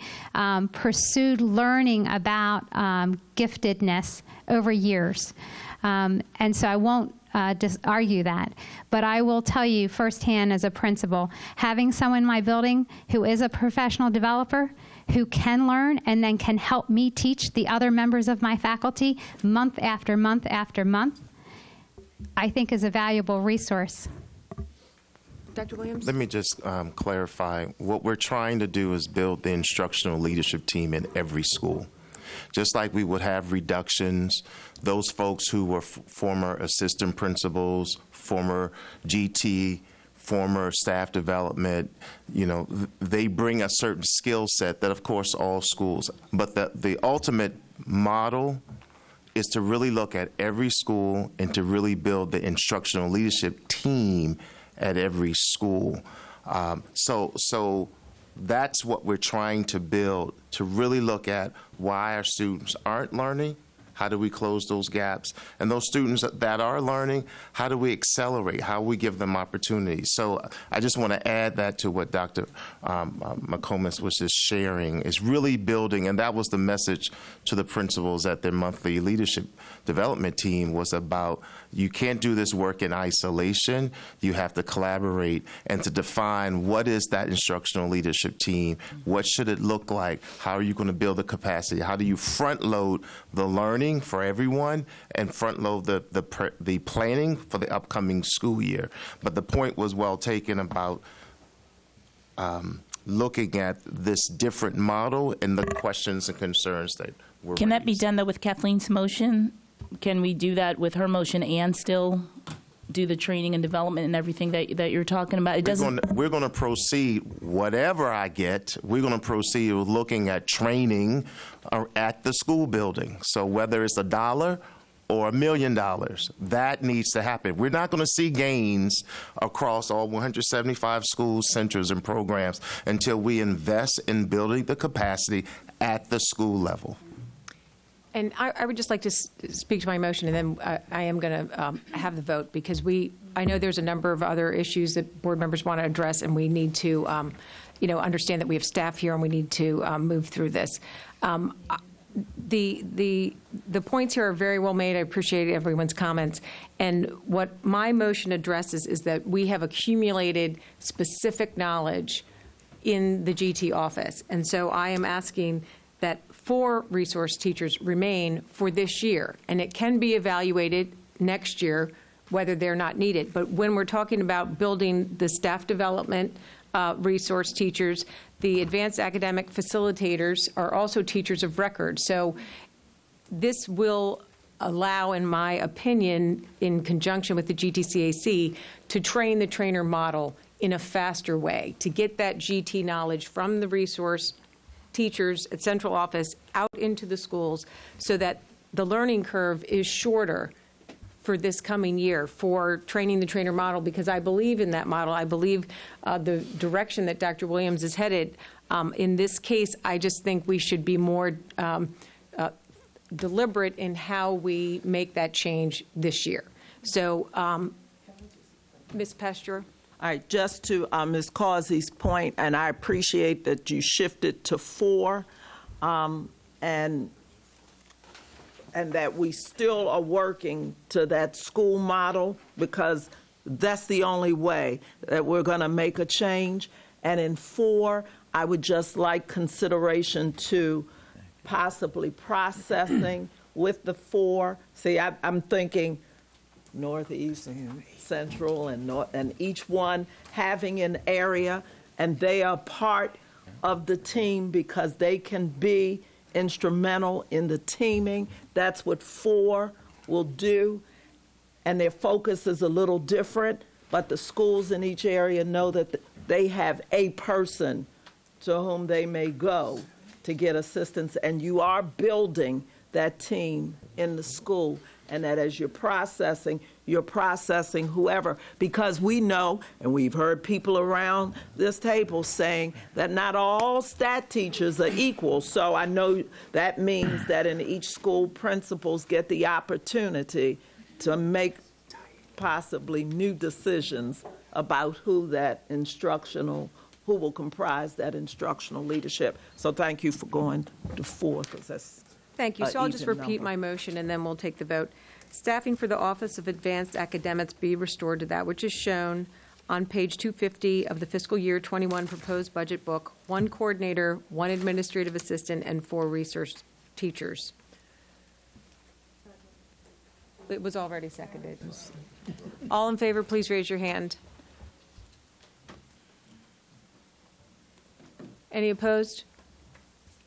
pursued learning about giftedness over years. And so I won't just argue that. But I will tell you firsthand as a principal, having someone in my building who is a professional developer, who can learn and then can help me teach the other members of my faculty month after month after month, I think is a valuable resource. Dr. Williams? Let me just clarify. What we're trying to do is build the instructional leadership team in every school. Just like we would have reductions, those folks who were former assistant principals, former GT, former staff development, you know, they bring a certain skill set that, of course, all schools. But the ultimate model is to really look at every school and to really build the instructional leadership team at every school. So that's what we're trying to build, to really look at why our students aren't learning. How do we close those gaps? And those students that are learning, how do we accelerate? How do we give them opportunities? So I just want to add that to what Dr. McComas was just sharing, is really building, and that was the message to the principals at their monthly leadership development team, was about you can't do this work in isolation. You have to collaborate and to define what is that instructional leadership team, what should it look like, how are you going to build the capacity, how do you front load the learning for everyone and front load the planning for the upcoming school year. But the point was well taken about looking at this different model and the questions and concerns that were Can that be raised. done, though, with Kathleen's motion? Can we do that with her motion and still do the training and development and everything that you're talking about? It doesn't. We're going to proceed, whatever I get, we're going to proceed with looking at training at the school building. So whether it's $1 or $1 million, that needs to happen. We're not going to see gains across all 175 schools, centers, and programs until we invest in building the capacity at the school level. And I would just like to speak to my motion, and then I am going to have the vote, because I know there's a number of other issues that board members want to address, and we need to, understand that we have staff here and we need to move through this. The points here are very well made. I appreciate everyone's comments. And what my motion addresses is that we have accumulated specific knowledge in the GT office. And so I am asking that 4 resource teachers remain for this year, and it can be evaluated next year whether they're not needed. But when we're talking about building the staff development resource teachers, the advanced academic facilitators are also teachers of record. So this will allow, in my opinion, in conjunction with the GTCAC, to train the trainer model in a faster way, to get that GT knowledge from the resource teachers at central office out into the schools, so that the learning curve is shorter for this coming year for training the trainer model, because I believe in that model. I believe the direction that Dr. Williams is headed. In this case, I just think we should be more deliberate in how we make that change this year. So, Ms. Pastor? All right, just to Ms. Causey's point, and I appreciate that you shifted to 4, and that we still are working to that school model, because that's the only way that we're going to make a change. And in 4, I would just like consideration to possibly processing with the 4. See, I'm thinking Northeast and Central and each one having an area, and they are part of the team because they can be instrumental in the teaming. That's what 4 will do, and their focus is a little different, but the schools in each area know that they have a person to whom they may go to get assistance, and you are building that team in the school, and that as you're processing whoever, because we know, and we've heard people around this table saying that not all stat teachers are equal. So I know that means that in each school, principals get the opportunity to make possibly new decisions about who will comprise that instructional leadership. So thank you for going to 4, because that's Thank you. So I'll just repeat my motion, and then we'll take the vote. Staffing for the Office of Advanced Academics be restored to that which is shown on page 250 of the fiscal year 21 proposed budget book: 1 coordinator, 1 administrative assistant, and 4 research teachers. It was already seconded. All in favor, please raise your hand. Any opposed?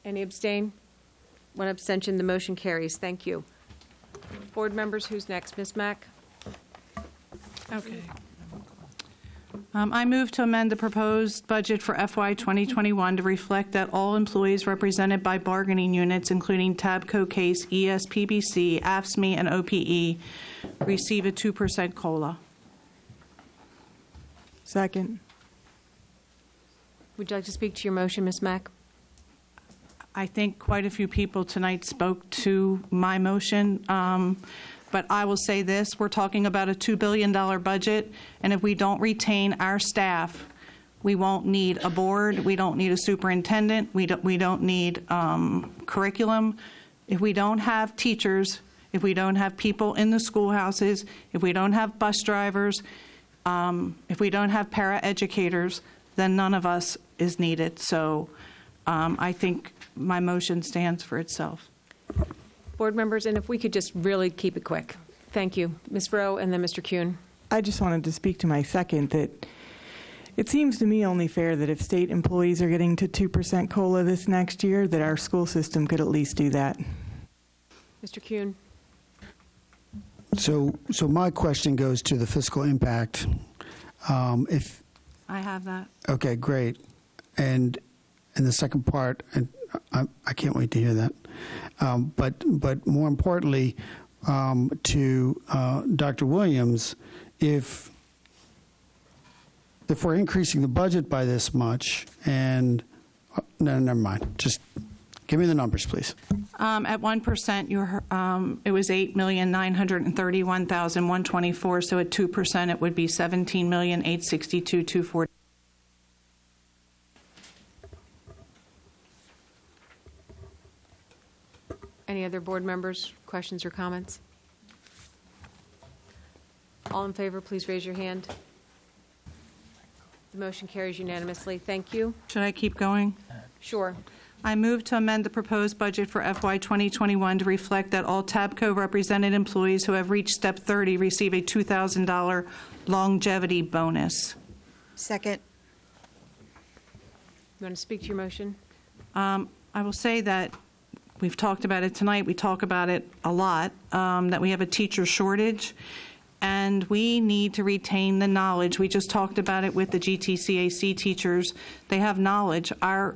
Any abstain? 1 abstention. The motion carries. Thank you. Board members, who's next? Ms. Mack? Okay. I move to amend the proposed budget for FY 2021 to reflect that all employees represented by bargaining units, including TABCO, CASE, ESPBC, AFSCME, and OPE, receive a 2% COLA. Second. Would you like to speak to your motion, Ms. Mack? I think quite a few people tonight spoke to my motion, but I will say this: we're talking about a $2 billion budget, and if we don't retain our staff, we won't need a board, we don't need a superintendent, we don't need curriculum. If we don't have teachers, if we don't have people in the schoolhouses, if we don't have bus drivers, if we don't have paraeducators, then none of us is needed. So I think my motion stands for itself. Board members, and if we could just really keep it quick. Thank you. Ms. Rowe and then Mr. Kuhn. I just wanted to speak to my second, that it seems to me only fair that if state employees are getting to 2% COLA this next year, that our school system could at least do that. Mr. Kuhn. So my question goes to the fiscal impact. If I have that. Okay, great. And the second part, and I can't wait to hear that. But more importantly, to Dr. Williams, if we're increasing the budget by this much, and no, never mind. Just give me the numbers, please. At 1%, it was $8,931,124. So at 2%, it would be $17,862,240. Any other board members, questions or comments? All in favor, please raise your hand. The motion carries unanimously. Thank you. Should I keep going? Sure. I move to amend the proposed budget for FY 2021 to reflect that all TABCO represented employees who have reached step 30 receive a $2,000 longevity bonus. Second. You want to speak to your motion? I will say that we've talked about it tonight. We talk about it a lot, that we have a teacher shortage, and we need to retain the knowledge. We just talked about it with the GTCAC teachers. They have knowledge. Our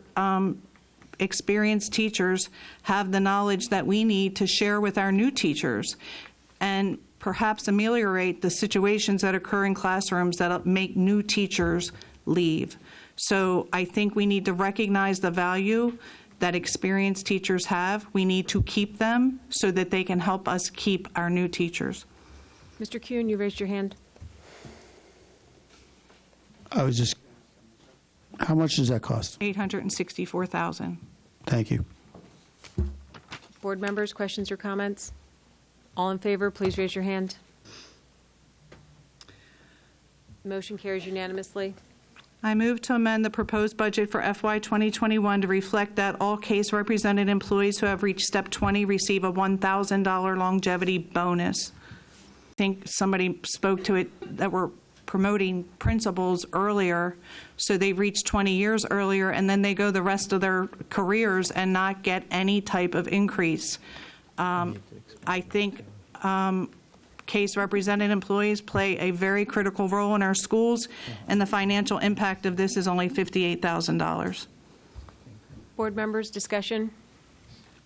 experienced teachers have the knowledge that we need to share with our new teachers. And perhaps ameliorate the situations that occur in classrooms that make new teachers leave. So I think we need to recognize the value that experienced teachers have. We need to keep them so that they can help us keep our new teachers. Mr. Kuhn, you raised your hand. I was just, how much does that cost? $864,000. Thank you. Board members, questions or comments? All in favor, please raise your hand. Motion carries unanimously. I move to amend the proposed budget for FY 2021 to reflect that all case represented employees who have reached step 20 receive a $1,000 longevity bonus. I think somebody spoke to it that we're promoting principals earlier, so they reach 20 years earlier, and then they go the rest of their careers and not get any type of increase. I think case represented employees play a very critical role in our schools, and the financial impact of this is only $58,000. Board members, discussion?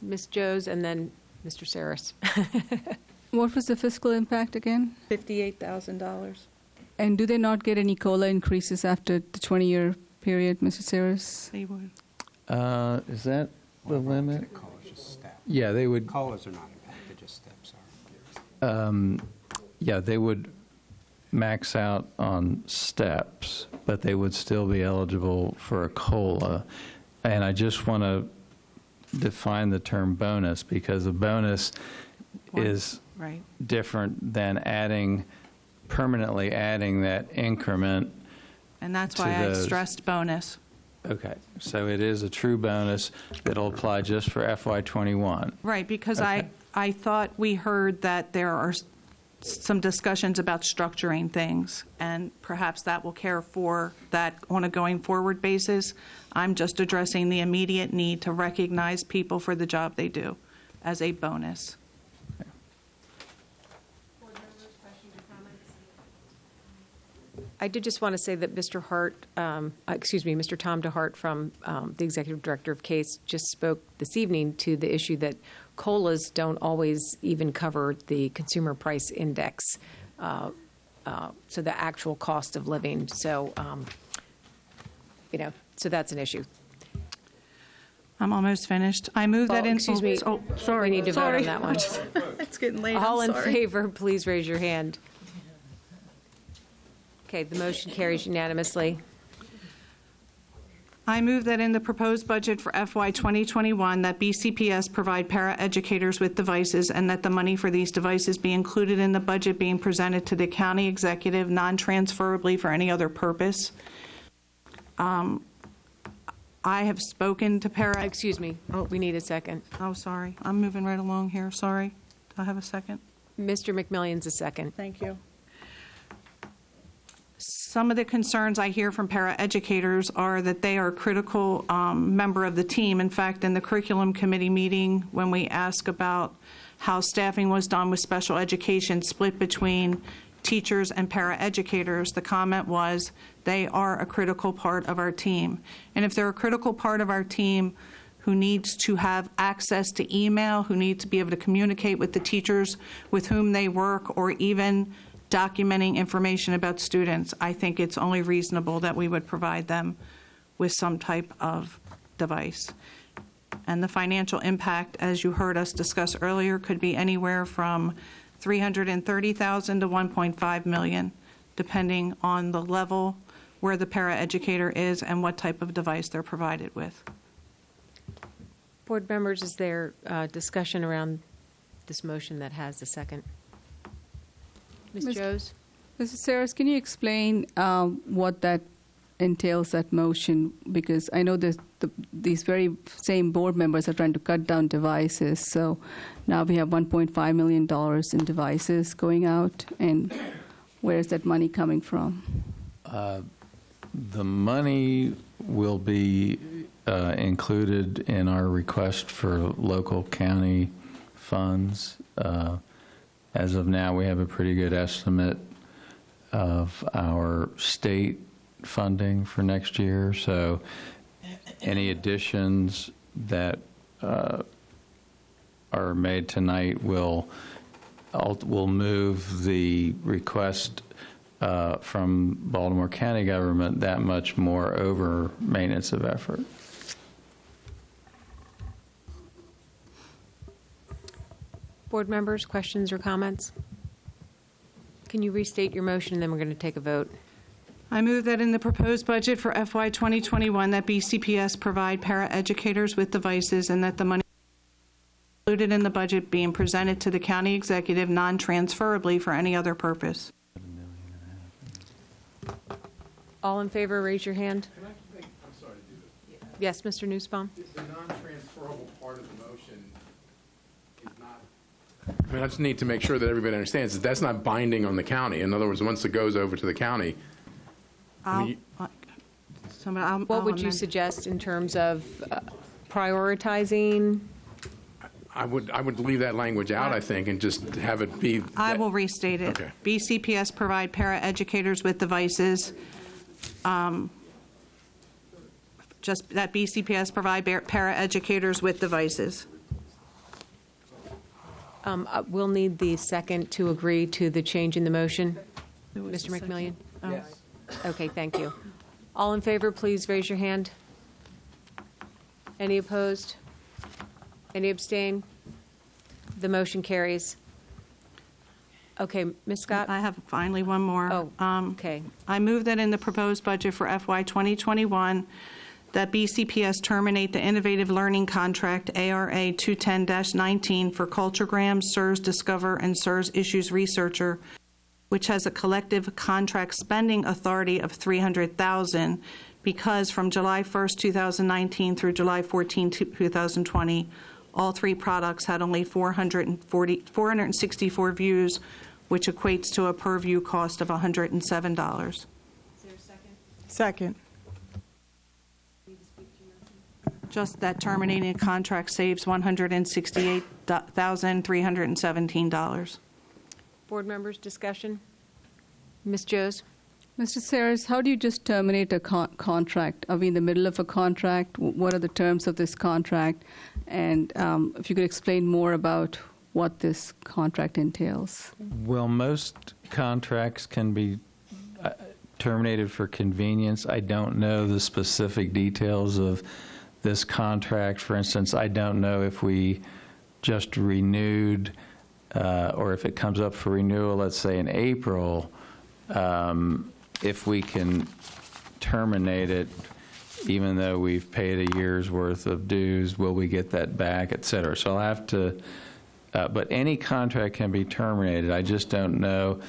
Ms. Joes and then Mr. Saris. What was the fiscal impact again? $58,000. And do they not get any COLA increases after the 20-year period, Mr. Saris? They would. Is that the limit? Yeah, they would. COLAs are not impacted, just steps are. Yeah, they would max out on steps, but they would still be eligible for a COLA. And I just want to define the term bonus, because a bonus is right. different than permanently adding that increment. And that's why I stressed bonus. Okay, so it is a true bonus that'll apply just for FY21. Right, because Okay. I thought we heard that there are some discussions about structuring things, and perhaps that will care for that on a going forward basis. I'm just addressing the immediate need to recognize people for the job they do as a bonus. I did just want to say that Mr. Tom DeHart from the Executive Director of CASE just spoke this evening to the issue that COLAs don't always even cover the consumer price index, so the actual cost of living. So, so that's an issue. I'm almost finished. I move that in. Excuse me. Oh, sorry. We need to vote on that one. It's getting late. All I'm in sorry. favor, please raise your hand. Okay, the motion carries unanimously. I move that in the proposed budget for FY 2021 that BCPS provide paraeducators with devices, and that the money for these devices be included in the budget being presented to the county executive non-transferably for any other purpose. I have spoken to Excuse me. Oh, we need a second. Oh, sorry. I'm moving right along here. Sorry. Do I have a second? Mr. McMillion's a second. Thank you. Some of the concerns I hear from paraeducators are that they are a critical member of the team. In fact, in the curriculum committee meeting, when we asked about how staffing was done with special education split between teachers and paraeducators, the comment was they are a critical part of our team. And if they're a critical part of our team who needs to have access to email, who need to be able to communicate with the teachers with whom they work, or even documenting information about students, I think it's only reasonable that we would provide them with some type of device. And the financial impact, as you heard us discuss earlier, could be anywhere from $330,000 to $1.5 million, depending on the level where the paraeducator is and what type of device they're provided with. Board members, is there discussion around this motion that has a second? Ms. Joes? Mrs. Saris, can you explain what that entails, that motion? Because I know these very same board members are trying to cut down devices. So now we have $1.5 million in devices going out. And where is that money coming from? The money will be included in our request for local county funds. As of now, we have a pretty good estimate of our state funding for next year. So any additions that are made tonight will will move the request from Baltimore County government that much more over maintenance of effort. Board members, questions or comments? Can you restate your motion, and then we're going to take a vote? I move that in the proposed budget for FY 2021 that BCPS provide paraeducators with devices and that the money included in the budget being presented to the county executive non-transferably for any other purpose. All in favor, raise your hand. I'm sorry to do this. Yes, Mr. Nussbaum? The non-transferable part of the motion is not. I mean, I just need to make sure that everybody understands that that's not binding on the county. In other words, once it goes over to the county. What would you suggest in terms of prioritizing? I would leave that language out, I think, and just have it be. I will restate it. Okay. BCPS provide paraeducators with devices. Just that BCPS provide paraeducators with devices. We'll need the second to agree to the change in the motion. Mr. McMillian? Yes. Okay, thank you. All in favor, please raise your hand. Any opposed? Any abstain? The motion carries. Okay, Ms. Scott? I have finally one more. Oh, okay. I move that in the proposed budget for FY 2021 that BCPS terminate the Innovative Learning Contract ARA 210-19 for Culturegram, SIRS Discover, and SIRS Issues Researcher, which has a collective contract spending authority of $300,000, because from July 1st, 2019 through July 14, 2020, all three products had only 464 views, which equates to a per view cost of $107. Is there a second? Second. Just that terminating a contract saves $168,317. Board members, discussion? Ms. Joes? Mr. Sayers, how do you just terminate a contract? Are we in the middle of a contract? What are the terms of this contract? And if you could explain more about what this contract entails. Well, most contracts can be terminated for convenience. I don't know the specific details of this contract. For instance, I don't know if we just renewed or if it comes up for renewal, let's say in April, if we can terminate it even though we've paid a year's worth of dues, will we get that back, et cetera. So I'll have to, but any contract can be terminated. I just don't know,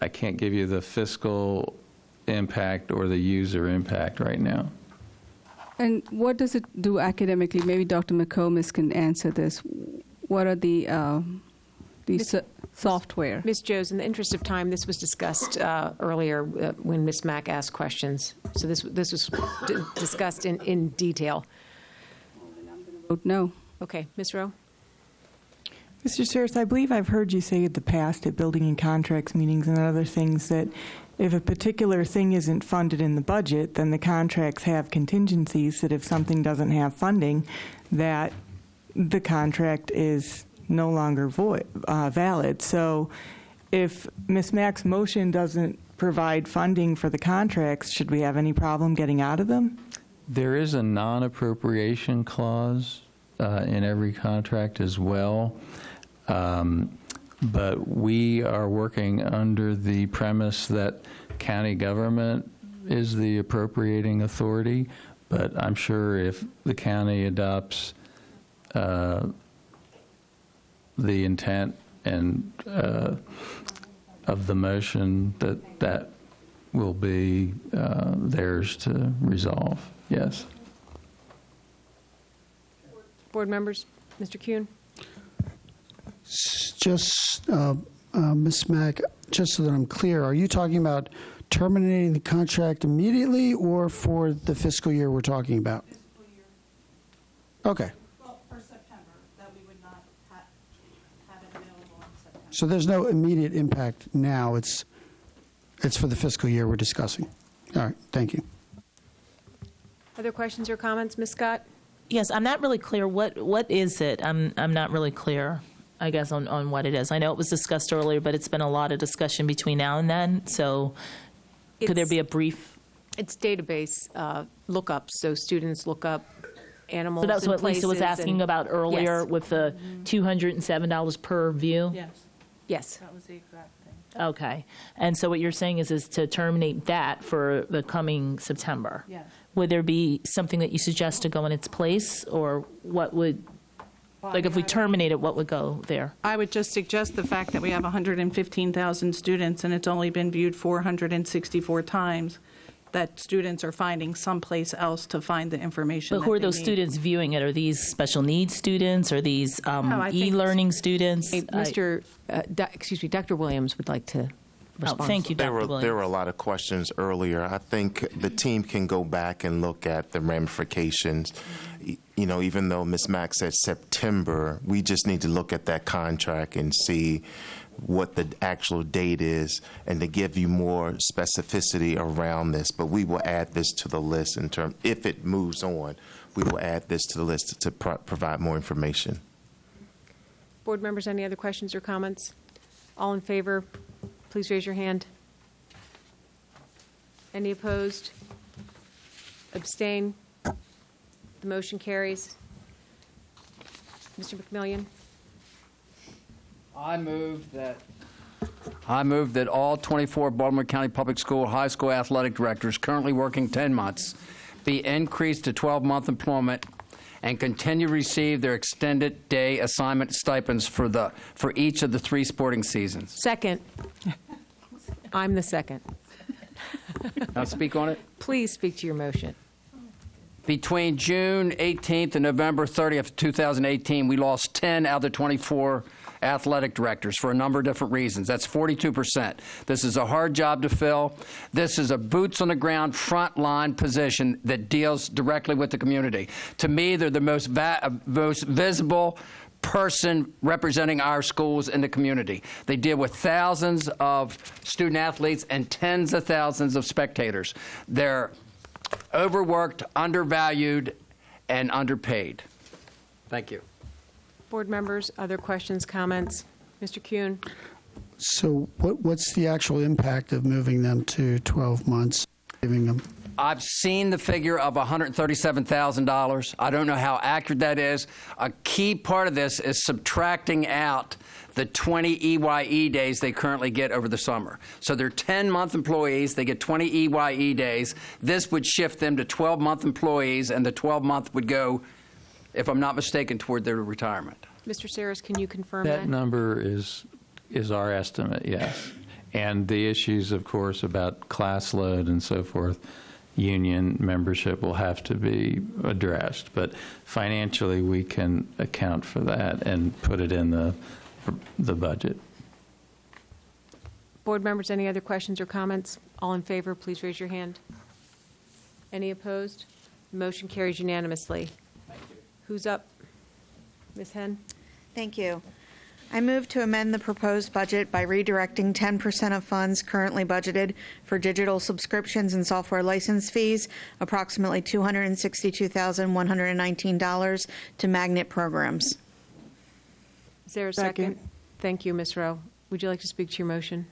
I can't give you the fiscal impact or the user impact right now. And what does it do academically? Maybe Dr. McComas can answer this. What are the software? Ms. Joes, in the interest of time, this was discussed earlier when Ms. Mack asked questions. So this was discussed in detail. Vote no. Okay, Ms. Rowe? Mr. Sayers, I believe I've heard you say in the past at building and contracts meetings and other things that if a particular thing isn't funded in the budget, then the contracts have contingencies that if something doesn't have funding, that the contract is no longer valid. So if Ms. Mack's motion doesn't provide funding for the contracts, should we have any problem getting out of them? There is a non-appropriation clause in every contract as well. But we are working under the premise that county government is the appropriating authority, but I'm sure if the county adopts the intent and of the motion, that will be theirs to resolve. Yes. Board members, Mr. Kuhn? Just, Ms. Mack, just so that I'm clear, are you talking about terminating the contract immediately or for the fiscal year we're talking about? Fiscal year. Okay. Well, for September, that we would not have it available in September. So there's no immediate impact now. It's for the fiscal year we're discussing. All right. Thank you. Other questions or comments? Ms. Scott? Yes, I'm not really clear. What is it? I'm not really clear. I guess, on what it is? I know it was discussed earlier, but it's been a lot of discussion between now and then. So could there be a brief? It's database lookups, so students look up animals. So that's and what Lisa was places asking and- about earlier Yes. with the $207 per view? Yes. That was the exact thing. Okay. And so what you're saying is to terminate that for the coming September? Yes. Would there be something that you suggest to go in its place, or what would, like if we terminate it, what would go there? I would just suggest the fact that we have 115,000 students and it's only been viewed 464 times, that students are finding someplace else to find the information. But who are that they those need. students viewing it? Are these special needs students? Are these I think- e-learning students? Hey, Dr. Williams would like to respond. Thank you, There Dr. were Williams. a lot of questions earlier. I think the team can go back and look at the ramifications. You know, even though Ms. Mack said September, we just need to look at that contract and see what the actual date is, and to give you more specificity around this. But we will add this to the list in terms, if it moves on, we will add this to the list to provide more information. Board members, any other questions or comments? All in favor, please raise your hand. Any opposed? Abstain? The motion carries. Mr. McMillian? I move that all 24 Baltimore County Public School high school athletic directors currently working 10 months be increased to 12-month employment and continue to receive their extended day assignment stipends for each of the 3 sporting seasons. Second. I'm the second. Now speak on it. Please speak to your motion. Between June 18th and November 30th, 2018, we lost 10 out of the 24 athletic directors for a number of different reasons. That's 42%. This is a hard job to fill. This is a boots-on-the-ground, front-line position that deals directly with the community. To me, they're the most visible person representing our schools in the community. They deal with thousands of student athletes and tens of thousands of spectators. They're overworked, undervalued, and underpaid. Thank you. Board members, other questions, comments? Mr. Kuhn? So what's the actual impact of moving them to 12 months, giving them? I've seen the figure of $137,000. I don't know how accurate that is. A key part of this is subtracting out the 20 EYE days they currently get over the summer. So they're 10-month employees. They get 20 EYE days. This would shift them to 12-month employees, and the 12-month would go, if I'm not mistaken, toward their retirement. Mr. Saris, can you confirm that? That number is our estimate, yes. And the issues, of course, about class load and so forth, union membership will have to be addressed. But financially, we can account for that and put it in the budget. Board members, any other questions or comments? All in favor, please raise your hand. Any opposed? Motion carries unanimously. Thank you. Who's up? Ms. Henn? Thank you. I move to amend the proposed budget by redirecting 10% of funds currently budgeted for digital subscriptions and software license fees, approximately $262,119, to magnet programs. Is there a second? Thank you, Ms. Rowe. Would you like to speak to your motion?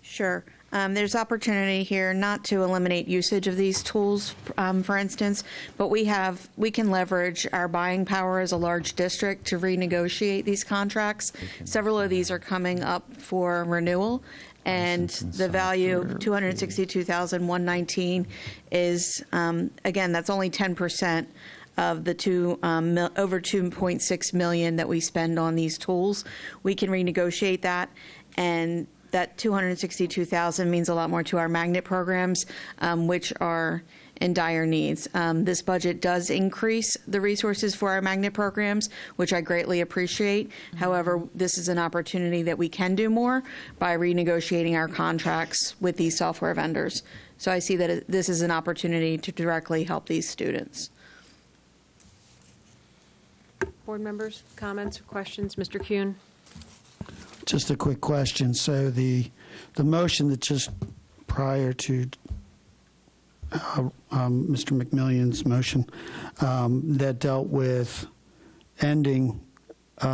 Sure. There's opportunity here not to eliminate usage of these tools, for instance, but we can leverage our buying power as a large district to renegotiate these contracts. Several of these are coming up for renewal, and the value, $262,119, is, again, that's only 10% of the over $2.6 million that we spend on these tools. We can renegotiate that, and that $262,000 means a lot more to our magnet programs, which are in dire needs. This budget does increase the resources for our magnet programs, which I greatly appreciate. However, this is an opportunity that we can do more by renegotiating our contracts with these software vendors. So I see that this is an opportunity to directly help these students. Board members, comments or questions? Mr. Kuhn? Just a quick question. So the motion that just prior to Mr. McMillion's motion that dealt with ending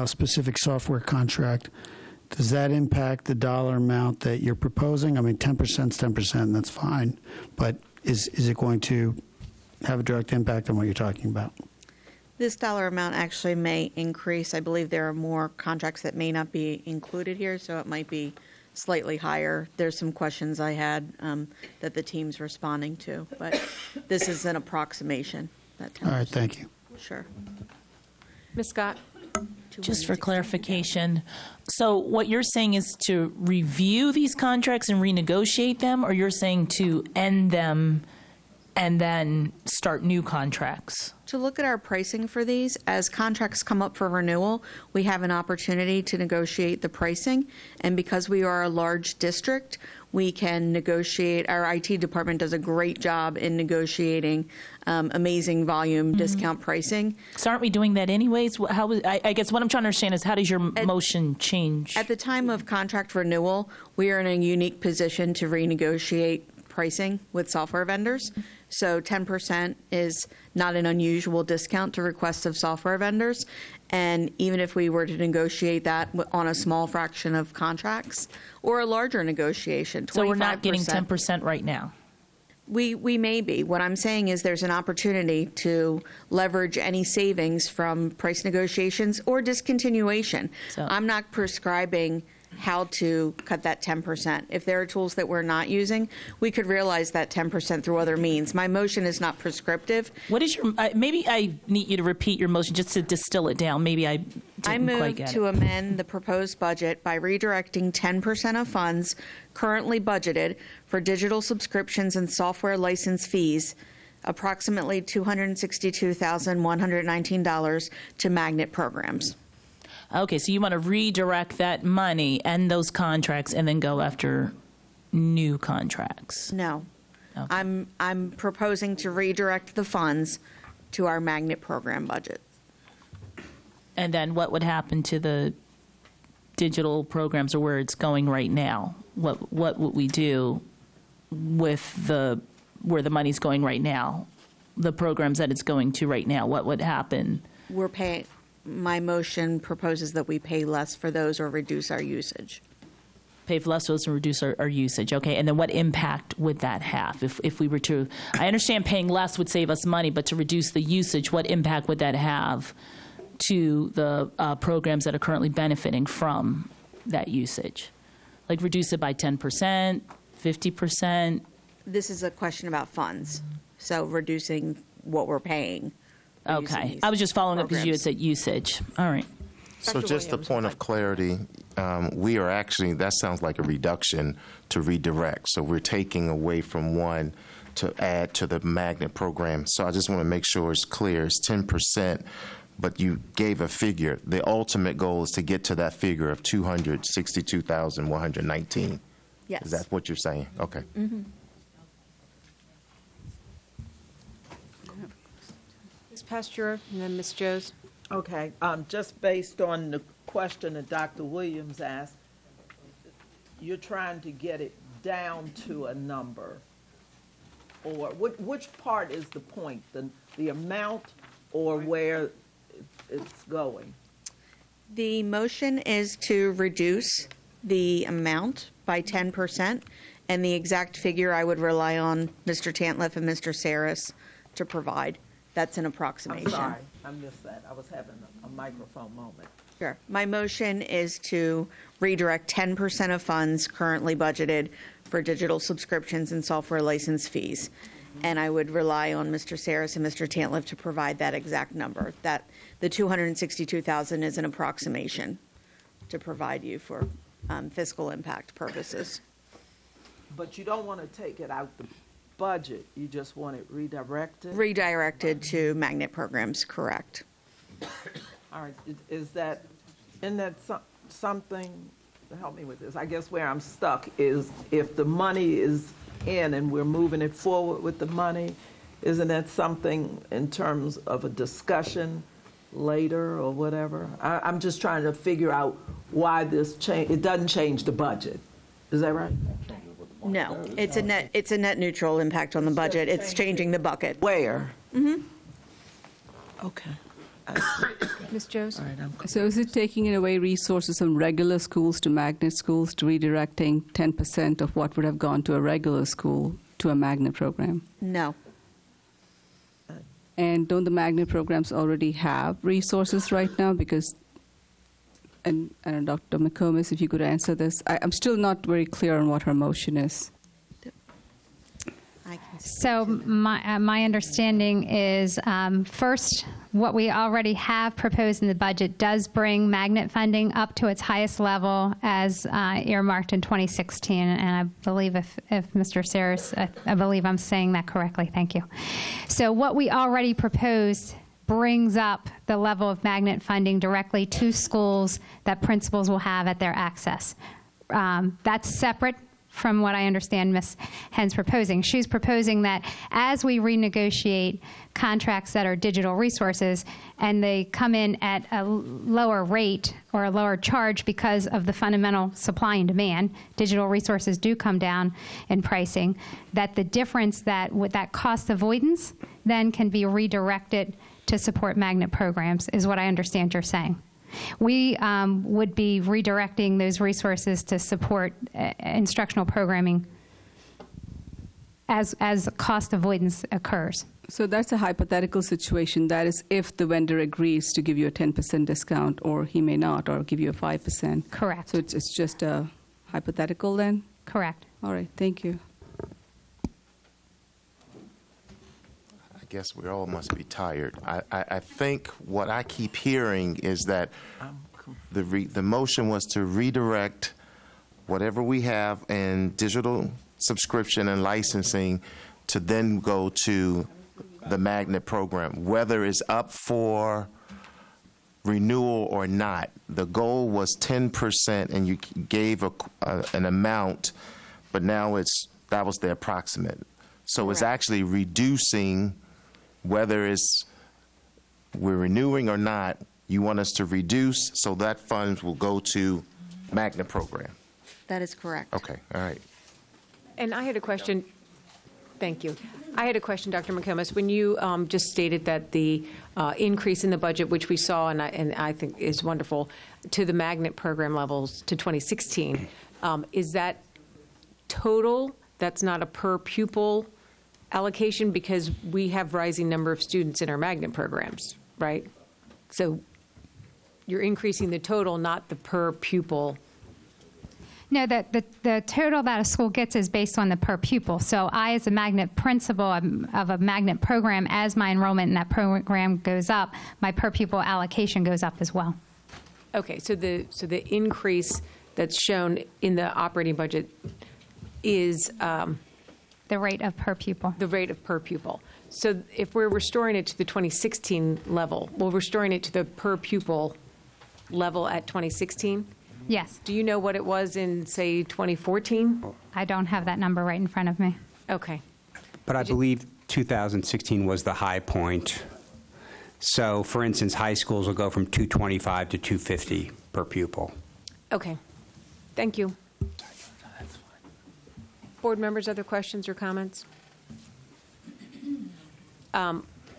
specific software contract, does that impact the dollar amount that you're proposing? I mean, 10% is 10%, that's fine. But is it going to have a direct impact on what you're talking about? This dollar amount actually may increase. I believe there are more contracts that may not be included here, so it might be slightly higher. There's some questions I had that the team's responding to, but this is an approximation. That 10%. All right, thank you. Sure. Ms. Scott? Just for clarification, so what you're saying is to review these contracts and renegotiate them, or you're saying to end them and then start new contracts? To look at our pricing for these, as contracts come up for renewal, we have an opportunity to negotiate the pricing. And because we are a large district, we can negotiate. Our IT department does a great job in negotiating amazing volume discount pricing. So aren't we doing that anyways? I guess what I'm trying to understand is how does your motion change? At the time of contract renewal, we are in a unique position to renegotiate pricing with software vendors. So 10% is not an unusual discount to requests of software vendors. And even if we were to negotiate that on a small fraction of contracts or a larger negotiation, 25%. So we're not getting 10% right now? We may be. What I'm saying is there's an opportunity to leverage any savings from price negotiations or discontinuation. I'm not prescribing how to cut that 10%. If there are tools that we're not using, we could realize that 10% through other means. My motion is not prescriptive. What is your, maybe I need you to repeat your motion just to distill it down. Maybe I didn't quite get it. I move to amend the proposed budget by redirecting 10% of funds currently budgeted for digital subscriptions and software license fees, approximately $262,119, to magnet programs. Okay, so you want to redirect that money and those contracts and then go after new contracts? No. Okay. I'm proposing to redirect the funds to our magnet program budget. And then what would happen to the digital programs or where it's going right now? What would we do with where the money's going right now? The programs that it's going to right now, what would happen? We're paying. My motion proposes that we pay less for those or reduce our usage. Pay for less for those and reduce our usage. Okay, and then what impact would that have if we were to? I understand paying less would save us money, but to reduce the usage, what impact would that have to the programs that are currently benefiting from that usage? Like reduce it by 10%, 50%? This is a question about funds, so reducing what we're paying. Okay. I was just following up because you had said usage. All right. So just a point of clarity, we are actually, that sounds like a reduction to redirect. So we're taking away from one to add to the magnet program. So I just want to make sure it's clear. It's 10%, but you gave a figure. The ultimate goal is to get to that figure of $262,119. Yes. Is that what you're saying? Okay. Mm-hmm. Ms. Pasteur and then Ms. Joes. Okay, just based on the question that Dr. Williams asked, you're trying to get it down to a number, or which part is the point, the amount or where it's going? The motion is to reduce the amount by 10%, and the exact figure I would rely on Mr. Tantliff and Mr. Saris to provide. That's an approximation. I'm sorry, I missed that. I was having a microphone moment. Sure. My motion is to redirect 10% of funds currently budgeted for digital subscriptions and software license fees. And I would rely on Mr. Saris and Mr. Tantliff to provide that exact number. That the $262,000 is an approximation to provide you for fiscal impact purposes. But you don't want to take it out the budget, you just want it redirected? Redirected to magnet programs, correct. All right, isn't that something, help me with this, I guess where I'm stuck is if the money is in and we're moving it forward with the money, isn't that something in terms of a discussion later or whatever? I'm just trying to figure out why this change, it doesn't change the budget, is that right? No, it's a net neutral impact on the budget. It's changing the bucket. Where? Mm-hmm. Okay. Ms. Joes? So is it taking away resources from regular schools to magnet schools, to redirecting 10% of what would have gone to a regular school to a magnet program? No. And don't the magnet programs already have resources right now? Because, and I don't know, Dr. McComas, if you could answer this. I'm still not very clear on what her motion is. So my understanding is, first, what we already have proposed in the budget does bring magnet funding up to its highest level as earmarked in 2016. And I believe if Mr. Sayers, I believe I'm saying that correctly. Thank you. So what we already proposed brings up the level of magnet funding directly to schools that principals will have at their access. That's separate from what I understand Ms. Henn's proposing. She's proposing that as we renegotiate contracts that are digital resources and they come in at a lower rate or a lower charge because of the fundamental supply and demand, digital resources do come down in pricing, that the difference that with that cost avoidance then can be redirected to support magnet programs is what I understand you're saying. We would be redirecting those resources to support instructional programming as cost avoidance occurs. So that's a hypothetical situation. That is if the vendor agrees to give you a 10% discount, or he may not, or give you a 5%. Correct. So it's just a hypothetical then? Correct. All right, thank you. I guess we all must be tired. I think what I keep hearing is that the motion was to redirect whatever we have in digital subscription and licensing to then go to the magnet program, whether it's up for renewal or not. The goal was 10%, and you gave an amount, but now that was the approximate. So it's actually reducing. Whether it's we're renewing or not, you want us to reduce so that funds will go to magnet program. That is correct. Okay, all right. And I had a question. Thank you. I had a question, Dr. McComas. When you just stated that the increase in the budget, which we saw and I think is wonderful, to the magnet program levels to 2016, is that total? That's not a per pupil allocation, because we have rising number of students in our magnet programs, right? So you're increasing the total, not the per pupil. No, the total that a school gets is based on the per pupil. So I, as a magnet principal of a magnet program, as my enrollment in that program goes up, my per pupil allocation goes up as well. Okay, so the increase that's shown in the operating budget is the rate of per pupil. The rate of per pupil. So if we're restoring it to the 2016 level, we're restoring it to the per pupil level at 2016? Yes. Do you know what it was in, say, 2014? I don't have that number right in front of me. Okay. But I believe 2016 was the high point. So, for instance, high schools will go from 225 to 250 per pupil. Okay. Thank you. Board members, other questions or comments?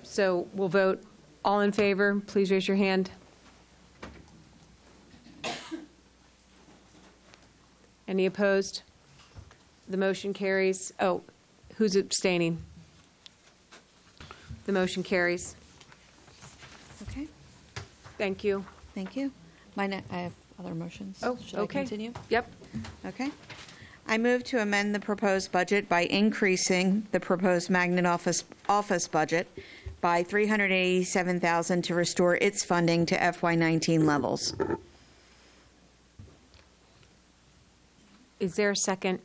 So we'll vote. All in favor, please raise your hand. Any opposed? The motion carries. Oh, who's abstaining? The motion carries. Okay. Thank you. Thank you. I have other motions. Oh, Should okay. I continue? Yep. Okay. I move to amend the proposed budget by increasing the proposed magnet office budget by $387,000 to restore its funding to FY19 levels. Is there a second?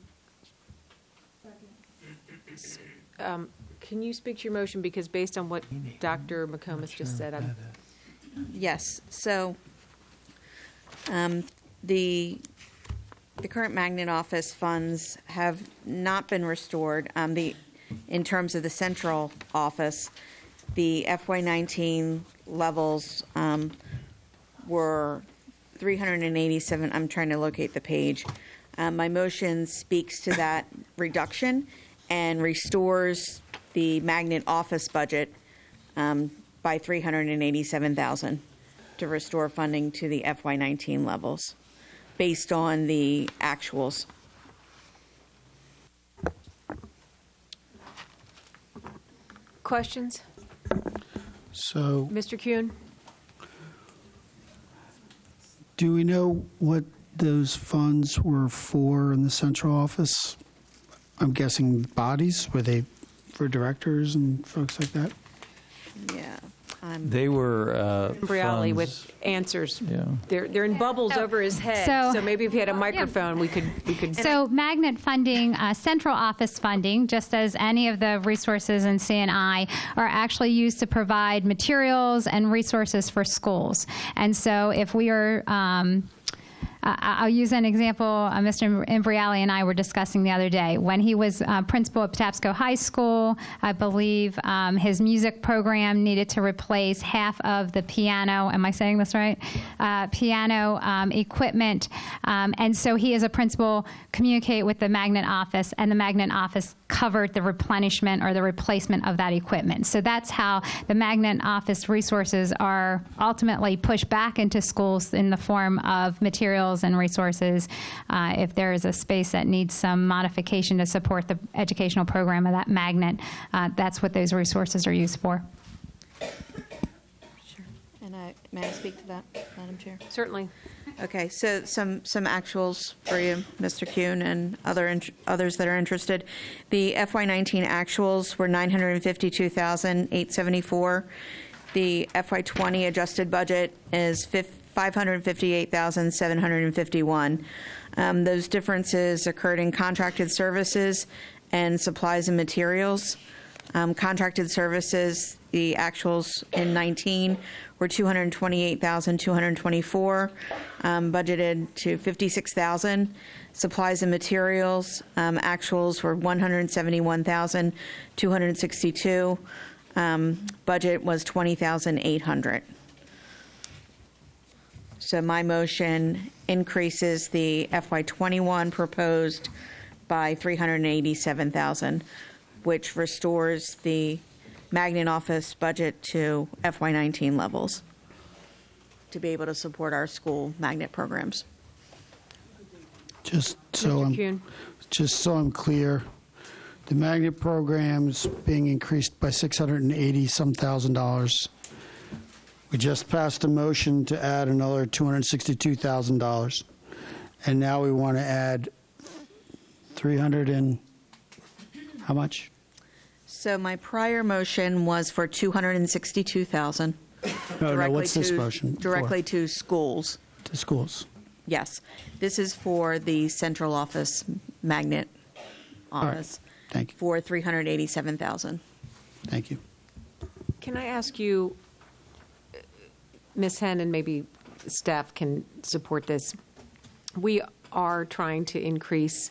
Can you speak to your motion? Because based on what Dr. McComas just said, Yes. So the current magnet office funds have not been restored. In terms of the central office, the FY19 levels were 387. I'm trying to locate the page. My motion speaks to that reduction and restores the magnet office budget by $387,000 to restore funding to the FY19 levels based on the actuals. Questions? So, Mr. Kuhn? do we know what those funds were for in the central office? I'm guessing bodies, were they for directors and folks like that? Yeah. They were Briali funds- with answers. Yeah. They're in bubbles over his head. So maybe if he had a microphone, we could. So magnet funding, central office funding, just as any of the resources in CNI, are actually used to provide materials and resources for schools. And so if we are, I'll use an example Mr. Imbriali and I were discussing the other day. When he was principal at Patapsco High School, I believe his music program needed to replace half of the piano, am I saying this right? Piano equipment. And so he, as a principal, communicated with the magnet office, and the magnet office covered the replenishment or the replacement of that equipment. So that's how the magnet office resources are ultimately pushed back into schools in the form of materials and resources. If there is a space that needs some modification to support the educational program of that magnet, that's what those resources are used for. Sure. And may I speak to that, Madam Chair? Certainly. Okay, so some actuals for you, Mr. Kuhn, and others that are interested. The FY19 actuals were $952,874. The FY20 adjusted budget is $558,751. Those differences occurred in contracted services and supplies and materials. Contracted services, the actuals in 19 were $228,224, budgeted to $56,000. Supplies and materials, actuals were $171,262. Budget was $20,800. So my motion increases the FY21 proposed by $387,000, which restores the magnet office budget to FY19 levels to be able to support our school magnet programs. Just so I'm clear, the magnet program's being increased by $680-some thousand. We just passed a motion to add another $262,000, and now we want to add 300 and how much? So my prior motion was for $262,000. No, what's this motion for? Directly to schools. To schools. Yes. This is for the central office magnet office. Right. Thank you. For $387,000. Thank you. Can I ask you, Ms. Henn, and maybe staff can support this, we are trying to increase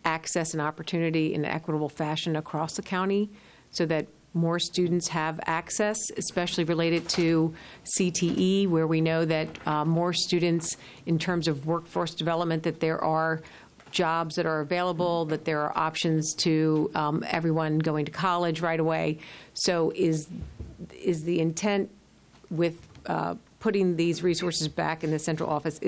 access and opportunity in an equitable fashion across the county so that more students have access, especially related to CTE, where we know that more students, in terms of workforce development, that there are jobs that are available, that there are options to everyone going to college right away. So is the intent with putting these resources back in the central office,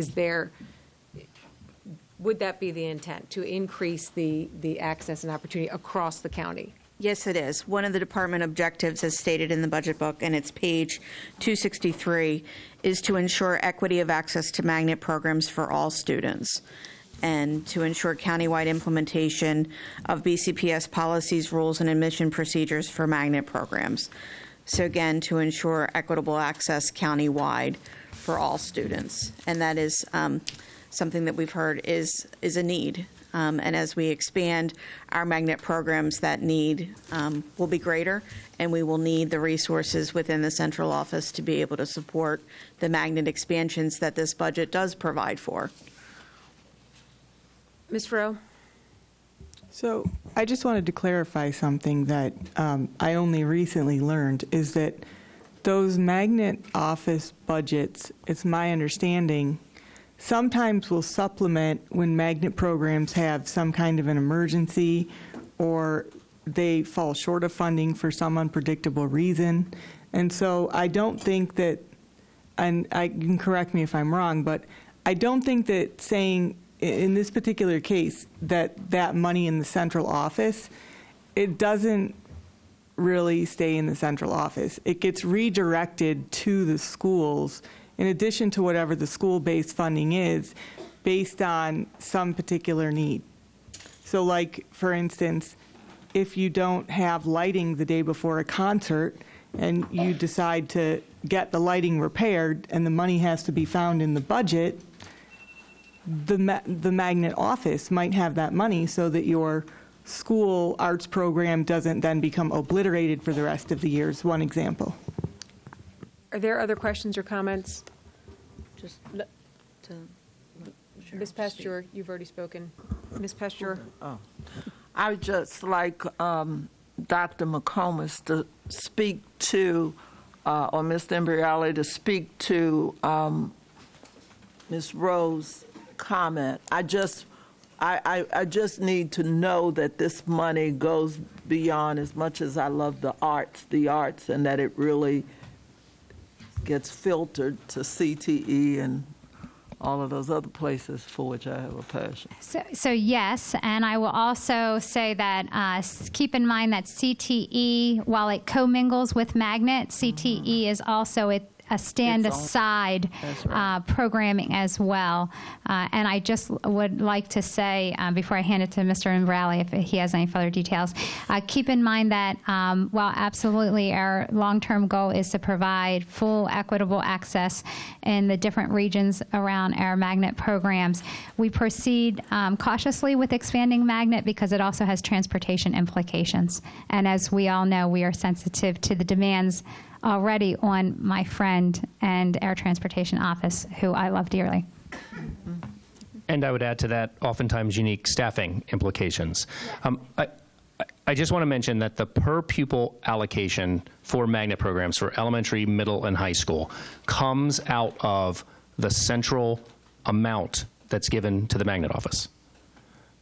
would that be the intent, to increase the access and opportunity across the county? Yes, it is. One of the department objectives, as stated in the budget book, and it's page 263, is to ensure equity of access to magnet programs for all students and to ensure countywide implementation of BCPS policies, rules, and admission procedures for magnet programs. So again, to ensure equitable access countywide for all students. And that is something that we've heard is a need. And as we expand our magnet programs, that need will be greater, and we will need the resources within the central office to be able to support the magnet expansions that this budget does provide for. Ms. Rowe? So I just wanted to clarify something that I only recently learned, is that those magnet office budgets, it's my understanding, sometimes will supplement when magnet programs have some kind of an emergency or they fall short of funding for some unpredictable reason. And so I don't think that, and I can correct me if I'm wrong, but I don't think that saying in this particular case that money in the central office, it doesn't really stay in the central office. It gets redirected to the schools in addition to whatever the school-based funding is based on some particular need. So like, for instance, if you don't have lighting the day before a concert and you decide to get the lighting repaired and the money has to be found in the budget, the magnet office might have that money so that your school arts program doesn't then become obliterated for the rest of the year, is one example. Are there other questions or comments? Just Ms. Pasteur, you've already spoken. Ms. Pasteur? Oh. I would just like Dr. McComas to speak to, or Mr. Imbriale to speak to Ms. Rowe's comment. I just need to know that this money goes beyond, as much as I love the arts, and that it really gets filtered to CTE and all of those other places for which I have a passion. So yes, and I will also say that keep in mind that CTE, while it commingles with Magnet, CTE is also a stand-aside programming as well. And I just would like to say, before I hand it to Mr. Imbriale, if he has any further details, keep in mind that while absolutely our long-term goal is to provide full equitable access in the different regions around our Magnet programs, we proceed cautiously with expanding Magnet because it also has transportation implications. And as we all know, we are sensitive to the demands already on my friend and our transportation office, who I love dearly. And I would add to that, oftentimes unique staffing implications. I just want to mention that the per pupil allocation for magnet programs for elementary, middle, and high school comes out of the central amount that's given to the magnet office.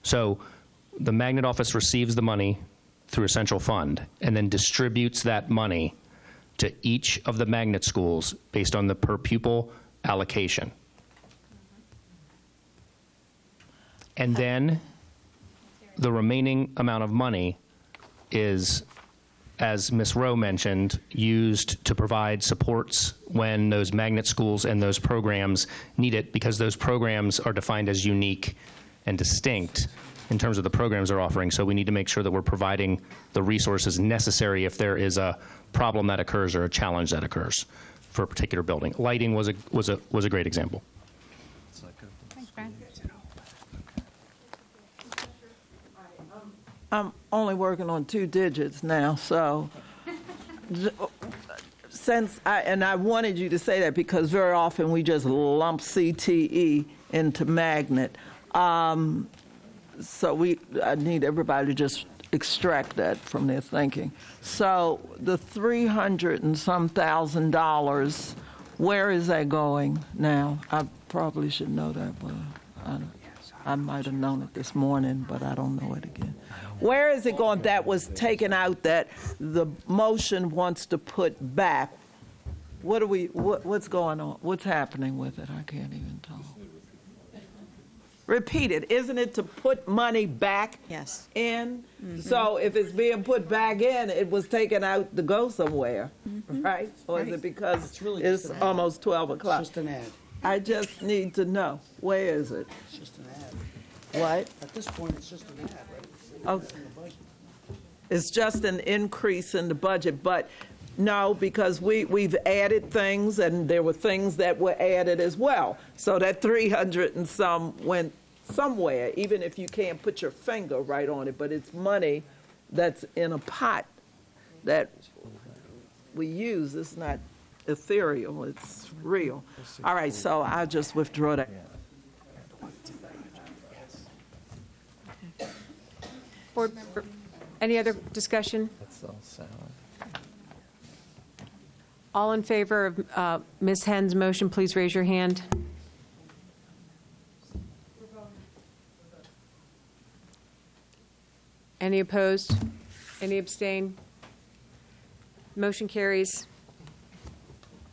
So the magnet office receives the money through a central fund and then distributes that money to each of the magnet schools based on the per pupil allocation. And then the remaining amount of money is, as Ms. Rowe mentioned, used to provide supports when those magnet schools and those programs need it, because those programs are defined as unique and distinct in terms of the programs they're offering. So we need to make sure that we're providing the resources necessary if there is a problem that occurs or a challenge that occurs for a particular building. Lighting was a great example. Thanks, Brad. I'm only working on 2 digits now, so since I wanted you to say that because very often we just lump CTE into magnet. So I need everybody to just extract that from their thinking. So the $300 and some thousand, where is that going now? I probably should know that, but I might have known it this morning, but I don't know it again. Where is it going that was taken out that the motion wants to put back? What's going on? What's happening with it? I can't even tell. Repeat it. Isn't it to put money back in? Mm-hmm. So if it's being put back in, it was taken out to go somewhere, right? Or is it because it's almost 12 o'clock? It's just an ad. I just need to know. Where is it? It's just an What? ad. At this point, it's just an ad, right? Oh, it's just an increase in the budget, but no, because we've added things, and there were things that were added as well. So that 300 and some went somewhere, even if you can't put your finger right on it, but it's money that's in a pot that we use. It's not ethereal, it's real. All right, so I'll just withdraw that. Board member, any other discussion? That's all sound. All in favor of Ms. Henn's motion, please raise your hand. Any opposed? Any abstain? Motion carries.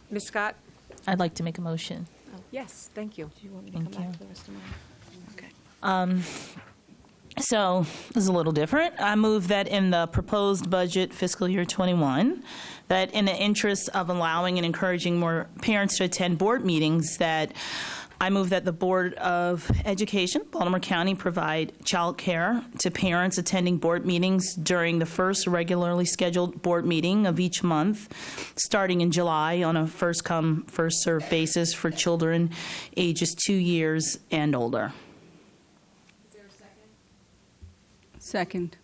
Ms. Scott? I'd like to make a motion. Yes, thank you. Thank you. So this is a little different. I move that in the proposed budget fiscal year 21, that in the interest of allowing and encouraging more parents to attend board meetings, that I move that the Board of Education, Baltimore County, provide child care to parents attending board meetings during the first regularly scheduled board meeting of each month, starting in July on a first-come, first-served basis for children ages 2 years and older. Is there a second? Second.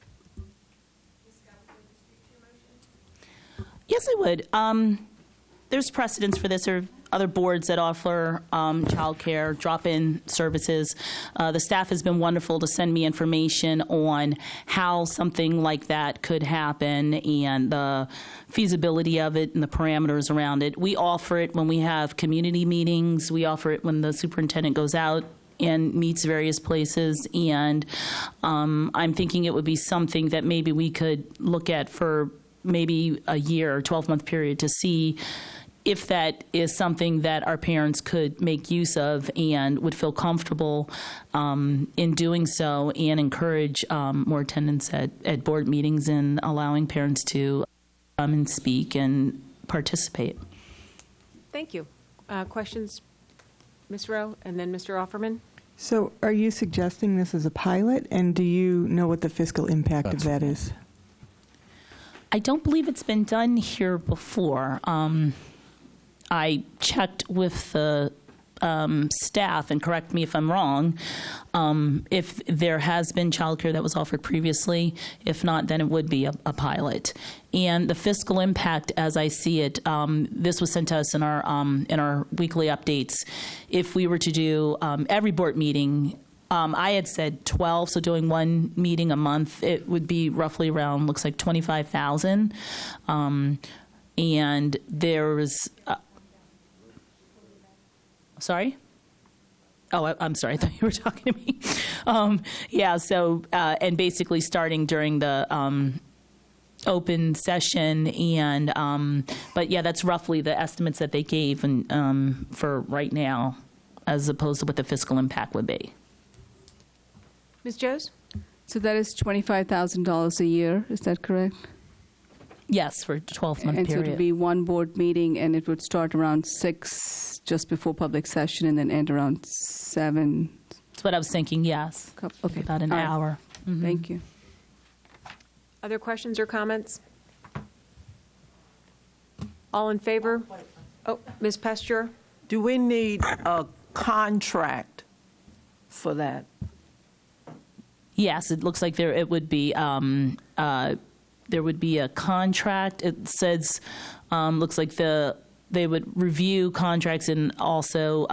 Yes, I would. There's precedence for this. There are other boards that offer childcare, drop-in services. The staff has been wonderful to send me information on how something like that could happen and the feasibility of it and the parameters around it. We offer it when we have community meetings. We offer it when the superintendent goes out and meets various places. And I'm thinking it would be something that maybe we could look at for maybe a year or 12-month period to see if that is something that our parents could make use of and would feel comfortable in doing so, and encourage more attendance at board meetings and allowing parents to come and speak and participate. Thank you. Questions, Ms. Rowe, and then Mr. Offerman? So are you suggesting this as a pilot, and do you know what the fiscal impact of that is? I don't believe it's been done here before. I checked with the staff, and correct me if I'm wrong, if there has been childcare that was offered previously. If not, then it would be a pilot. And the fiscal impact, as I see it, this was sent to us in our weekly updates. If we were to do every board meeting, I had said 12, so doing one meeting a month, it would be roughly around, looks like $25,000. And there was... Sorry? Oh, I'm sorry. I thought you were talking to me. Yeah, so, and basically starting during the open session, and, but yeah, that's roughly the estimates that they gave and, for right now, as opposed to what the fiscal impact would be. Ms. Joes? So that is $25,000 a year, is that correct? Yes, for a 12-month And period. so it would be one board meeting, and it would start around 6, just before public session, and then end around 7. That's what I was thinking, yes. Okay. About an All right. hour. Mhm. Thank you. Other questions or comments? All in favor? Oh, Ms. Pesture? Do we need a contract for that? Yes, it looks like it would be there would be a contract. It says looks like they would review contracts and also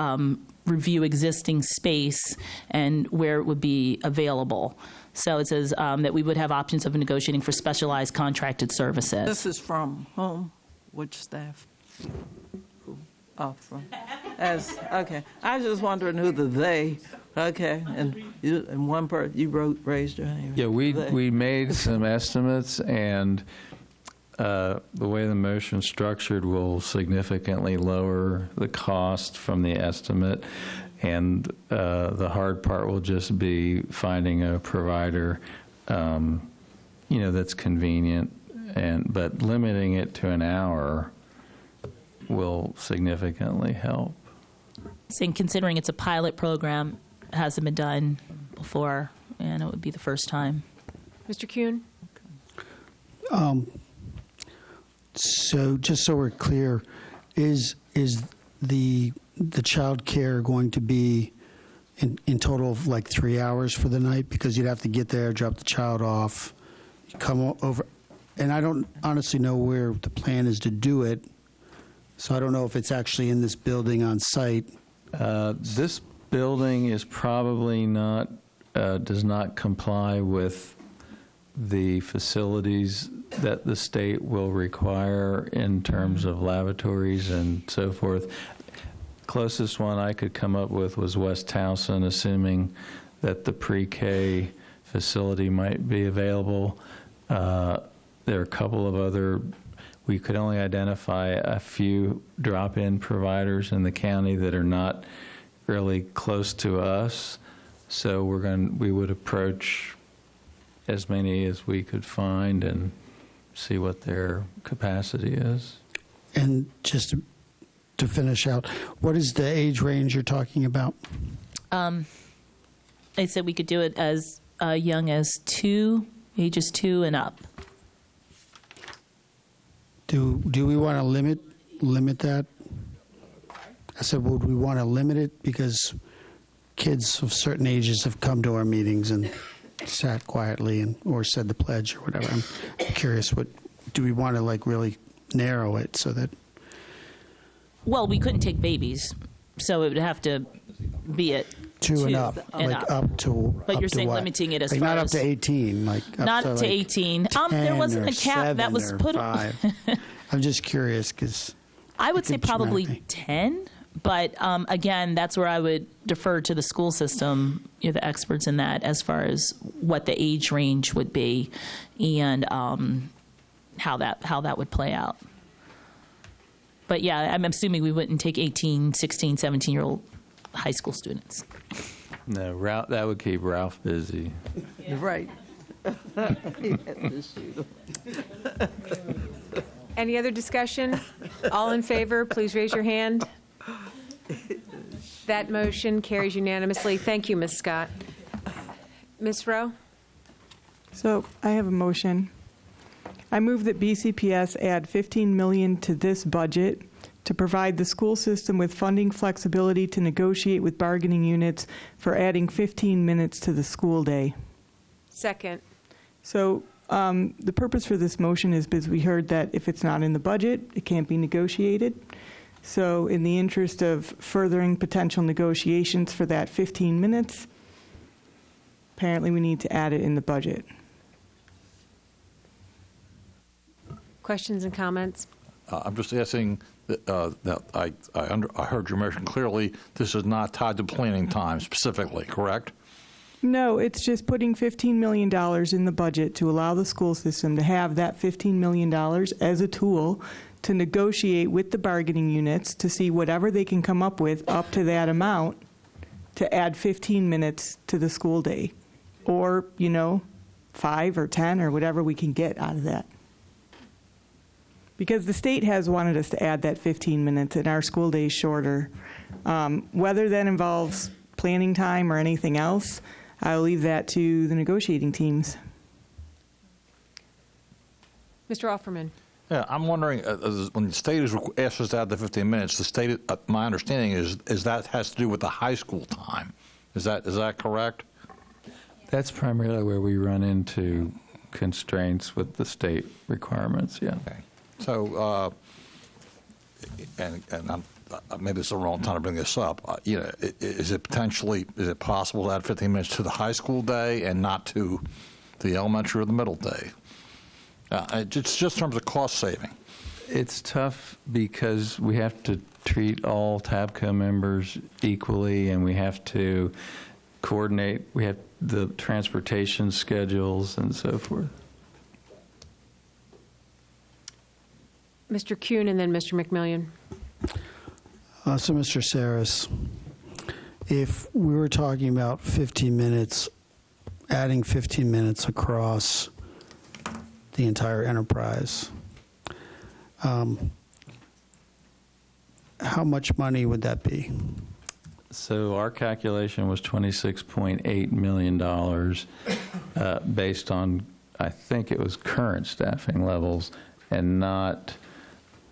review existing space and where it would be available. So it says that we would have options of negotiating for specialized contracted services. This is from whom? Which staff? Who? Oh, from. Okay. I was just wondering who the they. Okay, and one person you raised your hand. Yeah, we made some estimates, and the way the motion's structured will significantly lower the cost from the estimate, and the hard part will just be finding a provider, that's convenient, but limiting it to an hour will significantly help. Saying considering it's a pilot program, hasn't been done before, and it would be the first time. Mr. Kuhn? So just so we're clear, is the child care going to be in total of like 3 hours for the night? Because you'd have to get there, drop the child off, come over, and I don't honestly know where the plan is to do it, so I don't know if it's actually in this building on site. This building is probably not, does not comply with the facilities that the state will require in terms of lavatories and so forth. Closest one I could come up with was West Towson, assuming that the pre-K facility might be available. there are a couple of other, we could only identify a few drop-in providers in the county that are not really close to us. So we would approach as many as we could find and see what their capacity is. And just to finish out, what is the age range you're talking about? I said we could do it as young as ages 2 and up. Do we want to limit that? I said, would we want to limit it because kids of certain ages have come to our meetings and sat quietly or said the pledge or whatever? I'm curious, do we want to really narrow it so that? Well, we couldn't take babies, so it would have to be at 2 and up, up to. But up you're to saying what? limiting it as like far not as up to 18, up not to, to 18. There wasn't a cap that was put. 5. I'm just curious because I would say probably 10. But again, that's where I would defer to the school system, the experts in that, as far as what the age range would be and how that would play out. But yeah, I'm assuming we wouldn't take 18, 16, 17-year-old high school students. No, that would keep Ralph busy. Yeah. Right. Any other discussion? All in favor, please raise your hand. That motion carries unanimously. Thank you, Ms. Scott. Ms. Rowe? So I have a motion. I move that BCPS add $15 million to this budget to provide the school system with funding flexibility to negotiate with bargaining units for adding 15 minutes to the school day. Second. So the purpose for this motion is because we heard that if it's not in the budget, it can't be negotiated. So in the interest of furthering potential negotiations for that 15 minutes, apparently we need to add it in the budget. Questions and comments? I'm just asking that I heard your motion clearly. This is not tied to planning time specifically, correct? No, it's just putting $15 million in the budget to allow the school system to have that $15 million as a tool to negotiate with the bargaining units to see whatever they can come up with up to that amount to add 15 minutes to the school day. Or, 5 or 10 or whatever we can get out of that. Because the state has wanted us to add that 15 minutes and our school day is shorter. Whether that involves planning time or anything else, I'll leave that to the negotiating teams. Mr. Offerman. Yeah, I'm wondering, when the state has asked us to add the 15 minutes, the state, my understanding is that has to do with the high school time. Is that correct? That's primarily where we run into constraints with the state requirements, yeah. Okay. So, maybe it's the wrong time to bring this up. Is it possible to add 15 minutes to the high school day and not to the elementary or the middle day? It's just in terms of cost saving. It's tough because we have to treat all TABCO members equally, and we have to coordinate. We have the transportation schedules and so forth. Mr. Kuhn and then Mr. McMillian. So, Mr. Saris, if we were talking about 15 minutes, adding 15 minutes across the entire enterprise, how much money would that be? So our calculation was $26.8 million based on, I think it was current staffing levels and not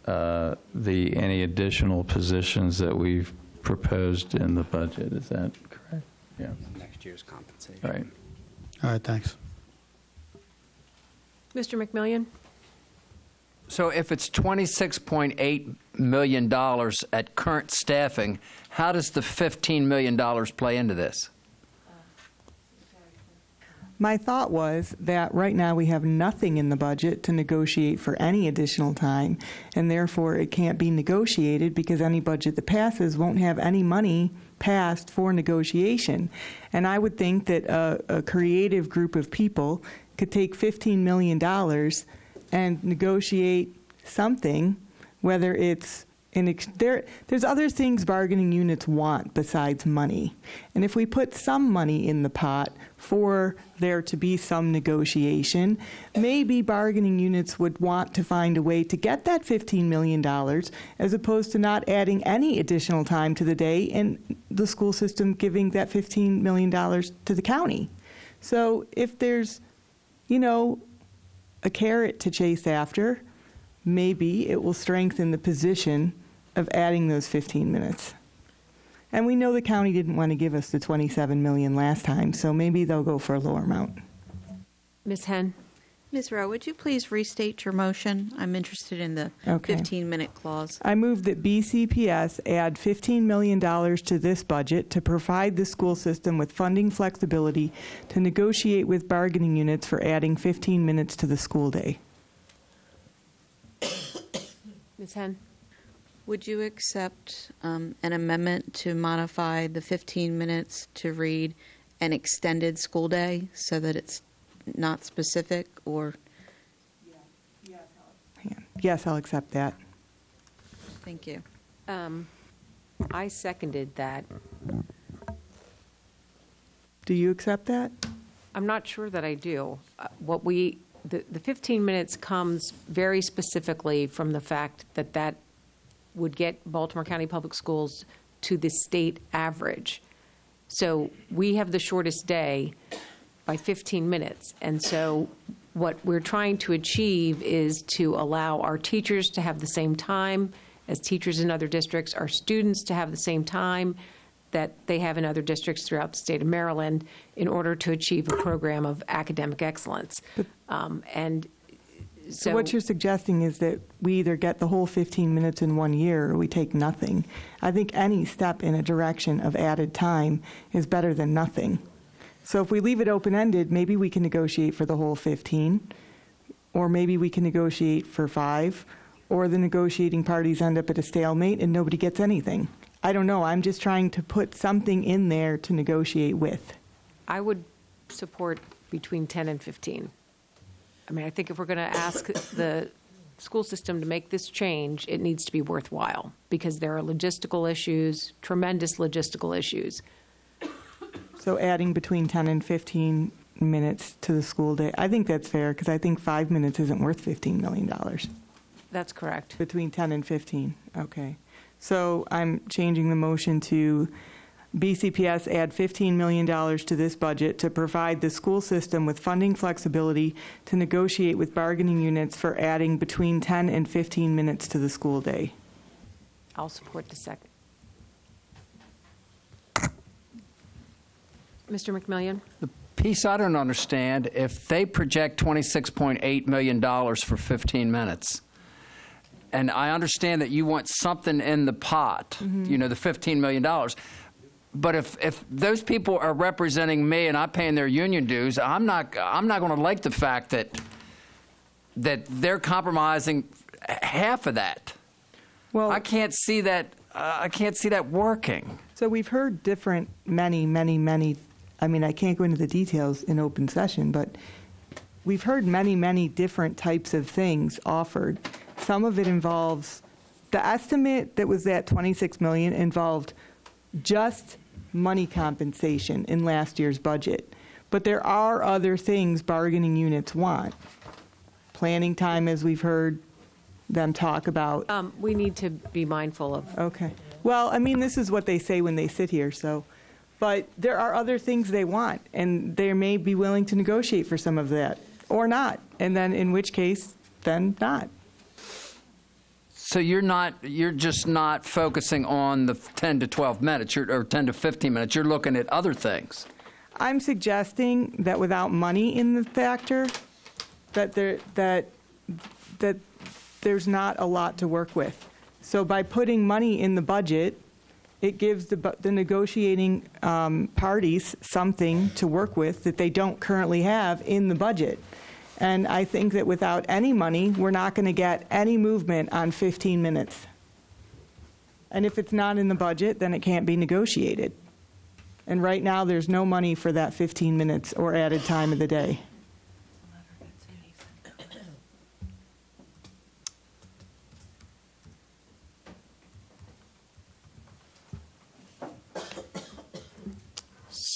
any additional positions that we've proposed in the budget. Is that correct? Yeah. Next year's compensation. Right. All right, thanks. Mr. McMillian. So if it's $26.8 million at current staffing, how does the $15 million play into this? My thought was that right now we have nothing in the budget to negotiate for any additional time, and therefore it can't be negotiated because any budget that passes won't have any money passed for negotiation. And I would think that a creative group of people could take $15 million and negotiate something, whether it's there's other things bargaining units want besides money. And if we put some money in the pot for there to be some negotiation, maybe bargaining units would want to find a way to get that $15 million as opposed to not adding any additional time to the day and the school system giving that $15 million to the county. So if there's, a carrot to chase after, maybe it will strengthen the position of adding those 15 minutes. And we know the county didn't want to give us the $27 million last time, so maybe they'll go for a lower amount. Ms. Henn? Ms. Rowe, would you please restate your motion? I'm interested in the Okay. 15-minute clause. I move that BCPS add $15 million to this budget to provide the school system with funding flexibility to negotiate with bargaining units for adding 15 minutes to the school day. Ms. Henn? Would you accept an amendment to modify the 15 minutes to read an extended school day so that it's not specific or? Yes, I'll accept that. Thank you. I seconded that. Do you accept that? I'm not sure that I do. The 15 minutes comes very specifically from the fact that would get Baltimore County Public Schools to the state average. So we have the shortest day by 15 minutes. And so what we're trying to achieve is to allow our teachers to have the same time as teachers in other districts, our students to have the same time that they have in other districts throughout the state of Maryland in order to achieve a program of academic excellence. So what you're suggesting is that we either get the whole 15 minutes in 1 year or we take nothing. I think any step in a direction of added time is better than nothing. So if we leave it open-ended, maybe we can negotiate for the whole 15, or maybe we can negotiate for 5, or the negotiating parties end up at a stalemate and nobody gets anything. I don't know. I'm just trying to put something in there to negotiate with. I would support between 10 and 15. I mean, I think if we're going to ask the school system to make this change, it needs to be worthwhile because there are logistical issues, tremendous logistical issues. So adding between 10 and 15 minutes to the school day, I think that's fair because I think 5 minutes isn't worth $15 million. That's correct. Between 10 and 15, okay. So I'm changing the motion to BCPS add $15 million to this budget to provide the school system with funding flexibility to negotiate with bargaining units for adding between 10 and 15 minutes to the school day. I'll support the second. Mr. McMillian? The piece I don't understand, if they project $26.8 million for 15 minutes, and I understand that you want something in the pot, the $15 million, but if those people are representing me and I'm paying their union dues, I'm not going to like the fact that they're compromising half of that. Well, I can't see that. I can't see that working. So we've heard different, many. I mean, I can't go into the details in open session, but we've heard many different types of things offered. Some of it involves the estimate that was at $26 million involved just money compensation in last year's budget. But there are other things bargaining units want. Planning time, as we've heard them talk about. We need to be mindful of. Okay. Well, I mean, this is what they say when they sit here, so. But there are other things they want, and they may be willing to negotiate for some of that, or not. And then in which case, then not. So you're just not focusing on the 10 to 12 minutes or 10 to 15 minutes. You're looking at other things. I'm suggesting that without money in the factor, that there's not a lot to work with. So by putting money in the budget, it gives the negotiating parties something to work with that they don't currently have in the budget. And I think that without any money, we're not going to get any movement on 15 minutes. And if it's not in the budget, then it can't be negotiated. And right now, there's no money for that 15 minutes or added time of the day.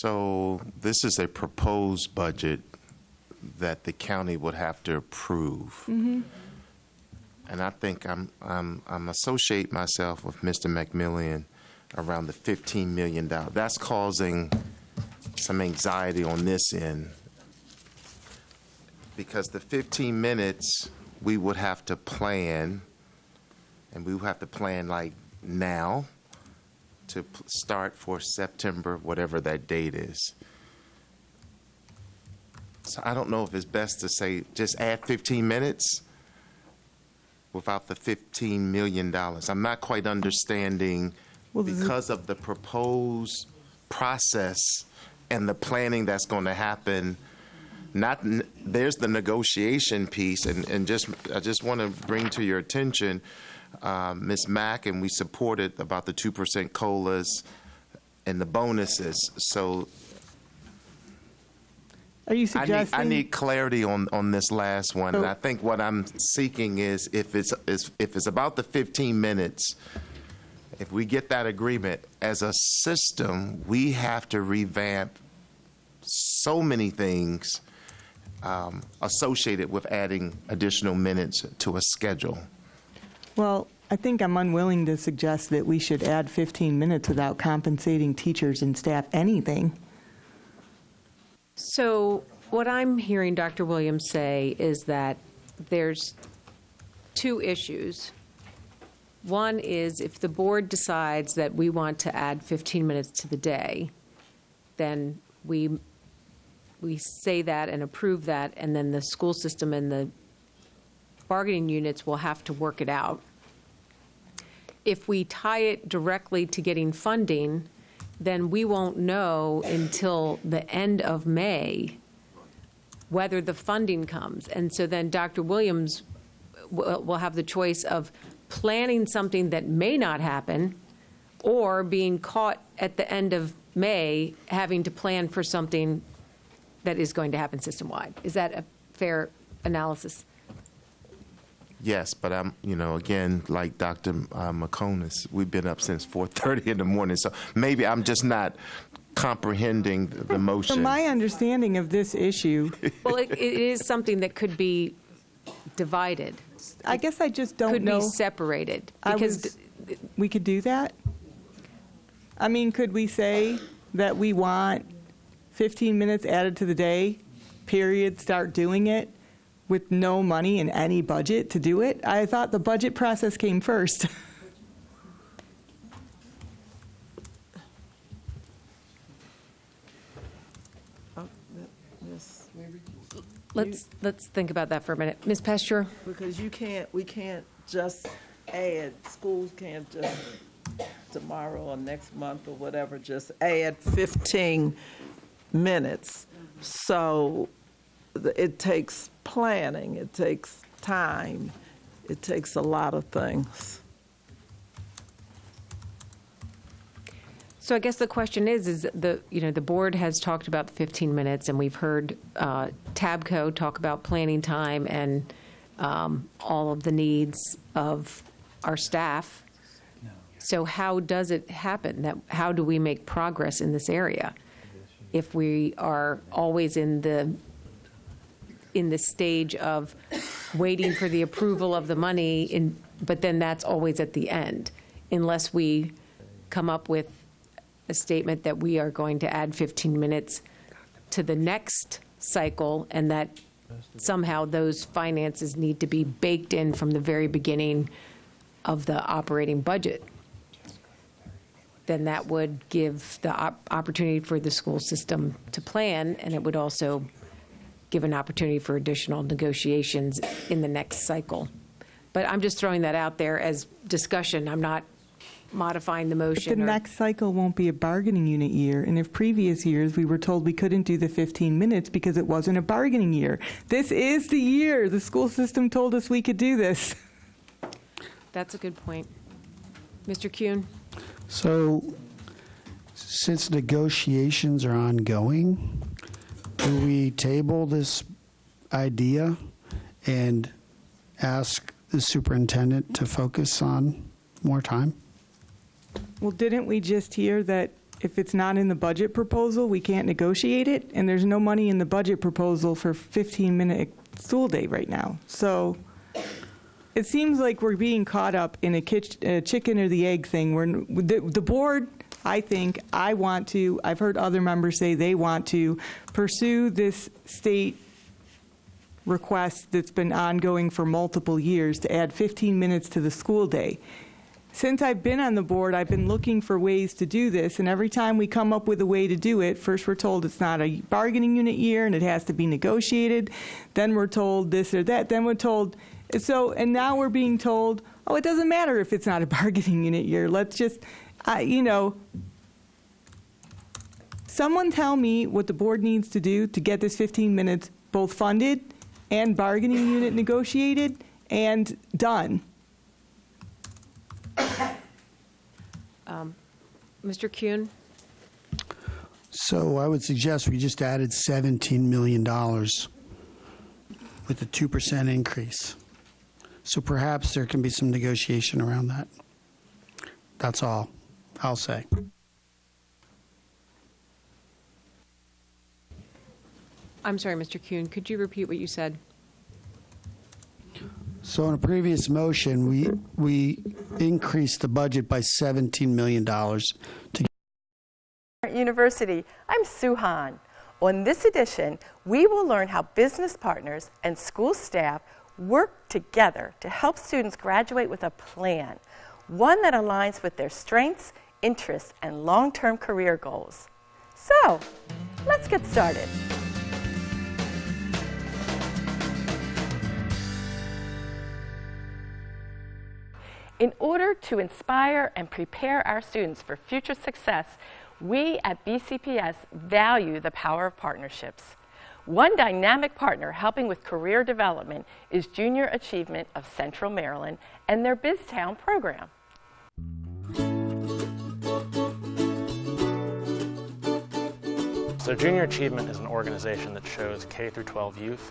So this is a proposed budget that the county would have to approve. And I think I'm associate myself with Mr. McMillian around the $15 million. That's causing some anxiety on this end, because the 15 minutes we would have to plan, and we would have to plan like now to start for September, whatever that date is. So I don't know if it's best to say just add 15 minutes without the $15 million. I'm not quite understanding, because of the proposed process and the planning that's going to happen. There's the negotiation piece, and I just want to bring to your attention, Ms. Mack, and we supported about the 2% COLAs and the bonuses. So are you suggesting? I need clarity on this last one, and I think what I'm seeking is if it's about the 15 minutes, if we get that agreement as a system, we have to revamp so many things associated with adding additional minutes to a schedule. Well, I think I'm unwilling to suggest that we should add 15 minutes without compensating teachers and staff anything. So what I'm hearing Dr. Williams say is that there's two issues. One is if the board decides that we want to add 15 minutes to the day, then we say that and approve that, and then the school system and the bargaining units will have to work it out. If we tie it directly to getting funding, then we won't know until the end of May whether the funding comes. And so then Dr. Williams will have the choice of planning something that may not happen, or being caught at the end of May having to plan for something that is going to happen system-wide. Is that a fair analysis? Yes, but I'm, again, like Dr. McConis, we've been up since 4:30 in the morning, so maybe I'm just not comprehending the motion. From my understanding of this issue, well, it is something that could be divided. I guess I just don't know. Could be separated. Because we could do that? I mean, could we say that we want 15 minutes added to the day, period, start doing it, with no money in any budget to do it? I thought the budget process came first. Let's think about that for a minute. Ms. Pesture? Because we can't just add, schools can't just tomorrow or next month or whatever, just add 15 minutes. So it takes planning, it takes time, it takes a lot of things. So I guess the question is the board has talked about the 15 minutes, and we've heard TABCO talk about planning time and all of the needs of our staff. So how does it happen? How do we make progress in this area if we are always in the stage of waiting for the approval of the money, but then that's always at the end, unless we come up with a statement that we are going to add 15 minutes to the next cycle, and that somehow those finances need to be baked in from the very beginning of the operating budget. Then that would give the opportunity for the school system to plan, and it would also give an opportunity for additional negotiations in the next cycle. But I'm just throwing that out there as discussion. I'm not modifying the motion. But the next cycle won't be a bargaining unit year. And if previous years we were told we couldn't do the 15 minutes because it wasn't a bargaining year, this is the year the school system told us we could do this. That's a good point. Mr. Kuhn? So, since negotiations are ongoing, do we table this idea and ask the superintendent to focus on more time? Well, didn't we just hear that if it's not in the budget proposal, we can't negotiate it, and there's no money in the budget proposal for 15-minute school day right now. So it seems like we're being caught up in a chicken or the egg thing. Where the board, I've heard other members say they want to pursue this state request that's been ongoing for multiple years to add 15 minutes to the school day. Since I've been on the board, I've been looking for ways to do this, and every time we come up with a way to do it, first we're told it's not a bargaining unit year and it has to be negotiated, then we're told this or that, then we're told, and now we're being told, oh, it doesn't matter if it's not a bargaining unit year, let's just, someone tell me what the board needs to do to get this 15 minutes both funded and bargaining unit negotiated and done. Mr. Kuhn? So I would suggest we just added $17 million with a 2% increase. So perhaps there can be some negotiation around that. That's all I'll say. I'm sorry, Mr. Kuhn, could you repeat what you said? So in a previous motion, we increased the budget by $17 million to University. I'm Sue Hahn. On this edition, we will learn how business partners and school staff work together to help students graduate with a plan, one that aligns with their strengths, interests, and long-term career goals. So, let's get started. In order to inspire and prepare our students for future success, we at BCPS value the power of partnerships. One dynamic partner helping with career development is Junior Achievement of Central Maryland and their BizTown program. So Junior Achievement is an organization that shows K-12 youth